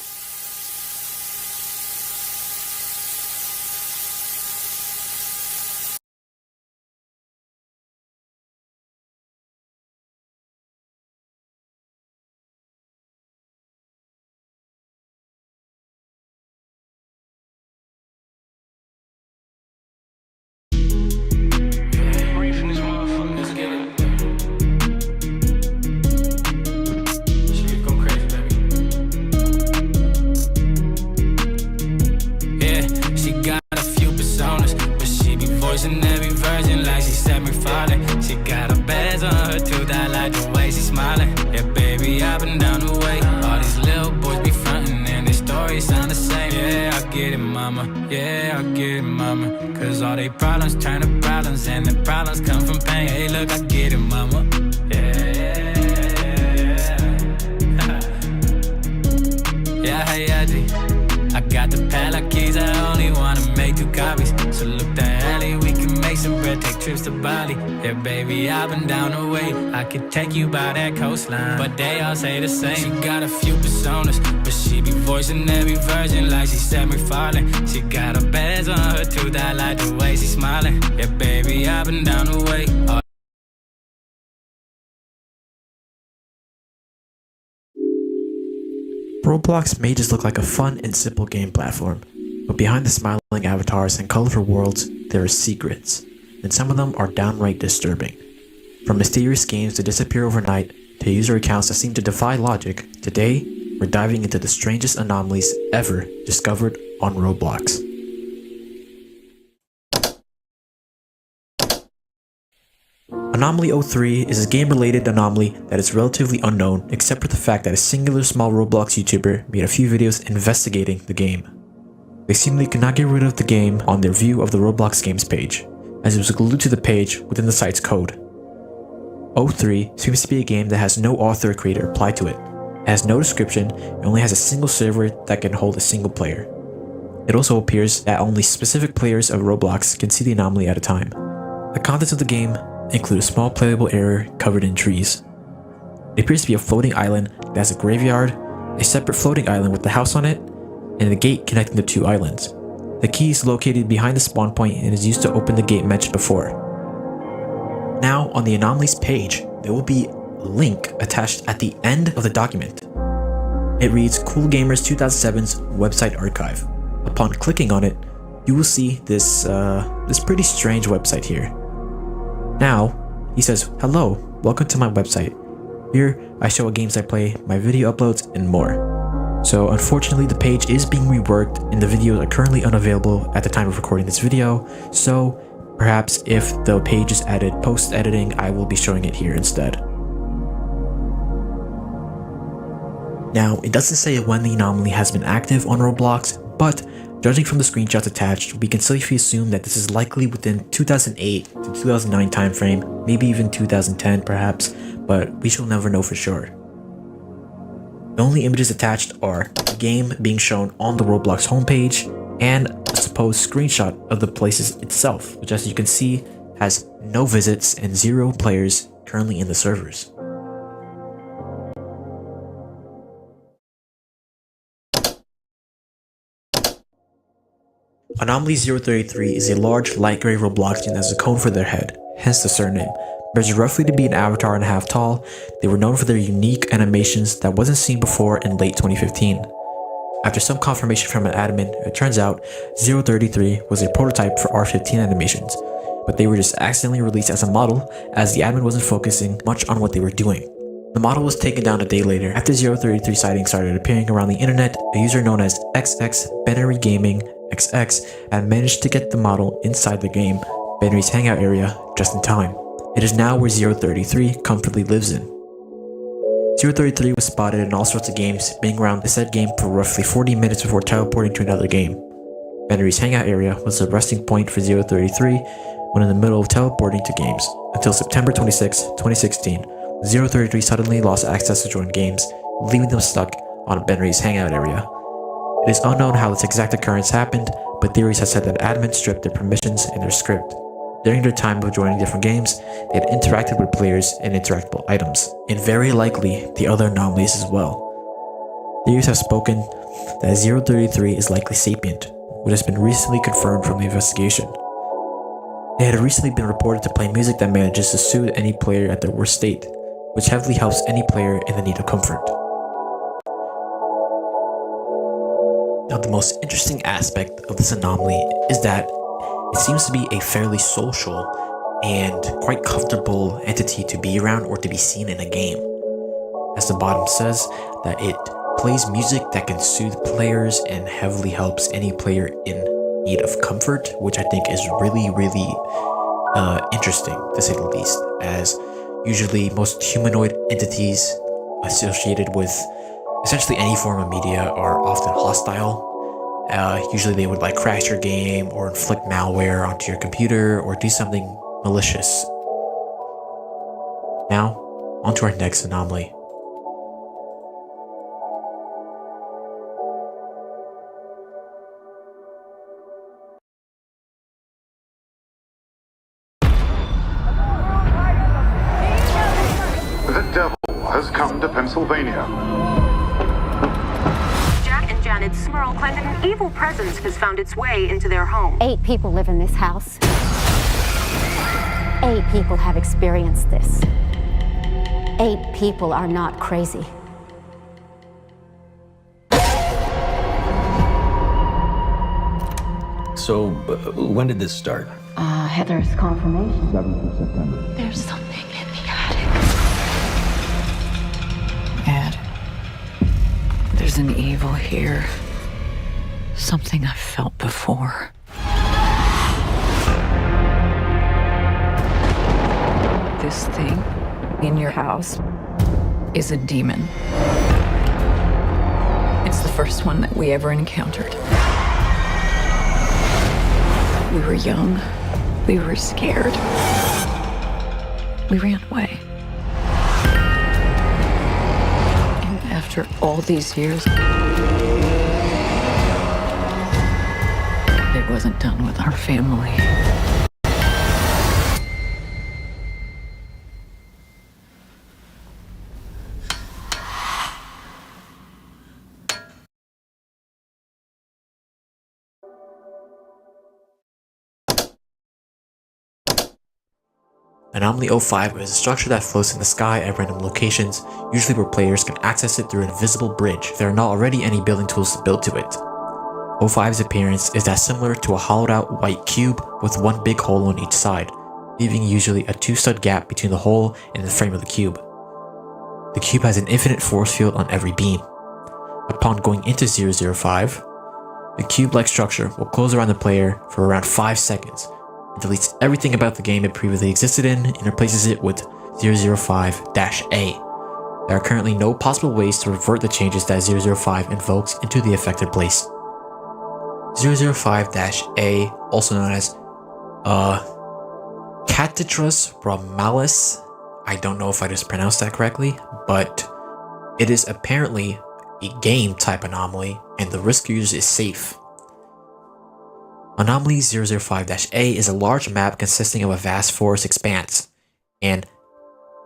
Voicing every virgin like she set me falling. She got her beds on her too, I like the way she smiling. Yeah, baby, up and down the way. All these little boys be frontin' and their stories sound the same. Yeah, I get it, mama. Yeah, I get it, mama. Cause all they problems turn to problems, and the problems come from pain. Hey, look, I get it, mama. Yeah, yeah, yeah, G. I got the padlock keys, I only wanna make 2 copies. So look the alley, we can make some bread, take trips to Bali. Yeah, baby, I've been down the way. I could take you by that coastline, but they all say the same. She got a few personas, but she be voicing every virgin like she set me falling. She got her beds on her too, I like the way she smiling. Yeah, baby, I've been down the way. Roblox may just look like a fun and simple game platform, but behind the smiling avatars and colorful worlds, there are secrets, and some of them are downright disturbing. From mysterious games that disappear overnight to user accounts that seem to defy logic, today we're diving into the strangest anomalies ever discovered on Roblox. Anomaly 03 is a game-related anomaly that is relatively unknown except for the fact that a singular small Roblox YouTuber made a few videos investigating the game. They seemingly could not get rid of the game on their view of the Roblox games page, as it was glued to the page within the site's code. 03 seems to be a game that has no author or creator applied to it. It has no description and only has a single server that can hold a single player. It also appears that only specific players of Roblox can see the anomaly at a time. The contents of the game include a small playable area covered in trees. It appears to be a floating island that has a graveyard, a separate floating island with the house on it, and a gate connecting the 2 islands. The key is located behind the spawn point and is used to open the gate mentioned before. Now, on the anomalies page, there will be a link attached at the end of the document. It reads Cool Gamers 2007's website archive. Upon clicking on it, you will see this pretty strange website here. Now, he says, hello, welcome to my website. Here, I show what games I play, my video uploads, and more. So unfortunately, the page is being reworked and the videos are currently unavailable at the time of recording this video. So perhaps if the page is added post-editing, I will be showing it here instead. Now, it doesn't say when the anomaly has been active on Roblox, but judging from the screenshots attached, we can safely assume that this is likely within 2008 to 2009 timeframe, maybe even 2010 perhaps, but we shall never know for sure. The only images attached are the game being shown on the Roblox homepage and a supposed screenshot of the places itself, which as you can see has no visits and 0 players currently in the servers. Anomaly 033 is a large light gray Robloxian that has a cone for their head, hence the surname. Measured roughly to be an avatar and a half tall, they were known for their unique animations that wasn't seen before in late 2015. After some confirmation from an admin, it turns out 033 was a prototype for R15 animations, but they were just accidentally released as a model as the admin wasn't focusing much on what they were doing. The model was taken down a day later after 033 sightings started appearing around the internet. A user known as XX Binary Gaming XX had managed to get the model inside the game Binary's hangout area just in time. It is now where 033 comfortably lives in. 033 was spotted in all sorts of games, being around the said game for roughly 40 minutes before teleporting to another game. Binary's hangout area was the resting point for 033 when in the middle of teleporting to games, until September 26, 2016, 033 suddenly lost access to join games, leaving them stuck on Binary's hangout area. It is unknown how this exact occurrence happened, but theories have said that admins stripped their permissions in their script. During their time of joining different games, they had interacted with players and interactable items, and very likely the other anomalies as well. Theories have spoken that 033 is likely sapient, which has been recently confirmed from the investigation. They had recently been reported to play music that manages to soothe any player at their worst state, which heavily helps any player in the need of comfort. Now, the most interesting aspect of this anomaly is that it seems to be a fairly social and quite comfortable entity to be around or to be seen in a game. As the bottom says, that it plays music that can soothe players and heavily helps any player in need of comfort, which I think is really interesting to say the least, as usually most humanoid entities associated with essentially any form of media are often hostile. Usually they would like crash your game or inflict malware onto your computer or do something malicious. Now, on to our next anomaly. The devil has come to Pennsylvania. Janet Smurl claimed that an evil presence has found its way into their home. 8 people live in this house. 8 people have experienced this. 8 people are not crazy. So, when did this start? Heather's confirmation. 7th of September. There's something in the attic. Ed, there's an evil here. Something I've felt before. This thing in your house is a demon. It's the first one that we ever encountered. We were young. We were scared. We ran away. And after all these years, it wasn't done with our family. Anomaly 05 is a structure that floats in the sky at random locations, usually where players can access it through an invisible bridge if there are not already any building tools to build to it. 05's appearance is that similar to a hollowed out white cube with one big hole on each side, leaving usually a 2-stud gap between the hole and the frame of the cube. The cube has an infinite force field on every beam. Upon going into 005, the cube-like structure will close around the player for around 5 seconds, and deletes everything about the game it previously existed in and replaces it with 005-A. There are currently no possible ways to revert the changes that 005 invokes into the affected place. 005-A, also known as Catedrus Romalis, I don't know if I just pronounced that correctly, but it is apparently a game type anomaly and the risk user is safe. Anomaly 005-A is a large map consisting of a vast forest expanse, and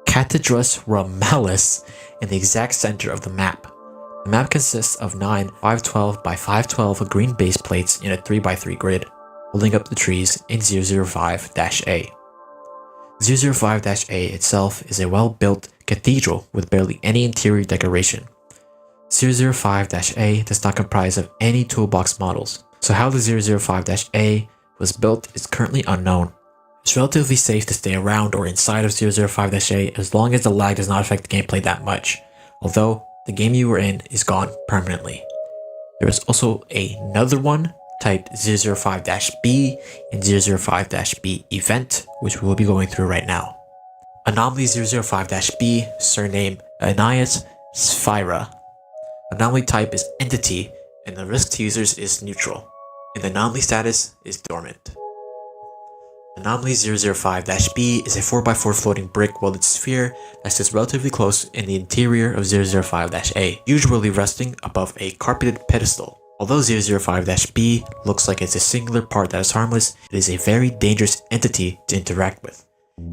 Catedrus Romalis in the exact center of the map. The map consists of 9 512 by 512 green base plates in a 3x3 grid, holding up the trees in 005-A. 005-A itself is a well-built cathedral with barely any interior decoration. 005-A does not comprise of any toolbox models, so how the 005-A was built is currently unknown. It's relatively safe to stay around or inside of 005-A as long as the lag does not affect the gameplay that much, although the game you were in is gone permanently. There is also another one typed 005-B in 005-B event, which we will be going through right now. Anomaly 005-B, surname Anais Sphira. Anomaly type is entity, and the risk to users is neutral, and the anomaly status is dormant. Anomaly 005-B is a 4x4 floating brick welded sphere that sits relatively close in the interior of 005-A, usually resting above a carpeted pedestal. Although 005-B looks like it's a singular part that is harmless, it is a very dangerous entity to interact with.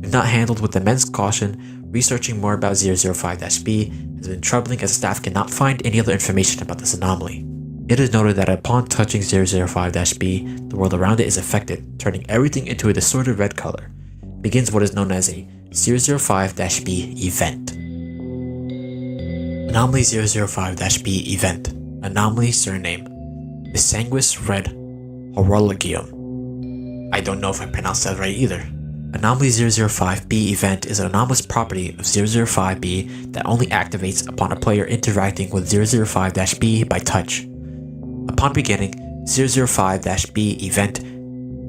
If not handled with immense caution, researching more about 005-B has been troubling as staff cannot find any other information about this anomaly. It is noted that upon touching 005-B, the world around it is affected, turning everything into a distorted red color. It begins what is known as a 005-B event. Anomaly 005-B event. Anomaly surname Bisanguis Red Horologium. I don't know if I pronounced that right either. Anomaly 005-B event is an anomalous property of 005-B that only activates upon a player interacting with 005-B by touch. Upon beginning, 005-B event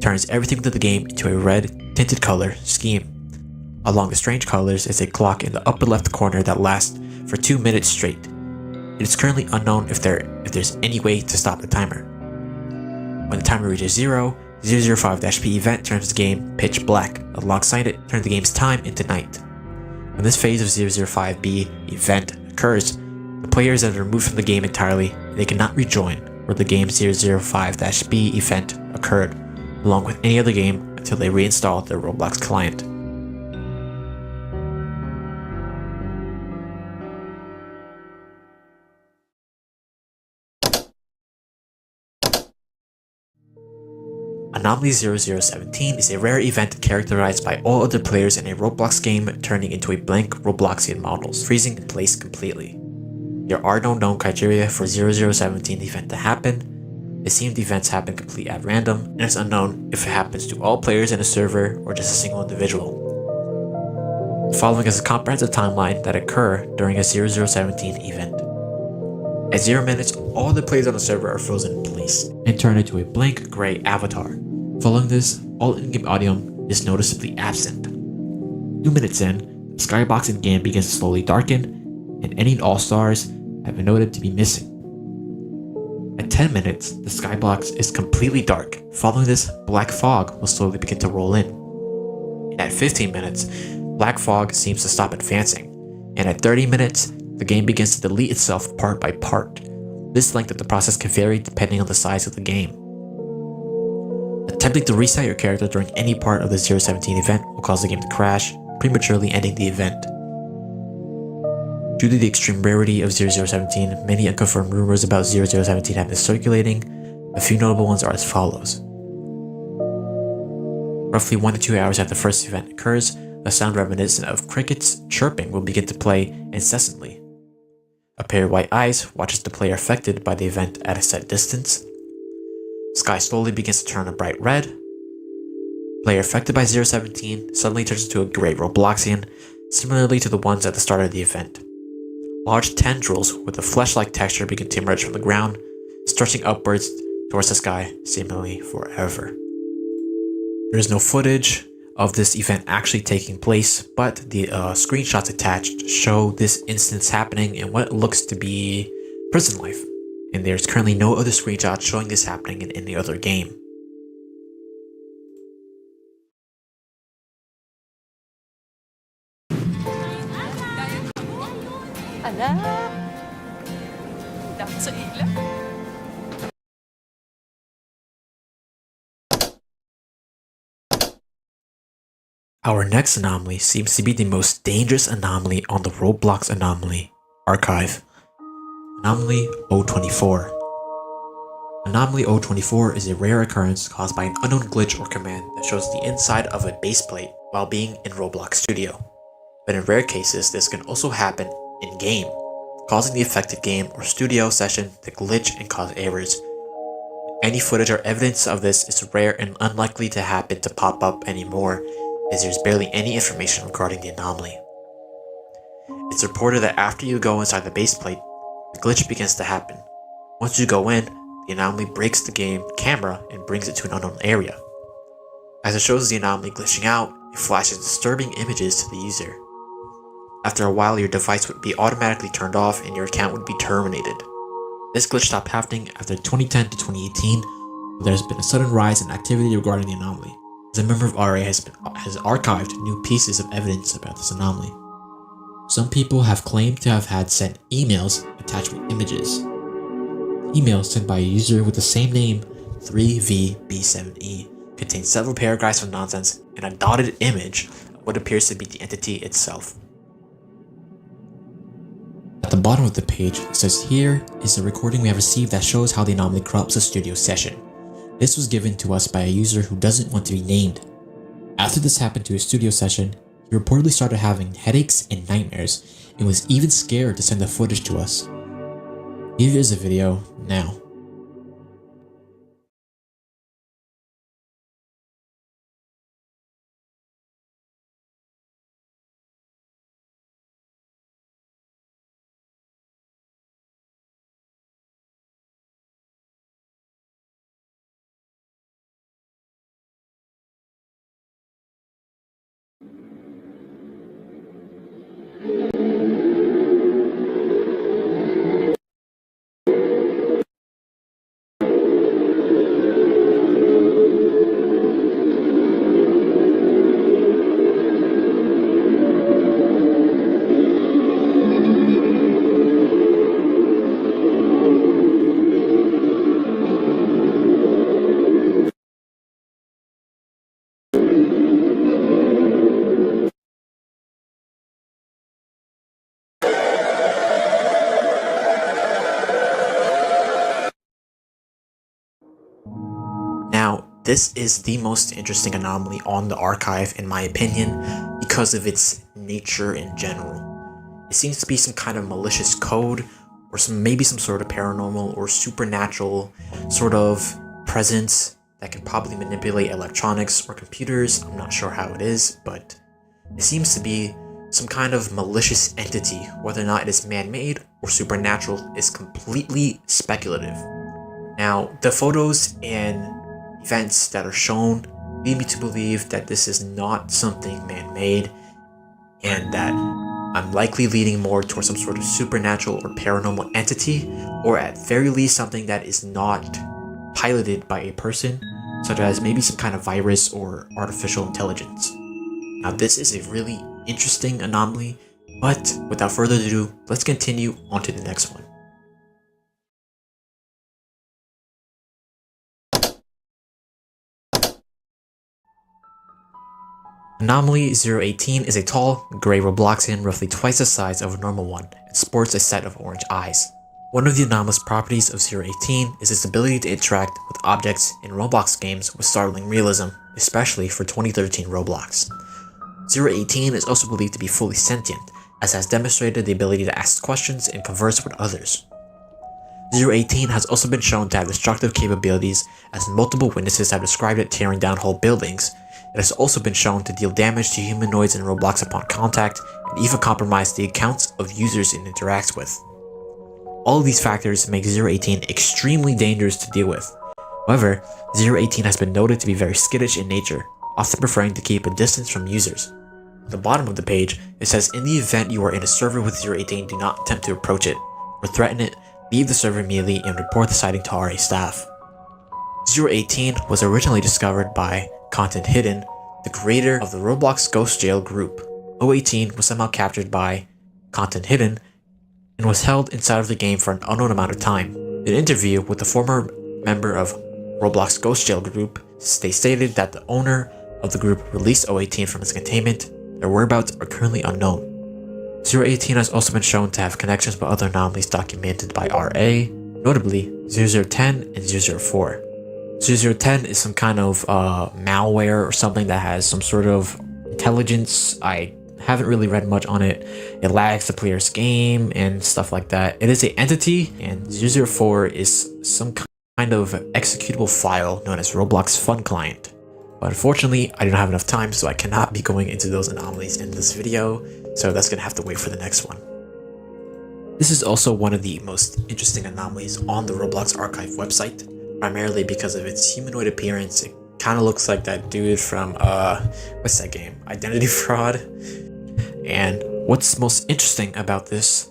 turns everything within the game into a red tinted color scheme. Along the strange colors is a clock in the upper left corner that lasts for 2 minutes straight. It is currently unknown if there's any way to stop the timer. When the timer reaches 0, 005-B event turns the game pitch black. Alongside it, turns the game's time into night. When this phase of 005-B event occurs, the player is removed from the game entirely and they cannot rejoin where the game's 005-B event occurred, along with any other game until they reinstall their Roblox client. Anomaly 0017 is a rare event characterized by all other players in a Roblox game turning into a blank Robloxian models, freezing in place completely. There are no known criteria for 0017 event to happen. It seems events happen completely at random, and it's unknown if it happens to all players in a server or just a single individual. The following is a comprehensive timeline that occur during a 0017 event. At 0 minutes, all the players on the server are frozen in place and turn into a blank gray avatar. Following this, all in-game audio is noticeably absent. 2 minutes in, the skybox in-game begins to slowly darken, and any all-stars have been noted to be missing. At 10 minutes, the skybox is completely dark. Following this, black fog will slowly begin to roll in. And at 15 minutes, black fog seems to stop advancing. And at 30 minutes, the game begins to delete itself part by part. This length of the process can vary depending on the size of the game. Attempting to reset your character during any part of the 017 event will cause the game to crash, prematurely ending the event. Due to the extreme rarity of 0017, many unconfirmed rumors about 0017 have been circulating. A few notable ones are as follows. Roughly 1 to 2 hours after the first event occurs, a sound reminiscent of crickets chirping will begin to play incessantly. A pair of white eyes watches the player affected by the event at a set distance. Sky slowly begins to turn a bright red. Player affected by 017 suddenly turns into a grey Robloxian, similarly to the ones at the start of the event. Large tendrils with a flesh-like texture begin to emerge from the ground, stretching upwards towards the sky, seemingly forever. There is no footage of this event actually taking place, but the screenshots attached show this instance happening in what looks to be prison life, and there's currently no other screenshots showing this happening in any other game. Our next anomaly seems to be the most dangerous anomaly on the Roblox Anomaly Archive. Anomaly 024. Anomaly 024 is a rare occurrence caused by an unknown glitch or command that shows the inside of a base plate while being in Roblox Studio. But in rare cases, this can also happen in-game, causing the affected game or studio session to glitch and cause errors. Any footage or evidence of this is rare and unlikely to happen to pop up anymore, as there's barely any information regarding the anomaly. It's reported that after you go inside the base plate, the glitch begins to happen. Once you go in, the anomaly breaks the game camera and brings it to an unknown area. As it shows the anomaly glitching out, it flashes disturbing images to the user. After a while, your device would be automatically turned off and your account would be terminated. This glitch stopped happening after 2010 to 2018, where there has been a sudden rise in activity regarding the anomaly, as a member of RA has archived new pieces of evidence about this anomaly. Some people have claimed to have had sent emails attached with images. Emails sent by a user with the same name, 3VB7E, contain several paragraphs of nonsense and a dotted image of what appears to be the entity itself. At the bottom of the page, it says, "Here is a recording we have received that shows how the anomaly corrupts a studio session. This was given to us by a user who doesn't want to be named. After this happened to his studio session, he reportedly started having headaches and nightmares and was even scared to send the footage to us. Here is a video now." Now, this is the most interesting anomaly on the archive in my opinion because of its nature in general. It seems to be some kind of malicious code or maybe some sort of paranormal or supernatural sort of presence that could probably manipulate electronics or computers. I'm not sure how it is, but it seems to be some kind of malicious entity. Whether or not it is man-made or supernatural is completely speculative. Now, the photos and events that are shown lead me to believe that this is not something man-made and that I'm likely leaning more towards some sort of supernatural or paranormal entity, or at very least something that is not piloted by a person, such as maybe some kind of virus or artificial intelligence. Now, this is a really interesting anomaly, but without further ado, let's continue on to the next one. Anomaly 018 is a tall, gray Robloxian roughly twice the size of a normal one and sports a set of orange eyes. One of the anomalous properties of 018 is its ability to interact with objects in Roblox games with startling realism, especially for 2013 Roblox. 018 is also believed to be fully sentient, as it has demonstrated the ability to ask questions and converse with others. 018 has also been shown to have destructive capabilities, as multiple witnesses have described it tearing down whole buildings. It has also been shown to deal damage to humanoids in Roblox upon contact, and even compromise the accounts of users it interacts with. All of these factors make 018 extremely dangerous to deal with. However, 018 has been noted to be very skittish in nature, often preferring to keep a distance from users. At the bottom of the page, it says, "In the event you are in a server with 018, do not attempt to approach it, or threaten it, leave the server immediately and report the sighting to RA staff." 018 was originally discovered by Content Hidden, the creator of the Roblox Ghost Jail group. 018 was somehow captured by Content Hidden and was held inside of the game for an unknown amount of time. In an interview with the former member of Roblox Ghost Jail group, they stated that the owner of the group released 018 from its containment. Their whereabouts are currently unknown. 018 has also been shown to have connections with other anomalies documented by RA, notably 0010 and 004. 0010 is some kind of malware or something that has some sort of intelligence. I haven't really read much on it. It lags the player's game and stuff like that. It is an entity, and 004 is some kind kind of executable file known as Roblox Fun Client. But unfortunately, I don't have enough time, so I cannot be going into those anomalies in this video, so that's gonna have to wait for the next one. This is also one of the most interesting anomalies on the Roblox Archive website, primarily because of its humanoid appearance. It kind of looks like that dude from, what's that game? Identity Fraud. And what's most interesting about this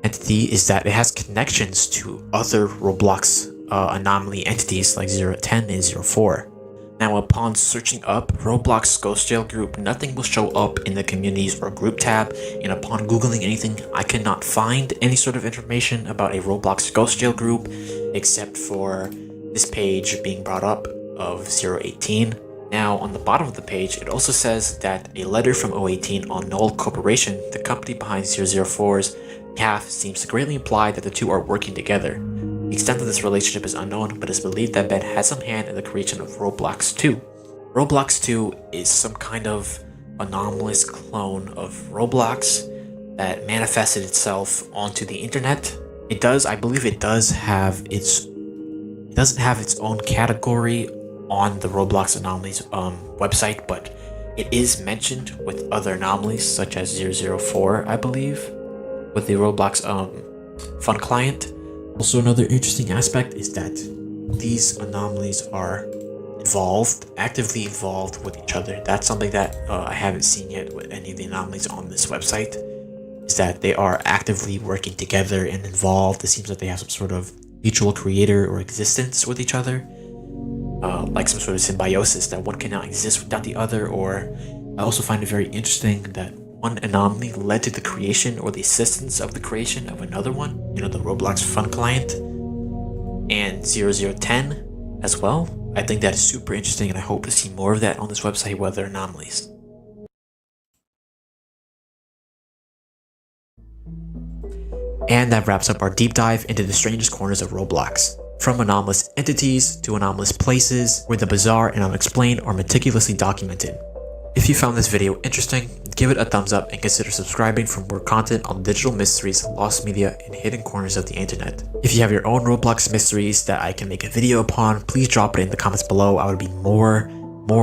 entity is that it has connections to other Roblox anomaly entities like 010 and 04. Now, upon searching up Roblox Ghost Jail Group, nothing will show up in the communities or group tab, and upon googling anything, I cannot find any sort of information about a Roblox Ghost Jail Group except for this page being brought up of 018. Now, on the bottom of the page, it also says that a letter from 018 on Null Corporation, the company behind 004's behalf, seems to greatly imply that the two are working together. The extent of this relationship is unknown, but it's believed that Ben had some hand in the creation of Roblox 2. Roblox 2 is some kind of anomalous clone of Roblox that manifested itself onto the internet. I believe it doesn't have its own category on the Roblox Anomalies website, but it is mentioned with other anomalies such as 004, I believe, with the Roblox Fun Client. Also, another interesting aspect is that these anomalies are actively involved with each other. That's something that I haven't seen yet with any of the anomalies on this website, is that they are actively working together and involved. It seems like they have some sort of mutual creator or existence with each other, like some sort of symbiosis that one cannot exist without the other. Or I also find it very interesting that one anomaly led to the creation or the assistance of the creation of another one, the Roblox Fun Client, and 0010 as well. I think that is super interesting, and I hope to see more of that on this website with other anomalies. And that wraps up our deep dive into the strangest corners of Roblox. From anomalous entities to anomalous places where the bizarre and unexplained are meticulously documented. If you found this video interesting, give it a thumbs up and consider subscribing for more content on digital mysteries, lost media, and hidden corners of the internet. If you have your own Roblox mysteries that I can make a video upon, please drop it in the comments below. I would be more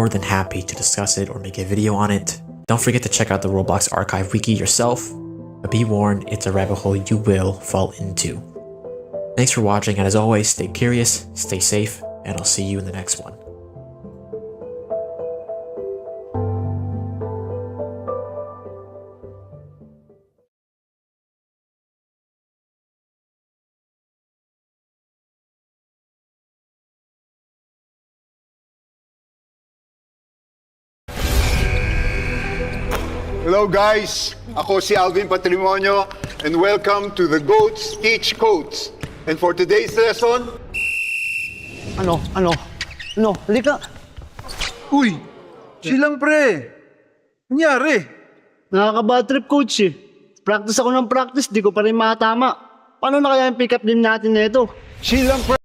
than happy to discuss it or make a video on it. Don't forget to check out the Roblox Archive Wiki yourself, but be warned, it's a rabbit hole you will fall into. Thanks for watching, and as always, stay curious, stay safe, and I'll see you in the next one. Hello guys, ako si Alvin Patrimonio and welcome to the Goats Teach Codes. And for today's lesson... Ano? Halika! Uy! Silang pre! Nangyari? Nakaka-bad trip, coach eh. Practice ako ng practice, di ko pa rin matama. Paano na kaya yung pick-up game natin na ito? Silang pre!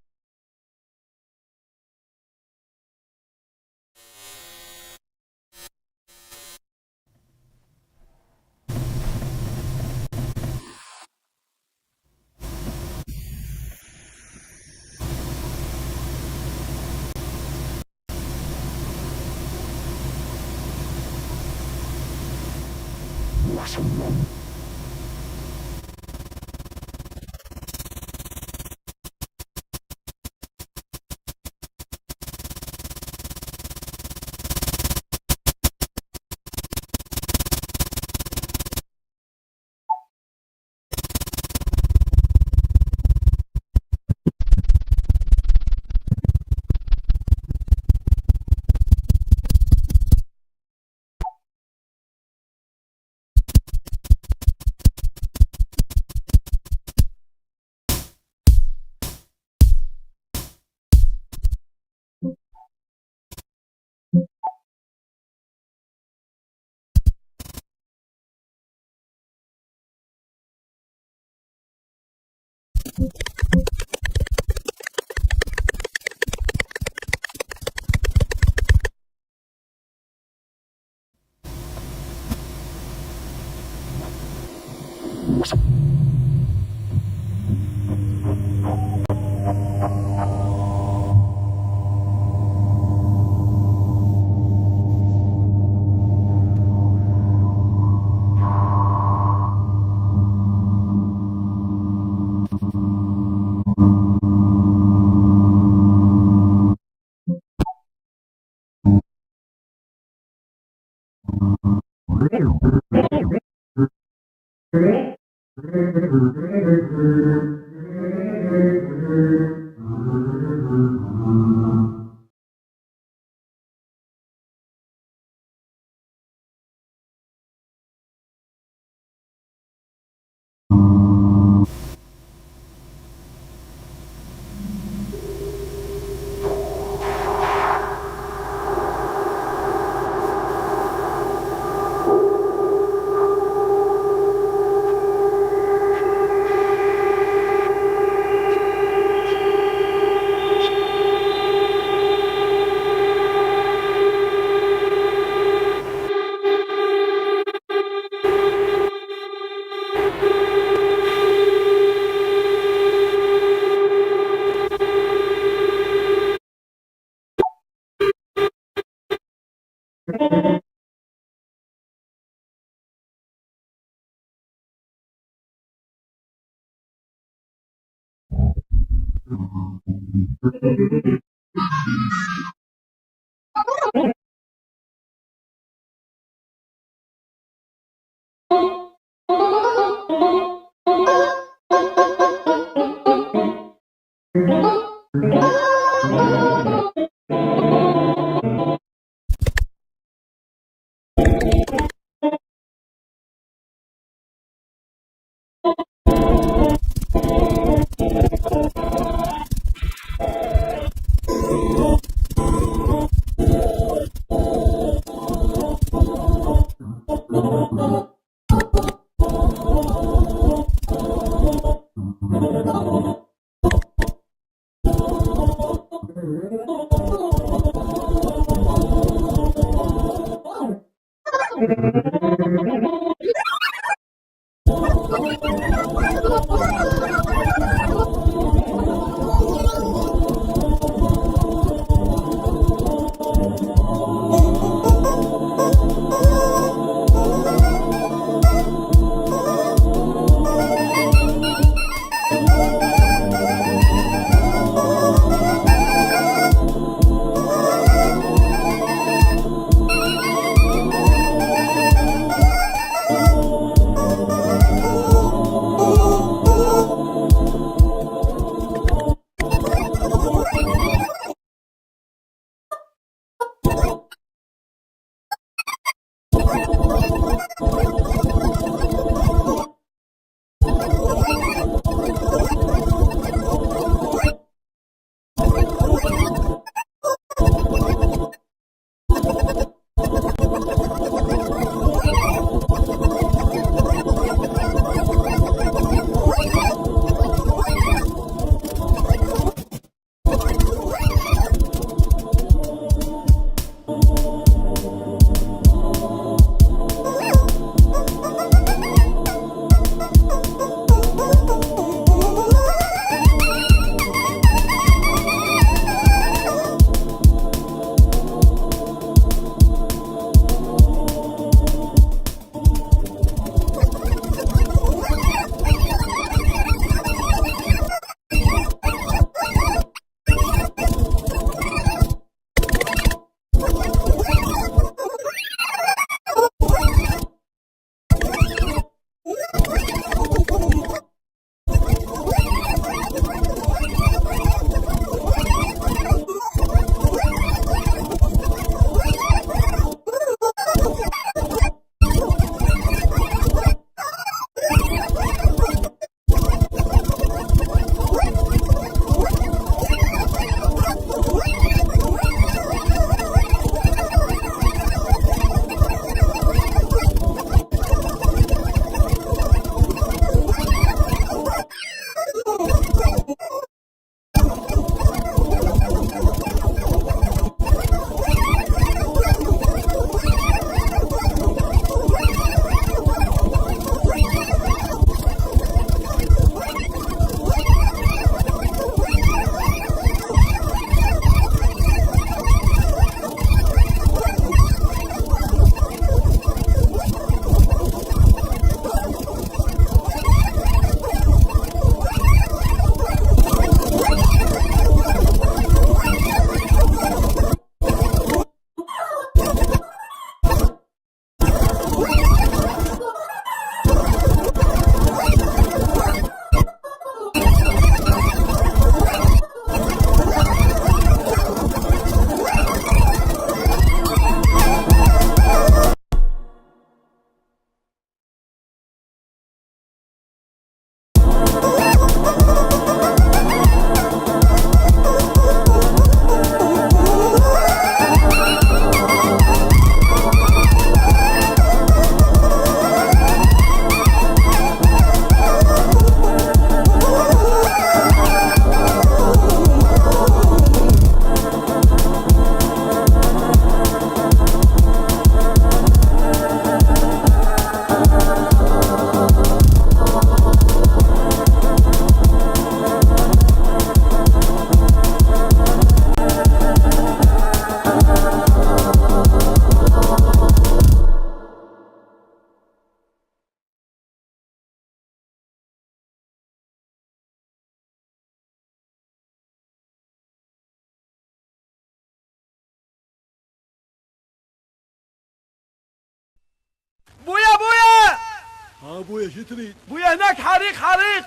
ابويا شو تريد؟ ابويا هناك حريق حريق.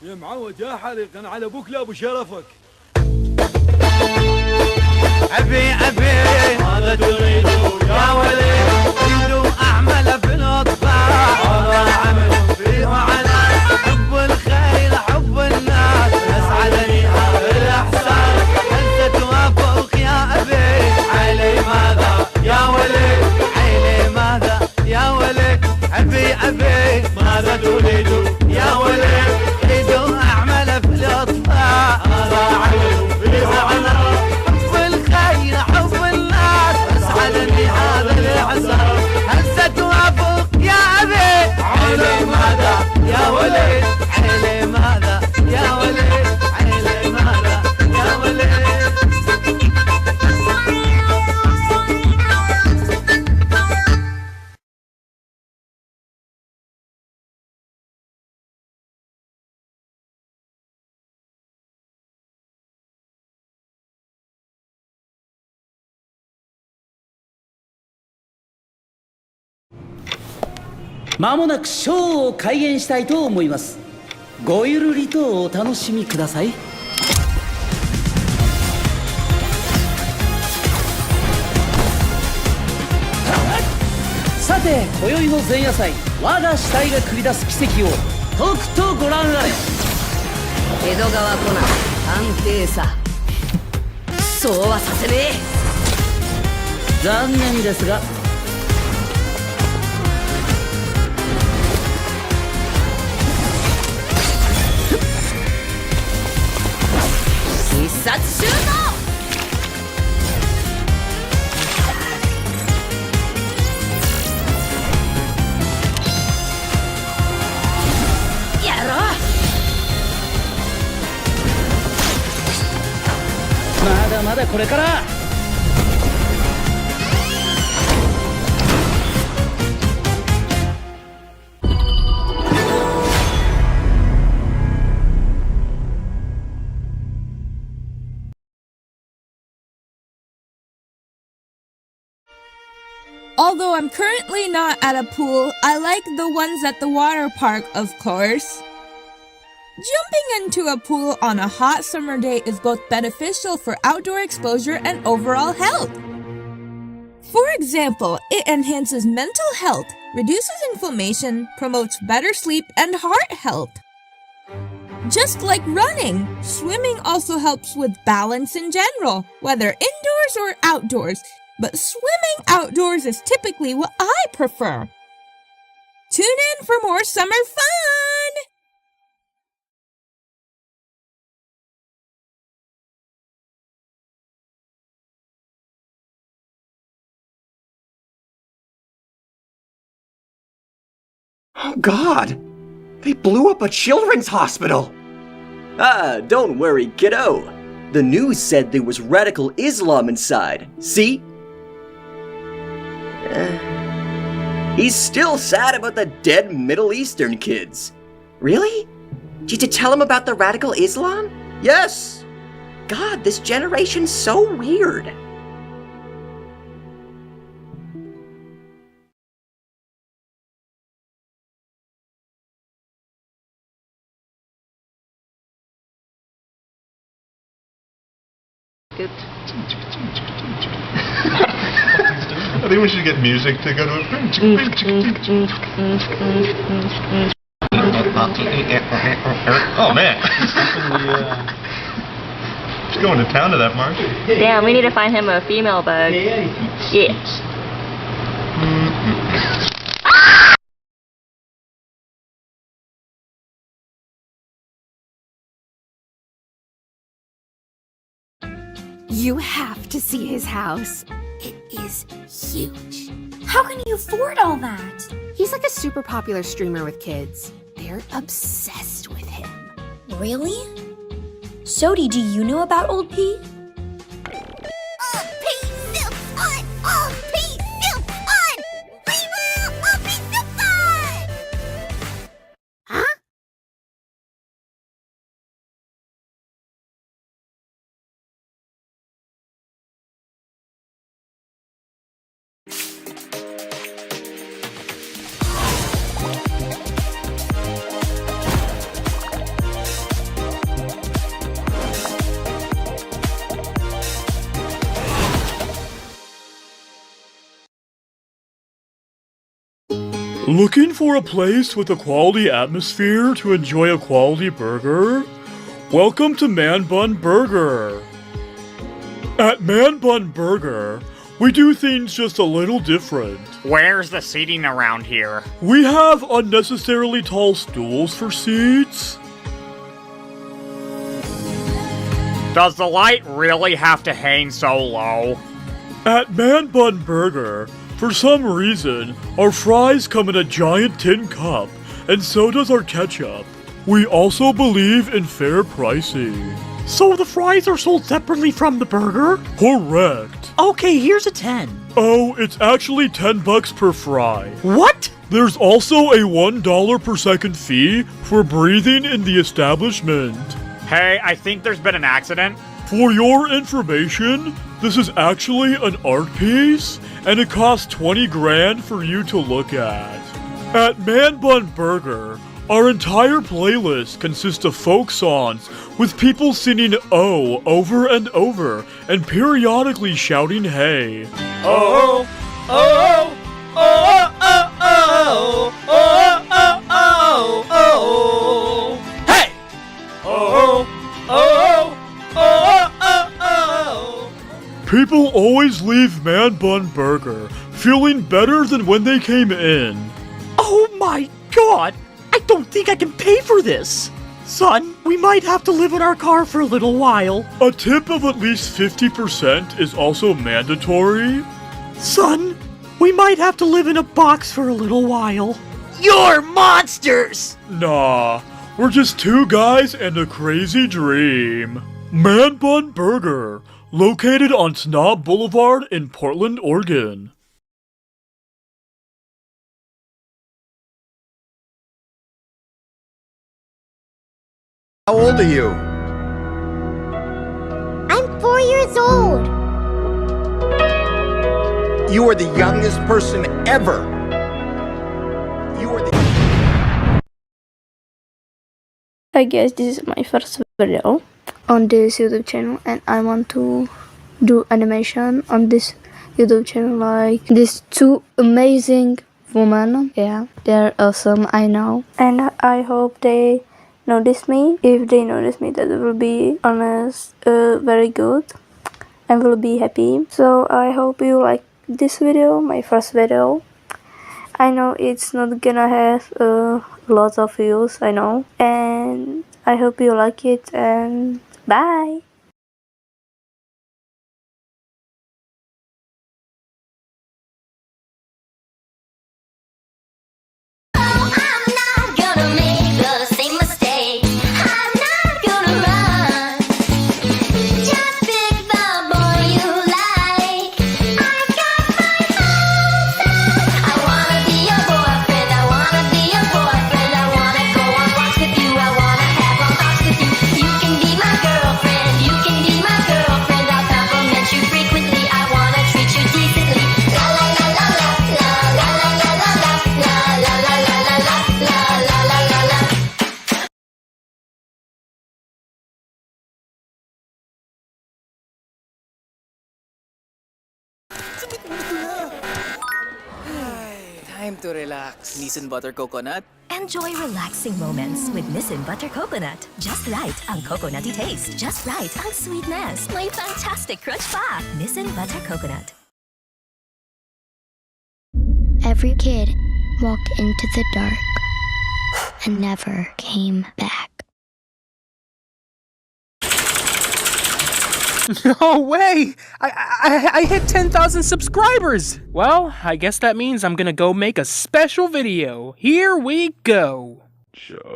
يا معود يا حريق انا على ابوك لا ابو شرفك. أبي ماذا تريد يا ولي؟ أريد أعمل في الأطفال هذا عمل فيه على حب الخير حب الناس يسعدني هذا الإحساس هل ستوافق يا أبي؟ علي ماذا يا ولي؟ علي ماذا يا ولي؟ أبي ماذا تريد يا ولي؟ أريد أعمل في الأطفال هذا عمل فيه على حب الناس أسعدني هذا الإحساس هل ستوافق يا أبي؟ علي ماذا يا ولد؟ علي ماذا يا ولد؟ علي ماذا يا ولد؟まもなくショーを開演したいと思います。ごゆるりとお楽しみください。さて今宵の前夜祭、我が死体が繰り出す奇跡をとくとご覧あれ。江戸川コナン安定さ。そうはさせねえ。残念ですが必殺シュート。やろう。まだまだこれから。Although I'm currently not at a pool, I like the ones at the water park, of course. Jumping into a pool on a hot summer day is both beneficial for outdoor exposure and overall health. For example, it enhances mental health, reduces inflammation, promotes better sleep and heart health. Just like running, swimming also helps with balance in general, whether indoors or outdoors. But swimming outdoors is typically what I prefer. Tune in for more summer fun! Oh God! They blew up a children's hospital! Ah, don't worry, kiddo. The news said there was radical Islam inside. See? He's still sad about the dead Middle Eastern kids. Really? Did you tell him about the radical Islam? Yes! God, this generation's so weird. Good. I think we should get music to go to a Oh man. He's going to town to that, Mark. Damn, we need to find him a female bug. Yeah. You have to see his house. It is huge. How can he afford all that? He's like a super popular streamer with kids. They're obsessed with him. Really? Sodi, do you know about Old P? Looking for a place with a quality atmosphere to enjoy a quality burger? Welcome to Man Bun Burger. At Man Bun Burger, we do things just a little different. Where's the seating around here? We have unnecessarily tall stools for seats. Does the light really have to hang so low? At Man Bun Burger, for some reason, our fries come in a giant tin cup, and so does our ketchup. We also believe in fair pricing. So the fries are sold separately from the burger? Correct. Okay, here's a 10. Oh, it's actually $10 per fry. What? There's also a $1 per second fee for breathing in the establishment. Hey, I think there's been an accident. For your information, this is actually an art piece, and it costs 20 grand for you to look at. At Man Bun Burger, our entire playlist consists of folk songs with people singing "oh" over and over and periodically shouting "hey." Oh, oh, oh, oh, oh, oh, oh, oh, oh, oh, hey! Oh, oh, oh, oh, oh, oh. People always leave Man Bun Burger feeling better than when they came in. Oh my god! I don't think I can pay for this! Son, we might have to live in our car for a little while. A tip of at least 50% is also mandatory. Son, we might have to live in a box for a little while. You're monsters! Nah, we're just two guys and a crazy dream. Man Bun Burger, located on Snob Boulevard in Portland, Oregon. How old are you? I'm 4 years old. You are the youngest person ever. You are the... Hi guys, this is my first video on this YouTube channel, and I want to do animation on this YouTube channel like these two amazing women. Yeah, they're awesome, I know. And I hope they notice me. If they notice me, that will be honest, very good, and will be happy. So I hope you like this video, my first video. I know it's not gonna have lots of views, I know, and I hope you like it, and bye. Time to relax. Nissan Butter Coconut. Enjoy relaxing moments with Nissin Butter Coconut. Just right ang coconutty taste. Just right ang sweetness. May fantastic crunch pa. Nissin Butter Coconut. Every kid walked into the dark and never came back. No way! I hit 10,000 subscribers! Well, I guess that means I'm gonna go make a special video. Here we go! Chalupa.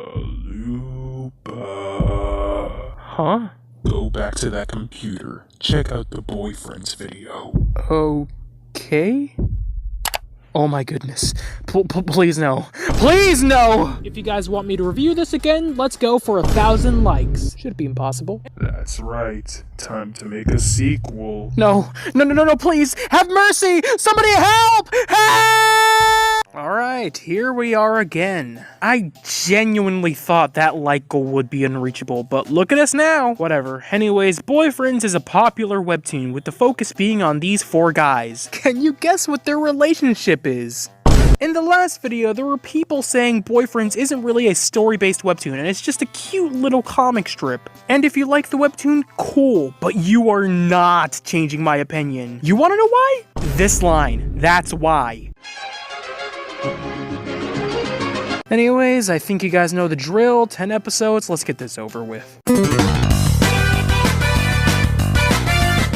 Huh? Go back to that computer. Check out the boyfriend's video. Okay? Oh my goodness. Please no. Please no! If you guys want me to review this again, let's go for 1,000 likes. Should be impossible. That's right. Time to make a sequel. No, please! Have mercy! Somebody help! Help! Alright, here we are again. I genuinely thought that like goal would be unreachable, but look at us now! Whatever. Anyways, Boyfriends is a popular webtoon with the focus being on these 4 guys. Can you guess what their relationship is? In the last video, there were people saying Boyfriends isn't really a story-based webtoon, and it's just a cute little comic strip. And if you like the webtoon, cool, but you are not changing my opinion. You wanna know why? This line, that's why. Anyways, I think you guys know the drill. 10 episodes, let's get this over with.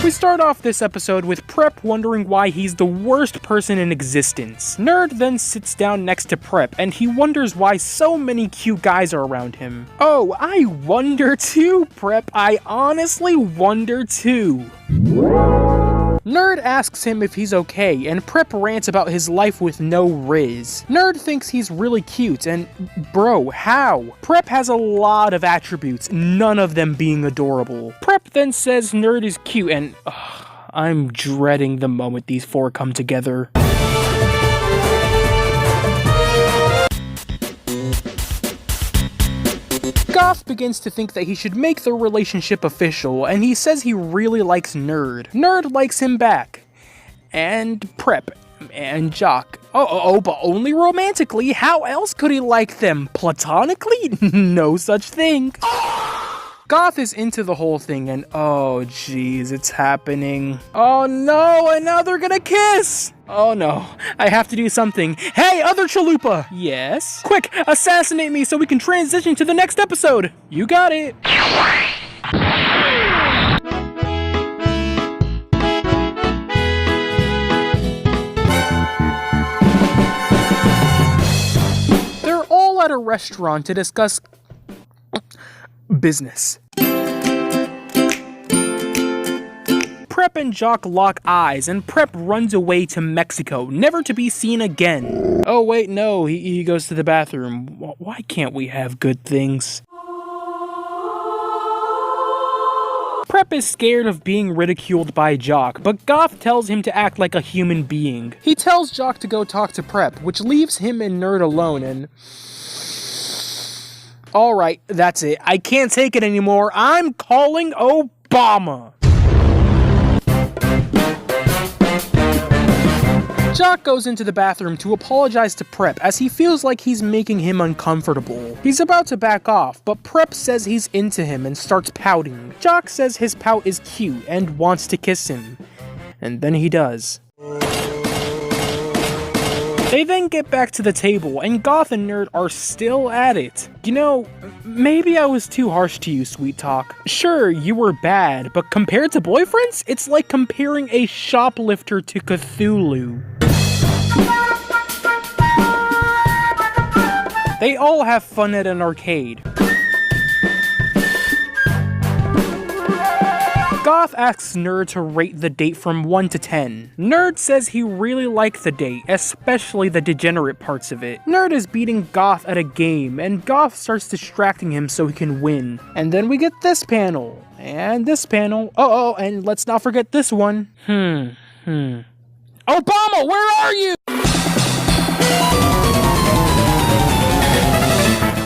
We start off this episode with Prep wondering why he's the worst person in existence. Nerd then sits down next to Prep, and he wonders why so many cute guys are around him. Oh, I wonder too, Prep. I honestly wonder too. Nerd asks him if he's okay, and Prep rants about his life with no riz. Nerd thinks he's really cute, and bro, how? Prep has a lot of attributes, none of them being adorable. Prep then says Nerd is cute, and I'm dreading the moment these four come together. Goth begins to think that he should make their relationship official, and he says he really likes Nerd. Nerd likes him back. And Prep. And Jock. Oh, but only romantically. How else could he like them? Platonically? No such thing. Goth is into the whole thing, and oh jeez, it's happening. Oh no, and now they're gonna kiss! Oh no, I have to do something. Hey, other chalupa! Yes? Quick, assassinate me so we can transition to the next episode! You got it! They're all at a restaurant to discuss business. Prep and Jock lock eyes, and Prep runs away to Mexico, never to be seen again. Oh wait, no, he goes to the bathroom. Why can't we have good things? Prep is scared of being ridiculed by Jock, but Goth tells him to act like a human being. He tells Jock to go talk to Prep, which leaves him and Nerd alone, and alright, that's it. I can't take it anymore. I'm calling Obama. Jock goes into the bathroom to apologize to Prep as he feels like he's making him uncomfortable. He's about to back off, but Prep says he's into him and starts pouting. Jock says his pout is cute and wants to kiss him. And then he does. They then get back to the table, and Goth and Nerd are still at it. You know, maybe I was too harsh to you, Sweet Talk. Sure, you were bad, but compared to boyfriends, it's like comparing a shoplifter to Cthulhu. They all have fun at an arcade. Goth asks Nerd to rate the date from 1 to 10. Nerd says he really liked the date, especially the degenerate parts of it. Nerd is beating Goth at a game, and Goth starts distracting him so he can win. And then we get this panel, and this panel. Oh, and let's not forget this one. Obama, where are you?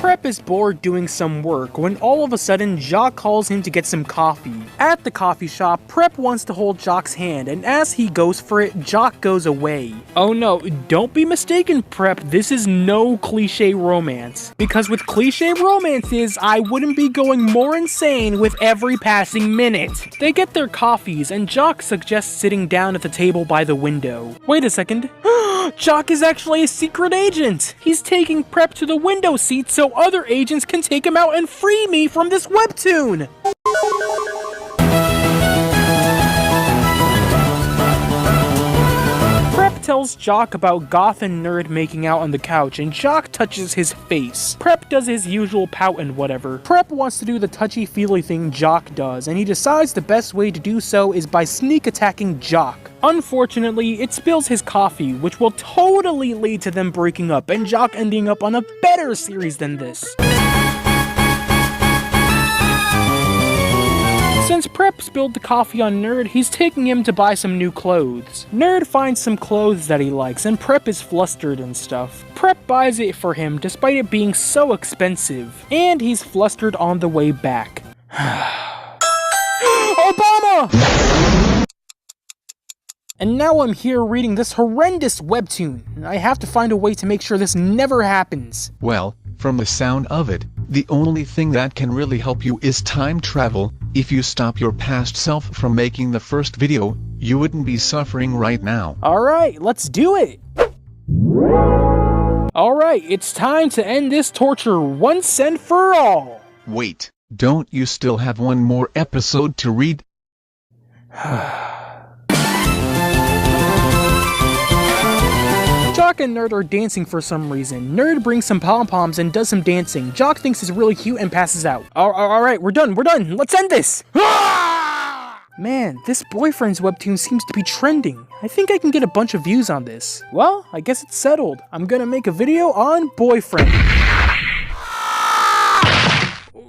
Prep is bored doing some work when all of a sudden Jock calls him to get some coffee. At the coffee shop, Prep wants to hold Jock's hand, and as he goes for it, Jock goes away. Oh no, don't be mistaken, Prep, this is no cliche romance. Because with cliche romances, I wouldn't be going more insane with every passing minute. They get their coffees, and Jock suggests sitting down at the table by the window. Wait a second. Jock is actually a secret agent! He's taking Prep to the window seat so other agents can take him out and free me from this webtoon! Prep tells Jock about Goth and Nerd making out on the couch, and Jock touches his face. Prep does his usual pout and whatever. Prep wants to do the touchy-feely thing Jock does, and he decides the best way to do so is by sneak attacking Jock. Unfortunately, it spills his coffee, which will totally lead to them breaking up, and Jock ending up on a better series than this. Since Prep spilled the coffee on Nerd, he's taking him to buy some new clothes. Nerd finds some clothes that he likes, and Prep is flustered and stuff. Prep buys it for him despite it being so expensive, and he's flustered on the way back. Obama! And now I'm here reading this horrendous webtoon. I have to find a way to make sure this never happens. Well, from the sound of it, the only thing that can really help you is time travel. If you stop your past self from making the first video, you wouldn't be suffering right now. Alright, let's do it! Alright, it's time to end this torture once and for all! Wait, don't you still have one more episode to read? Jock and Nerd are dancing for some reason. Nerd brings some pom-poms and does some dancing. Jock thinks it's really cute and passes out. Alright, we're done. Let's end this! Man, this boyfriend's webtoon seems to be trending. I think I can get a bunch of views on this. Well, I guess it's settled. I'm gonna make a video on boyfriend.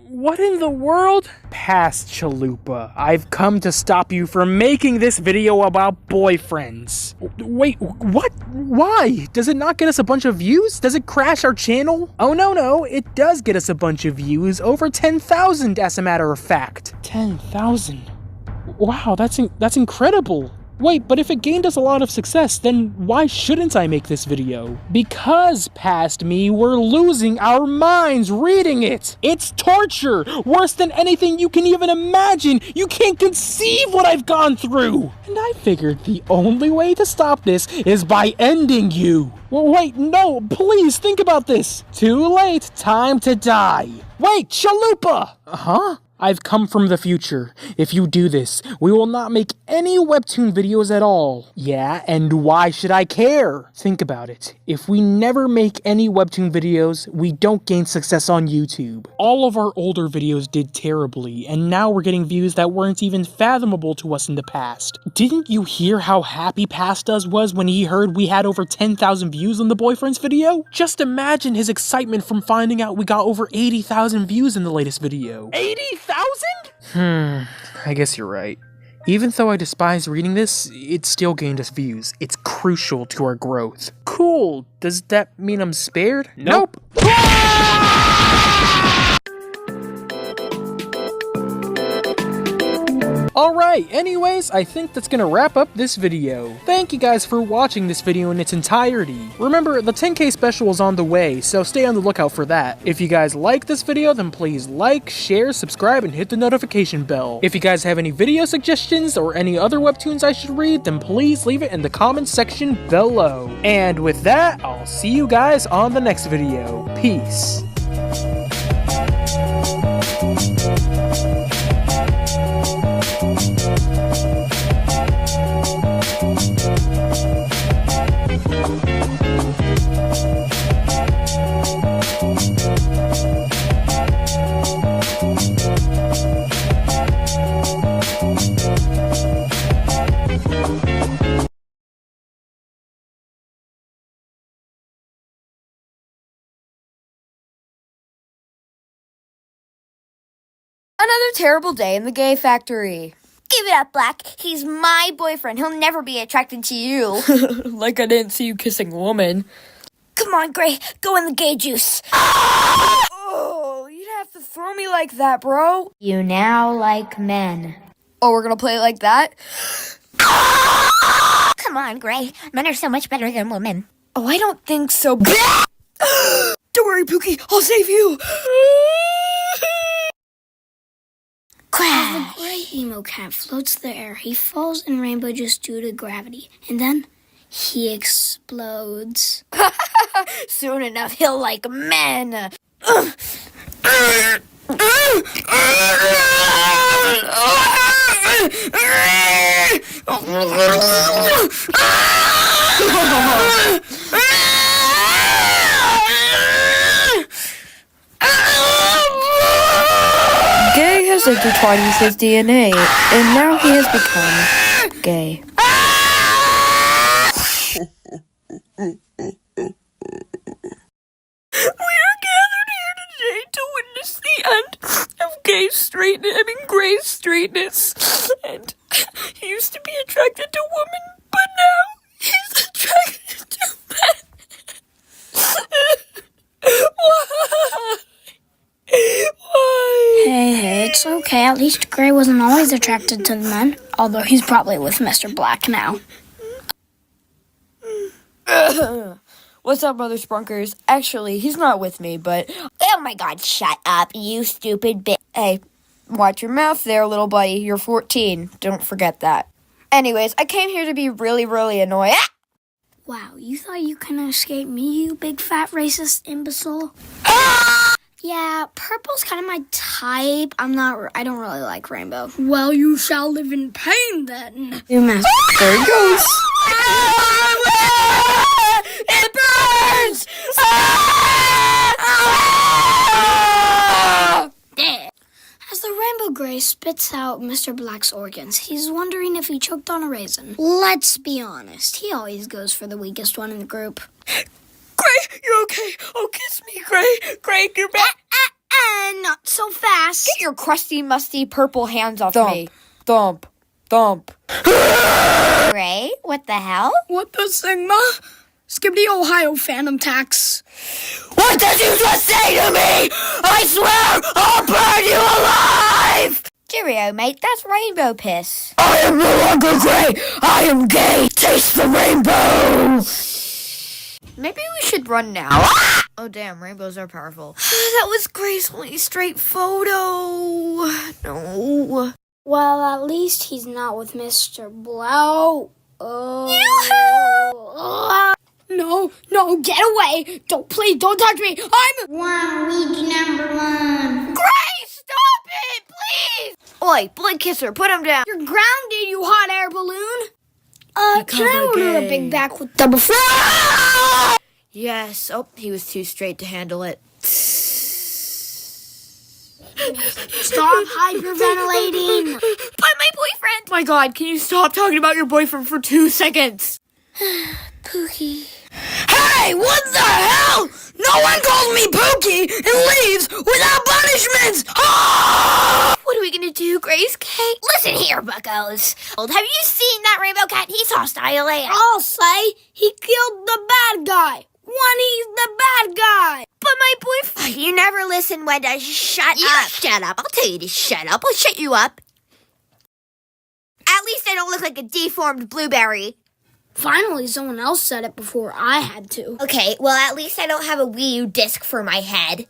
What in the world? Past Chalupa, I've come to stop you from making this video about boyfriends. Wait, what? Why? Does it not get us a bunch of views? Does it crash our channel? Oh no, it does get us a bunch of views. Over 10,000 as a matter of fact. 10,000? Wow, that's incredible. Wait, but if it gained us a lot of success, then why shouldn't I make this video? Because, past me, we're losing our minds reading it! It's torture! Worse than anything you can even imagine! You can't conceive what I've gone through! And I figured the only way to stop this is by ending you! Wait, no, please think about this! Too late, time to die! Wait, Chalupa! Huh? I've come from the future. If you do this, we will not make any webtoon videos at all. Yeah, and why should I care? Think about it. If we never make any webtoon videos, we don't gain success on YouTube. All of our older videos did terribly, and now we're getting views that weren't even fathomable to us in the past. Didn't you hear how happy Past Us was when he heard we had over 10,000 views on the Boyfriend's video? Just imagine his excitement from finding out we got over 80,000 views in the latest video. 80,000? I guess you're right. Even though I despise reading this, it still gained us views. It's crucial to our growth. Cool. Does that mean I'm spared? Nope. Alright, anyways, I think that's gonna wrap up this video. Thank you guys for watching this video in its entirety. Remember, the 10K special is on the way, so stay on the lookout for that. If you guys like this video, then please like, share, subscribe, and hit the notification bell. If you guys have any video suggestions or any other webtoons I should read, then please leave it in the comments section below. And with that, I'll see you guys on the next video. Peace. Another terrible day in the gay factory. Give it up, Black. He's my boyfriend. He'll never be attracted to you. Like I didn't see you kissing a woman. Come on, Gray. Go in the gay juice. Oh, you'd have to throw me like that, bro. You now like men. Oh, we're gonna play it like that? Come on, Gray. Men are so much better than women. Oh, I don't think so. Don't worry, Pookie. I'll save you. Crash. As the gray emo cat floats through the air, he falls in rainbow just due to gravity. And then he explodes. Soon enough, he'll like men. Gay has intertwined with his DNA, and now he has become gay. We are gathered here today to witness the end of gray straightness. And he used to be attracted to women, but now he's attracted to men. Why? Hey, it's okay. At least Gray wasn't always attracted to men. Although he's probably with Mr. Black now. What's up, Brother Sprunkers? Actually, he's not with me, but... Oh my god, shut up, you stupid bitch. Hey, watch your mouth there, little buddy. You're 14. Don't forget that. Anyways, I came here to be really, really annoying. Ah! Wow, you thought you couldn't escape me, you big fat racist imbecile? Yeah, purple's kind of my type. I don't really like rainbow. Well, you shall live in pain then. You mess. There he goes. It burns! As the rainbow gray spits out Mr. Black's organs, he's wondering if he choked on a raisin. Let's be honest, he always goes for the weakest one in the group. Gray, you're okay. Oh, kiss me, Gray. Gray, you're back. Not so fast. Get your crusty, musty, purple hands off me. Thump. Gray, what the hell? What the Sigma? Skibbity Ohio Phantom Tax. What did you just say to me? I swear I'll burn you alive! Cheerio, mate, that's rainbow piss. I am no longer gray. I am gay. Taste the rainbow. Maybe we should run now. Oh, damn, rainbows are powerful. That was Gray's only straight photo. No. Well, at least he's not with Mr. Blow. No, get away. Don't touch me. I'm week number 1. Gray, stop it, please. Oi, blood kisser, put him down. You're grounded, you hot air balloon. Can I order a Big Mac with double fries? Yes. Oh, he was too straight to handle it. Stop hyperventilating. But my boyfriend. My God, can you stop talking about your boyfriend for 2 seconds? Pookie. Hey, what the hell? No one calls me Pookie and leaves without punishments. Oh! What are we gonna do, Grace Kate? Listen here, buckos. Have you seen that rainbow cat? He's hostile. I'll say he killed the bad guy. He's the bad guy. But my boyfriend... You never listen, Wenda. Shut up. Shut up. I'll tell you to shut up. I'll shut you up. At least I don't look like a deformed blueberry. Finally, someone else said it before I had to. Okay, well, at least I don't have a Wii U disc for my head.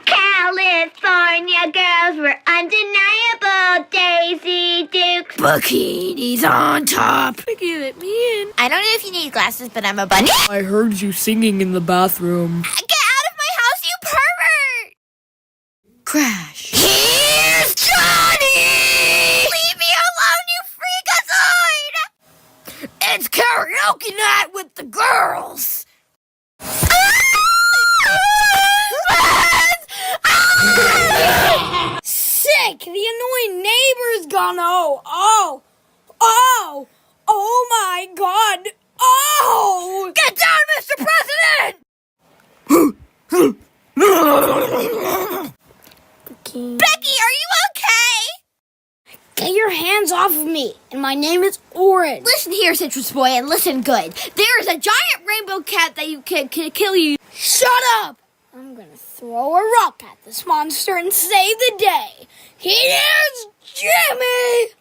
California girls were undeniable. Daisy Dukes. Bikini's on top. Picky let me in. I don't know if you need glasses, but I'm a bunny. I heard you singing in the bathroom. Get out of my house, you pervert! Crash. Here's Johnny! Leave me alone, you freakazoid! It's karaoke night with the girls. Sick! The annoying neighbor's gone. Oh my God! Oh! Get down, Mr. President! Becky, are you okay? Get your hands off of me! And my name is Orange. Listen here, Citrus Boy, and listen good. There is a giant rainbow cat that can kill you. Shut up! I'm gonna throw a rock at this monster and save the day. Here's Jimmy!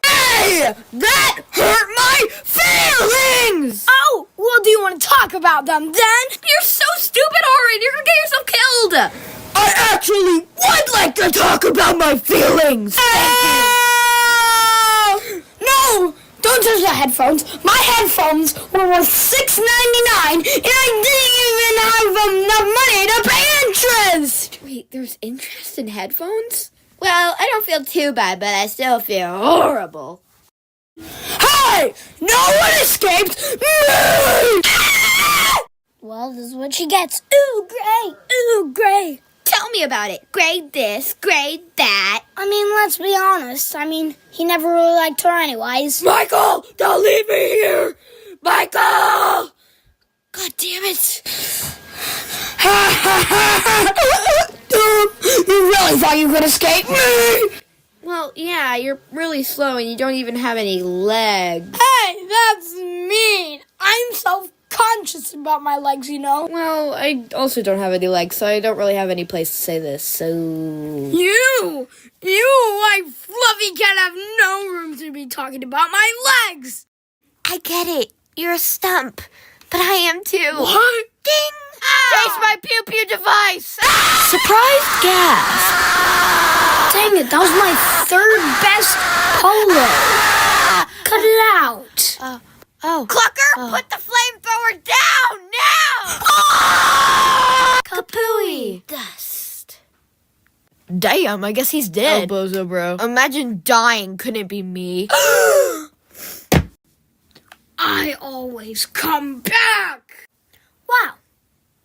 Hey! That hurt my feelings! Oh, well, do you want to talk about them then? You're so stupid, Orange! You're gonna get yourself killed! I actually would like to talk about my feelings! No! Don't touch the headphones. My headphones were worth $6.99 and I didn't even have enough money to pay interest! Wait, there's interest in headphones? Well, I don't feel too bad, but I still feel horrible. Hey! No one escaped me! Well, this is what she gets. Ooh, Gray! Ooh, Gray! Tell me about it. Grade this, grade that. I mean, let's be honest. He never really liked her anyways. Michael! Don't leave me here! Michael! God damn it! You really thought you could escape me? Well, yeah, you're really slow and you don't even have any legs. Hey, that's mean. I'm self-conscious about my legs, you know. Well, I also don't have any legs, so I don't really have any place to say this, so... You, like fluffy cat, have no room to be talking about my legs. I get it. You're a stump, but I am too. What? Ding! Taste my pew-pew device! Surprise gas. Dang it, that was my third best polo. Cut it out. Clucker, put the flamethrower down now! Kapooey. Dust. Damn, I guess he's dead. Oh, bozo, bro. Imagine dying couldn't be me. I always come back. Wow.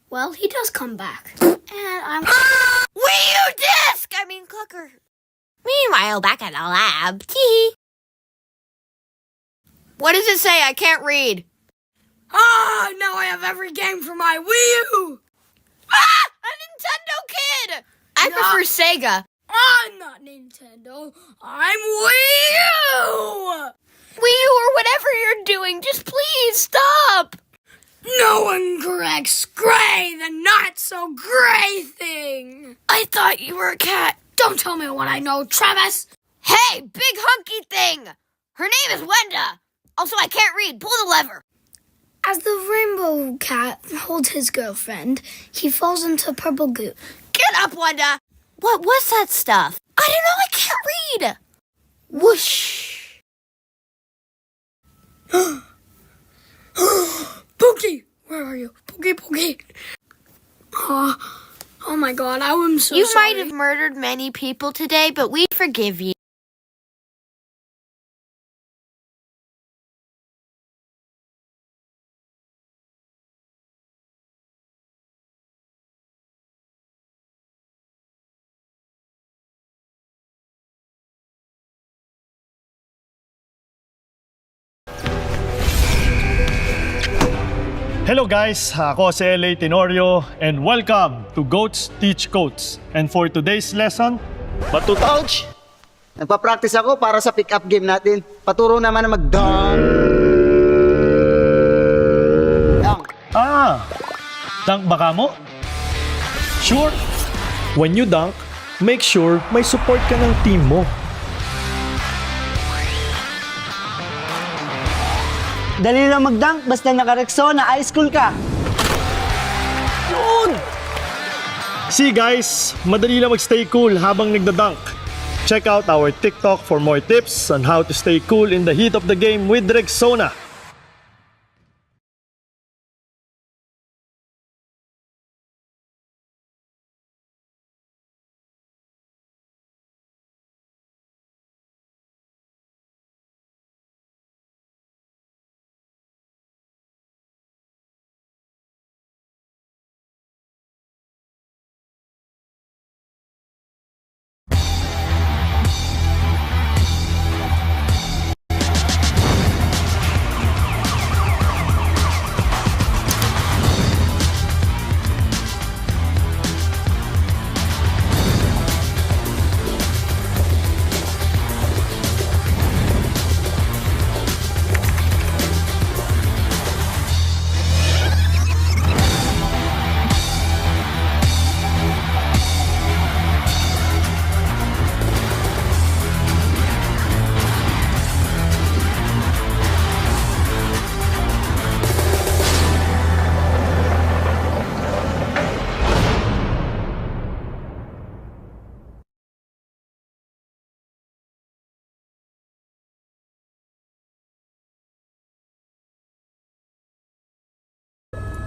Well, he does come back. And I'm... Wii U disc! I mean, Clucker. Meanwhile, back at the lab. Tee. What does it say? I can't read. now I have every game for my Wii U. A Nintendo kid! I prefer Sega. I'm not Nintendo. I'm Wii U. Wii U or whatever you're doing, just please stop. No one corrects Gray, the not-so-gray thing. I thought you were a cat. Don't tell me what I know, Travis. Hey, big hunky thing. Her name is Wenda. Also, I can't read. Pull the lever. As the rainbow cat holds his girlfriend, he falls into purple goo. Get up, Wenda. What was that stuff? I don't know. I can't read. Whoosh. Pookie, where are you? Pookie. Oh my God, I am so sorry. You might have murdered many people today, but we forgive you. Hello guys, ako si LA Tenorio and welcome to Goats Teach Goats. And for today's lesson, Coach, nagpa-practice ako para sa pick-up game natin. Paturo naman na mag-dunk. Dunk ba ka mo? Sure. When you dunk, make sure may support ka ng team mo. Dali lang mag-dunk, basta naka-Rexona, high school ka. Yun! See guys, madali lang mag-stay cool habang nagda-dunk. Check out our TikTok for more tips on how to stay cool in the heat of the game with Rexona.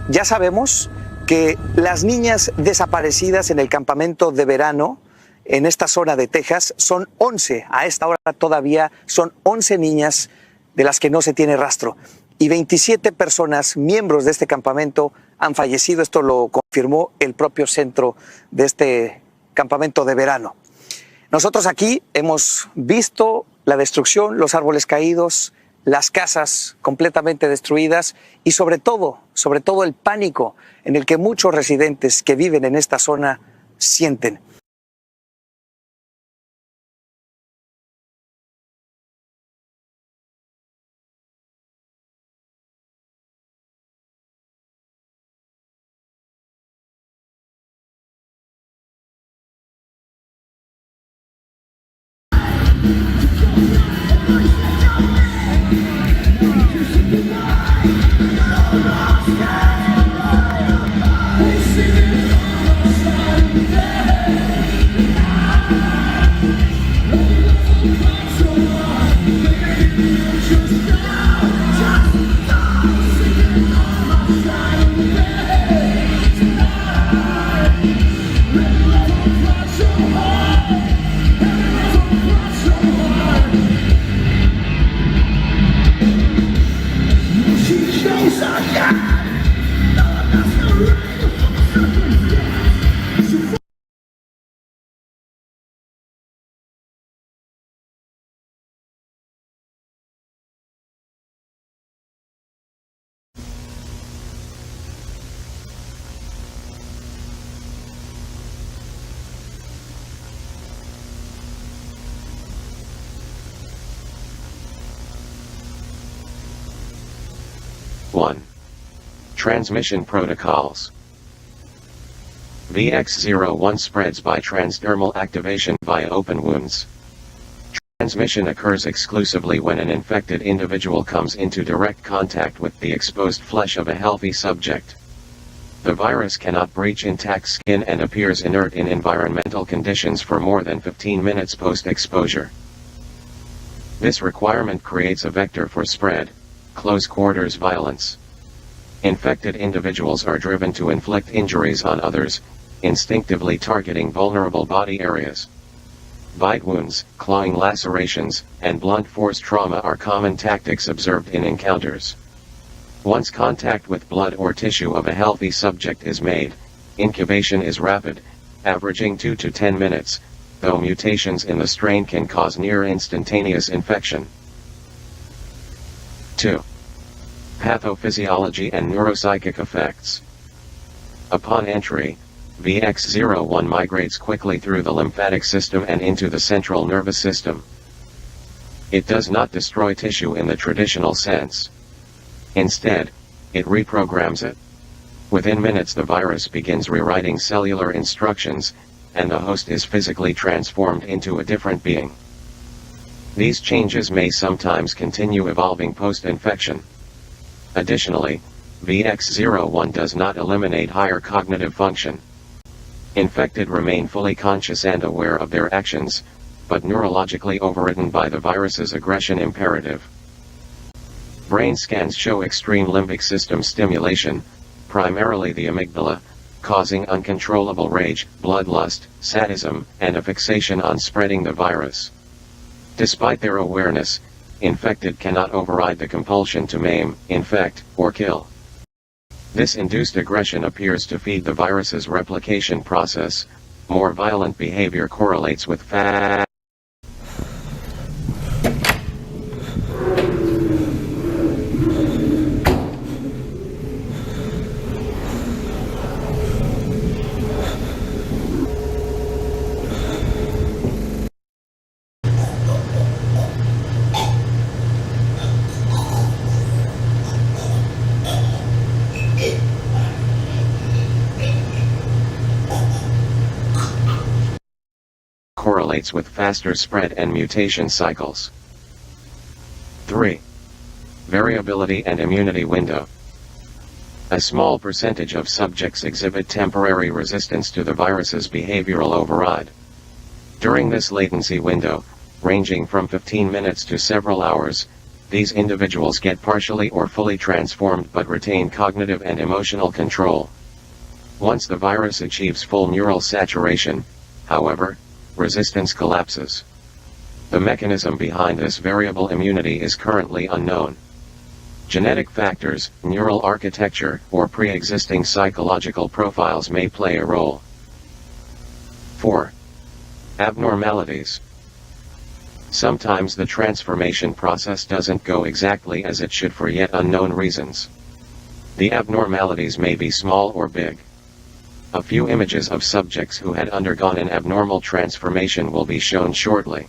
Ya sabemos que las niñas desaparecidas en el campamento de verano en esta zona de Texas son 11. A esta hora todavía son 11 niñas de las que no se tiene rastro. Y 27 personas, miembros de este campamento, han fallecido. Esto lo confirmó el propio centro de este campamento de verano. Nosotros aquí hemos visto la destrucción, los árboles caídos, las casas completamente destruidas y sobre todo el pánico en el que muchos residentes que viven en esta zona sienten. 1. Transmission protocols. VX01 spreads by transdermal activation via open wounds. Transmission occurs exclusively when an infected individual comes into direct contact with the exposed flesh of a healthy subject. The virus cannot breach intact skin and appears inert in environmental conditions for more than 15 minutes post-exposure. This requirement creates a vector for spread, close quarters violence. Infected individuals are driven to inflict injuries on others, instinctively targeting vulnerable body areas. Bite wounds, clawing lacerations, and blunt force trauma are common tactics observed in encounters. Once contact with blood or tissue of a healthy subject is made, incubation is rapid, averaging 2 to 10 minutes, though mutations in the strain can cause near instantaneous infection. 2. Pathophysiology and neuropsychic effects. Upon entry, VX01 migrates quickly through the lymphatic system and into the central nervous system. It does not destroy tissue in the traditional sense. Instead, it reprograms it. Within minutes the virus begins rewriting cellular instructions, and the host is physically transformed into a different being. These changes may sometimes continue evolving post-infection. Additionally, VX01 does not eliminate higher cognitive function. Infected remain fully conscious and aware of their actions, but neurologically overridden by the virus's aggression imperative. Brain scans show extreme limbic system stimulation, primarily the amygdala, causing uncontrollable rage, bloodlust, sadism, and a fixation on spreading the virus. Despite their awareness, infected cannot override the compulsion to maim, infect, or kill. This induced aggression appears to feed the virus's replication process. More violent behavior correlates with correlates with faster spread and mutation cycles. 3. Variability and immunity window. A small percentage of subjects exhibit temporary resistance to the virus's behavioral override. During this latency window, ranging from 15 minutes to several hours, these individuals get partially or fully transformed but retain cognitive and emotional control. Once the virus achieves full neural saturation, however, resistance collapses. The mechanism behind this variable immunity is currently unknown. Genetic factors, neural architecture, or pre-existing psychological profiles may play a role. 4. Abnormalities. Sometimes the transformation process doesn't go exactly as it should for yet unknown reasons. The abnormalities may be small or big. A few images of subjects who had undergone an abnormal transformation will be shown shortly.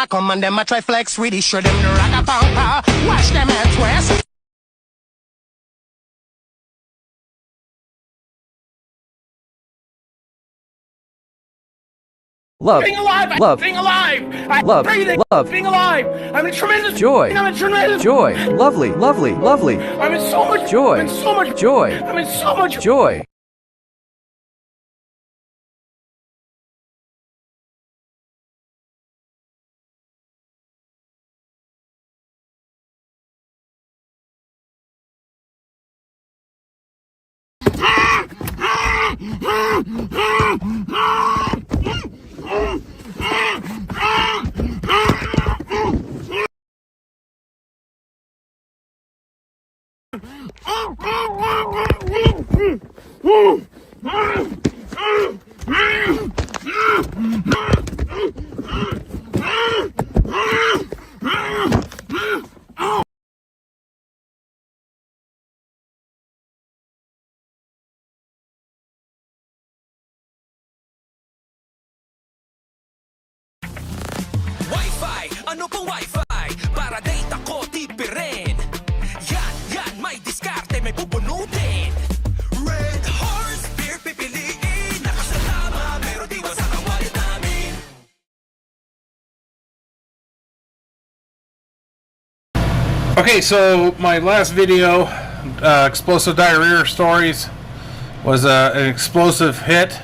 I come and them I try flex with it. Show them the rock a pampa. Watch them heads west. Love, Being alive, love, being alive, love, breathing, love, being alive. I'm in tremendous joy, I'm in tremendous joy, lovely, lovely, lovely. I'm in so much joy, I'm in so much joy, I'm in so much joy. Wi-Fi, ano pong Wi-Fi? Para data ko tipirin. Yan, may diskarte, may pupunutin. Red Horse, beer pipiliin. Nakasalamat, pero di sa kawalit namin. Okay, so my last video, Explosive Diarrhea Stories, was an explosive hit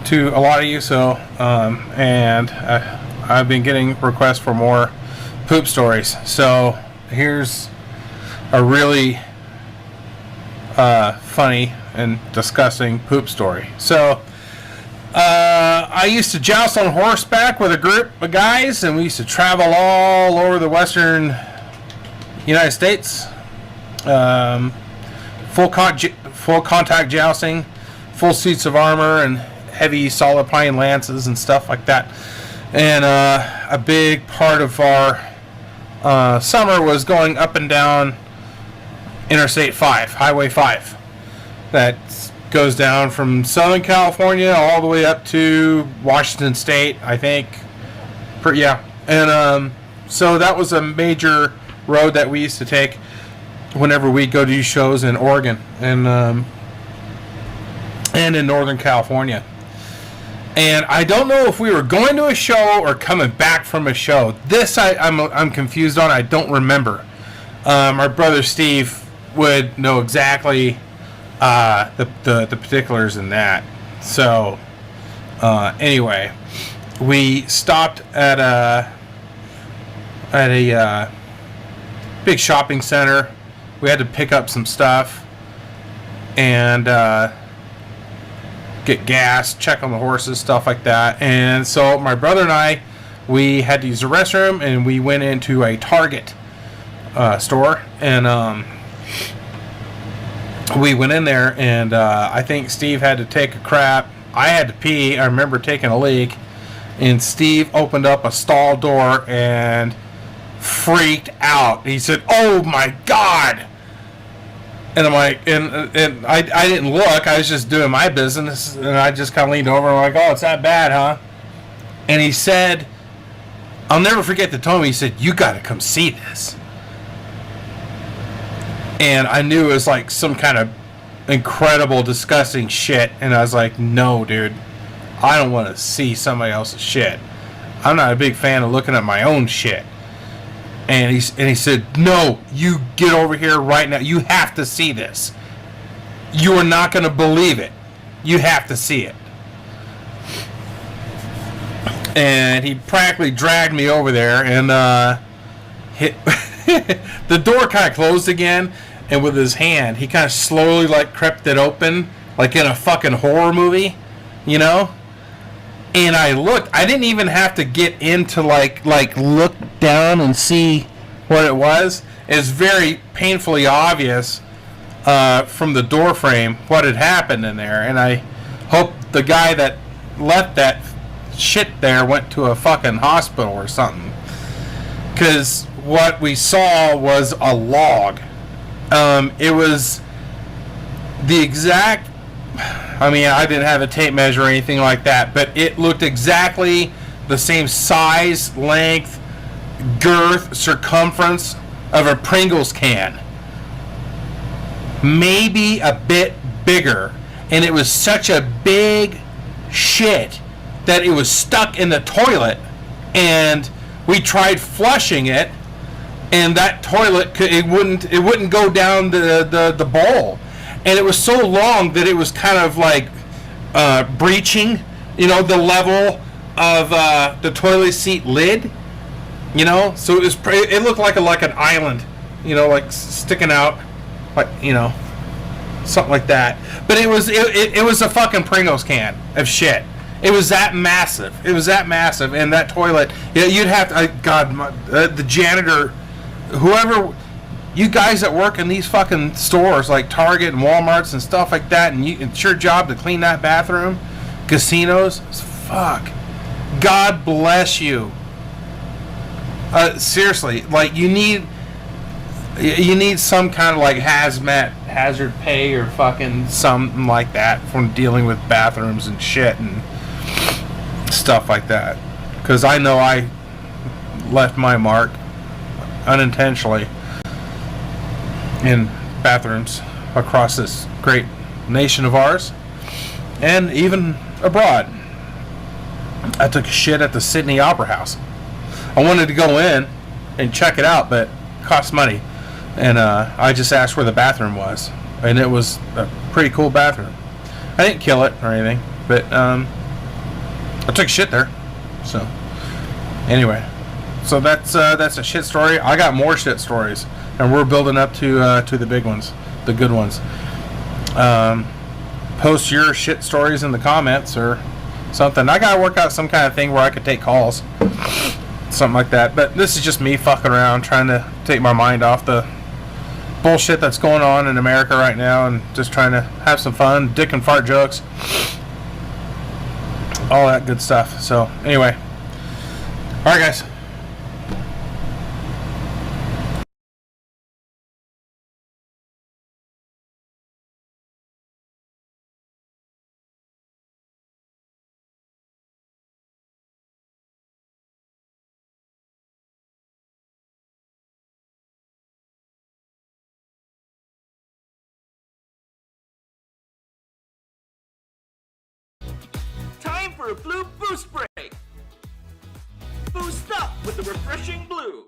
to a lot of you, so and I've been getting requests for more poop stories. So here's a really funny and disgusting poop story. So I used to joust on horseback with a group of guys, and we used to travel all over the western United States. Full contact jousting, full suits of armor, and heavy solid pine lances and stuff like that. And a big part of our summer was going up and down Interstate 5, Highway 5. That goes down from Southern California all the way up to Washington State, I think. Yeah. And so that was a major road that we used to take whenever we go do shows in Oregon and in Northern California. And I don't know if we were going to a show or coming back from a show. This I'm confused on. I don't remember. Our brother Steve would know exactly the particulars in that. So anyway, we stopped at a big shopping center. We had to pick up some stuff and get gas, check on the horses, stuff like that. And so my brother and I, we had to use the restroom, and we went into a Target store, and we went in there, and I think Steve had to take a crap. I had to pee. I remember taking a leak, and Steve opened up a stall door and freaked out. He said, "Oh my God!" And I'm like, and I didn't look. I was just doing my business, and I just kind of leaned over and I'm like, "Oh, it's that bad, huh?" And he said, I'll never forget the tone. He said, "You got to come see this." And I knew it was like some kind of incredible, disgusting shit. And I was like, "No, dude, I don't want to see somebody else's shit. I'm not a big fan of looking at my own shit." And he said, "No, you get over here right now. You have to see this. You are not going to believe it. You have to see it." And he practically dragged me over there, and the door kind of closed again, and with his hand, he kind of slowly like crept it open, like in a fucking horror movie, you know? And I looked. I didn't even have to get into like look down and see what it was. It's very painfully obvious from the door frame what had happened in there. And I hope the guy that left that shit there went to a fucking hospital or something. Because what we saw was a log. It was the exact... I mean, I didn't have a tape measure or anything like that, but it looked exactly the same size, length, girth, circumference of a Pringles can. Maybe a bit bigger. And it was such a big shit that it was stuck in the toilet, and we tried flushing it, and that toilet it wouldn't go down the bowl, and it was so long that it was kind of like breaching, you know, the level of the toilet seat lid, you know. So it looked like an island, you know, like sticking out, like, you know, something like that. But it was a fucking Pringles can of shit. It was that massive. It was that massive, and that toilet. You'd have to. The janitor, whoever, you guys that work in these fucking stores like Target and Walmarts and stuff like that, and it's your job to clean that bathroom. Casinos, fuck. God bless you. Seriously, like you need some kind of like hazard pay or fucking something like that from dealing with bathrooms and shit and stuff like that. Because I know I left my mark unintentionally in bathrooms across this great nation of ours and even abroad. I took a shit at the Sydney Opera House. I wanted to go in and check it out, but it cost money. And I just asked where the bathroom was. And it was a pretty cool bathroom. I didn't kill it or anything, but I took a shit there. So, anyway. So that's a shit story. I got more shit stories. And we're building up to the big ones. The good ones. Post your shit stories in the comments or something. I gotta work out some kind of thing where I could take calls. Something like that. But this is just me fucking around, trying to take my mind off the bullshit that's going on in America right now, and just trying to have some fun, dick and fart jokes, all that good stuff. So anyway, alright guys. Time for a blue boost break! Boost up with the refreshing blue!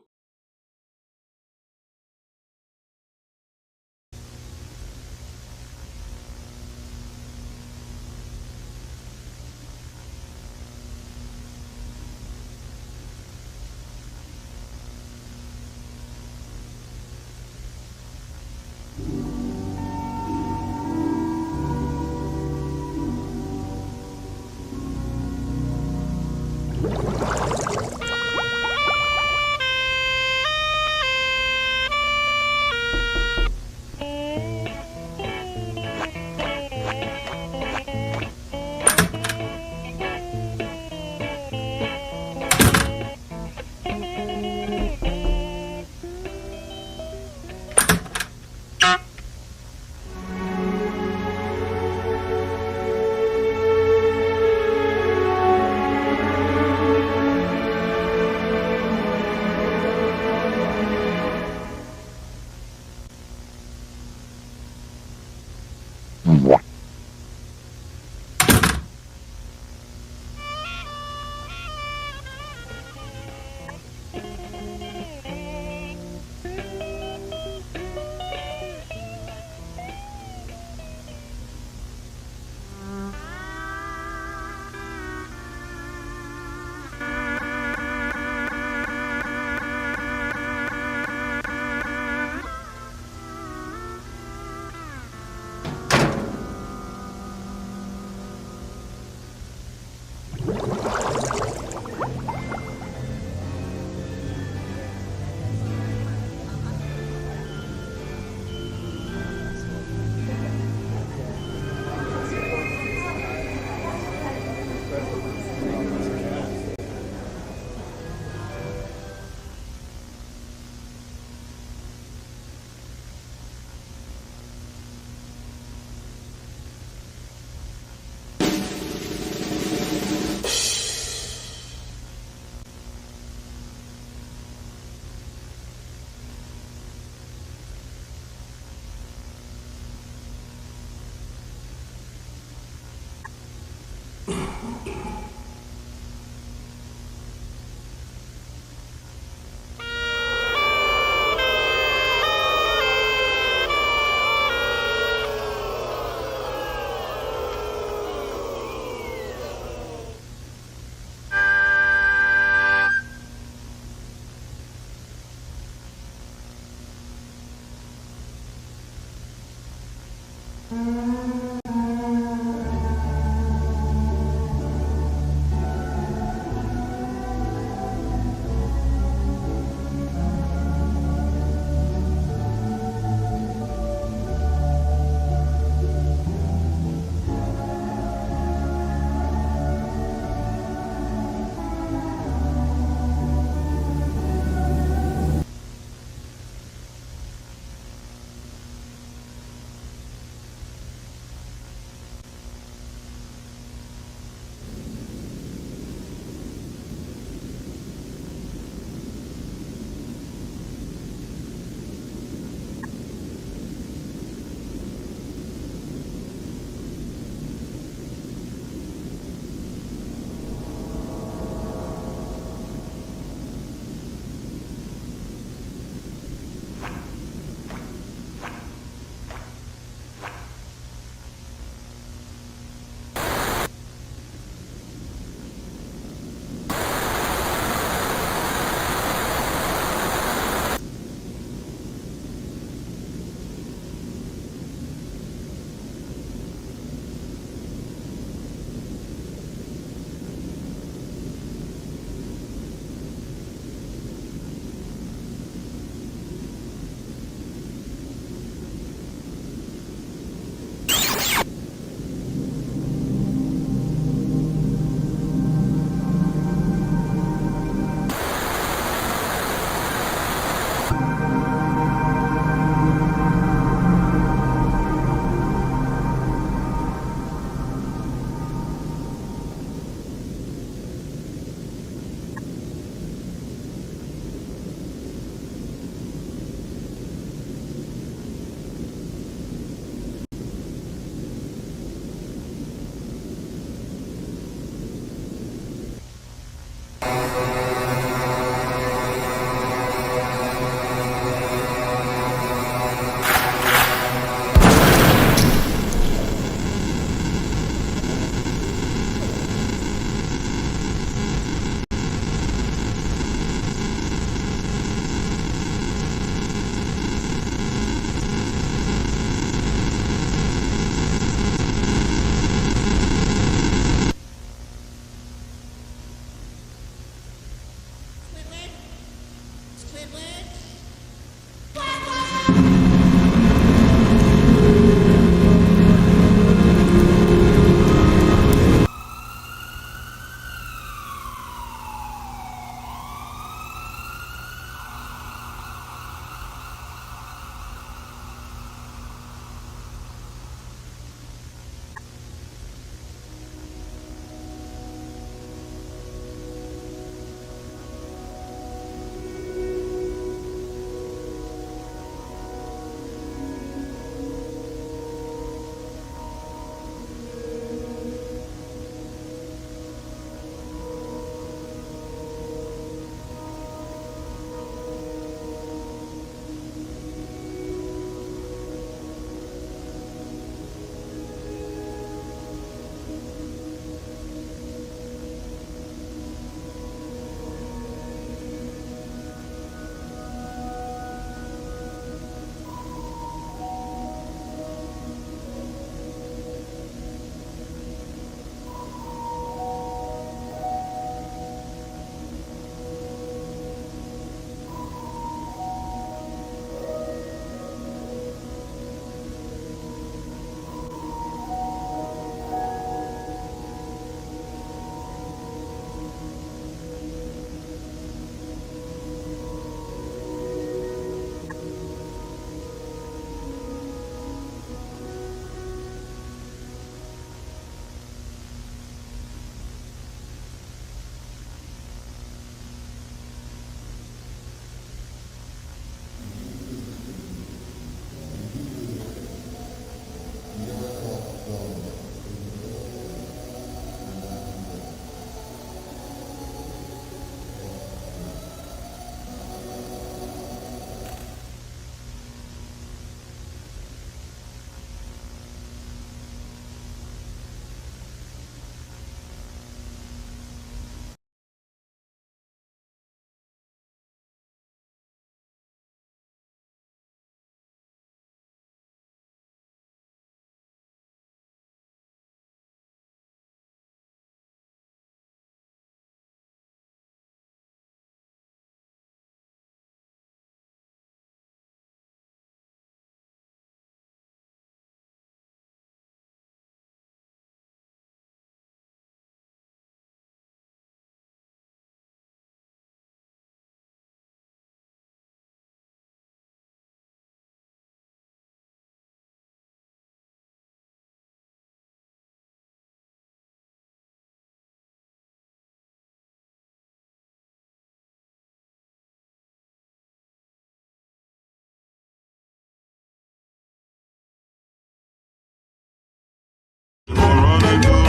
I know.